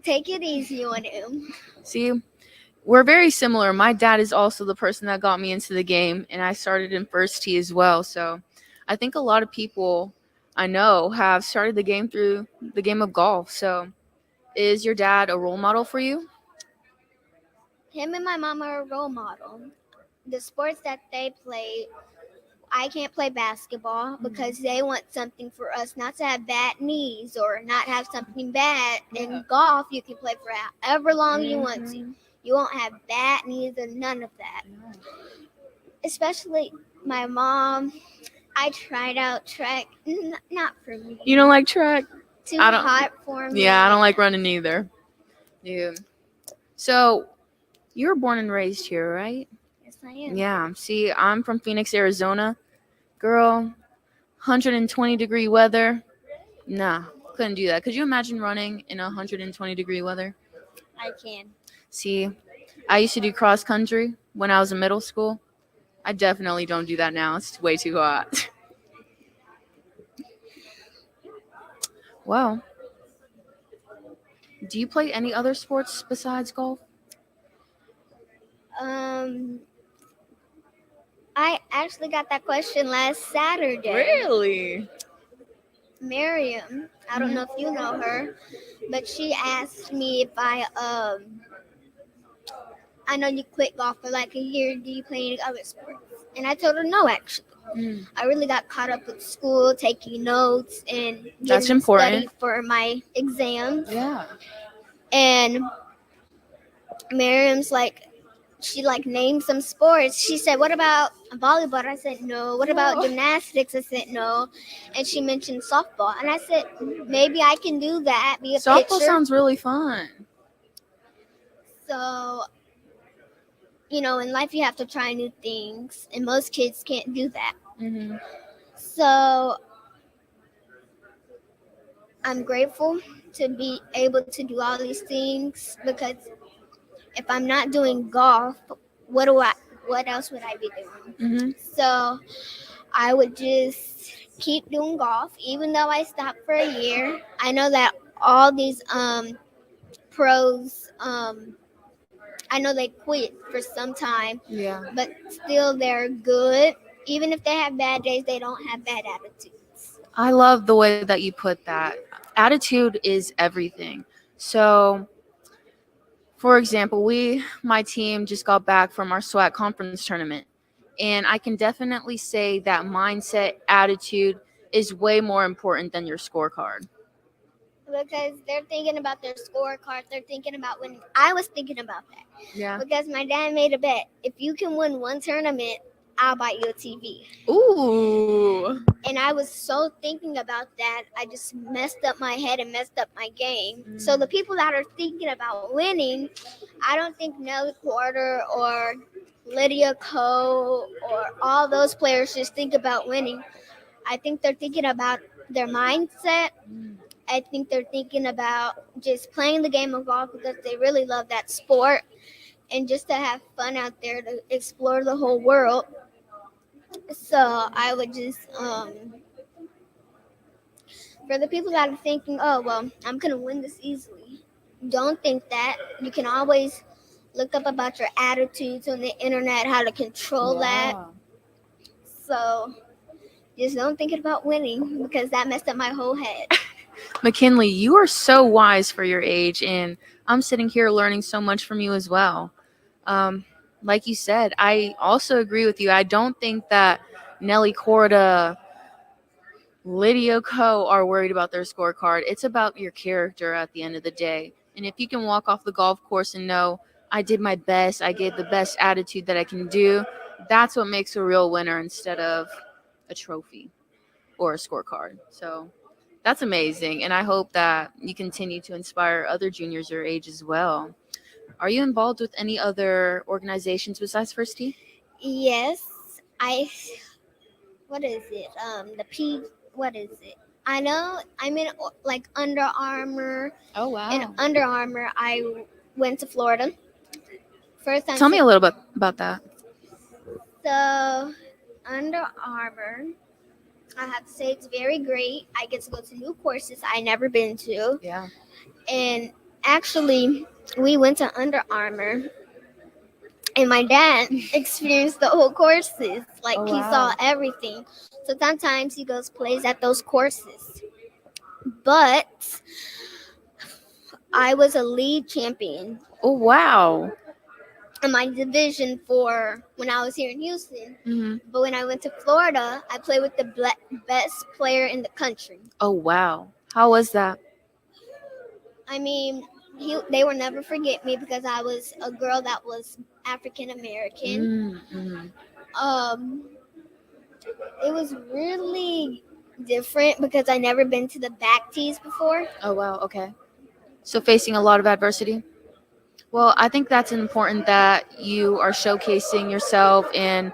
S13: take it easy on him.
S15: See, we're very similar. My dad is also the person that got me into the game, and I started in first tee as well. So I think a lot of people I know have started the game through the game of golf. So is your dad a role model for you?
S13: Him and my mom are a role model. The sports that they play, I can't play basketball because they want something for us not to have bad knees or not have something bad. In golf, you can play for however long you want to. You won't have bad knees or none of that. Especially my mom. I tried out track. Not for me.
S15: You don't like track?
S13: Too
S15: I don't-
S13: hot for me.
S15: Yeah, I don't like running either. Yeah. So you were born and raised here, right?
S13: Yes, I am.
S15: Yeah. See, I'm from Phoenix, Arizona. Girl, 120-degree weather. Nah, couldn't do that. Could you imagine running in 120-degree weather?
S13: I can.
S15: See, I used to do cross country when I was in middle school. I definitely don't do that now. It's way too hot. Well, do you play any other sports besides golf?
S13: I actually got that question last Saturday.
S15: Really?
S13: Miriam, I don't know if you know her, but she asked me if I know you quit golf for like a year. Do you play any other sports? And I told her no, actually. I really got caught up with school, taking notes, and
S15: That's
S13: getting
S15: important.
S13: ready for my exams.
S15: Yeah.
S13: And Miriam's like, she like named some sports. She said, "What about volleyball?" I said, "No." "What about gymnastics?" I said, "No." And she mentioned softball, and I said, "Maybe I can do that. Be a
S15: Softball
S13: pitcher."
S15: sounds really fun.
S13: So, you know, in life you have to try new things, and most kids can't do that.
S15: Mm-hmm.
S13: So, I'm grateful to be able to do all these things because if I'm not doing golf, what else would I be doing?
S15: Mm-hmm.
S13: So I would just keep doing golf, even though I stopped for a year. I know that all these pros, I know they quit for some time,
S15: Yeah.
S13: but still they're good. Even if they have bad days, they don't have bad attitudes.
S15: I love the way that you put that. Attitude is everything. So, for example, my team just got back from our SWAT conference tournament. And I can definitely say that mindset, attitude is way more important than your scorecard.
S13: Because they're thinking about their scorecard. They're thinking about winning. I was thinking about that.
S15: Yeah.
S13: Because my dad made a bet. If you can win one tournament, I'll buy you a TV.
S15: Ooh.
S13: And I was so thinking about that, I just messed up my head and messed up my game. So the people that are thinking about winning, I don't think Nelly Porter or Lydia Ko or all those players just think about winning. I think they're thinking about their mindset. I think they're thinking about just playing the game of golf because they really love that sport and just to have fun out there to explore the whole world. So I would just, for the people that are thinking, oh, well, I'm going to win this easily, don't think that. You can always look up about your attitudes on the internet, how to control that. So just don't think about winning because that messed up my whole head.
S15: McKinley, you are so wise for your age, and I'm sitting here learning so much from you as well. Like you said, I also agree with you. I don't think that Nelly Corda, Lydia Ko are worried about their scorecard. It's about your character at the end of the day. And if you can walk off the golf course and know, I did my best, I gave the best attitude that I can do, that's what makes a real winner instead of a trophy or a scorecard. So that's amazing. And I hope that you continue to inspire other juniors your age as well. Are you involved with any other organizations besides First Tee?
S13: Yes, what is it? What is it? I know I'm in like Under Armour.
S15: Oh, wow.
S13: And Under Armour, I went to Florida. First time.
S15: Tell me a little bit about that.
S13: So, Under Armour, I have to say it's very great. I get to go to new courses I never been to.
S15: Yeah.
S13: And actually, we went to Under Armour And my dad experienced the whole courses. Like
S15: Oh,
S13: he saw
S15: wow.
S13: everything. So sometimes he goes plays at those courses. But I was a lead champion
S15: Oh, wow.
S13: in my division for when I was here in Houston.
S15: Hmm.
S13: But when I went to Florida, I played with the best player in the country.
S15: Oh, wow. How was that?
S13: I mean, they will never forget me because I was a girl that was African American.
S15: Mm-hmm.
S13: Um, it was really different because I never been to the back tees before.
S15: Oh, wow. Okay. So facing a lot of adversity. Well, I think that's important that you are showcasing yourself and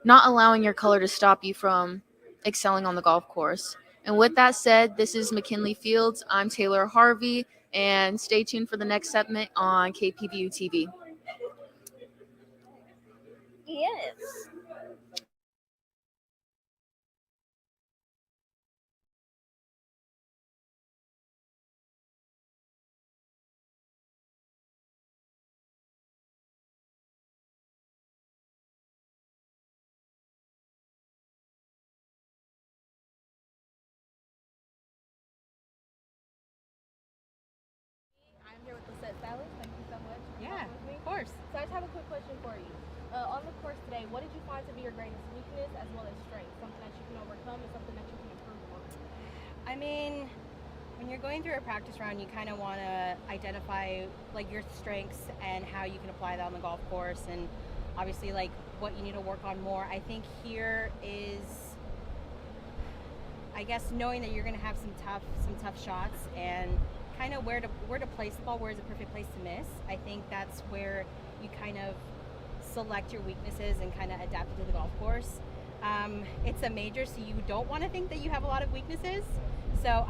S15: not allowing your color to stop you from excelling on the golf course. And with that said, this is McKinley Fields. I'm Taylor Harvey, and stay tuned for the next segment on KPVU TV.
S13: Yes.
S3: I'm here with the set stylist. Thank you so much.
S2: Yeah, of course.
S3: So I just have a quick question for you. On the course today, what did you find to be your greatest weakness as well as strength? Something that you can overcome and something that you can improve on?
S2: I mean, when you're going through a practice round, you kind of want to identify like your strengths and how you can apply that on the golf course, and obviously like what you need to work on more. I think here is, I guess, knowing that you're going to have some tough shots and kind of where to place the ball, where is the perfect place to miss. I think that's where you kind of select your weaknesses and kind of adapt it to the golf course. It's a major, so you don't want to think that you have a lot of weaknesses. So,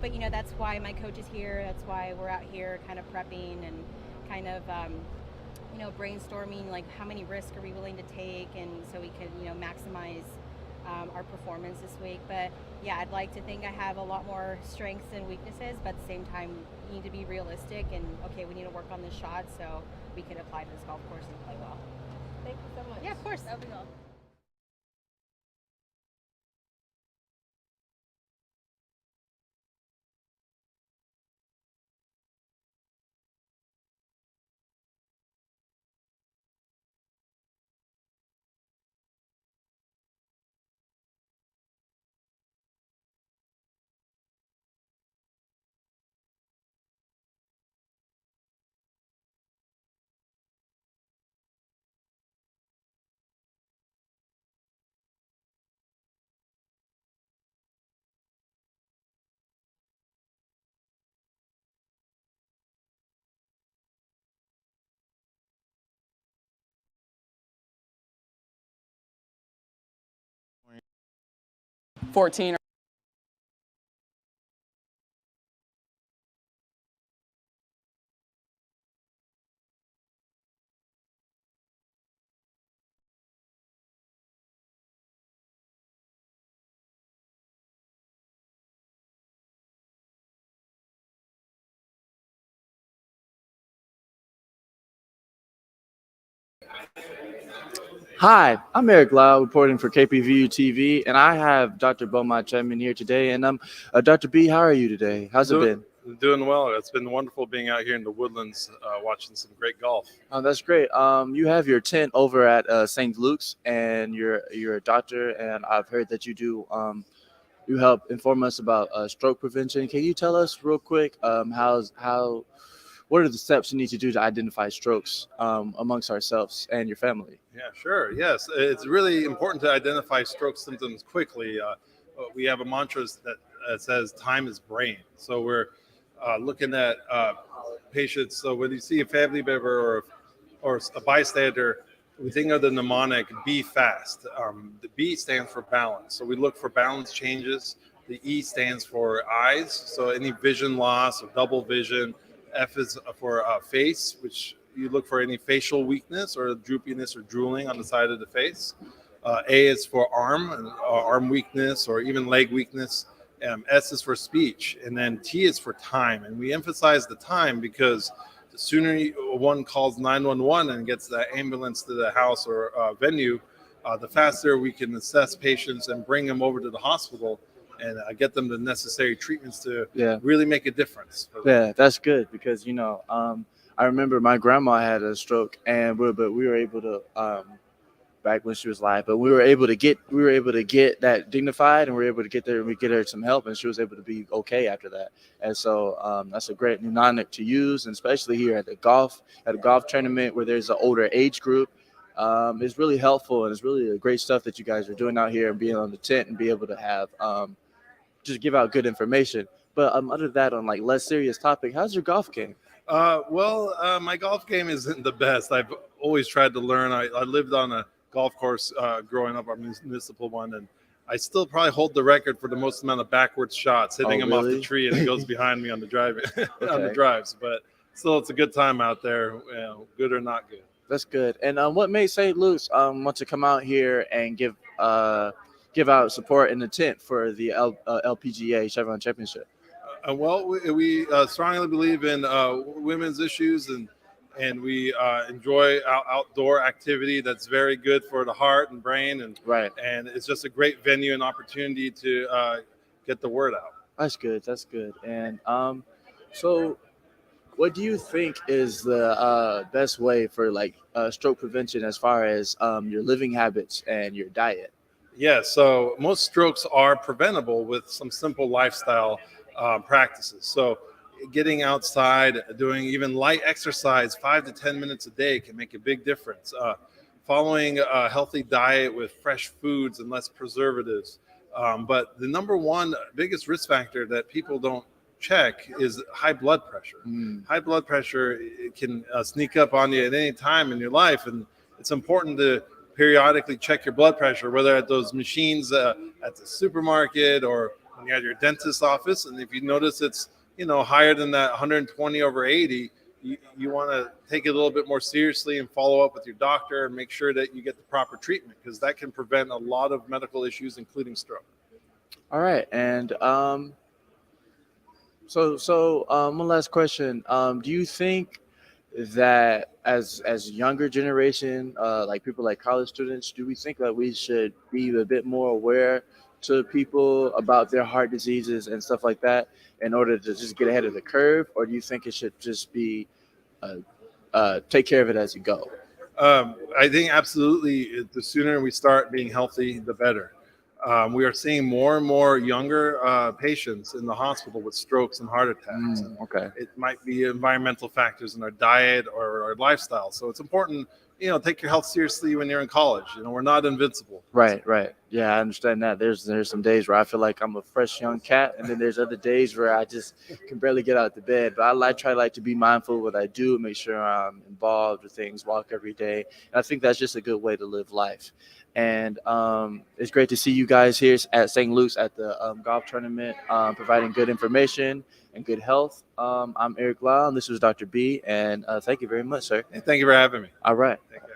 S2: but you know, that's why my coach is here. That's why we're out here kind of prepping and kind of, you know, brainstorming like how many risks are we willing to take, and so we can, you know, maximize our performance this week. But yeah, I'd like to think I have a lot more strengths and weaknesses, but at the same time, you need to be realistic and okay, we need to work on this shot so we can apply to this golf course and play well.
S3: Thank you so much.
S2: Yeah, of course.
S3: That'll be all.
S9: – 14.
S16: Hi, I'm Eric Lau reporting for KPVU-TV, and I have Dr. Beaumont Chapman here today. And Dr. B, how are you today? How's it been?
S17: Doing well. It's been wonderful being out here in the Woodlands, watching some great golf.
S16: Oh, that's great. You have your tent over at St. Luke's, and you're a doctor, and I've heard that you help inform us about stroke prevention. Can you tell us real quick what are the steps you need to do to identify strokes amongst ourselves and your family?
S17: Yeah, sure. Yes, it's really important to identify stroke symptoms quickly. We have a mantra that says time is brain. So we're looking at patients. So when you see a family member or a bystander, we think of the mnemonic "be fast." The B stands for balance. So we look for balance changes. The E stands for eyes. So any vision loss or double vision. F is for face, which you look for any facial weakness or droopiness or drooling on the side of the face. A is for arm weakness or even leg weakness. S is for speech. And then T is for time. And we emphasize the time because the sooner one calls 911 and gets the ambulance to the house or venue, the faster we can assess patients and bring them over to the hospital and get them the necessary treatments to really make a difference.
S16: Yeah, that's good because I remember my grandma had a stroke, and we were able to back when she was alive, but we were able to get that dignified, and we were able to get there and we get her some help, and she was able to be okay after that. And so that's a great mnemonic to use, and especially here at a golf tournament where there's an older age group. It's really helpful, and it's really great stuff that you guys are doing out here and being on the tent and be able to have just give out good information. But other than that, on like less serious topic, how's your golf game?
S17: My golf game isn't the best. I've always tried to learn. I lived on a golf course growing up, our municipal one, and I still probably hold the record for the most amount of backwards shots, hitting them off the tree, and it goes behind me on the drive on the drives. But still, it's a good time out there, good or not good.
S16: That's good. And what made St. Luke's want to come out here and give out support in the tent for the LPGA Chevron Championship?
S17: Well, we strongly believe in women's issues, and we enjoy outdoor activity that's very good for the heart and brain, and it's just a great venue and opportunity to get the word out.
S16: That's good. And so what do you think is the best way for stroke prevention as far as your living habits and your diet?
S17: Yeah, so most strokes are preventable with some simple lifestyle practices. So getting outside, doing even light exercise 5 to 10 minutes a day can make a big difference. Following a healthy diet with fresh foods and less preservatives. But the number one biggest risk factor that people don't check is high blood pressure. High blood pressure can sneak up on you at any time in your life, and it's important to periodically check your blood pressure, whether at those machines at the supermarket or when you're at your dentist's office. And if you notice it's higher than that 120/80, you want to take it a little bit more seriously and follow up with your doctor and make sure that you get the proper treatment, because that can prevent a lot of medical issues, including stroke.
S16: All right, and so one last question: do you think that as younger generation, like people like college students, do we think that we should be a bit more aware to people about their heart diseases and stuff like that in order to just get ahead of the curve, or do you think it should just be take care of it as you go?
S17: I think absolutely the sooner we start being healthy, the better. We are seeing more and more younger patients in the hospital with strokes and heart attacks. It might be environmental factors in our diet or our lifestyle. So it's important, take your health seriously when you're in college. We're not invincible.
S16: Right. Yeah, I understand that. There's some days where I feel like I'm a fresh young cat, and then there's other days where I just can barely get out of bed. But I try to be mindful of what I do, make sure I'm involved with things, walk every day. And I think that's just a good way to live life. And it's great to see you guys here at St. Luke's at the golf tournament, providing good information and good health. I'm Eric Lau, and this was Dr. B, and thank you very much, sir.
S17: Hey, thank you for having me.
S16: All right.
S17: Take care.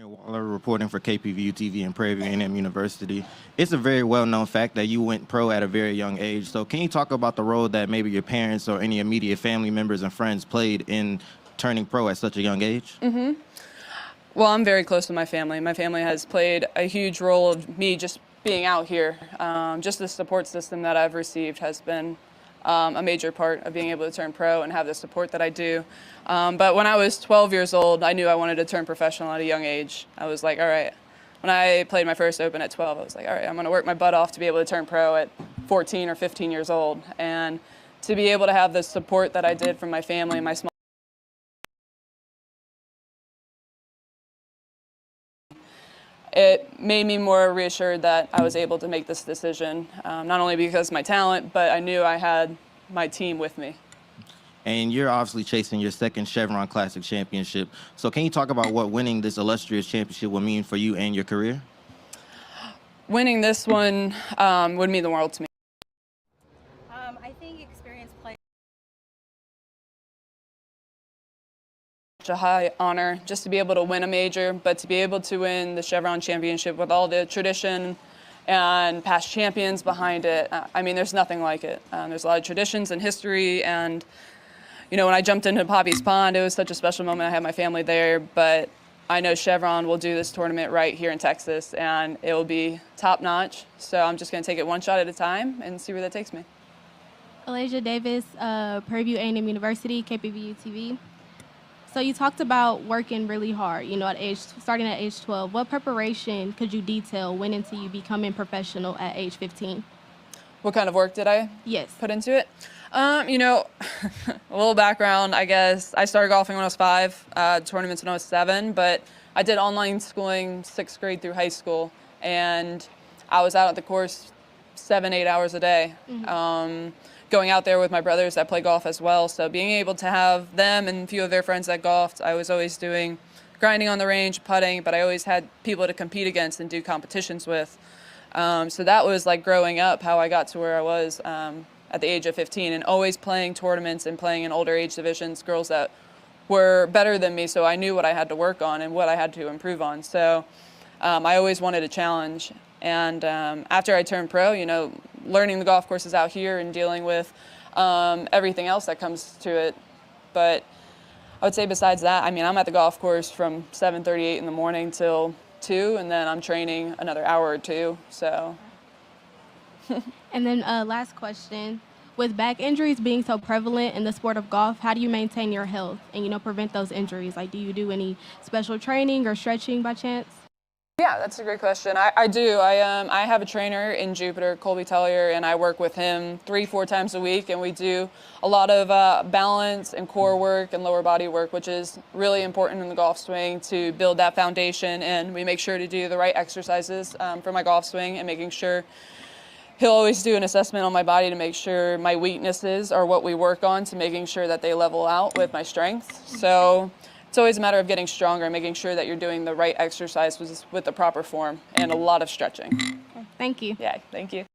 S25: Waller reporting for KPVU-TV and Prairie View A&M University. It's a very well-known fact that you went pro at a very young age. So can you talk about the role that maybe your parents or any immediate family members and friends played in turning pro at such a young age?
S9: Well, I'm very close to my family. My family has played a huge role of me just being out here. Just the support system that I've received has been a major part of being able to turn pro and have the support that I do. But when I was 12 years old, I knew I wanted to turn professional at a young age. I was like, all right. When I played my first Open at 12, I was like, all right, I'm going to work my butt off to be able to turn pro at 14 or 15 years old. And to be able to have the support that I did from my family and my small it made me more reassured that I was able to make this decision, not only because of my talent, but I knew I had my team with me.
S25: And you're obviously chasing your second Chevron Classic Championship. So can you talk about what winning this illustrious championship will mean for you and your career?
S9: Winning this one would mean the world to me.
S2: I think experience plays
S9: A high honor just to be able to win a major, but to be able to win the Chevron Championship with all the tradition and past champions behind it. I mean, there's nothing like it. There's a lot of traditions and history, and you know, when I jumped into Poppy's Pond, it was such a special moment. I had my family there, but I know Chevron will do this tournament right here in Texas, and it will be top notch. So I'm just going to take it one shot at a time and see where that takes me.
S3: Alasia Davis, Prairie A&M University, KPVU-TV. So you talked about working really hard, you know, starting at age 12. What preparation could you detail went into you becoming professional at age 15?
S9: What kind of work did I put into it? You know, a little background, I guess. I started golfing when I was 5, tournaments when I was 7, but I did online schooling 6th grade through high school, and I was out at the course 7-8 hours a day. Going out there with my brothers that play golf as well. So being able to have them and a few of their friends that golfed, I was always doing grinding on the range, putting, but I always had people to compete against and do competitions with. So that was like growing up, how I got to where I was at the age of 15, and always playing tournaments and playing in older age divisions, girls that were better than me. So I knew what I had to work on and what I had to improve on. So I always wanted a challenge. And after I turned pro, you know, learning the golf courses out here and dealing with everything else that comes to it. But I would say besides that, I mean, I'm at the golf course from 7:38 in the morning till 2, and then I'm training another hour or 2, so.
S3: And then last question, with back injuries being so prevalent in the sport of golf, how do you maintain your health and, you know, prevent those injuries? Like, do you do any special training or stretching by chance?
S9: Yeah, that's a great question. I do. I have a trainer in Jupiter, Colby Tellier, and I work with him 3-4 times a week, and we do a lot of balance and core work and lower body work, which is really important in the golf swing to build that foundation. And we make sure to do the right exercises for my golf swing, and making sure he'll always do an assessment on my body to make sure my weaknesses are what we work on, to making sure that they level out with my strengths. So it's always a matter of getting stronger and making sure that you're doing the right exercise with the proper form, and a lot of stretching.
S3: Okay, thank you.
S9: Yeah, thank you.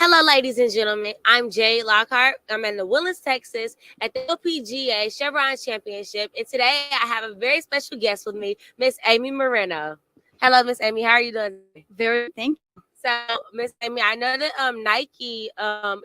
S18: Hello, ladies and gentlemen. I'm Jade Lockhart. I'm in the Willis, Texas at the LPGA Chevron Championship. And today I have a very special guest with me, Miss Amy Moreno. Hello, Miss Amy. How are you doing?
S19: Very, thank you.
S18: So, Miss Amy, I know that Nike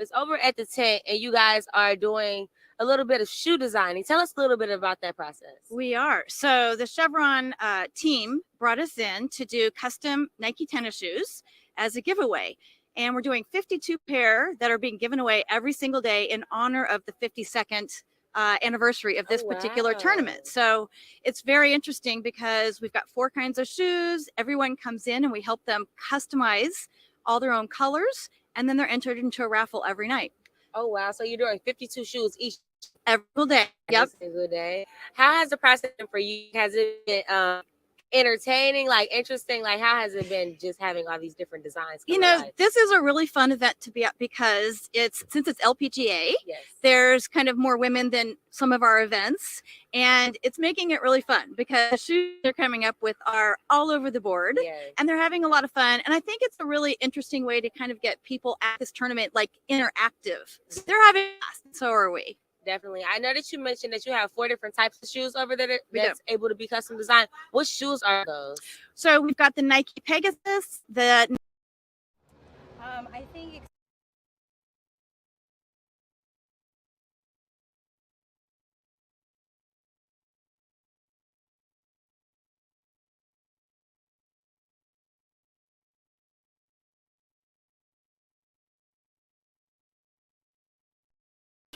S18: is over at the tent, and you guys are doing a little bit of shoe designing. Tell us a little bit about that process.
S19: We are. So the Chevron team brought us in to do custom Nike tennis shoes as a giveaway. And we're doing 52 pair that are being given away every single day in honor of the 52nd anniversary of this particular tournament. So it's very interesting because we've got 4 kinds of shoes. Everyone comes in and we help them customize all their own colors, and then they're entered into a raffle every night.
S18: Oh, wow. So you're doing 52 shoes each
S19: every day. Yep.
S18: Every single day. How has the process been for you? Has it been entertaining, like interesting? Like, how has it been just having all these different designs?
S19: You know, this is a really fun event to be at because since it's LPGA,
S18: Yes.
S19: there's kind of more women than some of our events, and it's making it really fun because the shoes they're coming up with are all over the board, and they're having a lot of fun. And I think it's a really interesting way to kind of get people at this tournament like interactive. So they're having fun, so are we.
S18: Definitely. I know that you mentioned that you have 4 different types of shoes over there that's able to be custom designed. What shoes are those?
S19: So we've got the Nike Pegasus, the
S2: I think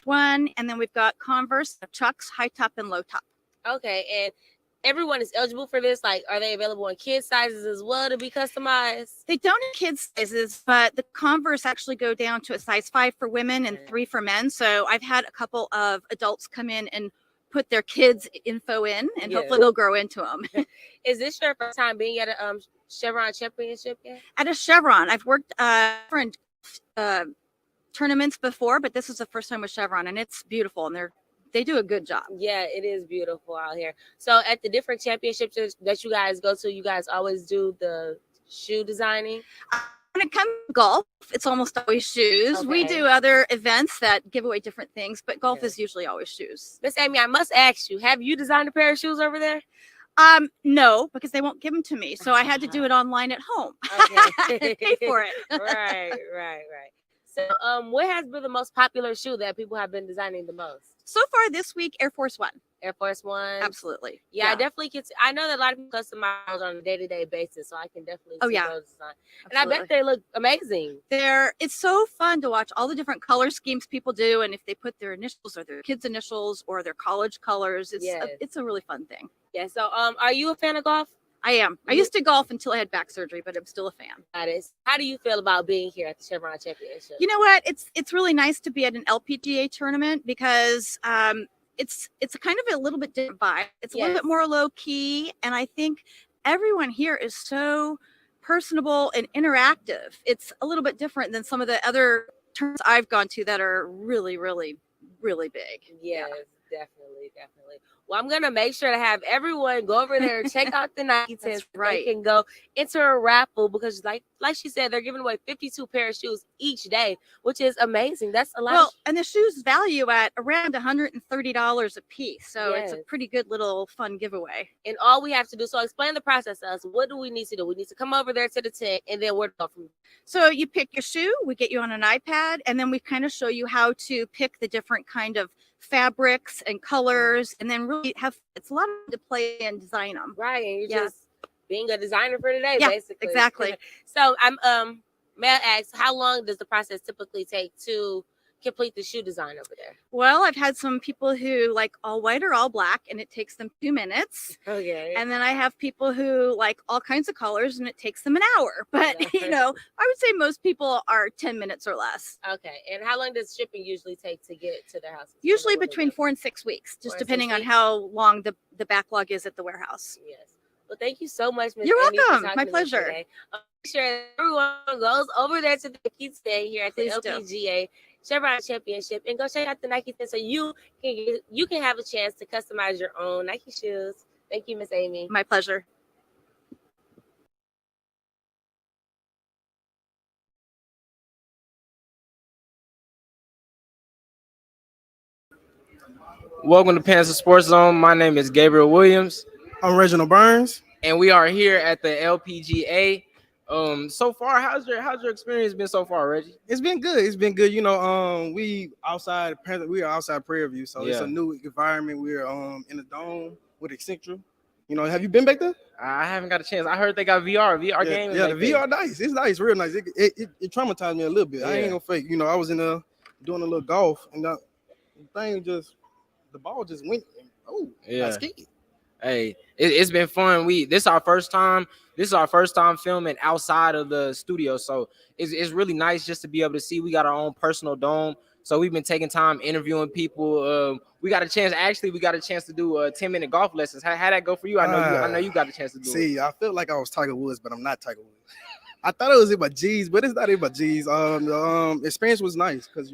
S19: one, and then we've got Converse, Chucks, high top and low top.
S18: Okay, and everyone is eligible for this. Like, are they available in kid sizes as well to be customized?
S19: They don't have kids sizes, but the Converse actually go down to a size 5 for women and 3 for men. So I've had a couple of adults come in and put their kids info in, and hopefully they'll grow into them.
S18: Is this your first time being at a Chevron Championship yet?
S19: At a Chevron, I've worked for tournaments before, but this is the first time with Chevron, and it's beautiful, and they do a good job.
S18: Yeah, it is beautiful out here. So at the different championships that you guys go to, you guys always do the shoe designing?
S19: When it comes to golf, it's almost always shoes. We do other events that give away different things, but golf is usually always shoes.
S18: Miss Amy, I must ask you, have you designed a pair of shoes over there?
S19: No, because they won't give them to me. So I had to do it online at home.
S18: Okay.
S19: Pay for it.
S18: Right. So what has been the most popular shoe that people have been designing the most?
S19: So far this week, Air Force One.
S18: Air Force One.
S19: Absolutely.
S18: Yeah, I definitely can. I know that a lot of people customize on a day-to-day basis, so I can definitely see those designs. And I bet they look amazing.
S19: It's so fun to watch all the different color schemes people do, and if they put their initials or their kids' initials or their college colors, it's a really fun thing.
S18: Yeah. So, are you a fan of golf?
S19: I am. I used to golf until I had back surgery, but I'm still a fan.
S18: That is. How do you feel about being here at the Chevron Championship?
S19: You know what? It's really nice to be at an LPGA tournament because it's a kind of a little bit different vibe. It's a little bit more low key, and I think everyone here is so personable and interactive. It's a little bit different than some of the other tournaments I've gone to that are really, really, really big.
S18: Yes, definitely. Well, I'm gonna make sure to have everyone go over there and check out the Nike tents. They can go enter a raffle because, like she said, they're giving away 52 pair of shoes each day, which is amazing. That's a lot.
S19: Well, and the shoes value at around $130 a piece, so it's a pretty good little fun giveaway.
S18: And all we have to do, so explain the process to us. What do we need to do? We need to come over there to the tent, and then where to go from there.
S19: So you pick your shoe, we get you on an iPad, and then we kind of show you how to pick the different kind of fabrics and colors, and then really it's a lot of to play and design them.
S18: Right, and you're just being a designer for today, basically.
S19: Exactly.
S18: So may I ask, how long does the process typically take to complete the shoe design over there?
S19: Well, I've had some people who like all white or all black, and it takes them 2 minutes.
S18: Okay.
S19: And then I have people who like all kinds of colors, and it takes them an hour. But I would say most people are 10 minutes or less.
S18: Okay. And how long does shipping usually take to get to their house?
S19: Usually between 4 and 6 weeks, just depending on how long the backlog is at the warehouse.
S18: Yes. Well, thank you so much, Ms.
S19: You're
S18: Amy,
S19: welcome. My pleasure.
S18: Make sure everyone goes over there to the Nike stand here at the LPGA Chevron Championship and go check out the Nike stand so you can have a chance to customize your own Nike shoes. Thank you, Miss Amy.
S19: My pleasure.
S20: Welcome to Panther Sports Zone. My name is Gabriel Williams.
S21: I'm Reginald Burns.
S20: And we are here at the LPGA. So far, how's your experience been so far, Reggie?
S21: It's been good. It's been good. You know, we are outside Prairie View, so it's a new environment. We're in the dome with Accenture. You know, have you been back there?
S20: I haven't got a chance. I heard they got VR games.
S21: Yeah, the VR nice. It's nice, real nice. It traumatized me a little bit. I ain't gonna fake. You know, I was in doing a little golf, and the ball just went. Oh, I skied.
S20: Hey, it's been fun. This is our first time filming outside of the studio, so it's really nice just to be able to see. We got our own personal dome So we've been taking time interviewing people. We got a chance to do 10-minute golf lessons. How that go for you? I know you got a chance to do it.
S21: See, I felt like I was Tiger Woods, but I'm not Tiger Woods. I thought it was in my G's, but it's not in my G's. The experience was nice because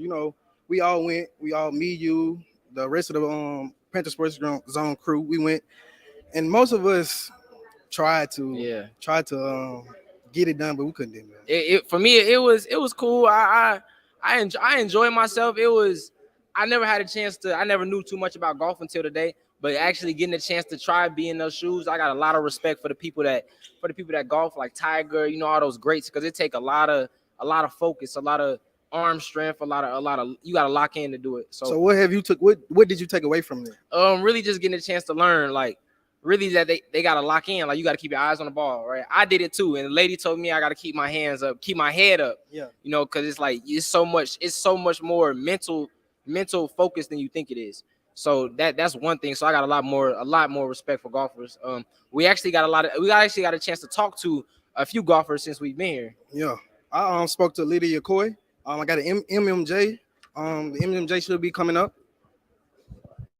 S21: we all went. Me, you, the rest of the Panther Sports Zone crew. We went, and most of us tried to get it done, but we couldn't do it.
S20: For me, it was cool. I enjoyed myself. I never had a chance to. I never knew too much about golf until today. But actually getting a chance to try be in those shoes, I got a lot of respect for the people that golf, like Tiger, all those greats, because it take a lot of focus, a lot of arm strength, a lot of you got to lock in to do it.
S21: So what have you took? What did you take away from it?
S20: Really just getting a chance to learn, like really that they got to lock in, like you got to keep your eyes on the ball, right? I did it too, and the lady told me I got to keep my hands up, keep my head up, because it's like it's so much more mental focus than you think it is. So that's one thing. So I got a lot more respect for golfers. We actually got a chance to talk to a few golfers since we've been here.
S21: Yeah, I spoke to Lydia Coy. I got an MMJ. The MMJ should be coming up.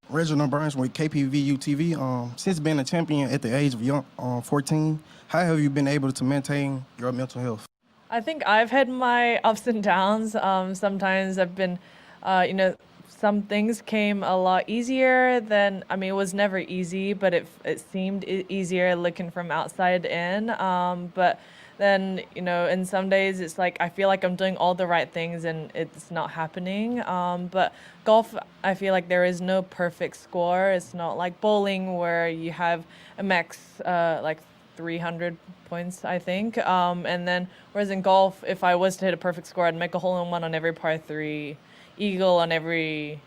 S1: Reginald Burns with KPVU-TV. Since being a champion at the age of 14, how have you been able to maintain your mental health?
S8: I think I've had my ups and downs. Sometimes I've been, some things came a lot easier than, it was never easy, but it seemed easier looking from outside in. But then, in some days it's like I feel like I'm doing all the right things and it's not happening. But golf, I feel like there is no perfect score. It's not like bowling where you have a max like 300 points, I think. And then whereas in golf, if I was to hit a perfect score, I'd make a hole-in-one on every par 3, eagle on every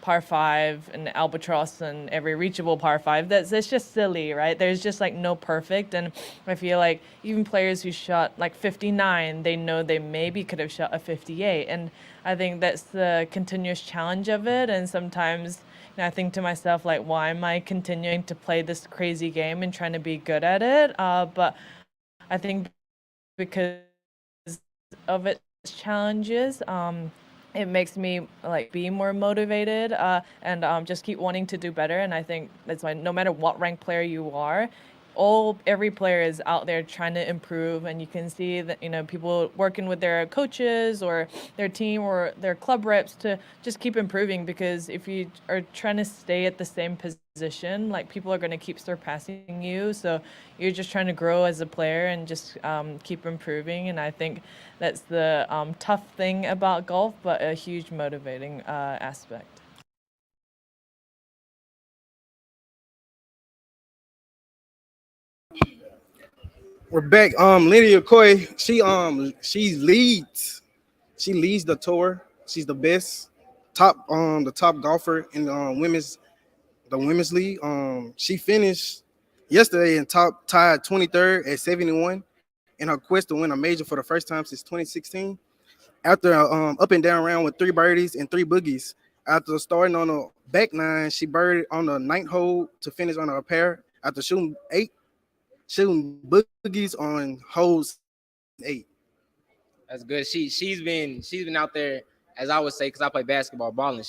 S8: par 5, and albatross on every reachable par 5. That's just silly, right? There's just like no perfect, and I feel like even players who shot like 59, they know they maybe could have shot a 58, and I think that's the continuous challenge of it. And sometimes I think to myself, like, why am I continuing to play this crazy game and trying to be good at it? But I think because of its challenges, it makes me like be more motivated and just keep wanting to do better. And I think that's why no matter what ranked player you are, every player is out there trying to improve, and you can see that people working with their coaches or their team or their club reps to just keep improving, because if you are trying to stay at the same position, like people are going to keep surpassing you. So you're just trying to grow as a player and just keep improving. And I think that's the tough thing about golf, but a huge motivating aspect.
S21: We're back. Lydia Coy, she leads the tour. She's the best, the top golfer in the women's league. She finished yesterday in tied 23rd at 71 in her quest to win a major for the first time since 2016. After up and down round with 3 birdies and 3 boogies. After starting on the back 9, she birdied on the 9th hole to finish on a pair after shooting boogies on holes 8.
S20: That's good. She's been out there, as I would say, because I play basketball, balling.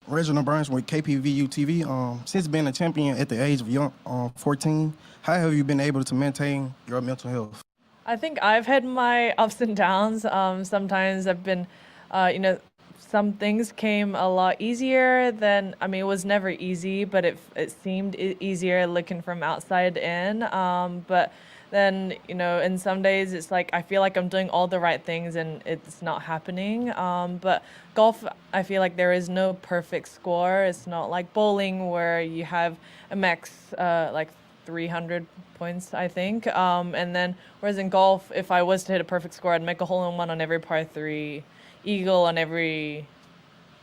S1: Reginald Burns with KPVU-TV. Since being a champion at the age of 14, how have you been able to maintain your mental health?
S8: I think I've had my ups and downs. Sometimes I've been, you know, some things came a lot easier than, I mean, it was never easy, but it seemed easier looking from outside in. But then, you know, in some days it's like I feel like I'm doing all the right things and it's not happening. But golf, I feel like there is no perfect score. It's not like bowling where you have a max like 300 points, I think. And then, whereas in golf, if I was to hit a perfect score, I'd make a hole-in-one on every par 3, eagle on every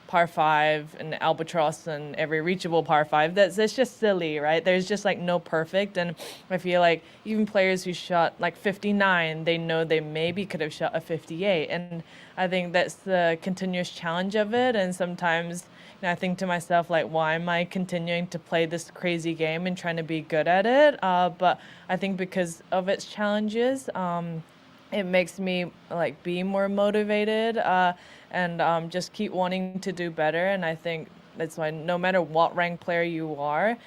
S8: par 5, and albatross on every reachable par 5. That's just silly, right? There's just like no perfect. And I feel like even players who shot like 59, they know they maybe could have shot a 58. And I think that's the continuous challenge of it. And sometimes, and I think to myself, like, why am I continuing to play this crazy game and trying to be good at it? But I think because of its challenges, it makes me like be more motivated and just keep wanting to do better. And I think that's why no matter what ranked player you are,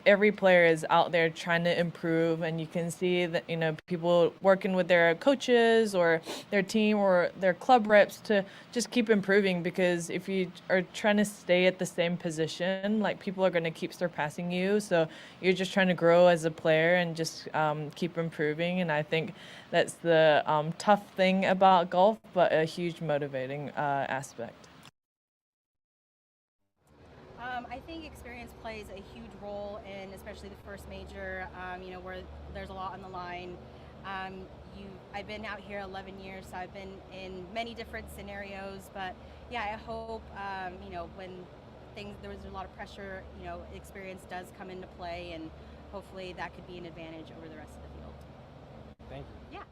S8: every player is out there trying to improve, and you can see that, you know, people working with their coaches or their team or their club reps to just keep improving, because if you are trying to stay at the same position, like, people are going to keep surpassing you. So you're just trying to grow as a player and just keep improving. And I think that's the tough thing about golf, but a huge motivating aspect.
S2: I think experience plays a huge role in, especially the first major, you know, where there's a lot on the line. I've been out here 11 years, so I've been in many different scenarios. But yeah, I hope, you know, when there was a lot of pressure, you know, experience does come into play, and hopefully that could be an advantage over the rest of the field.
S25: Thank you.
S2: Yeah.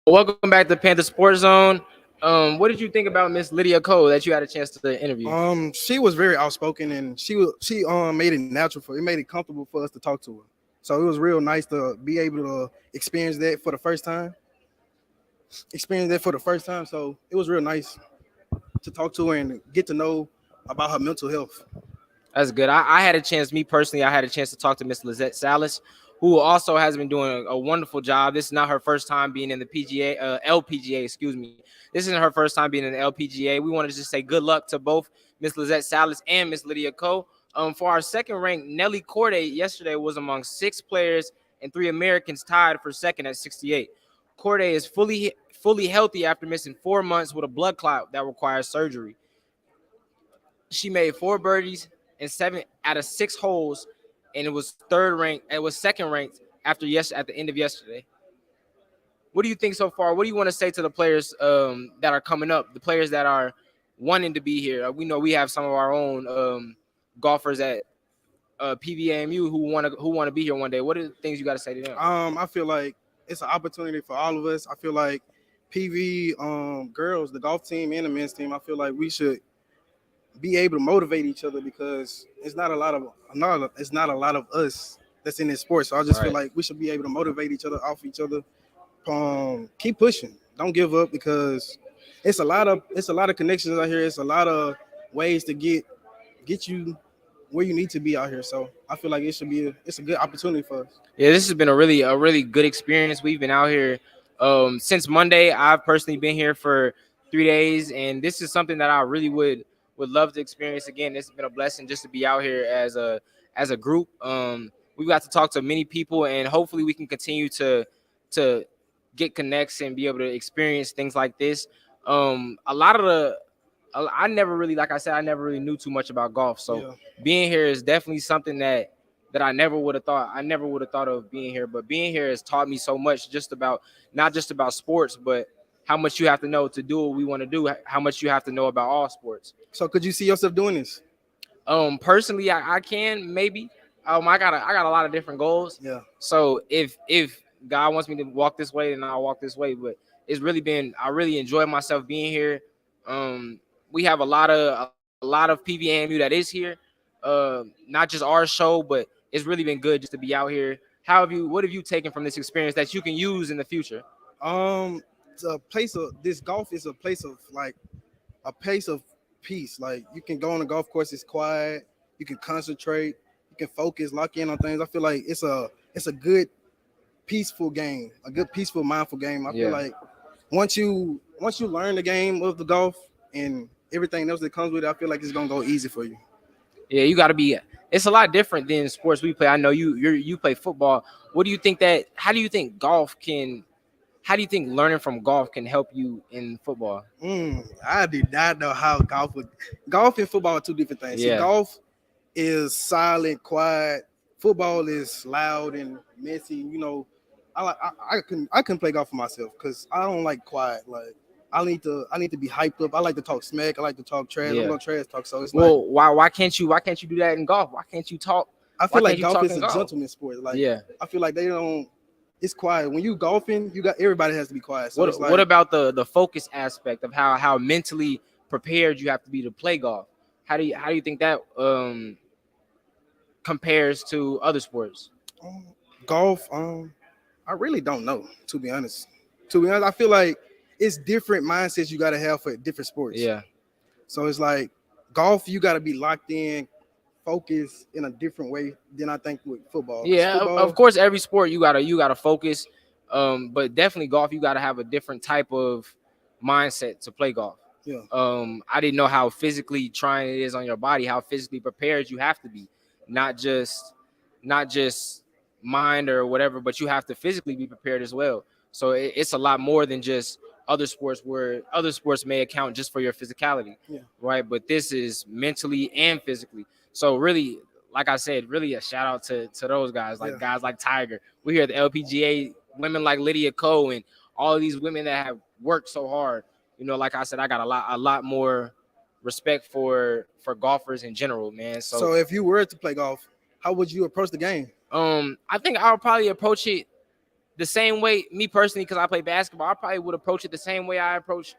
S20: Welcome back to Panther Sports Zone. What did you think about Miss Lydia Cole that you had a chance to interview?
S21: She was very outspoken, and she made it natural it made it comfortable for us to talk to her. So it was real nice to be able to experience that for the first time. So it was real nice to talk to her and get to know about her mental health.
S20: That's good. I had a chance, me personally, I had a chance to talk to Miss Lizette Salas, who also has been doing a wonderful job. This is not her first time being in the LPGA, excuse me. This isn't her first time being in the LPGA. We want to just say good luck to both Miss Lizette Salas and Miss Lydia Ko. For our second ranked, Nelly Corday yesterday was among 6 players and 3 Americans tied for second at 68. Corday is fully healthy after missing 4 months with a blood clot that requires surgery. She made 4 birdies and 7 out of 6 holes, and it was second ranked at the end of yesterday. What do you think so far? What do you want to say to the players that are coming up, the players that are wanting to be here? We know we have some of our own golfers at PVAMU who want to be here one day. What are the things you got to say to them?
S21: I feel like it's an opportunity for all of us. I feel like PV girls, the golf team and the men's team, I feel like we should be able to motivate each other, because it's not a lot of us that's in this sport. So I just feel like we should be able to motivate each other, off each other. Keep pushing. Don't give up, because it's a lot of connections out here. It's a lot of ways to get you where you need to be out here. So I feel like it's a good opportunity for us.
S20: Yeah, this has been a really good experience. We've been out here since Monday. I've personally been here for 3 days, and this is something that I really would love to experience again. This has been a blessing just to be out here as a group. We got to talk to many people, and hopefully we can continue to get connects and be able to experience things like this. I never really, like I said, I never really knew too much about golf. So being here is definitely something that I never would have thought. I never would have thought of being here, but being here has taught me so much, not just about sports, but how much you have to know to do what we want to do, how much you have to know about all sports.
S21: So could you see yourself doing this?
S20: Personally, I can maybe. I got a lot of different goals.
S21: Yeah.
S20: So if God wants me to walk this way, then I'll walk this way. But it's really been, I really enjoy myself being here. We have a lot of PVAMU that is here, not just our show, but it's really been good just to be out here. What have you taken from this experience that you can use in the future?
S21: It's a place of this golf is a place of like a place of peace. Like you can go on a golf course, it's quiet, you can concentrate, you can focus, lock in on things. I feel like it's a good peaceful game, a good peaceful mindful game. I feel like once you learn the game of the golf and everything else that comes with it, I feel like it's gonna go easy for you.
S20: Yeah, you got to be. It's a lot different than sports we play. I know you play football. What do you think that? How do you think learning from golf can help you in football?
S21: I did not know how golf and football are two different things.
S20: Yeah.
S21: See, golf is silent, quiet. Football is loud and messy. You know, I couldn't play golf for myself because I don't like quiet. Like I need to be hyped up. I like to talk smack. I like to talk trash. I'm gonna trash talk. So it's
S20: why can't you do that in golf? Why can't you talk?
S21: I feel like golf is a gentleman sport. Like I feel like they don't. It's quiet when you golfing. Everybody has to be quiet. So
S20: what about the focus aspect of how mentally prepared you have to be to play golf? How do you think that compares to other sports?
S21: Golf, I really don't know, to be honest. I feel like it's different mindsets you got to have for different sports.
S20: Yeah.
S21: So it's like golf, you got to be locked in, focused in a different way than I think with football.
S20: Yeah, of course, every sport you gotta focus, but definitely golf, you gotta have a different type of mindset to play golf.
S21: Yeah.
S20: I didn't know how physically trying it is on your body, how physically prepared you have to be, not just mind or whatever, but you have to physically be prepared as well. So it's a lot more than just other sports where other sports may account just for your physicality, right? But this is mentally and physically. So really, like I said, really a shout out to those guys, like guys like Tiger. We hear the LPGA, women like Lydia Ko, and all of these women that have worked so hard. You know, like I said, I got a lot more respect for golfers in general, man.
S21: So if you were to play golf, how would you approach the game?
S20: I think I would probably approach it the same way, me personally, because I play basketball. I probably would approach it the same way I approach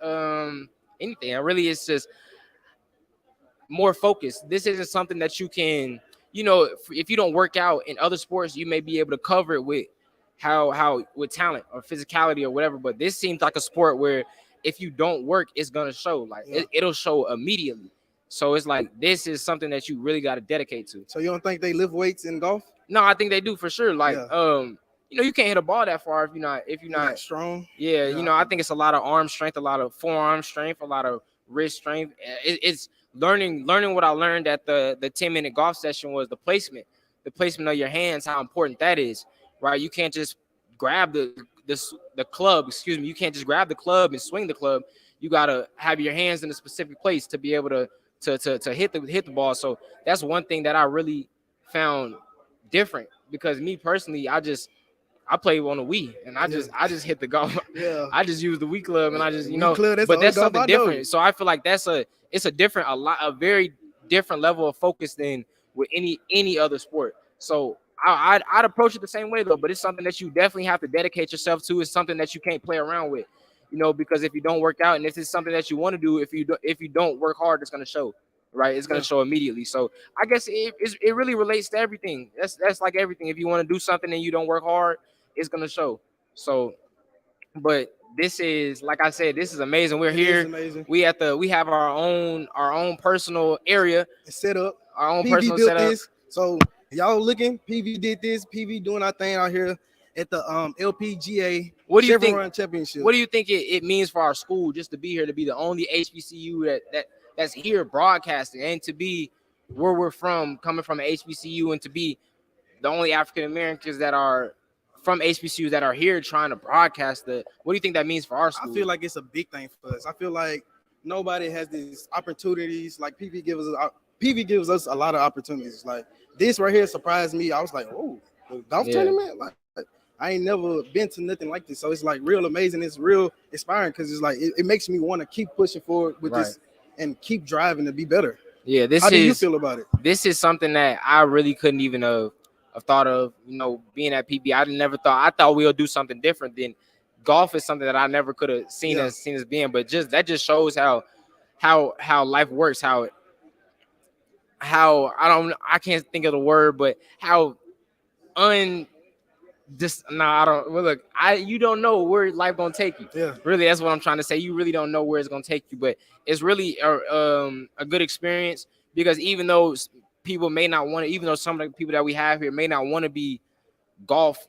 S20: anything. Really, it's just more focused. This isn't something that you can, if you don't work out in other sports, you may be able to cover it with how with talent or physicality or whatever. But this seems like a sport where if you don't work, it's gonna show. Like it'll show immediately. So it's like this is something that you really got to dedicate to.
S21: So you don't think they lift weights in golf?
S20: No, I think they do for sure. Like you can't hit a ball that far if you're not
S21: strong.
S20: Yeah, I think it's a lot of arm strength, a lot of forearm strength, a lot of wrist strength. It's learning what I learned at the 10-minute golf session was the placement of your hands, how important that is, right? You can't just grab the club, you can't just grab the club and swing the club. You gotta have your hands in a specific place to be able to hit the ball. So that's one thing that I really found different, because me personally, I play on a Wii and I just hit the golf. Yeah. I just use the Wii club and I just, but that's something different. So I feel like it's a very different level of focus than with any other sport. So I'd approach it the same way though, but it's something that you definitely have to dedicate yourself to. It's something that you can't play around with, because if you don't work out and if it's something that you want to do, if you don't work hard, it's going to show. Right, it's gonna show immediately. So I guess it really relates to everything. That's like everything. If you want to do something and you don't work hard, it's gonna show. So, but this is, like I said, this is amazing. We're here.
S21: Amazing.
S20: We have our own personal area
S21: set up.
S20: Our own
S21: PV
S20: personal
S21: built
S20: setup.
S21: this. So y'all looking? PV did this. PV doing our thing out here at the LPGA.
S20: What do you
S21: Chevron
S20: think?
S21: Championship.
S20: What do you think it means for our school just to be here, to be the only HBCU that's here broadcasting, and to be where we're from, coming from HBCU, and to be the only African Americans that are from HBCUs that are here trying to broadcast what do you think that means for our school?
S21: I feel like it's a big thing for us. I feel like nobody has these opportunities. Like PV gives us a lot of opportunities. Like this right here surprised me. I was like, oh, the golf tournament? Like I ain't never been to nothing like this. So it's like real amazing. It's real inspiring, because it's like it makes me want to keep pushing forward with this and keep driving to be better.
S20: Yeah,
S21: How do you feel about it?
S20: This is something that I really couldn't even have thought of, being at PB. I thought we'll do something different than golf is something that I never could have seen as being, but that just shows how life works, how I can't think of the word, but how I don't. Well, look, you don't know where life gonna take you.
S21: Yeah.
S20: Really, that's what I'm trying to say. You really don't know where it's gonna take you, but it's really a good experience, because even though people may not want to, even though some of the people that we have here may not want to be golf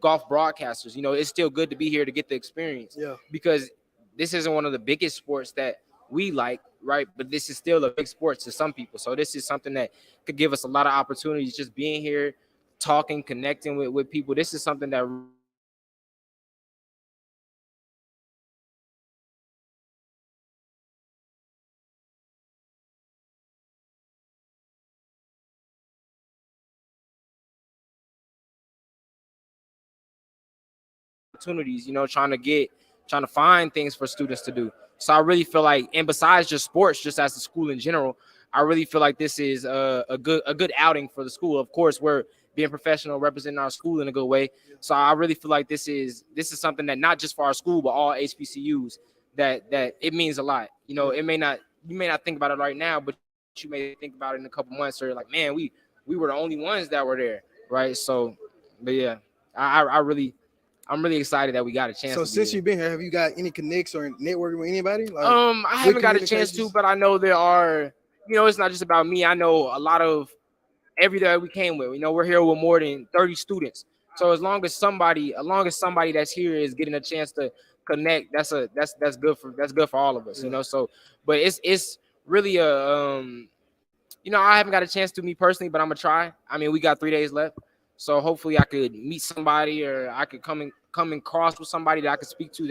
S20: golf broadcasters, it's still good to be here to get the experience.
S21: Yeah.
S20: Because this isn't one of the biggest sports that we like, right? But this is still a big sport to some people. So this is something that could give us a lot of opportunities, just being here, talking, connecting with people. This is something that opportunities, trying to find things for students to do. So I really feel like, and besides just sports, just as a school in general, I really feel like this is a good outing for the school. Of course, we're being professional, representing our school in a good way. So I really feel like this is something that not just for our school, but all HBCUs, that it means a lot. You may not think about it right now, but you may think about it in a couple months, or like, man, we were the only ones that were there, right? So, but yeah, I'm really excited that we got a chance.
S21: So
S20: to
S21: since
S20: be
S21: you've been here, have you got any connects or networking with anybody? Like,
S20: I haven't got a chance to,
S21: communications?
S20: but I know there are. It's not just about me. I know a lot of every we came with. We're here with more than 30 students. So as long as somebody that's here is getting a chance to connect, that's good for all of us. So, but it's really I haven't got a chance to, me personally, but I'm gonna try. I mean, we got 3 days left, so hopefully I could meet somebody, or I could come and cross with somebody that I could speak to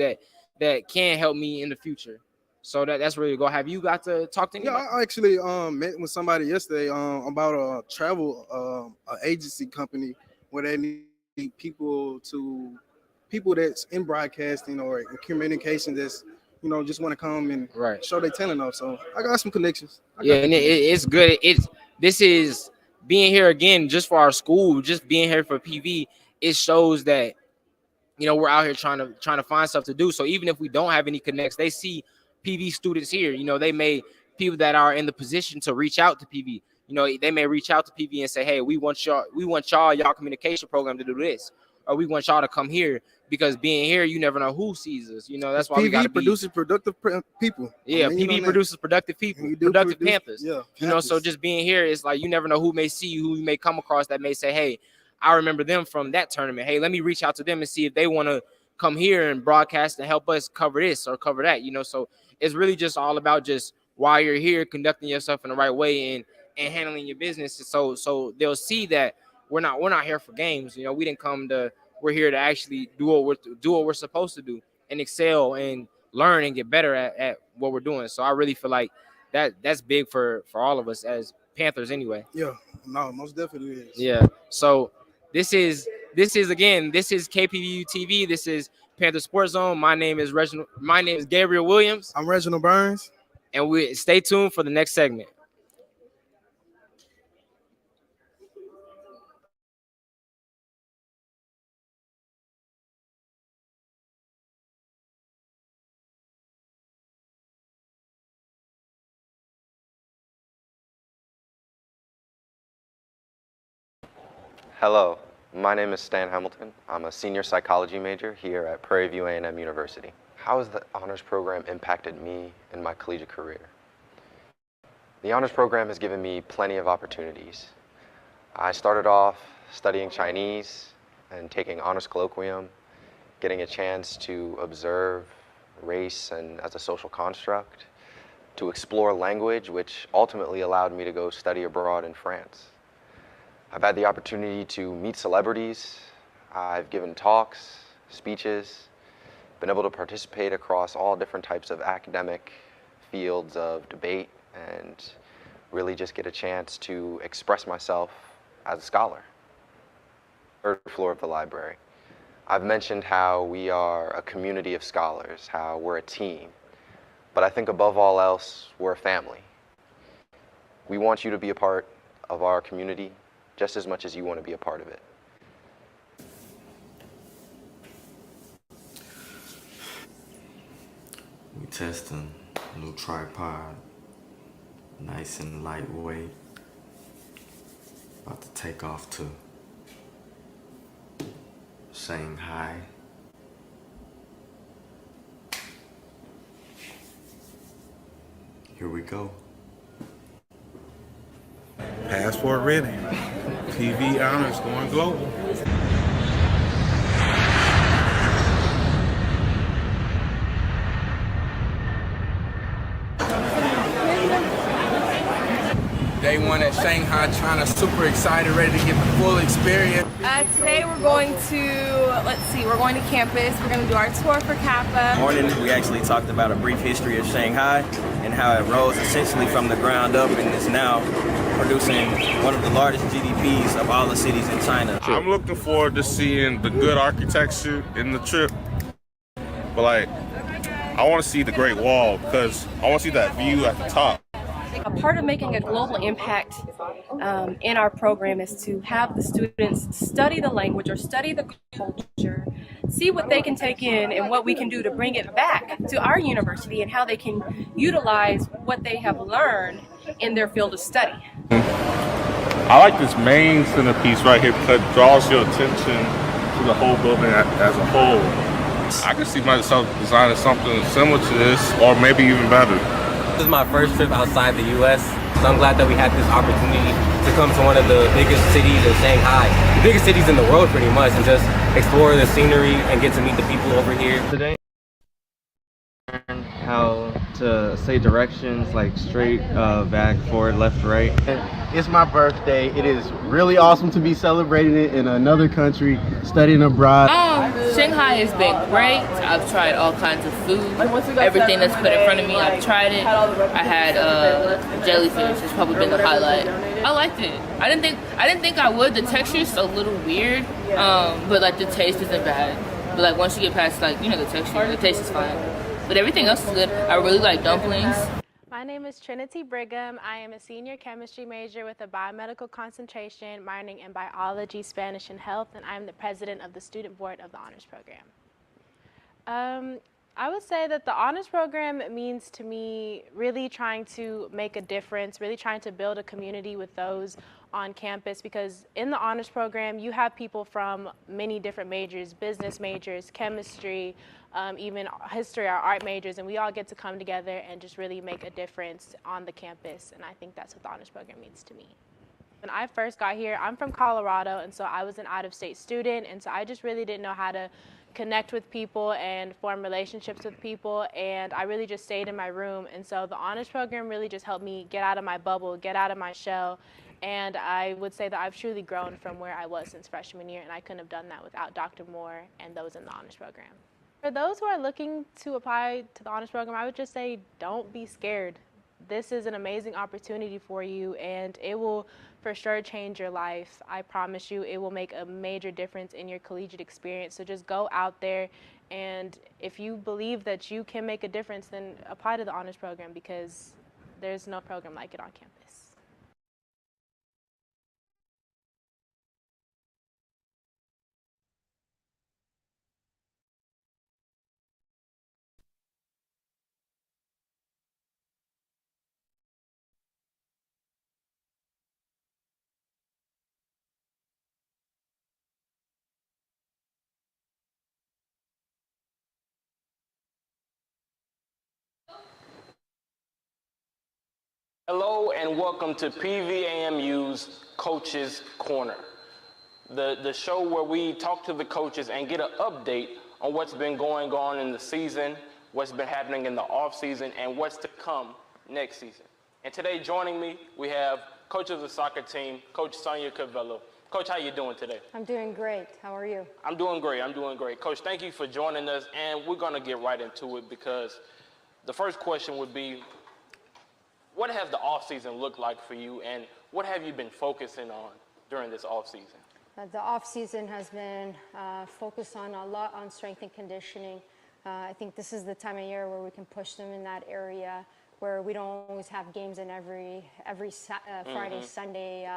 S20: that can help me in the future. So that's really go. Have you got to talk to anybody?
S21: Yeah, I actually met with somebody yesterday about a travel agency company where they need people that's in broadcasting or in communication that's just want to come and show their talent off. So I got some connections.
S20: And it's good. This is being here again just for our school, just being here for PV. It shows that we're out here trying to find stuff to do. So even if we don't have any connects, they see PV students here. They may people that are in the position to reach out to PV. They may reach out to PV and say, hey, we want y'all communication program to do this, or we want y'all to come here, because being here, you never know who sees us. That's why
S21: PV
S20: we got to
S21: produces productive people.
S20: Yeah, PV produces productive people, productive Panthers.
S21: Yeah,
S20: so just being here is like, you never know who may see you, who you may come across that may say, hey, I remember them from that tournament. Hey, let me reach out to them and see if they want to come here and broadcast and help us cover this or cover that. So it's really just all about just while you're here, conducting yourself in the right way and handling your business. So they'll see that we're not here for games. We're here to actually do what we're supposed to do and excel and learn and get better at what we're doing. So I really feel like that's big for all of us as Panthers anyway.
S21: Yeah, no, most definitely is.
S20: Yeah. So this is KPVU-TV. This is Panther Sports Zone. My name is Gabriel Williams.
S21: I'm Reginald Burns.
S20: And we stay tuned for the next segment.
S6: Hello, my name is Stan Hamilton. I'm a senior psychology major here at Prairie View A&M University. How has the honors program impacted me in my collegiate career? The honors program has given me plenty of opportunities. I started off studying Chinese and taking honors colloquium, getting a chance to observe race and as a social construct, to explore language, which ultimately allowed me to go study abroad in France. I've had the opportunity to meet celebrities. I've given talks, speeches, been able to participate across all different types of academic fields of debate, and really just get a chance to express myself as a scholar. Third floor of the library. I've mentioned how we are a community of scholars, how we're a team, but I think above all else, we're a family. We want you to be a part of our community. just as much as you want to be a part of it.
S5: We testing new tripod, nice and lightweight. About to take off to Shanghai. Here we go.
S11: Passport ready. TV honors going global.
S22: Day one at Shanghai, China. Super excited, ready to get the full experience.
S23: Today we're going to, we're going to campus. We're going to do our tour for Kappa.
S24: Morning, we actually talked about a brief history of Shanghai and how it rose essentially from the ground up and is now producing one of the largest GDPs of all the cities in China.
S11: I'm looking forward to seeing the good architecture in the trip. But like, I want to see the Great Wall because I want to see that view at the top.
S23: A part of making a global impact in our program is to have the students study the language or study the culture, see what they can take in and what we can do to bring it back to our university and how they can utilize what they have learned in their field of study.
S11: I like this main centerpiece right here because it draws your attention to the whole building as a whole. I can see myself designing something similar to this or maybe even better.
S26: This is my first trip outside the U.S., so I'm glad that we had this opportunity to come to one of the biggest cities in Shanghai, the biggest cities in the world pretty much, and just explore the scenery and get to meet the people over here.
S27: Today, I learned how to say directions like straight, back, forward, left, right.
S28: It's my birthday. It is really awesome to be celebrating it in another country, studying abroad.
S29: Shanghai has been great. I've tried all kinds of food. Everything that's put in front of me, I've tried it. I had jellyfish. It's probably been the highlight. I liked it. I didn't think I would. The texture is a little weird, but like the taste isn't bad. But like once you get past like the texture, the taste is fine. But everything else is good. I really like dumplings.
S3: My name is Trinity Brigham. I am a senior chemistry major with a biomedical concentration, minoring in biology, Spanish, and health, and I am the president of the student board of the honors program. I would say that the honors program means to me really trying to make a difference, really trying to build a community with those on campus, because in the honors program you have people from many different majors, business majors, chemistry, even history or art majors, and we all get to come together and just really make a difference on the campus, and I think that's what the honors program means to me. When I first got here, I'm from Colorado, and so I was an out-of-state student, and so I just really didn't know how to connect with people and form relationships with people, and I really just stayed in my room, and so the honors program really just helped me get out of my bubble, get out of my shell, and I would say that I've truly grown from where I was since freshman year, and I couldn't have done that without Dr. Moore and those in the honors program. For those who are looking to apply to the honors program, I would just say don't be scared. This is an amazing opportunity for you, and it will for sure change your life. I promise you it will make a major difference in your collegiate experience. So just go out there, and if you believe that you can make a difference, then apply to the honors program, because there's no program like it on campus.
S30: Hello and welcome to PVAMU's Coaches Corner, the show where we talk to the coaches and get an update on what's been going on in the season, what's been happening in the off season, and what's to come next season. And today joining me, we have coach of the soccer team, Coach Sonia Cavello. Coach, how you doing today?
S31: I'm doing great. How are you?
S30: I'm doing great. I'm doing great. Coach, thank you for joining us, and we're going to get right into it, because the first question would be, what has the off-season looked like for you, and what have you been focusing on during this off-season?
S31: The off-season has been focused on a lot on strength and conditioning. I think this is the time of year where we can push them in that area, where we don't always have games in every Friday, Sunday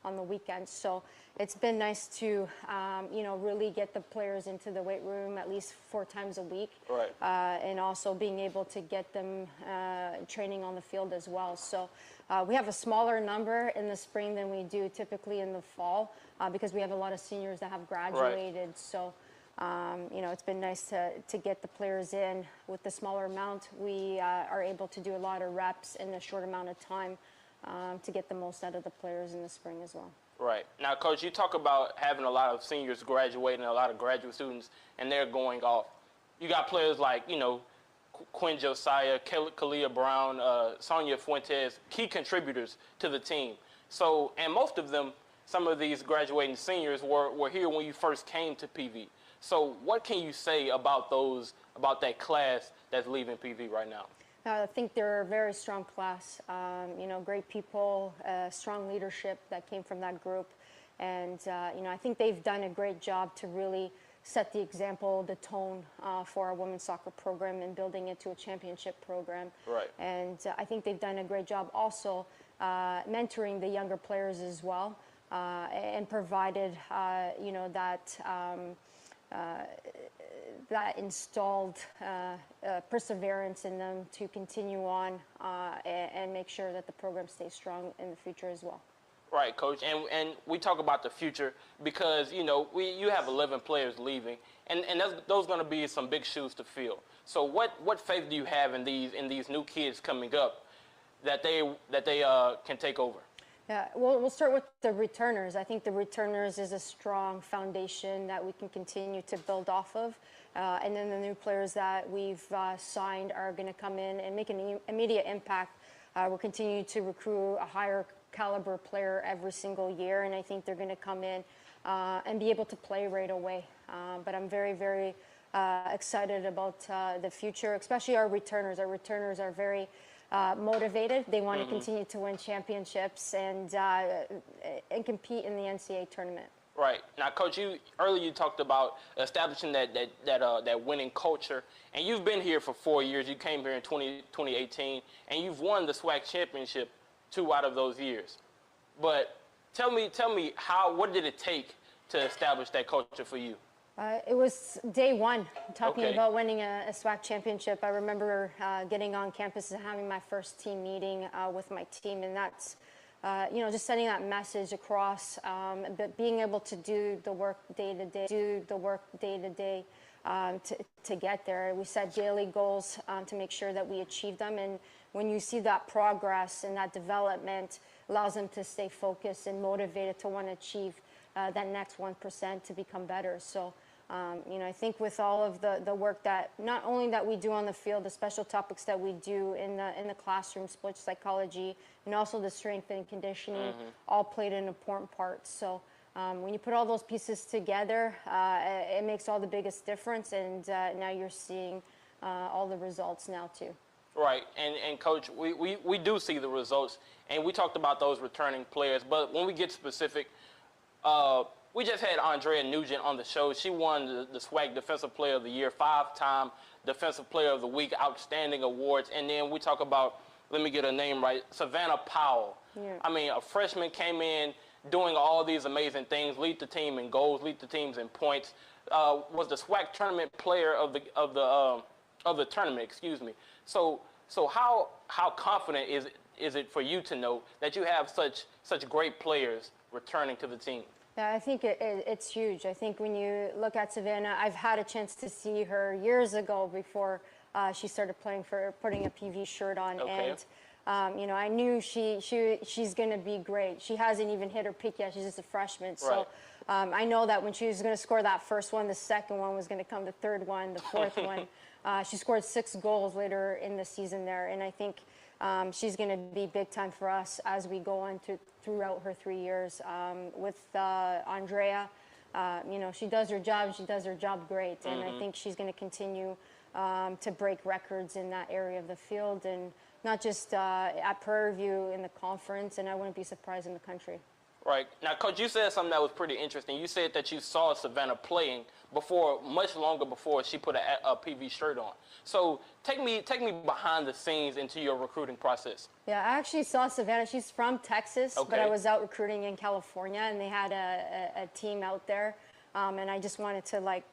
S31: on the weekends. So it's been nice to, really get the players into the weight room at least 4 times a week.
S30: Right.
S31: And also being able to get them training on the field as well. So we have a smaller number in the spring than we do typically in the fall because we have a lot of seniors that have graduated. Right. So, it's been nice to get the players in with the smaller amount. We are able to do a lot of reps in a short amount of time to get the most out of the players in the spring as well.
S30: Right. Now, Coach, you talk about having a lot of seniors graduating, a lot of graduate students, and they're going off. You got players like, Quinn Josiah, Kalia Brown, Sonia Fuentes, key contributors to the team. So, and most of them, some of these graduating seniors were here when you first came to PV. So what can you say about that class that's leaving PV right now?
S31: I think they're a very strong class, great people, strong leadership that came from that group. And, I think they've done a great job to really set the example, the tone for our women's soccer program and building it to a championship program.
S30: Right.
S31: And I think they've done a great job also mentoring the younger players as well and provided, that installed perseverance in them to continue on and make sure that the program stays strong in the future as well.
S30: Right, Coach, and we talk about the future because you have 11 players leaving, and those going to be some big shoes to fill. So what faith do you have in these new kids coming up that they can take over?
S31: Yeah, we'll start with the returners. I think the returners is a strong foundation that we can continue to build off of. And then the new players that we've signed are going to come in and make an immediate impact. We're continuing to recruit a higher caliber player every single year, and I think they're going to come in and be able to play right away. But I'm very, very excited about the future, especially our returners. Our returners are very motivated. They want to continue to win championships and compete in the NCAA tournament.
S30: Right. Now, Coach, earlier you talked about establishing that winning culture, and you've been here for 4 years. You came here in 2018, and you've won the SWAC championship 2 out of those years. But tell me what did it take to establish that culture for you?
S31: It was day one, talking about winning a SWAC championship. I remember getting on campus and having my first team meeting with my team, and that's, just sending that message across, but being able to do the work day to day, to get there. We set daily goals to make sure that we achieve them, and when you see that progress and that development, allows them to stay focused and motivated to want to achieve that next 1% to become better. So, I think with all of the work that not only that we do on the field, the special topics that we do in the classroom, sports psychology, and also the strength and conditioning, all played an important part. So when you put all those pieces together, it makes all the biggest difference. And now you're seeing all the results now too.
S30: Right, and Coach, we do see the results, and we talked about those returning players. But when we get specific, we just had Andrea Nugent on the show. She won the SWAC Defensive Player of the Year, 5-time Defensive Player of the Week, outstanding awards. And then we talk about, let me get her name right, Savannah Powell.
S31: Yeah.
S30: I mean, a freshman came in doing all these amazing things, lead the team in goals, lead the teams in points. Was the SWAC tournament player of the tournament, excuse me. So how confident is it for you to know that you have such great players returning to the team?
S31: Yeah, I think it's huge. I think when you look at Savannah, I've had a chance to see her years ago before she started putting a PV shirt on.
S30: Okay.
S31: And, I knew she's going to be great. She hasn't even hit her peak yet. She's just a freshman. So I know that when she was going to score that first one, the second one was going to come, the third one, the fourth one. She scored 6 goals later in the season there. And I think she's going to be big time for us as we go on throughout her 3 years. With Andrea, she does her job. She does her job great. And I think she's going to continue to break records in that area of the field, and not just at Prairie View in the conference, and I wouldn't be surprised in the country.
S30: Right. Now, Coach, you said something that was pretty interesting. You said that you saw Savannah playing before, much longer before she put a PV shirt on. So take me behind the scenes into your recruiting process.
S31: Yeah, I actually saw Savannah. She's from Texas, but
S30: Okay.
S31: I was out recruiting in California, and they had a team out there, and I just wanted to like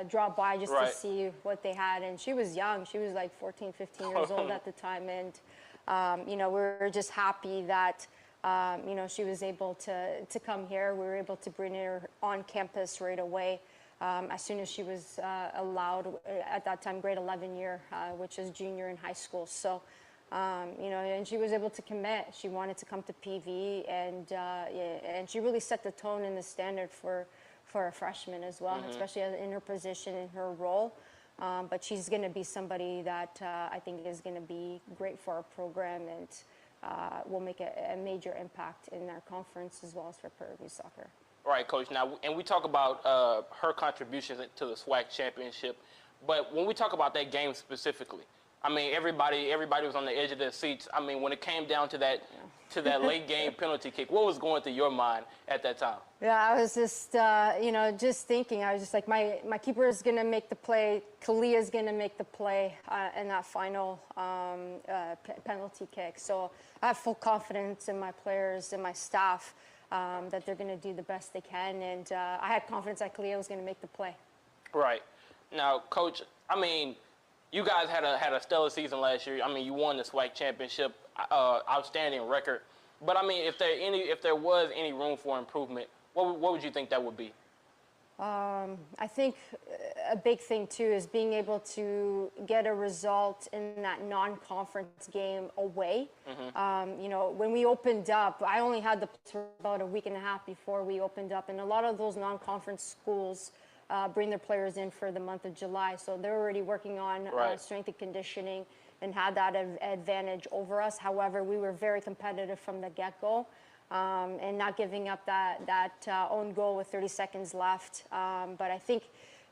S31: drop by just
S30: Right.
S31: to see what they had. And she was young. She was like 14, 15 years old at the time, and you know, we were just happy that you know, she was able to come here. We were able to bring her on campus right away. As soon as she was allowed, at that time, grade 11 year, which is junior in high school. So, you know, and she was able to commit. She wanted to come to PV, and she really set the tone and the standard for a freshman as well, especially in her position, in her role. But she's going to be somebody that I think is going to be great for our program and will make a major impact in our conference as well as for Prairie View soccer.
S30: Right, Coach. Now, and we talk about her contributions to the SWAC championship, but when we talk about that game specifically, I mean, everybody was on the edge of their seats. I mean, when it came down to that late game penalty kick, what was going through your mind at that time?
S31: Yeah, I was just, you know, just thinking. I was just like, my keeper is going to make the play. Kalia is going to make the play in that final penalty kick. So I have full confidence in my players and my staff that they're going to do the best they can. And I had confidence that Kalia was going to make the play.
S30: Right. Now, Coach, I mean, you guys had a stellar season last year. I mean, you won the SWAC championship, outstanding record. But I mean, if there was any room for improvement, what would you think that would be?
S31: I think a big thing too is being able to get a result in that non-conference game away. You know, when we opened up, I only had for about a week and a half before we opened up, and a lot of those non-conference schools bring their players in for the month of July, so they're already working on strength and conditioning and had that advantage over us. However, we were very competitive from the get-go. And not giving up that own goal with 30 seconds left. But I think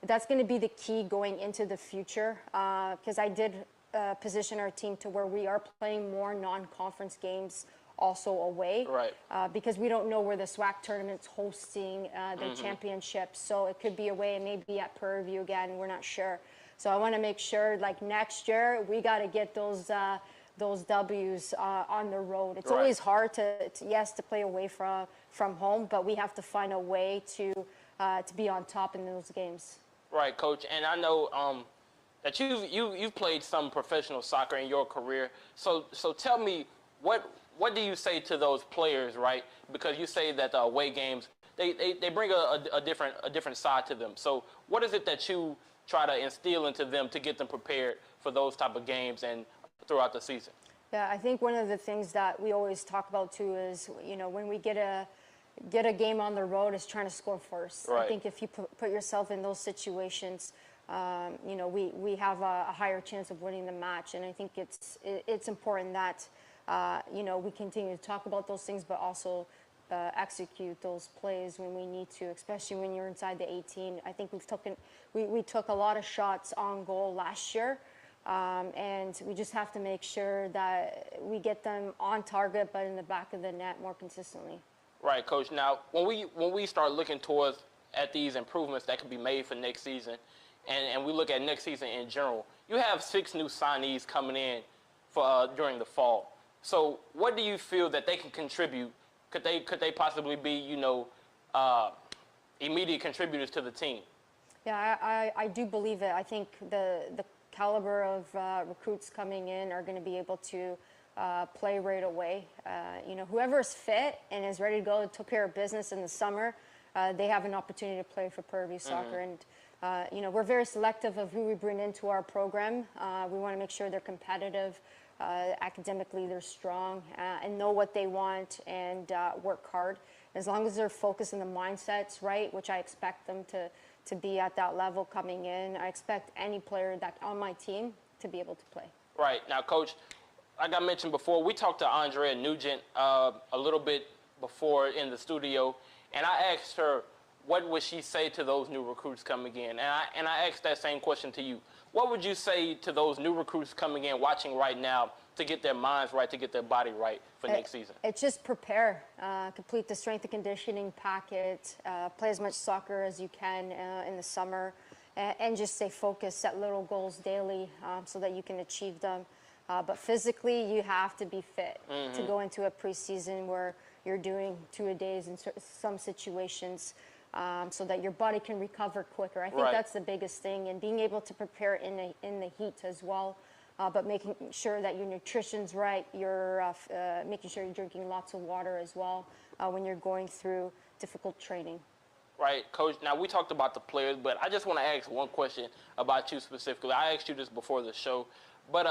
S31: that's going to be the key going into the future, because I did position our team to where we are playing more non-conference games also away, because we don't know where the SWAC tournament's hosting the championship. So it could be away and maybe at Prairie View again. We're not sure. So I want to make sure, like next year, we got to get those W's on the road. It's always hard to play away from home, but we have to find a way to be on top in those games.
S30: Right, Coach. And I know that you've played some professional soccer in your career. So tell me, what do you say to those players, right? Because you say that the away games they bring a different side to them. So what is it that you try to instill into them to get them prepared for those type of games and throughout the season?
S31: Yeah, I think one of the things that we always talk about too is, you know, when we get a game on the road, is trying to score first. I think if you put yourself in those situations, you know, we have a higher chance of winning the match. And I think it's important that you know, we continue to talk about those things, but also execute those plays when we need to, especially when you're inside the 18. I think we took a lot of shots on goal last year. And we just have to make sure that we get them on target, but in the back of the net more consistently.
S30: Right, Coach. Now, when we start looking at these improvements that can be made for next season, and we look at next season in general, you have 6 new signees coming in for during the fall. So, what do you feel that they can contribute? Could they possibly be, you know, immediate contributors to the team?
S31: Yeah, I do believe it. I think the caliber of recruits coming in are going to be able to play right away. You know, whoever's fit and is ready to go, took care of business in the summer, they have an opportunity to play for Prairie View soccer. And you know, we're very selective of who we bring into our program. We want to make sure they're competitive, academically they're strong, and know what they want and work hard. As long as they're focused on the mindsets right, which I expect them to be at that level coming in, I expect any player that on my team to be able to play.
S30: Right. Now, Coach, like I mentioned before, we talked to Andrea Nugent a little bit before in the studio, and I asked her what would she say to those new recruits coming in, and I asked that same question to you. What would you say to those new recruits coming in, watching right now, to get their minds right, to get their body right for next season?
S31: It's just prepare, complete the strength and conditioning packet, play as much soccer as you can in the summer, and just stay focused, set little goals daily so that you can achieve them. But physically, you have to be fit to go into a preseason where you're doing 2-a-days in some situations so that your body can recover quicker. I think that's the biggest thing, and being able to prepare in the heat as well, but making sure that your nutrition's right, you're making sure you're drinking lots of water as well when you're going through difficult training.
S30: Right, Coach. Now, we talked about the players, but I just want to ask one question about you specifically. I asked you this before the show, but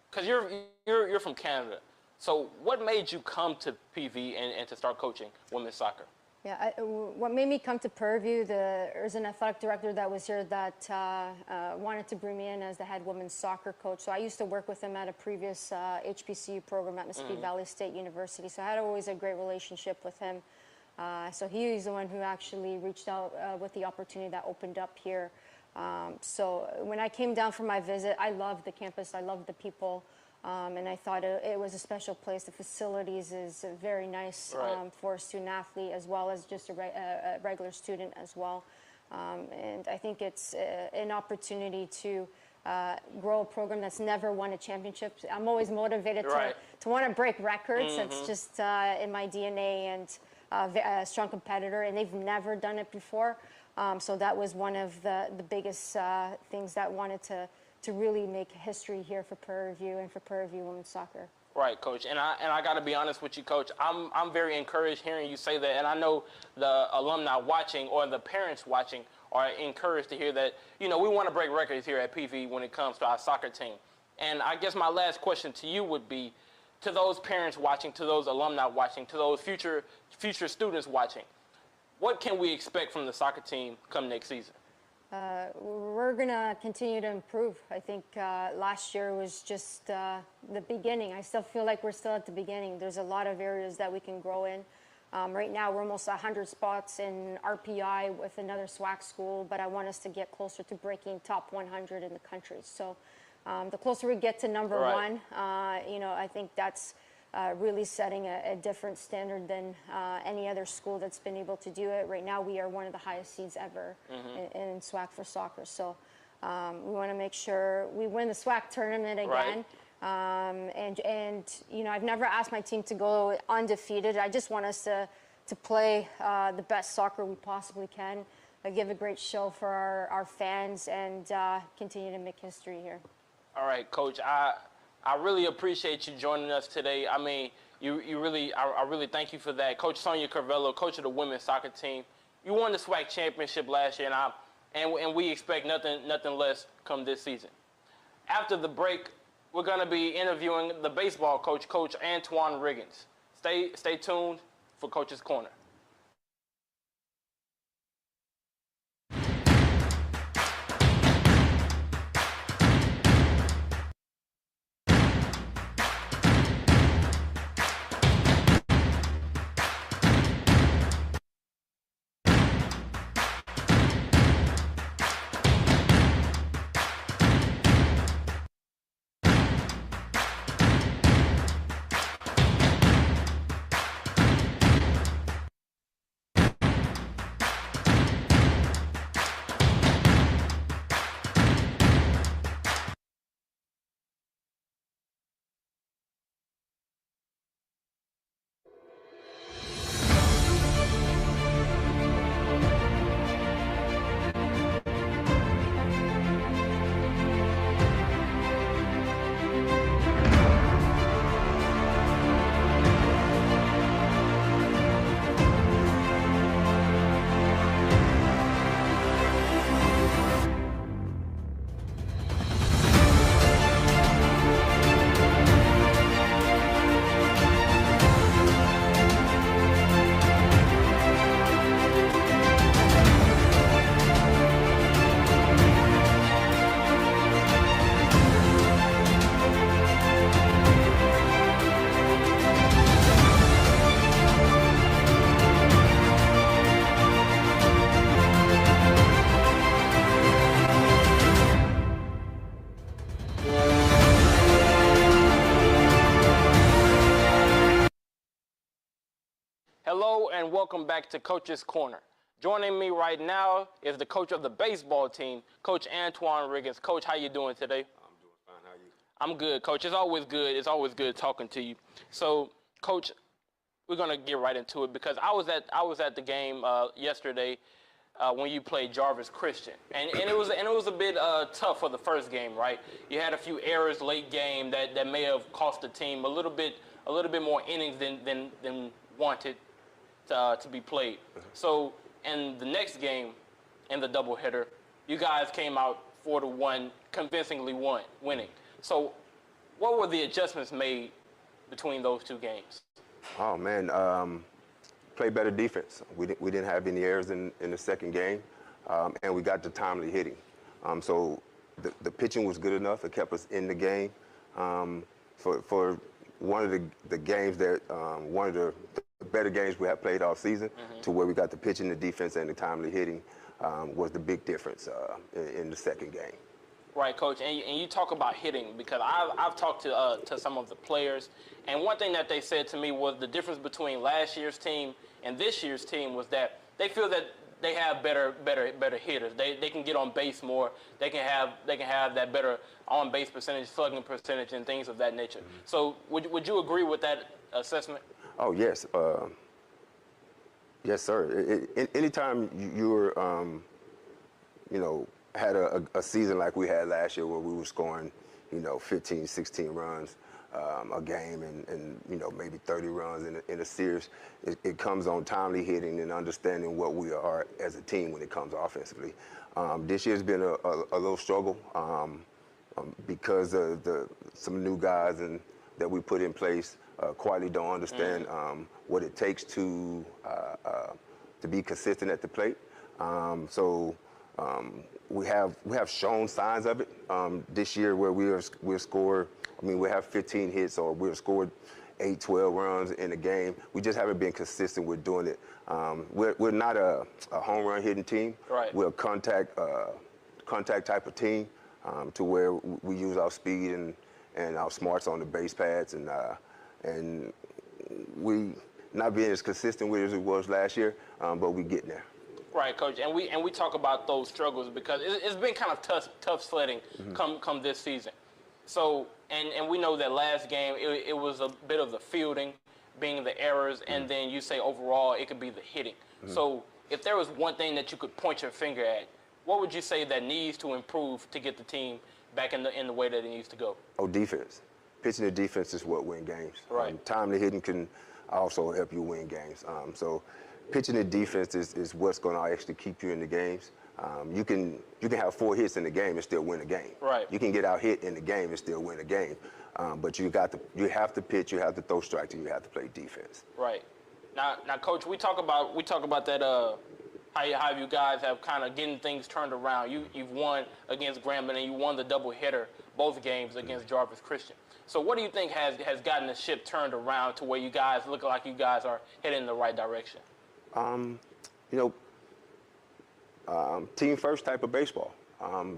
S30: because you're from Canada, so what made you come to PV and to start coaching women's soccer?
S31: Yeah, what made me come to Prairie View, there's an athletic director that was here that wanted to bring me in as the head women's soccer coach. So I used to work with him at a previous HBCU program at Mesquite Valley State University. So I had always a great relationship with him. So he's the one who actually reached out with the opportunity that opened up here. So when I came down for my visit, I loved the campus, I loved the people, and I thought it was a special place. The facilities is very nice for a student athlete as well as just a regular student as well. And I think it's an opportunity to grow a program that's never won a championship. I'm always motivated to want to break records. It's just in my DNA, and a strong competitor, and they've never done it before. So that was one of the biggest things that wanted to really make history here for Prairie View and for Prairie View women's soccer.
S30: Right, Coach. And I got to be honest with you, Coach. I'm very encouraged hearing you say that, and I know the alumni watching or the parents watching are encouraged to hear that. You know, we want to break records here at PV when it comes to our soccer team. And I guess my last question to you would be, to those parents watching, to those alumni watching, to those future students watching, what can we expect from the soccer team come next season?
S31: We're going to continue to improve. I think last year was just the beginning. I still feel like we're still at the beginning. There's a lot of areas that we can grow in. Right now, we're almost 100 spots in RPI with another SWAC school, but I want us to get closer to breaking top 100 in the country. So the closer we get to number one, you know, I think that's really setting a different standard than any other school that's been able to do it. Right now, we are one of the highest seeds ever in SWAC for soccer. So we want to make sure we win the SWAC tournament again. And you know, I've never asked my team to go undefeated. I just want us to play the best soccer we possibly can, give a great show for our fans, and continue to make history here.
S30: All right, Coach. I really appreciate you joining us today. I mean, I really thank you for that. Coach Sonia Carvello, coach of the women's soccer team. You won the SWAC championship last year, and we expect nothing less come this season. After the break, we're going to be interviewing the baseball coach, Coach Antoine Riggins. Stay tuned for Coach's Corner. and welcome back to Coach's Corner. Joining me right now is the coach of the baseball team, Coach Antoine Riggins. Coach, how you doing today?
S4: I'm doing fine. How are you?
S30: I'm good, Coach. It's always good. It's always good talking to you. So, Coach, we're gonna get right into it because I was at the game yesterday when you played Jarvis Christian, and it was a bit tough for the first game, right? You had a few errors late game that may have cost the team a little bit more innings than wanted to be played. So in the next game, in the doubleheader, you guys came out 4-1, convincingly winning. So what were the adjustments made between those two games?
S4: Oh man, play better defense. We didn't have any errors in the second game, and we got the timely hitting. So the pitching was good enough. It kept us in the game. For one of the games that one of the better games we have played all season, to where we got the pitching, the defense, and the timely hitting was the big difference in the second game.
S30: Right, Coach, and you talk about hitting because I've talked to some of the players, and one thing that they said to me was the difference between last year's team and this year's team was that they feel that they have better hitters. They can get on base more. They can have that better on base percentage, slugging percentage, and things of that nature. So would you agree with that assessment?
S4: Oh yes, yes sir. Anytime you're had a season like we had last year where we were scoring 15, 16 runs a game and maybe 30 runs in a series, it comes on timely hitting and understanding what we are as a team when it comes offensively. This year's been a little struggle because of some new guys that we put in place quietly don't understand what it takes to be consistent at the plate. We have shown signs of it this year where we'll score. I mean, we have 15 hits or we've scored 8, 12 runs in a game. We just haven't been consistent with doing it. We're not a home run hitting team.
S30: Right.
S4: We're a contact type of team to where we use our speed and our smarts on the base pads and we not being as consistent with it as it was last year, but we getting there.
S30: Right, Coach, and we talk about those struggles because it's been kind of tough sledding come this season. So and we know that last game it was a bit of the fielding being the errors, and then you say overall it could be the hitting. So if there was one thing that you could point your finger at, what would you say that needs to improve to get the team back in the way that it needs to go?
S4: Oh, defense. Pitching the defense is what wins games.
S30: Right.
S4: Timely hitting can also help you win games. So pitching the defense is what's going to actually keep you in the games. You can have 4 hits in the game and still win a game.
S30: Right.
S4: You can get out hit in the game and still win a game. But you have to pitch, you have to throw strikes, and you have to play defense.
S30: Right. Now, Coach, we talk about that. How you guys have kind of getting things turned around. You've won against Grambling and you won the doubleheader both games against Jarvis Christian. So what do you think has gotten the ship turned around to where you guys look like you guys are heading in the right direction?
S4: Team first type of baseball.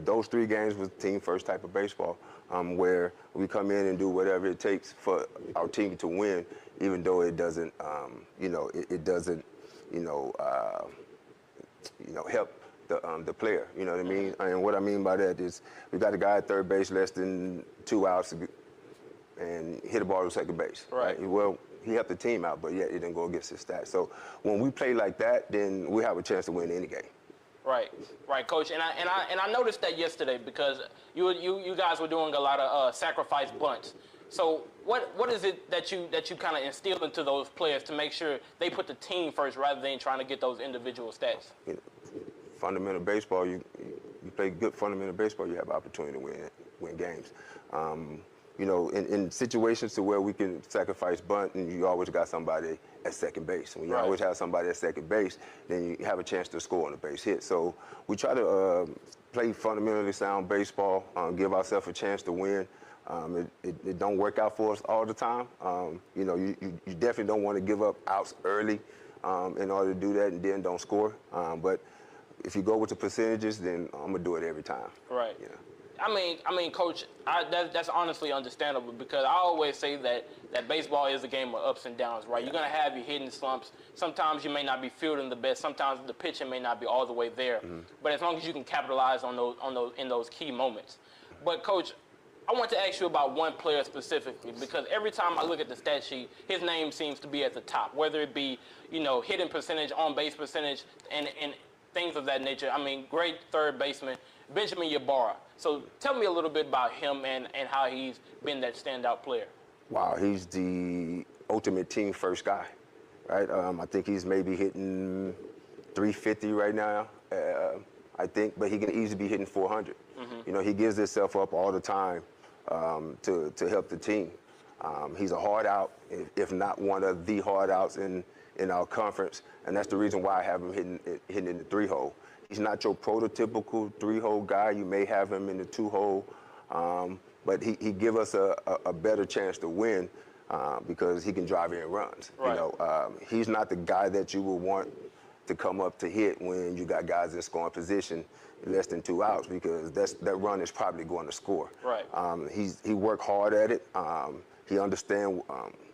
S4: Those 3 games was team first type of baseball, where we come in and do whatever it takes for our team to win, even though it doesn't, it doesn't, help the player. You know what I mean? And what I mean by that is we got a guy at third base less than 2 outs and hit a ball to second base.
S30: Right.
S4: Well, he helped the team out, but yet it didn't go against his stats. So when we play like that, then we have a chance to win any game.
S30: Right, Coach. And I noticed that yesterday because you guys were doing a lot of sacrifice bunts. So what is it that you kind of instill into those players to make sure they put the team first rather than trying to get those individual stats?
S4: Fundamental baseball, you play good fundamental baseball, you have opportunity to win games. In situations to where we can sacrifice bunt, and you always got somebody at second base. When you always have somebody at second base, then you have a chance to score on a base hit. So we try to play fundamentally sound baseball, give ourselves a chance to win. It don't work out for us all the time. You definitely don't want to give up outs early in order to do that and then don't score. But if you go with the percentages, then I'm going to do it every time.
S30: Right.
S4: Yeah.
S30: I mean, Coach, that's honestly understandable because I always say that baseball is a game of ups and downs, right? You're gonna have your hidden slumps. Sometimes you may not be fielding the best. Sometimes the pitching may not be all the way there. But as long as you can capitalize on those key moments. But Coach, I want to ask you about one player specifically because every time I look at the stat sheet, his name seems to be at the top, whether it be hitting percentage, on base percentage, and things of that nature. I mean, great third baseman, Benjamin Ybarra. So tell me a little bit about him and how he's been that standout player.
S4: Wow, he's the ultimate team first guy, right? I think he's maybe hitting 350 right now, I think, but he can easily be hitting 400. He gives himself up all the time to help the team. He's a hard out, if not one of the hard outs in our conference, and that's the reason why I have him hitting in the 3-hole. He's not your prototypical 3-hole guy. You may have him in the 2-hole, but he give us a better chance to win because he can drive in runs.
S30: Right.
S4: He's not the guy that you would want to come up to hit when you got guys in scoring position less than 2 outs because that run is probably going to score.
S30: Right.
S4: He worked hard at it. He understands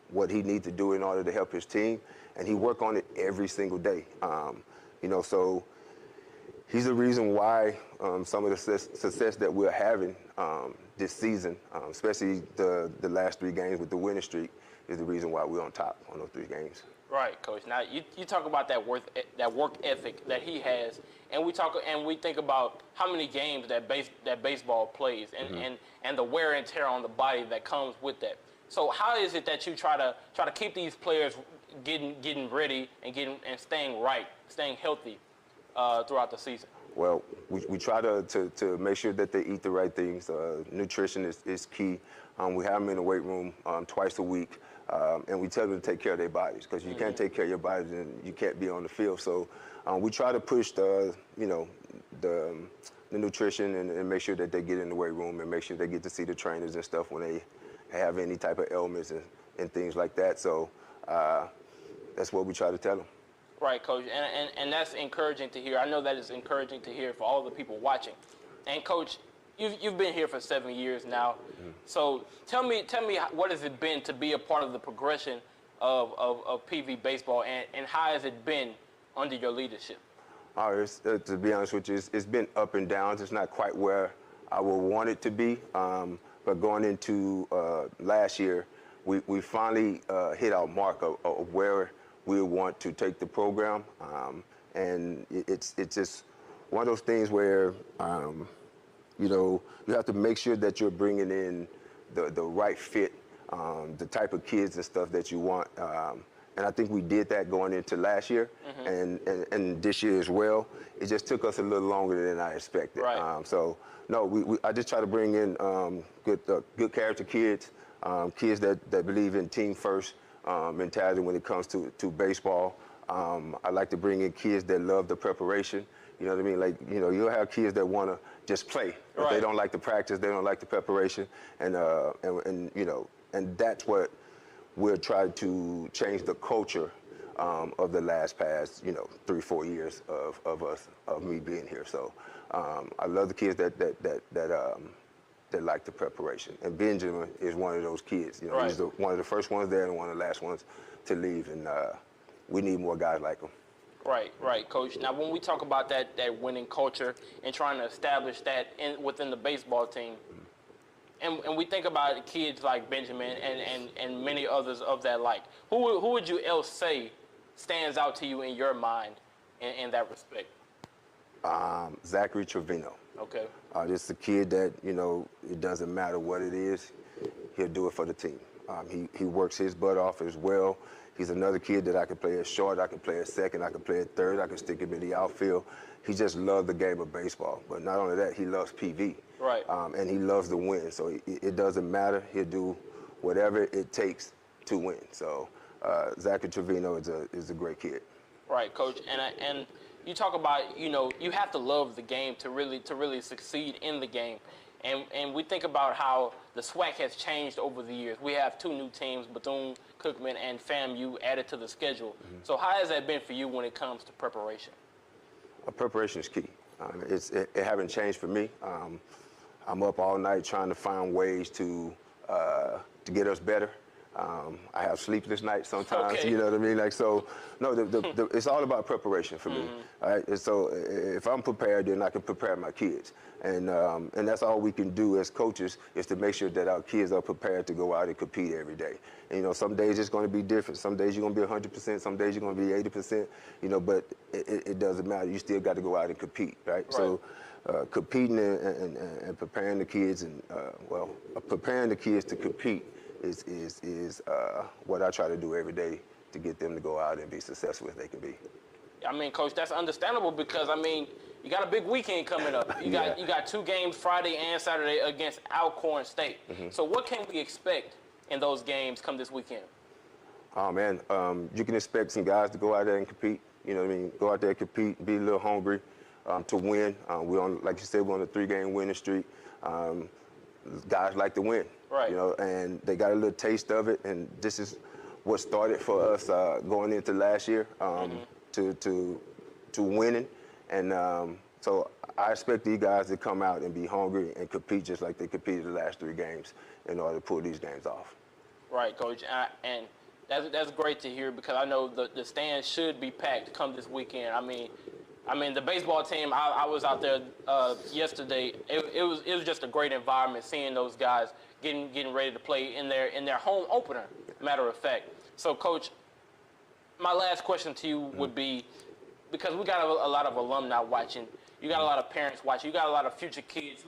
S4: what he needs to do in order to help his team, and he work on it every single day. So he's the reason why some of the success that we're having this season, especially the last 3 games with the winning streak, is the reason why we're on top on those 3 games.
S30: Right, Coach. Now you talk about that work ethic that he has, and we think about how many games that baseball plays, and the wear and tear on the body that comes with that. So how is it that you try to keep these players getting ready and staying healthy throughout the season?
S4: Well, we try to make sure that they eat the right things. Nutrition is key. We have them in the weight room twice a week, and we tell them to take care of their bodies because you can't take care of your bodies and you can't be on the field. So we try to push the nutrition and make sure that they get in the weight room and make sure they get to see the trainers and stuff when they have any type of ailments and things like that. So that's what we try to tell them.
S30: Right, Coach, and that's encouraging to hear. I know that is encouraging to hear for all the people watching. And Coach, you've been here for 7 years now. So tell me what has it been to be a part of the progression of PV baseball, and how has it been under your leadership?
S4: To be honest with you, it's been up and down. It's not quite where I would want it to be. But going into last year, we finally hit our mark of where we want to take the program, and it's just one of those things where you have to make sure that you're bringing in the right fit, the type of kids and stuff that you want, and I think we did that going into last year, and this year as well. It just took us a little longer than I expected.
S30: Right.
S4: I just try to bring in good character kids, kids that believe in team first mentality when it comes to baseball. I like to bring in kids that love the preparation. You know what I mean? Like, you'll have kids that want to just play, but they don't like the practice, they don't like the preparation, and that's what we're trying to change the culture of the past 3-4 years of me being here. So I love the kids that like the preparation. And Benjamin is one of those kids. He's one of the first ones there and one of the last ones to leave. And we need more guys like him.
S30: Right, Coach. Now, when we talk about that winning culture and trying to establish that within the baseball team, and we think about kids like Benjamin and many others of that like, who would you else say stands out to you in your mind in that respect?
S4: Zachary Trevino.
S30: Okay.
S4: Just a kid that, it doesn't matter what it is, he'll do it for the team. He works his butt off as well. He's another kid that I can play at short, I can play at second, I can play at third, I can stick him in the outfield. He just loves the game of baseball. But not only that, he loves PV.
S30: Right.
S4: And he loves to win. So it doesn't matter. He'll do whatever it takes to win. So Zachary Trevino is a great kid.
S30: Right, Coach. And you talk about, you have to love the game to really succeed in the game. And we think about how the SWAC has changed over the years. We have 2 new teams, Bethune-Cookman and FAMU, added to the schedule. So how has that been for you when it comes to preparation?
S4: Preparation is key. It haven't changed for me. I'm up all night trying to find ways to get us better. I have sleepless nights sometimes,
S30: Okay.
S4: you know what I mean? Like, so, no, it's all about preparation for me, all right? And so if I'm prepared, then I can prepare my kids. And that's all we can do as coaches is to make sure that our kids are prepared to go out and compete every day. And, you know, some days it's going to be different. Some days you're going to be 100%, some days you're going to be 80%, you know, but it doesn't matter. You still got to go out and compete, right? So competing and preparing the kids and, preparing the kids to compete is what I try to do every day to get them to go out and be successful as they can be.
S30: I mean, Coach, that's understandable because, I mean, you got a big weekend coming up. You got 2 games Friday and Saturday against Alcorn State. So what can we expect in those games come this weekend?
S4: Oh, man, you can expect some guys to go out there and compete. You know what I mean? Go out there and compete, be a little hungry to win. We're on, like you said, we're on a 3-game winning streak. Guys like to win,
S30: right?
S4: You know, and they got a little taste of it. And this is what started for us going into last year to winning. And so I expect these guys to come out and be hungry and compete just like they competed the last 3 games in order to pull these games off.
S30: Right, Coach, and that's great to hear because I know the stands should be packed come this weekend. I mean, the baseball team. I was out there yesterday. It was just a great environment seeing those guys getting ready to play in their home opener. Matter of fact. So, Coach, my last question to you would be, because we got a lot of alumni watching, you got a lot of parents watching, you got a lot of future kids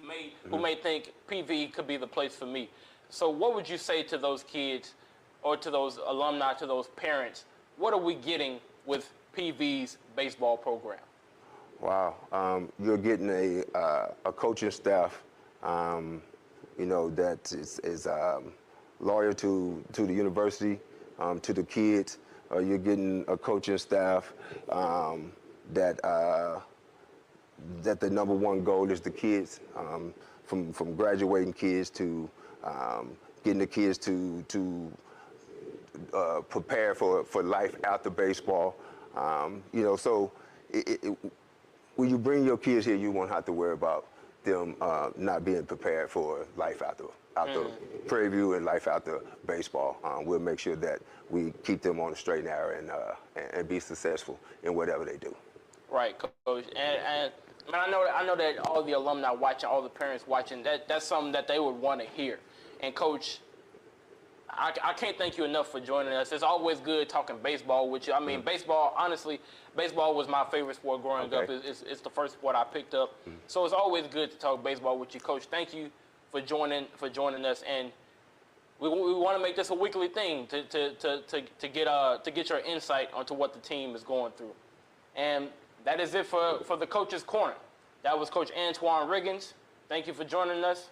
S30: who may think PV could be the place for me. So, what would you say to those kids, or to those alumni, to those parents? What are we getting with PV's baseball program?
S4: Wow, you're getting a coaching staff, you know, that is loyal to the university, to the kids. You're getting a coaching staff that the number one goal is the kids, from graduating kids to getting the kids to prepare for life after baseball. You know, so when you bring your kids here, you won't have to worry about them not being prepared for life after Prairie View and life after baseball. We'll make sure that we keep them on the straight and narrow and be successful in whatever they do.
S30: Right, Coach. And I know that all the alumni watching, all the parents watching, that's something that they would want to hear. And Coach, I can't thank you enough for joining us. It's always good talking baseball with you. I mean, baseball, honestly, baseball was my favorite sport growing up. It's the first sport I picked up. So it's always good to talk baseball with you, Coach. Thank you for joining us. And we want to make this a weekly thing to get your insight onto what the team is going through. And that is it for the Coach's Corner. That was Coach Antoine Riggins. Thank you for joining us.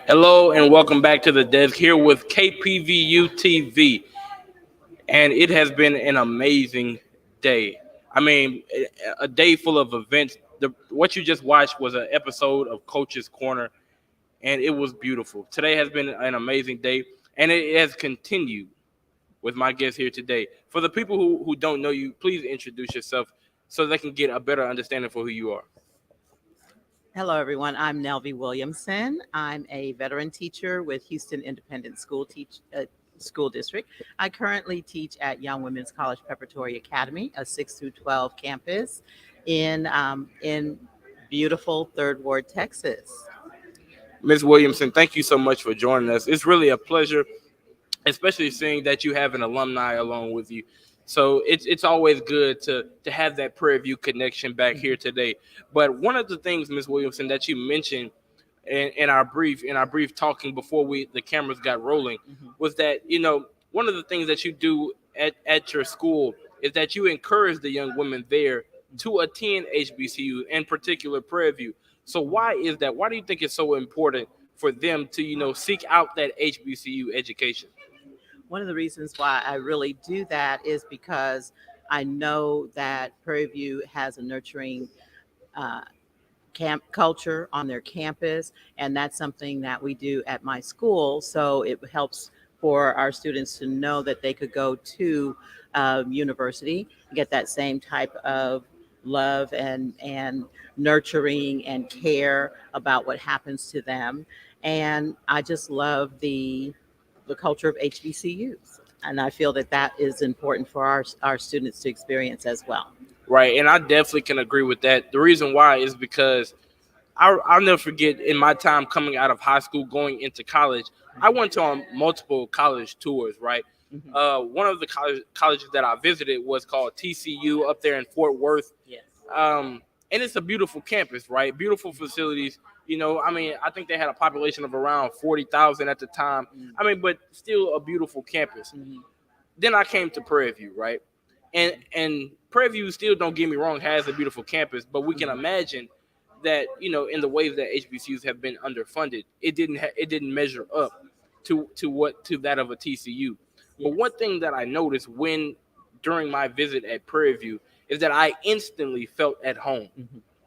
S30: Hello and welcome back to the desk here with KPVU-TV. And it has been an amazing day. I mean, a day full of events. What you just watched was an episode of Coach's Corner, and it was beautiful. Today has been an amazing day, and it has continued with my guest here today. For the people who don't know you, please introduce yourself so they can get a better understanding for who you are.
S7: Hello, everyone. I'm Nelvie Williamson. I'm a veteran teacher with Houston Independent School District. I currently teach at Young Women's College Preparatory Academy, a 6 through 12 campus in beautiful Third Ward, Texas.
S30: Ms. Williamson, thank you so much for joining us. It's really a pleasure, especially seeing that you have an alumni along with you. So it's always good to have that Prairie View connection back here today. But one of the things, Ms. Williamson, that you mentioned in our brief talking before the cameras got rolling was that, you know, one of the things that you do at your school is that you encourage the young women there to attend HBCU, in particular Prairie View. So why is that? Why do you think it's so important for them to, you know, seek out that HBCU education?
S7: One of the reasons why I really do that is because I know that Prairie View has a nurturing uh, camp culture on their campus, and that's something that we do at my school. So it helps for our students to know that they could go to university, get that same type of love and nurturing and care about what happens to them. And I just love the culture of HBCUs, and I feel that that is important for our students to experience as well.
S20: Right, and I definitely can agree with that. The reason why is because I'll never forget in my time coming out of high school, going into college, I went to multiple college tours, right? One of the colleges that I visited was called TCU up there in Fort Worth.
S7: Yes.
S20: And it's a beautiful campus, right? Beautiful facilities. You know, I mean, I think they had a population of around 40,000 at the time. I mean, but still a beautiful campus. Then I came to Prairie View, right? And Prairie View still, don't get me wrong, has a beautiful campus, but we can imagine that, you know, in the ways that HBCUs have been underfunded, it didn't measure up to that of a TCU. But one thing that I noticed during my visit at Prairie View is that I instantly felt at home,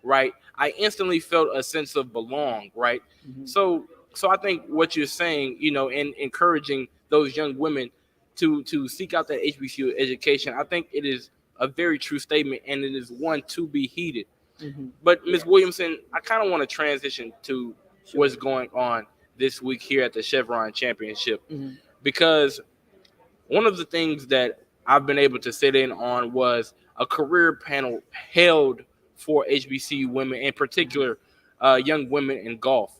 S20: right? I instantly felt a sense of belong, right? So I think what you're saying, you know, and encouraging those young women to seek out that HBCU education, I think it is a very true statement, and it is one to be heeded. But Ms. Williamson, I kind of want to transition to what's going on this week here at the Chevron Championship, because one of the things that I've been able to sit in on was a career panel held for HBCU women, in particular, young women in golf.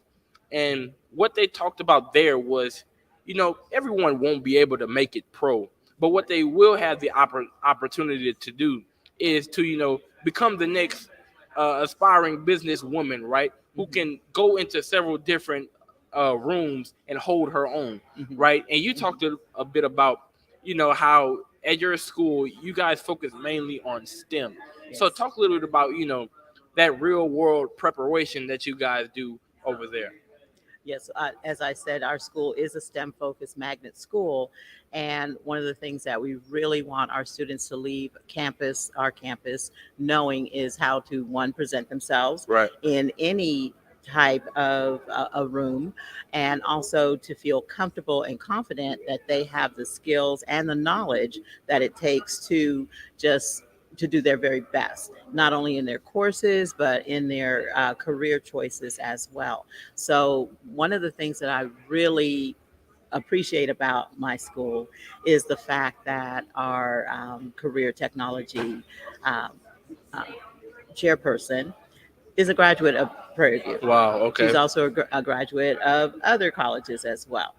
S20: And what they talked about there was, you know, everyone won't be able to make it pro, but what they will have the opportunity to do is to, you know, become the next aspiring businesswoman, right? Who can go into several different rooms and hold her own, right? And you talked a bit about, you know, how at your school you guys focus mainly on STEM. So talk a little bit about, you know, that real world preparation that you guys do over there.
S7: Yes, as I said, our school is a STEM-focused magnet school, and one of the things that we really want our students to leave our campus, knowing is how to, one, present themselves in any type of a room, and also to feel comfortable and confident that they have the skills and the knowledge that it takes to do their very best, not only in their courses, but in their career choices as well. So one of the things that I really appreciate about my school is the fact that our career technology chairperson is a graduate of Prairie View.
S20: Wow, okay.
S7: She's also a graduate of other colleges as well.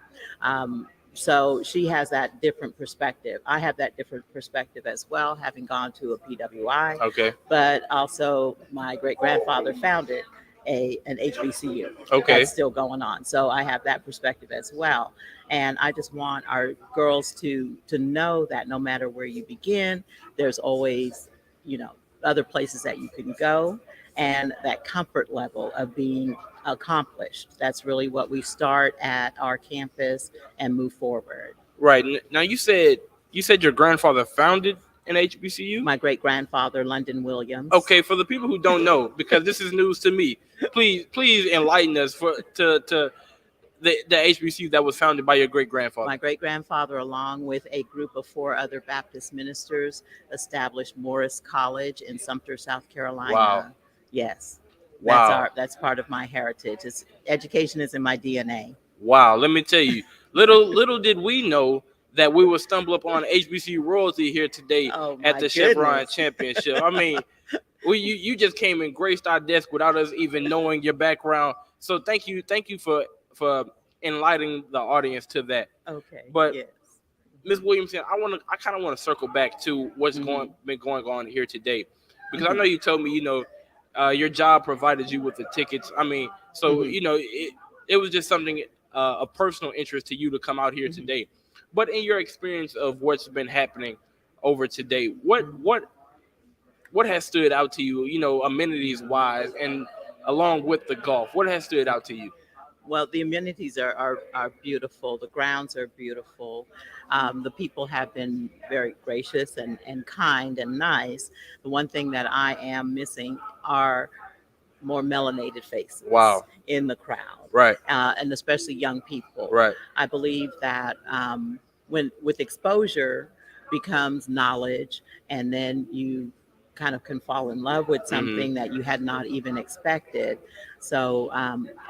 S7: So she has that different perspective. I have that different perspective as well, having gone to a PWI.
S20: Okay.
S7: But also my great-grandfather founded an HBCU.
S20: Okay.
S7: That's still going on. So I have that perspective as well. And I just want our girls to know that no matter where you begin, there's always, you know, other places that you can go, and that comfort level of being accomplished. That's really what we start at our campus and move forward.
S20: Right. Now you said your grandfather founded an HBCU?
S7: My great-grandfather, London Williams.
S20: Okay, for the people who don't know, because this is news to me, please enlighten us to the HBCU that was founded by your great-grandfather.
S7: My great-grandfather, along with a group of 4 other Baptist ministers, established Morris College in Sumter, South Carolina.
S20: Wow.
S7: Yes.
S20: Wow.
S7: That's part of my heritage. Education is in my DNA.
S20: Wow. Let me tell you, little did we know that we would stumble upon HBCU royalty here today at the Chevron Championship. I mean, you just came and graced our desk without us even knowing your background. So thank you for enlightening the audience to that.
S7: Okay.
S20: But
S7: yes.
S20: Ms. Williamson, I kind of want to circle back to what's been going on here today, because I know you told me, you know, your job provided you with the tickets. I mean, so you know, it was just something of personal interest to you to come out here today. But in your experience of what's been happening over today, what has stood out to you, you know, amenities wise, and along with the golf, what has stood out to you?
S7: Well, the amenities are beautiful. The grounds are beautiful. The people have been very gracious and kind and nice. The one thing that I am missing are more melanated faces
S20: Wow.
S7: in the crowd,
S20: Right.
S7: and especially young people.
S20: Right.
S7: I believe that when with exposure becomes knowledge, and then you kind of can fall in love with something that you had not even expected. So,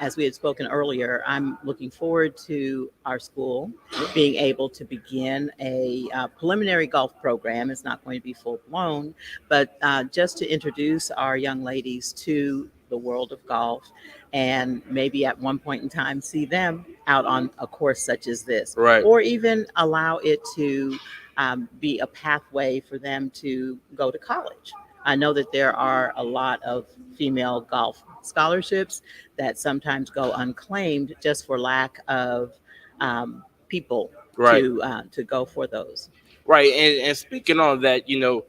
S7: as we had spoken earlier, I'm looking forward to our school being able to begin a preliminary golf program. It's not going to be full blown, but just to introduce our young ladies to the world of golf, and maybe at one point in time see them out on a course such as this,
S20: Right.
S7: or even allow it to be a pathway for them to go to college. I know that there are a lot of female golf scholarships that sometimes go unclaimed just for lack of people
S20: Right.
S7: to go for those.
S20: Right. And speaking on that, you know,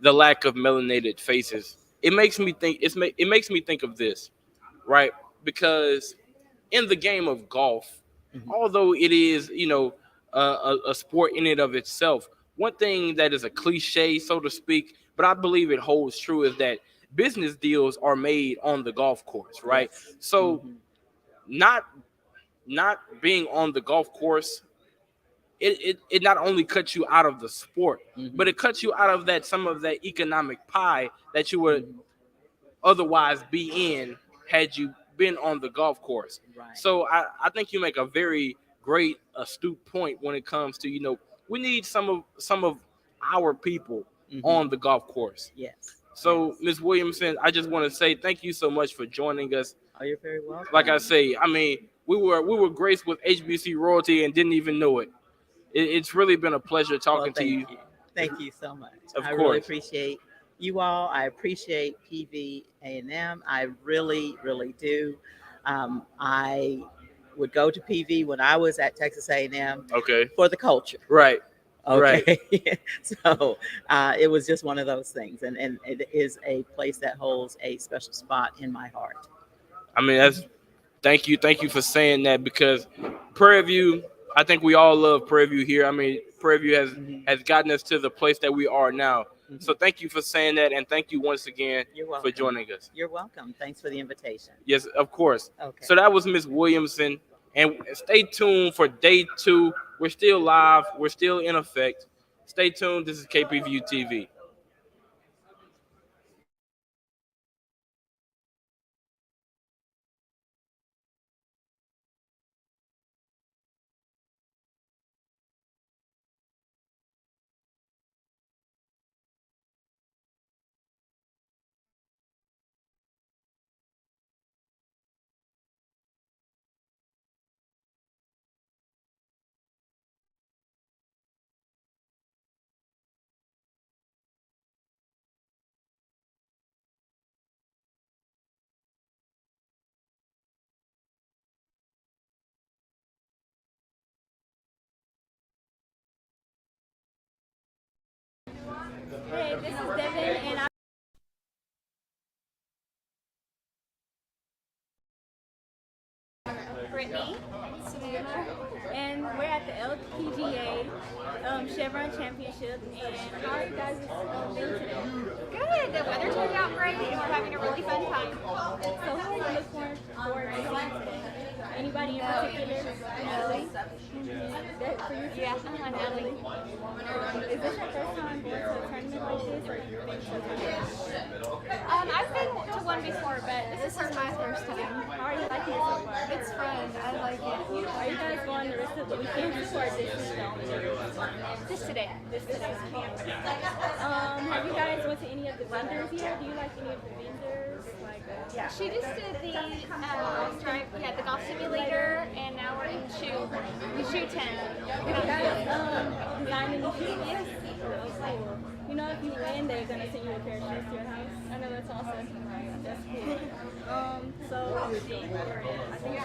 S20: the lack of melanated faces, it makes me think. It makes me think of this, right? Because in the game of golf, although it is, you know, a sport in and of itself, one thing that is a cliche, so to speak, but I believe it holds true, is that business deals are made on the golf course, right?
S7: Yes.
S20: So not being on the golf course, it not only cuts you out of the sport, but it cuts you out of that some of that economic pie that you would otherwise be in had you been on the golf course.
S7: Right.
S20: So I think you make a very great, astute point when it comes to, you know, we need some of our people on the golf course.
S7: Yes.
S20: So, Ms. Williamson, I just want to say thank you so much for joining us.
S7: Oh, you're very welcome.
S20: Like I say, I mean, we were graced with HBC royalty and didn't even know it. It's really been a pleasure talking to you.
S7: Thank you so much.
S20: Of
S7: I really
S20: course.
S7: appreciate you all. I appreciate PV-A&M. I really, really do. I would go to PV when I was at Texas A&M
S20: Okay.
S7: for the culture.
S20: Right.
S7: Okay. So it was just one of those things. And it is a place that holds a special spot in my heart.
S20: I mean, thank you for saying that, because Prairie View, I think we all love Prairie View here. I mean, Prairie View has gotten us to the place that we are now. So thank you for saying that, and thank you once again for joining us.
S7: You're welcome. Thanks for the invitation.
S20: Yes, of course.
S7: Okay.
S20: So that was Ms. Williamson, and stay tuned for day 2. We're still live. We're still in effect. Stay tuned. This is KPVU-TV.
S3: Hey, this is Devin, and I'm Brittany, Savannah, and we're at the LPGA Chevron Championship. And how are you guys doing today?
S1: Good. The weather turned out great, and we're having a really fun time.
S3: So who are you looking forward to seeing today? Anybody in particular? Natalie? That for you?
S1: Yeah, Natalie.
S3: Is this your first time going to a tournament like this, or you've been to a tournament?
S1: I've been to one before, but this is my first time.
S3: How are you liking it so far?
S1: It's fun. I like it.
S3: Are you guys going the rest of the weekend, or this is the only day?
S1: Just today.
S3: This today. Have you guys went to any of the vendors yet? Do you like any of the vendors? Like,
S1: Yeah. She just did the the golf simulator, and now we're in the shoe tent.
S3: Have you guys designed any shoes? Yes. Oh, cool. You know, if you win, they're gonna send you a pair of shoes to your house. I know that's awesome. That's cool. So I think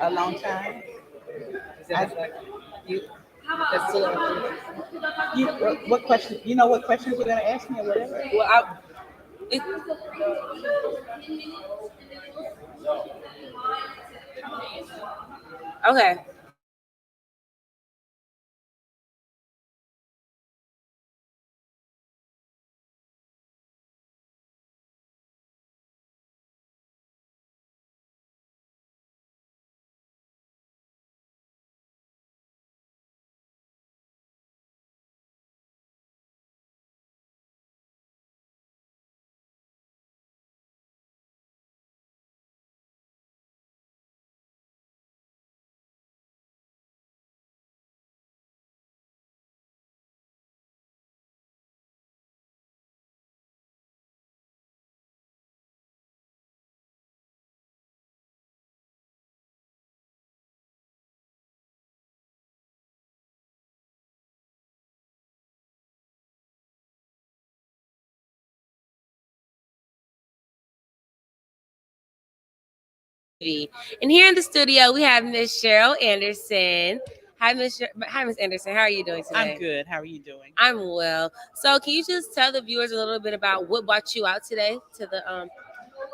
S7: A long time. You, that's you, what question? You know what questions you're gonna ask me or whatever.
S23: Well, okay. And here in the studio, we have Miss Cheryl Anderson. Hi, Miss Anderson. How are you doing today?
S7: I'm good. How are you doing?
S23: I'm well. So, can you just tell the viewers a little bit about what brought you out today to the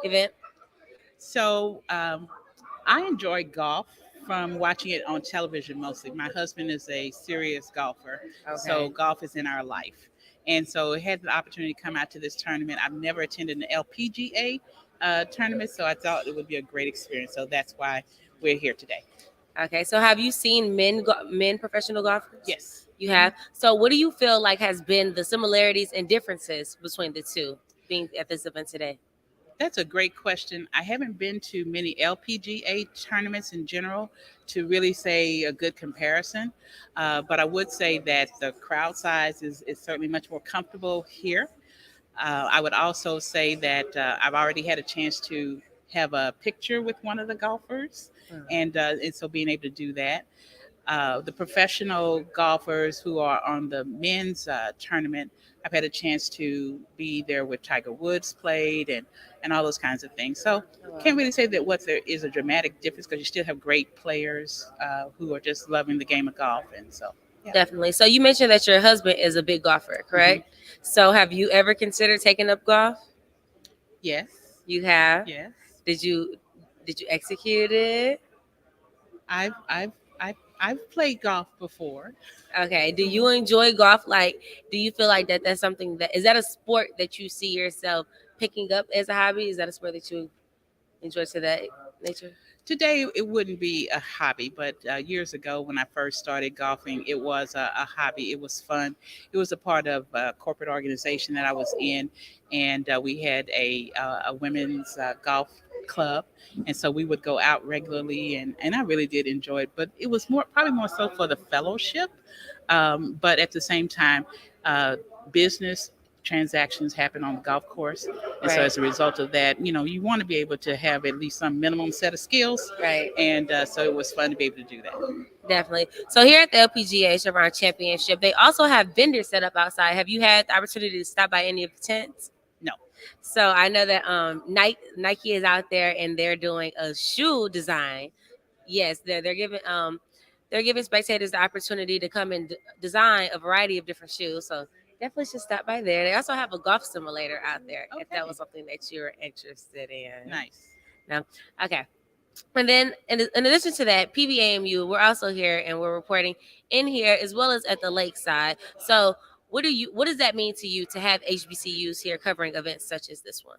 S23: event?
S7: So I enjoy golf from watching it on television mostly. My husband is a serious golfer, so golf is in our life. And so I had the opportunity to come out to this tournament. I've never attended an LPGA tournament, so I thought it would be a great experience. So that's why we're here today.
S23: Okay, so have you seen men professional golfers?
S7: Yes.
S23: You have? So what do you feel like has been the similarities and differences between the two being at this event today?
S7: That's a great question. I haven't been to many LPGA tournaments in general to really say a good comparison, but I would say that the crowd size is certainly much more comfortable here. I would also say that I've already had a chance to have a picture with one of the golfers, and so being able to do that. The professional golfers who are on the men's tournament, I've had a chance to be there with Tiger Woods played and all those kinds of things. So can't really say that what there is a dramatic difference because you still have great players who are just loving the game of golf. And so, yeah.
S23: Definitely. So you mentioned that your husband is a big golfer, correct? Mm-hmm. So have you ever considered taking up golf?
S7: Yes.
S23: You have?
S7: Yes.
S23: Did you execute it?
S7: I've played golf before.
S23: Okay. Do you enjoy golf? Like, do you feel like that's something is that a sport that you see yourself picking up as a hobby? Is that a sport that you enjoy to that nature?
S7: Today, it wouldn't be a hobby, but years ago when I first started golfing, it was a hobby. It was fun. It was a part of a corporate organization that I was in, and we had a women's golf club, and so we would go out regularly, and I really did enjoy it. But it was probably more so for the fellowship, but at the same time, business transactions happen on the golf course. And so as a result of that, you want to be able to have at least some minimum set of skills.
S23: Right.
S7: And so it was fun to be able to do that.
S23: Definitely. So here at the LPGA Chevron Championship, they also have vendors set up outside. Have you had the opportunity to stop by any of the tents?
S7: No.
S23: So I know that Nike is out there and they're doing a shoe design. Yes, they're giving spectators the opportunity to come and design a variety of different shoes. So definitely should stop by there. They also have a golf simulator out there if that was something that you're interested in.
S7: Nice.
S23: No? Okay. And then in addition to that, PVAMU, we're also here and we're reporting in here as well as at the Lakeside. So what does that mean to you to have HBCUs here covering events such as this one?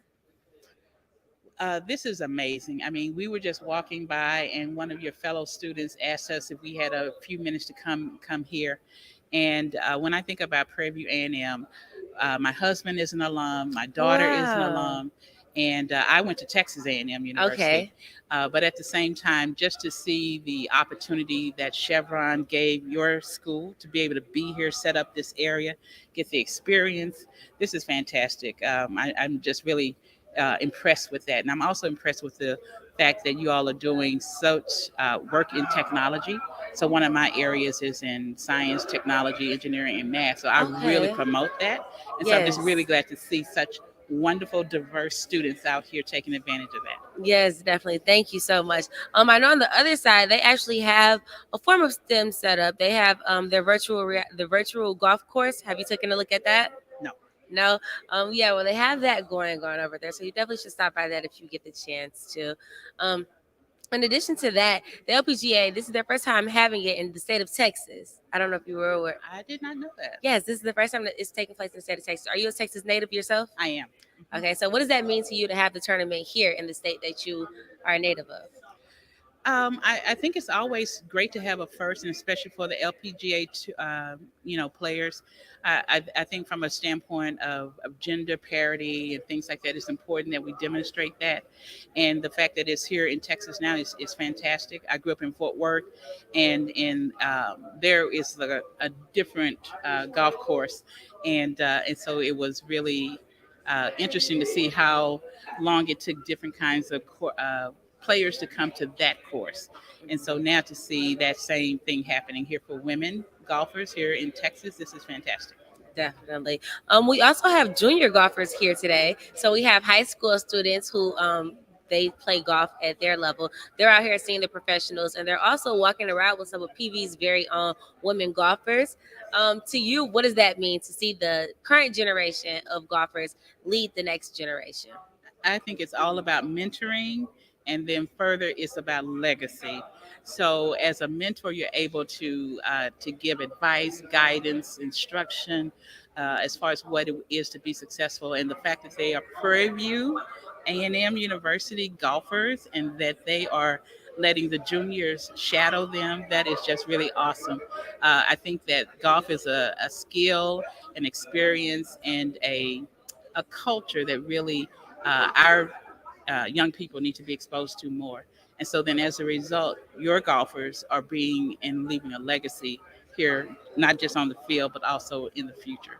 S7: This is amazing. I mean, we were just walking by and one of your fellow students asked us if we had a few minutes to come here. And when I think about Prairie View A&M, my husband is an alum, my daughter is an alum, and I went to Texas A&M University.
S23: Okay.
S7: But at the same time, just to see the opportunity that Chevron gave your school to be able to be here, set up this area, get the experience, this is fantastic. I'm just really impressed with that. And I'm also impressed with the fact that you all are doing such work in technology. So one of my areas is in science, technology, engineering, and math. So I really promote that. And so I'm just really glad to see such
S8: wonderful, diverse students out here taking advantage of that.
S23: Yes, definitely. Thank you so much. I know on the other side they actually have a form of STEM set up. They have their the virtual golf course. Have you taken a look at that?
S8: No.
S23: No. Yeah. Well, they have that going on over there, so you definitely should stop by that if you get the chance to. In addition to that, the LPGA, this is their first time having it in the state of Texas. I don't know if you were aware.
S8: I did not know that.
S23: Yes, this is the first time that it's taking place in the state of Texas. Are you a Texas native yourself?
S8: I am.
S23: Okay, so what does that mean to you to have the tournament here in the state that you are a native of?
S8: I think it's always great to have a first, and especially for the LPGA, players. I think from a standpoint of gender parity and things like that, it's important that we demonstrate that. And the fact that it's here in Texas now is fantastic. I grew up in Fort Worth, and there is a different golf course, and so it was really interesting to see how long it took different kinds of players to come to that course. And so now to see that same thing happening here for women golfers here in Texas, this is fantastic.
S23: Definitely. We also have junior golfers here today. So we have high school students who they play golf at their level. They're out here seeing the professionals, and they're also walking around with some of PV's very own women golfers. To you, what does that mean to see the current generation of golfers lead the next generation?
S8: I think it's all about mentoring, and then further it's about legacy. So as a mentor, you're able to give advice, guidance, instruction as far as what it is to be successful. And the fact that they are Prairie View A&M University golfers, and that they are letting the juniors shadow them, that is just really awesome. I think that golf is a skill, an experience, and a culture that really our young people need to be exposed to more. And so then as a result, your golfers are being and leaving a legacy here, not just on the field, but also in the future.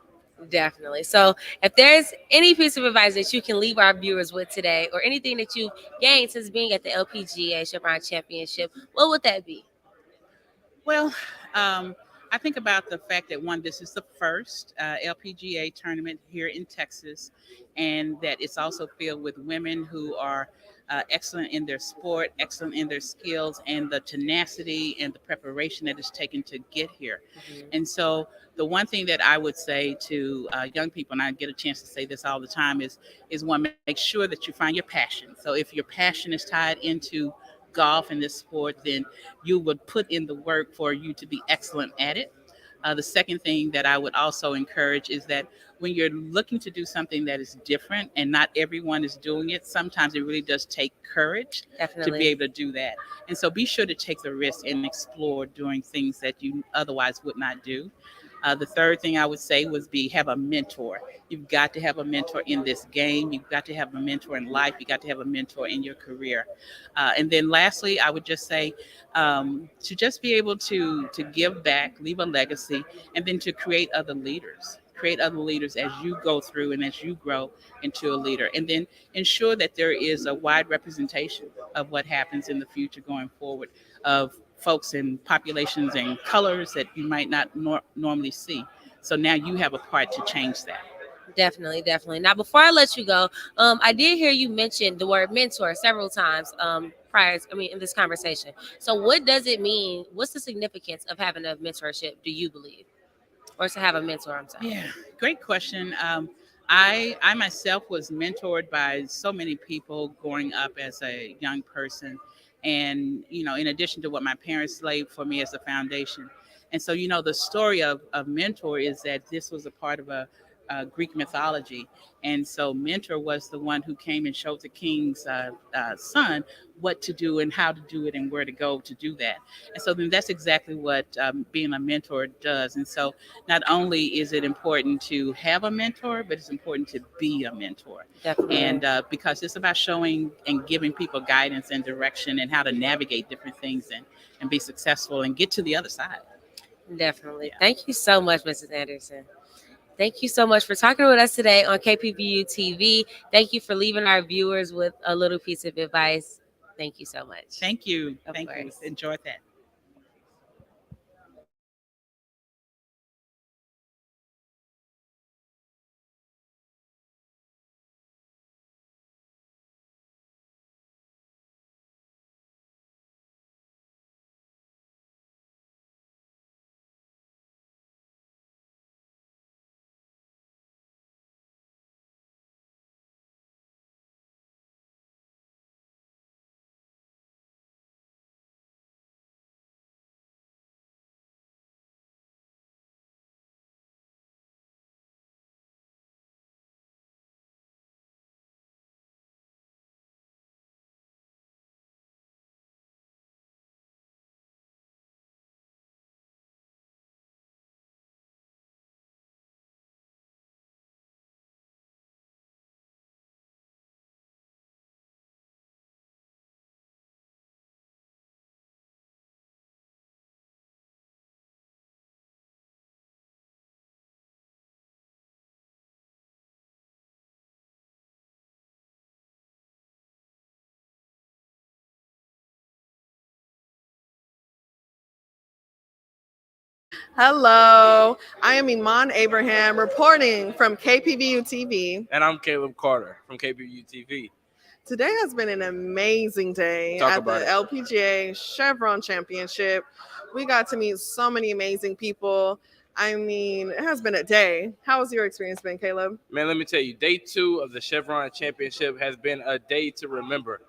S23: Definitely. So if there's any piece of advice that you can leave our viewers with today, or anything that you've gained since being at the LPGA Chevron Championship, what would that be?
S8: Well, I think about the fact that one, this is the first LPGA tournament here in Texas, and that it's also filled with women who are excellent in their sport, excellent in their skills, and the tenacity and the preparation that is taken to get here. And so the one thing that I would say to young people, and I get a chance to say this all the time, is one, make sure that you find your passion. So if your passion is tied into golf and this sport, then you would put in the work for you to be excellent at it. The second thing that I would also encourage is that when you're looking to do something that is different and not everyone is doing it, sometimes it really does take courage to be able to do that. And so be sure to take the risk and explore doing things that you otherwise would not do. The third thing I would say was have a mentor. You've got to have a mentor in this game. You've got to have a mentor in life. You got to have a mentor in your career. And then lastly, I would just say to just be able to give back, leave a legacy, and then to create other leaders. Create other leaders as you go through and as you grow into a leader. And then ensure that there is a wide representation of what happens in the future going forward, of folks in populations and colors that you might not normally see. So now you have a part to change that.
S23: Definitely, definitely. Now, before I let you go, I did hear you mention the word mentor several times in this conversation. So what does it mean? What's the significance of having a mentorship, do you believe? Or to have a mentor, I'm sorry.
S8: Yeah, great question. I myself was mentored by so many people growing up as a young person. And, in addition to what my parents laid for me as a foundation. And so, the story of mentor is that this was a part of a Greek mythology. And so mentor was the one who came and showed the king's son what to do and how to do it and where to go to do that. And so then that's exactly what being a mentor does. And so not only is it important to have a mentor, but it's important to be a mentor.
S23: Definitely.
S8: And because it's about showing and giving people guidance and direction and how to navigate different things and be successful and get to the other side.
S23: Definitely. Yeah. Thank you so much, Mrs. Anderson. Thank you so much for talking with us today on KPVU-TV. Thank you for leaving our viewers with a little piece of advice. Thank you so much.
S8: Thank you. Thank you. Enjoyed that.
S9: Hello, I am Iman Abraham reporting from KPVU-TV.
S10: And I'm Caleb Carter from KPVU-TV.
S9: Today has been an amazing day
S10: Talk
S9: at
S10: about
S9: the
S10: it.
S9: LPGA Chevron Championship. We got to meet so many amazing people. I mean, it has been a day. How has your experience been, Caleb?
S10: Man, let me tell you, day 2 of the Chevron Championship has been a day to remember.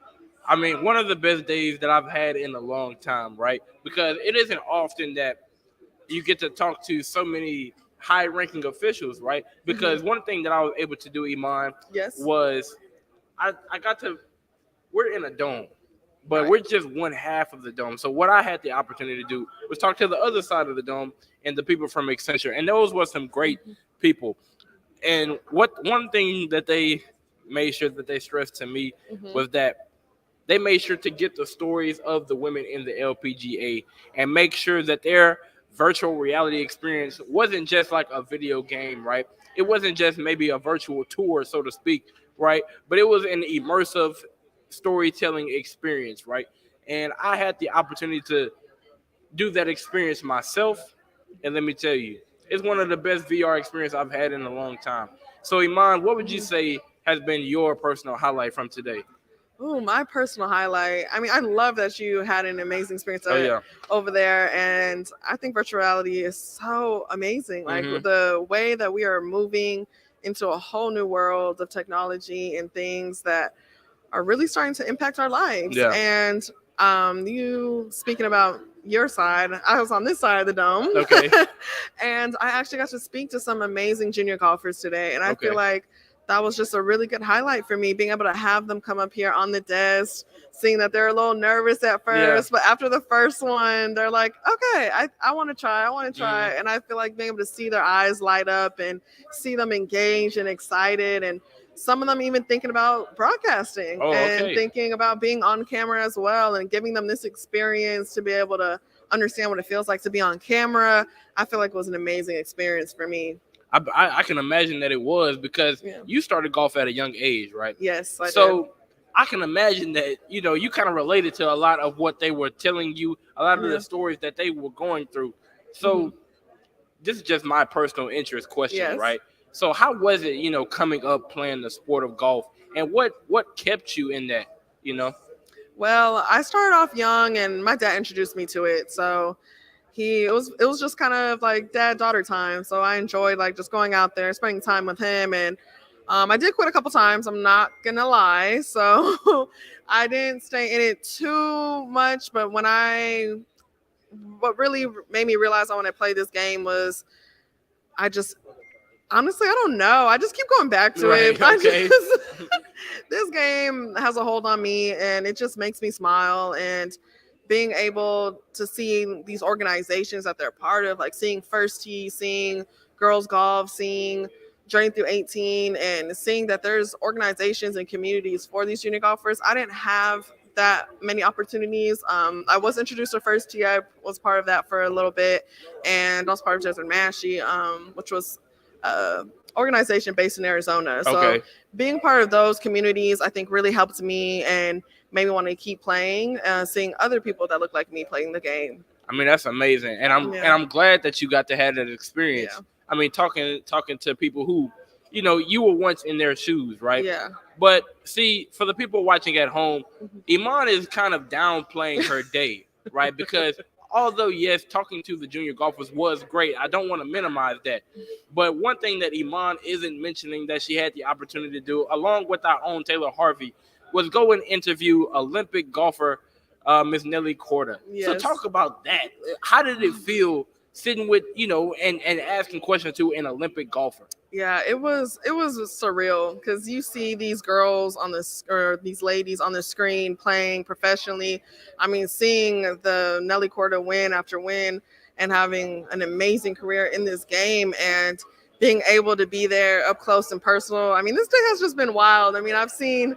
S10: I mean, one of the best days that I've had in a long time, right? Because it isn't often that you get to talk to so many high-ranking officials, right? Because one thing that I was able to do, Iman, was I got to – we're in a dome, but we're just one half of the dome. So what I had the opportunity to do was talk to the other side of the dome and the people from Accenture, and those were some great people. And one thing that they made sure that they stressed to me was that they made sure to get the stories of the women in the LPGA and make sure that their virtual reality experience wasn't just like a video game, right? It wasn't just maybe a virtual tour, so to speak, right? But it was an immersive storytelling experience, right? And I had the opportunity to do that experience myself. And let me tell you, it's one of the best VR experience I've had in a long time. So Iman, what would you say has been your personal highlight from today?
S9: Ooh, my personal highlight. I mean, I love that you had an amazing experience over there. And I think virtual reality is so amazing. Like the way that we are moving into a whole new world of technology and things that are really starting to impact our lives.
S10: Yeah.
S9: And you speaking about your side, I was on this side of the dome.
S10: Okay.
S9: And I actually got to speak to some amazing junior golfers today. And I feel like that was just a really good highlight for me, being able to have them come up here on the desk, seeing that they're a little nervous at first, but after the first one, they're like, okay, I want to try. And I feel like being able to see their eyes light up and see them engaged and excited, and some of them even thinking about broadcasting and thinking about being on camera as well, and giving them this experience to be able to understand what it feels like to be on camera. I feel like it was an amazing experience for me.
S10: I can imagine that it was, because you started golf at a young age, right?
S9: Yes, I
S10: so
S9: did.
S10: I can imagine that, you know, you kind of related to a lot of what they were telling you, a lot of the stories that they were going through. So this is just my personal interest question, right? So how was it, you know, coming up playing the sport of golf, and what kept you in that, you know?
S9: Well, I started off young, and my dad introduced me to it. So it was just kind of like dad-daughter time. So I enjoyed like just going out there, spending time with him. And I did quit a couple times, I'm not gonna lie. So I didn't stay in it too much. But what really made me realize I want to play this game was honestly, I don't know. I just keep going back to it. This game has a hold on me, and it just makes me smile. And being able to see these organizations that they're part of, like seeing First Tee, seeing Girls Golf, seeing Journey Through 18, and seeing that there's organizations and communities for these junior golfers. I didn't have that many opportunities. I was introduced to First Tee. I was part of that for a little bit, and I was part of Desert Mashie, which was organization based in Arizona. So being part of those communities, I think, really helped me and made me want to keep playing, seeing other people that look like me playing the game.
S10: I mean, that's amazing, and I'm glad that you got to have that experience. I mean, talking to people who, you know, you were once in their shoes, right?
S9: Yeah.
S10: But see, for the people watching at home, Iman is kind of downplaying her day, right? Because although, yes, talking to the junior golfers was great, I don't want to minimize that. But one thing that Iman isn't mentioning that she had the opportunity to do, along with our own Taylor Harvey, was go and interview Olympic golfer Miss Nelly Korda. So talk about that. How did it feel sitting with, you know, and asking questions to an Olympic golfer?
S9: Yeah, it was surreal, because you see these girls these ladies on the screen playing professionally. I mean, seeing the Nelly Korda win after win and having an amazing career in this game, and being able to be there up close and personal. I mean, this day has just been wild. I mean, I've seen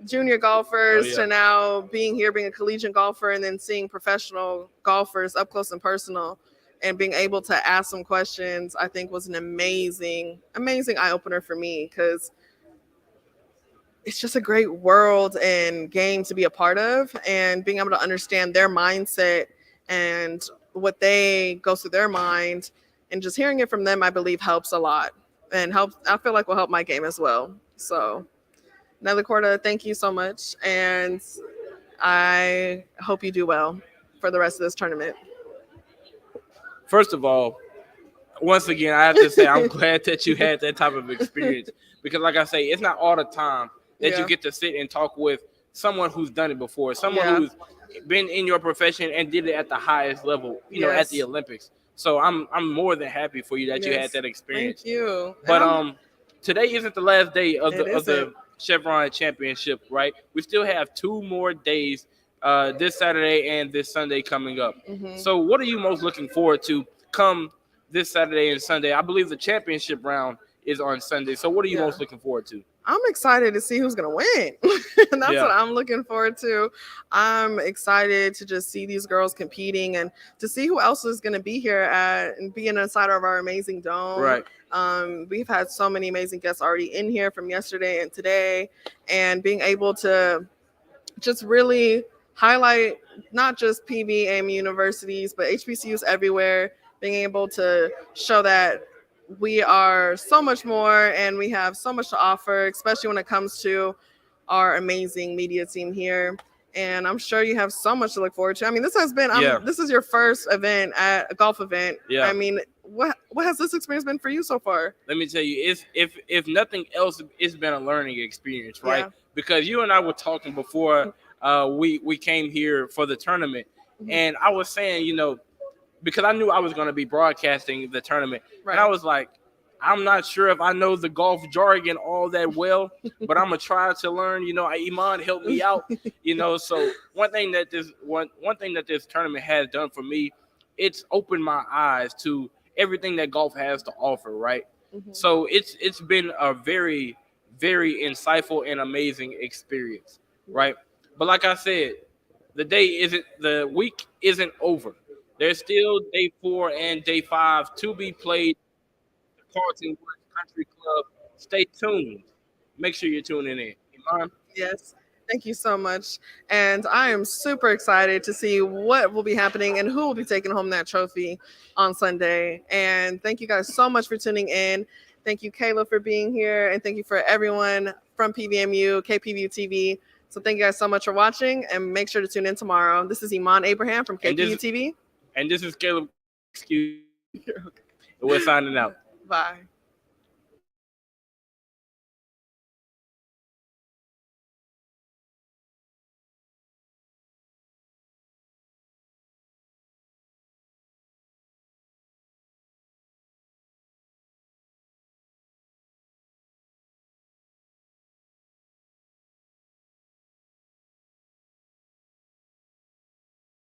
S9: junior golfers to now being here, being a collegiate golfer, and then seeing professional golfers up close and personal. And being able to ask some questions, I think, was an amazing eye-opener for me, because it's just a great world and game to be a part of, and being able to understand their mindset and what they go through their mind, and just hearing it from them, I believe helps a lot, and I feel like will help my game as well. So Nelly Corda, thank you so much, and I hope you do well for the rest of this tournament.
S10: First of all, once again, I have to say I'm glad that you had that type of experience, because like I say, it's not all the time that you get to sit and talk with someone who's done it before, someone who's been in your profession and did it at the highest level, you know, at the Olympics. So I'm more than happy for you that you had that experience.
S9: Thank you.
S10: But today isn't the last day of the Chevron Championship, right? We still have 2 more days, this Saturday and this Sunday coming up. So what are you most looking forward to come this Saturday and Sunday? I believe the championship round is on Sunday. So what are you most looking forward to?
S9: I'm excited to see who's going to win. That's what I'm looking forward to. I'm excited to just see these girls competing and to see who else is going to be here and be inside of our amazing dome.
S10: Right.
S9: We've had so many amazing guests already in here from yesterday and today, and being able to just really highlight not just PVAM universities, but HBCUs everywhere, being able to show that we are so much more and we have so much to offer, especially when it comes to our amazing media team here. And I'm sure you have so much to look forward to. I mean, this has been, this is your first event at a golf event.
S10: Yeah.
S9: I mean, what has this experience been for you so far?
S10: Let me tell you, if nothing else, it's been a learning experience, right?
S9: Yeah.
S10: Because you and I were talking before we came here for the tournament, and I was saying, you know, because I knew I was going to be broadcasting the tournament, and I was like, I'm not sure if I know the golf jargon all that well, but I'm gonna try to learn. You know, Iman helped me out. You know, so one thing that this tournament has done for me, it's opened my eyes to everything that golf has to offer. Right. So it's been a very, very insightful and amazing experience. Right. But like I said, the week isn't over. There's still day 4 and day 5 to be played. Carlton Woods Country Club. Stay tuned. Make sure you're tuning in. Iman?
S9: Yes. Thank you so much. And I am super excited to see what will be happening and who will be taking home that trophy on Sunday. And thank you guys so much for tuning in. Thank you, Kayla, for being here. And thank you for everyone from PVMU, KPVU-TV. So thank you guys so much for watching, and make sure to tune in tomorrow. This is Iman Abraham from KPVU-TV.
S10: And this is Caleb. Excuse me. We're signing out.
S9: Bye.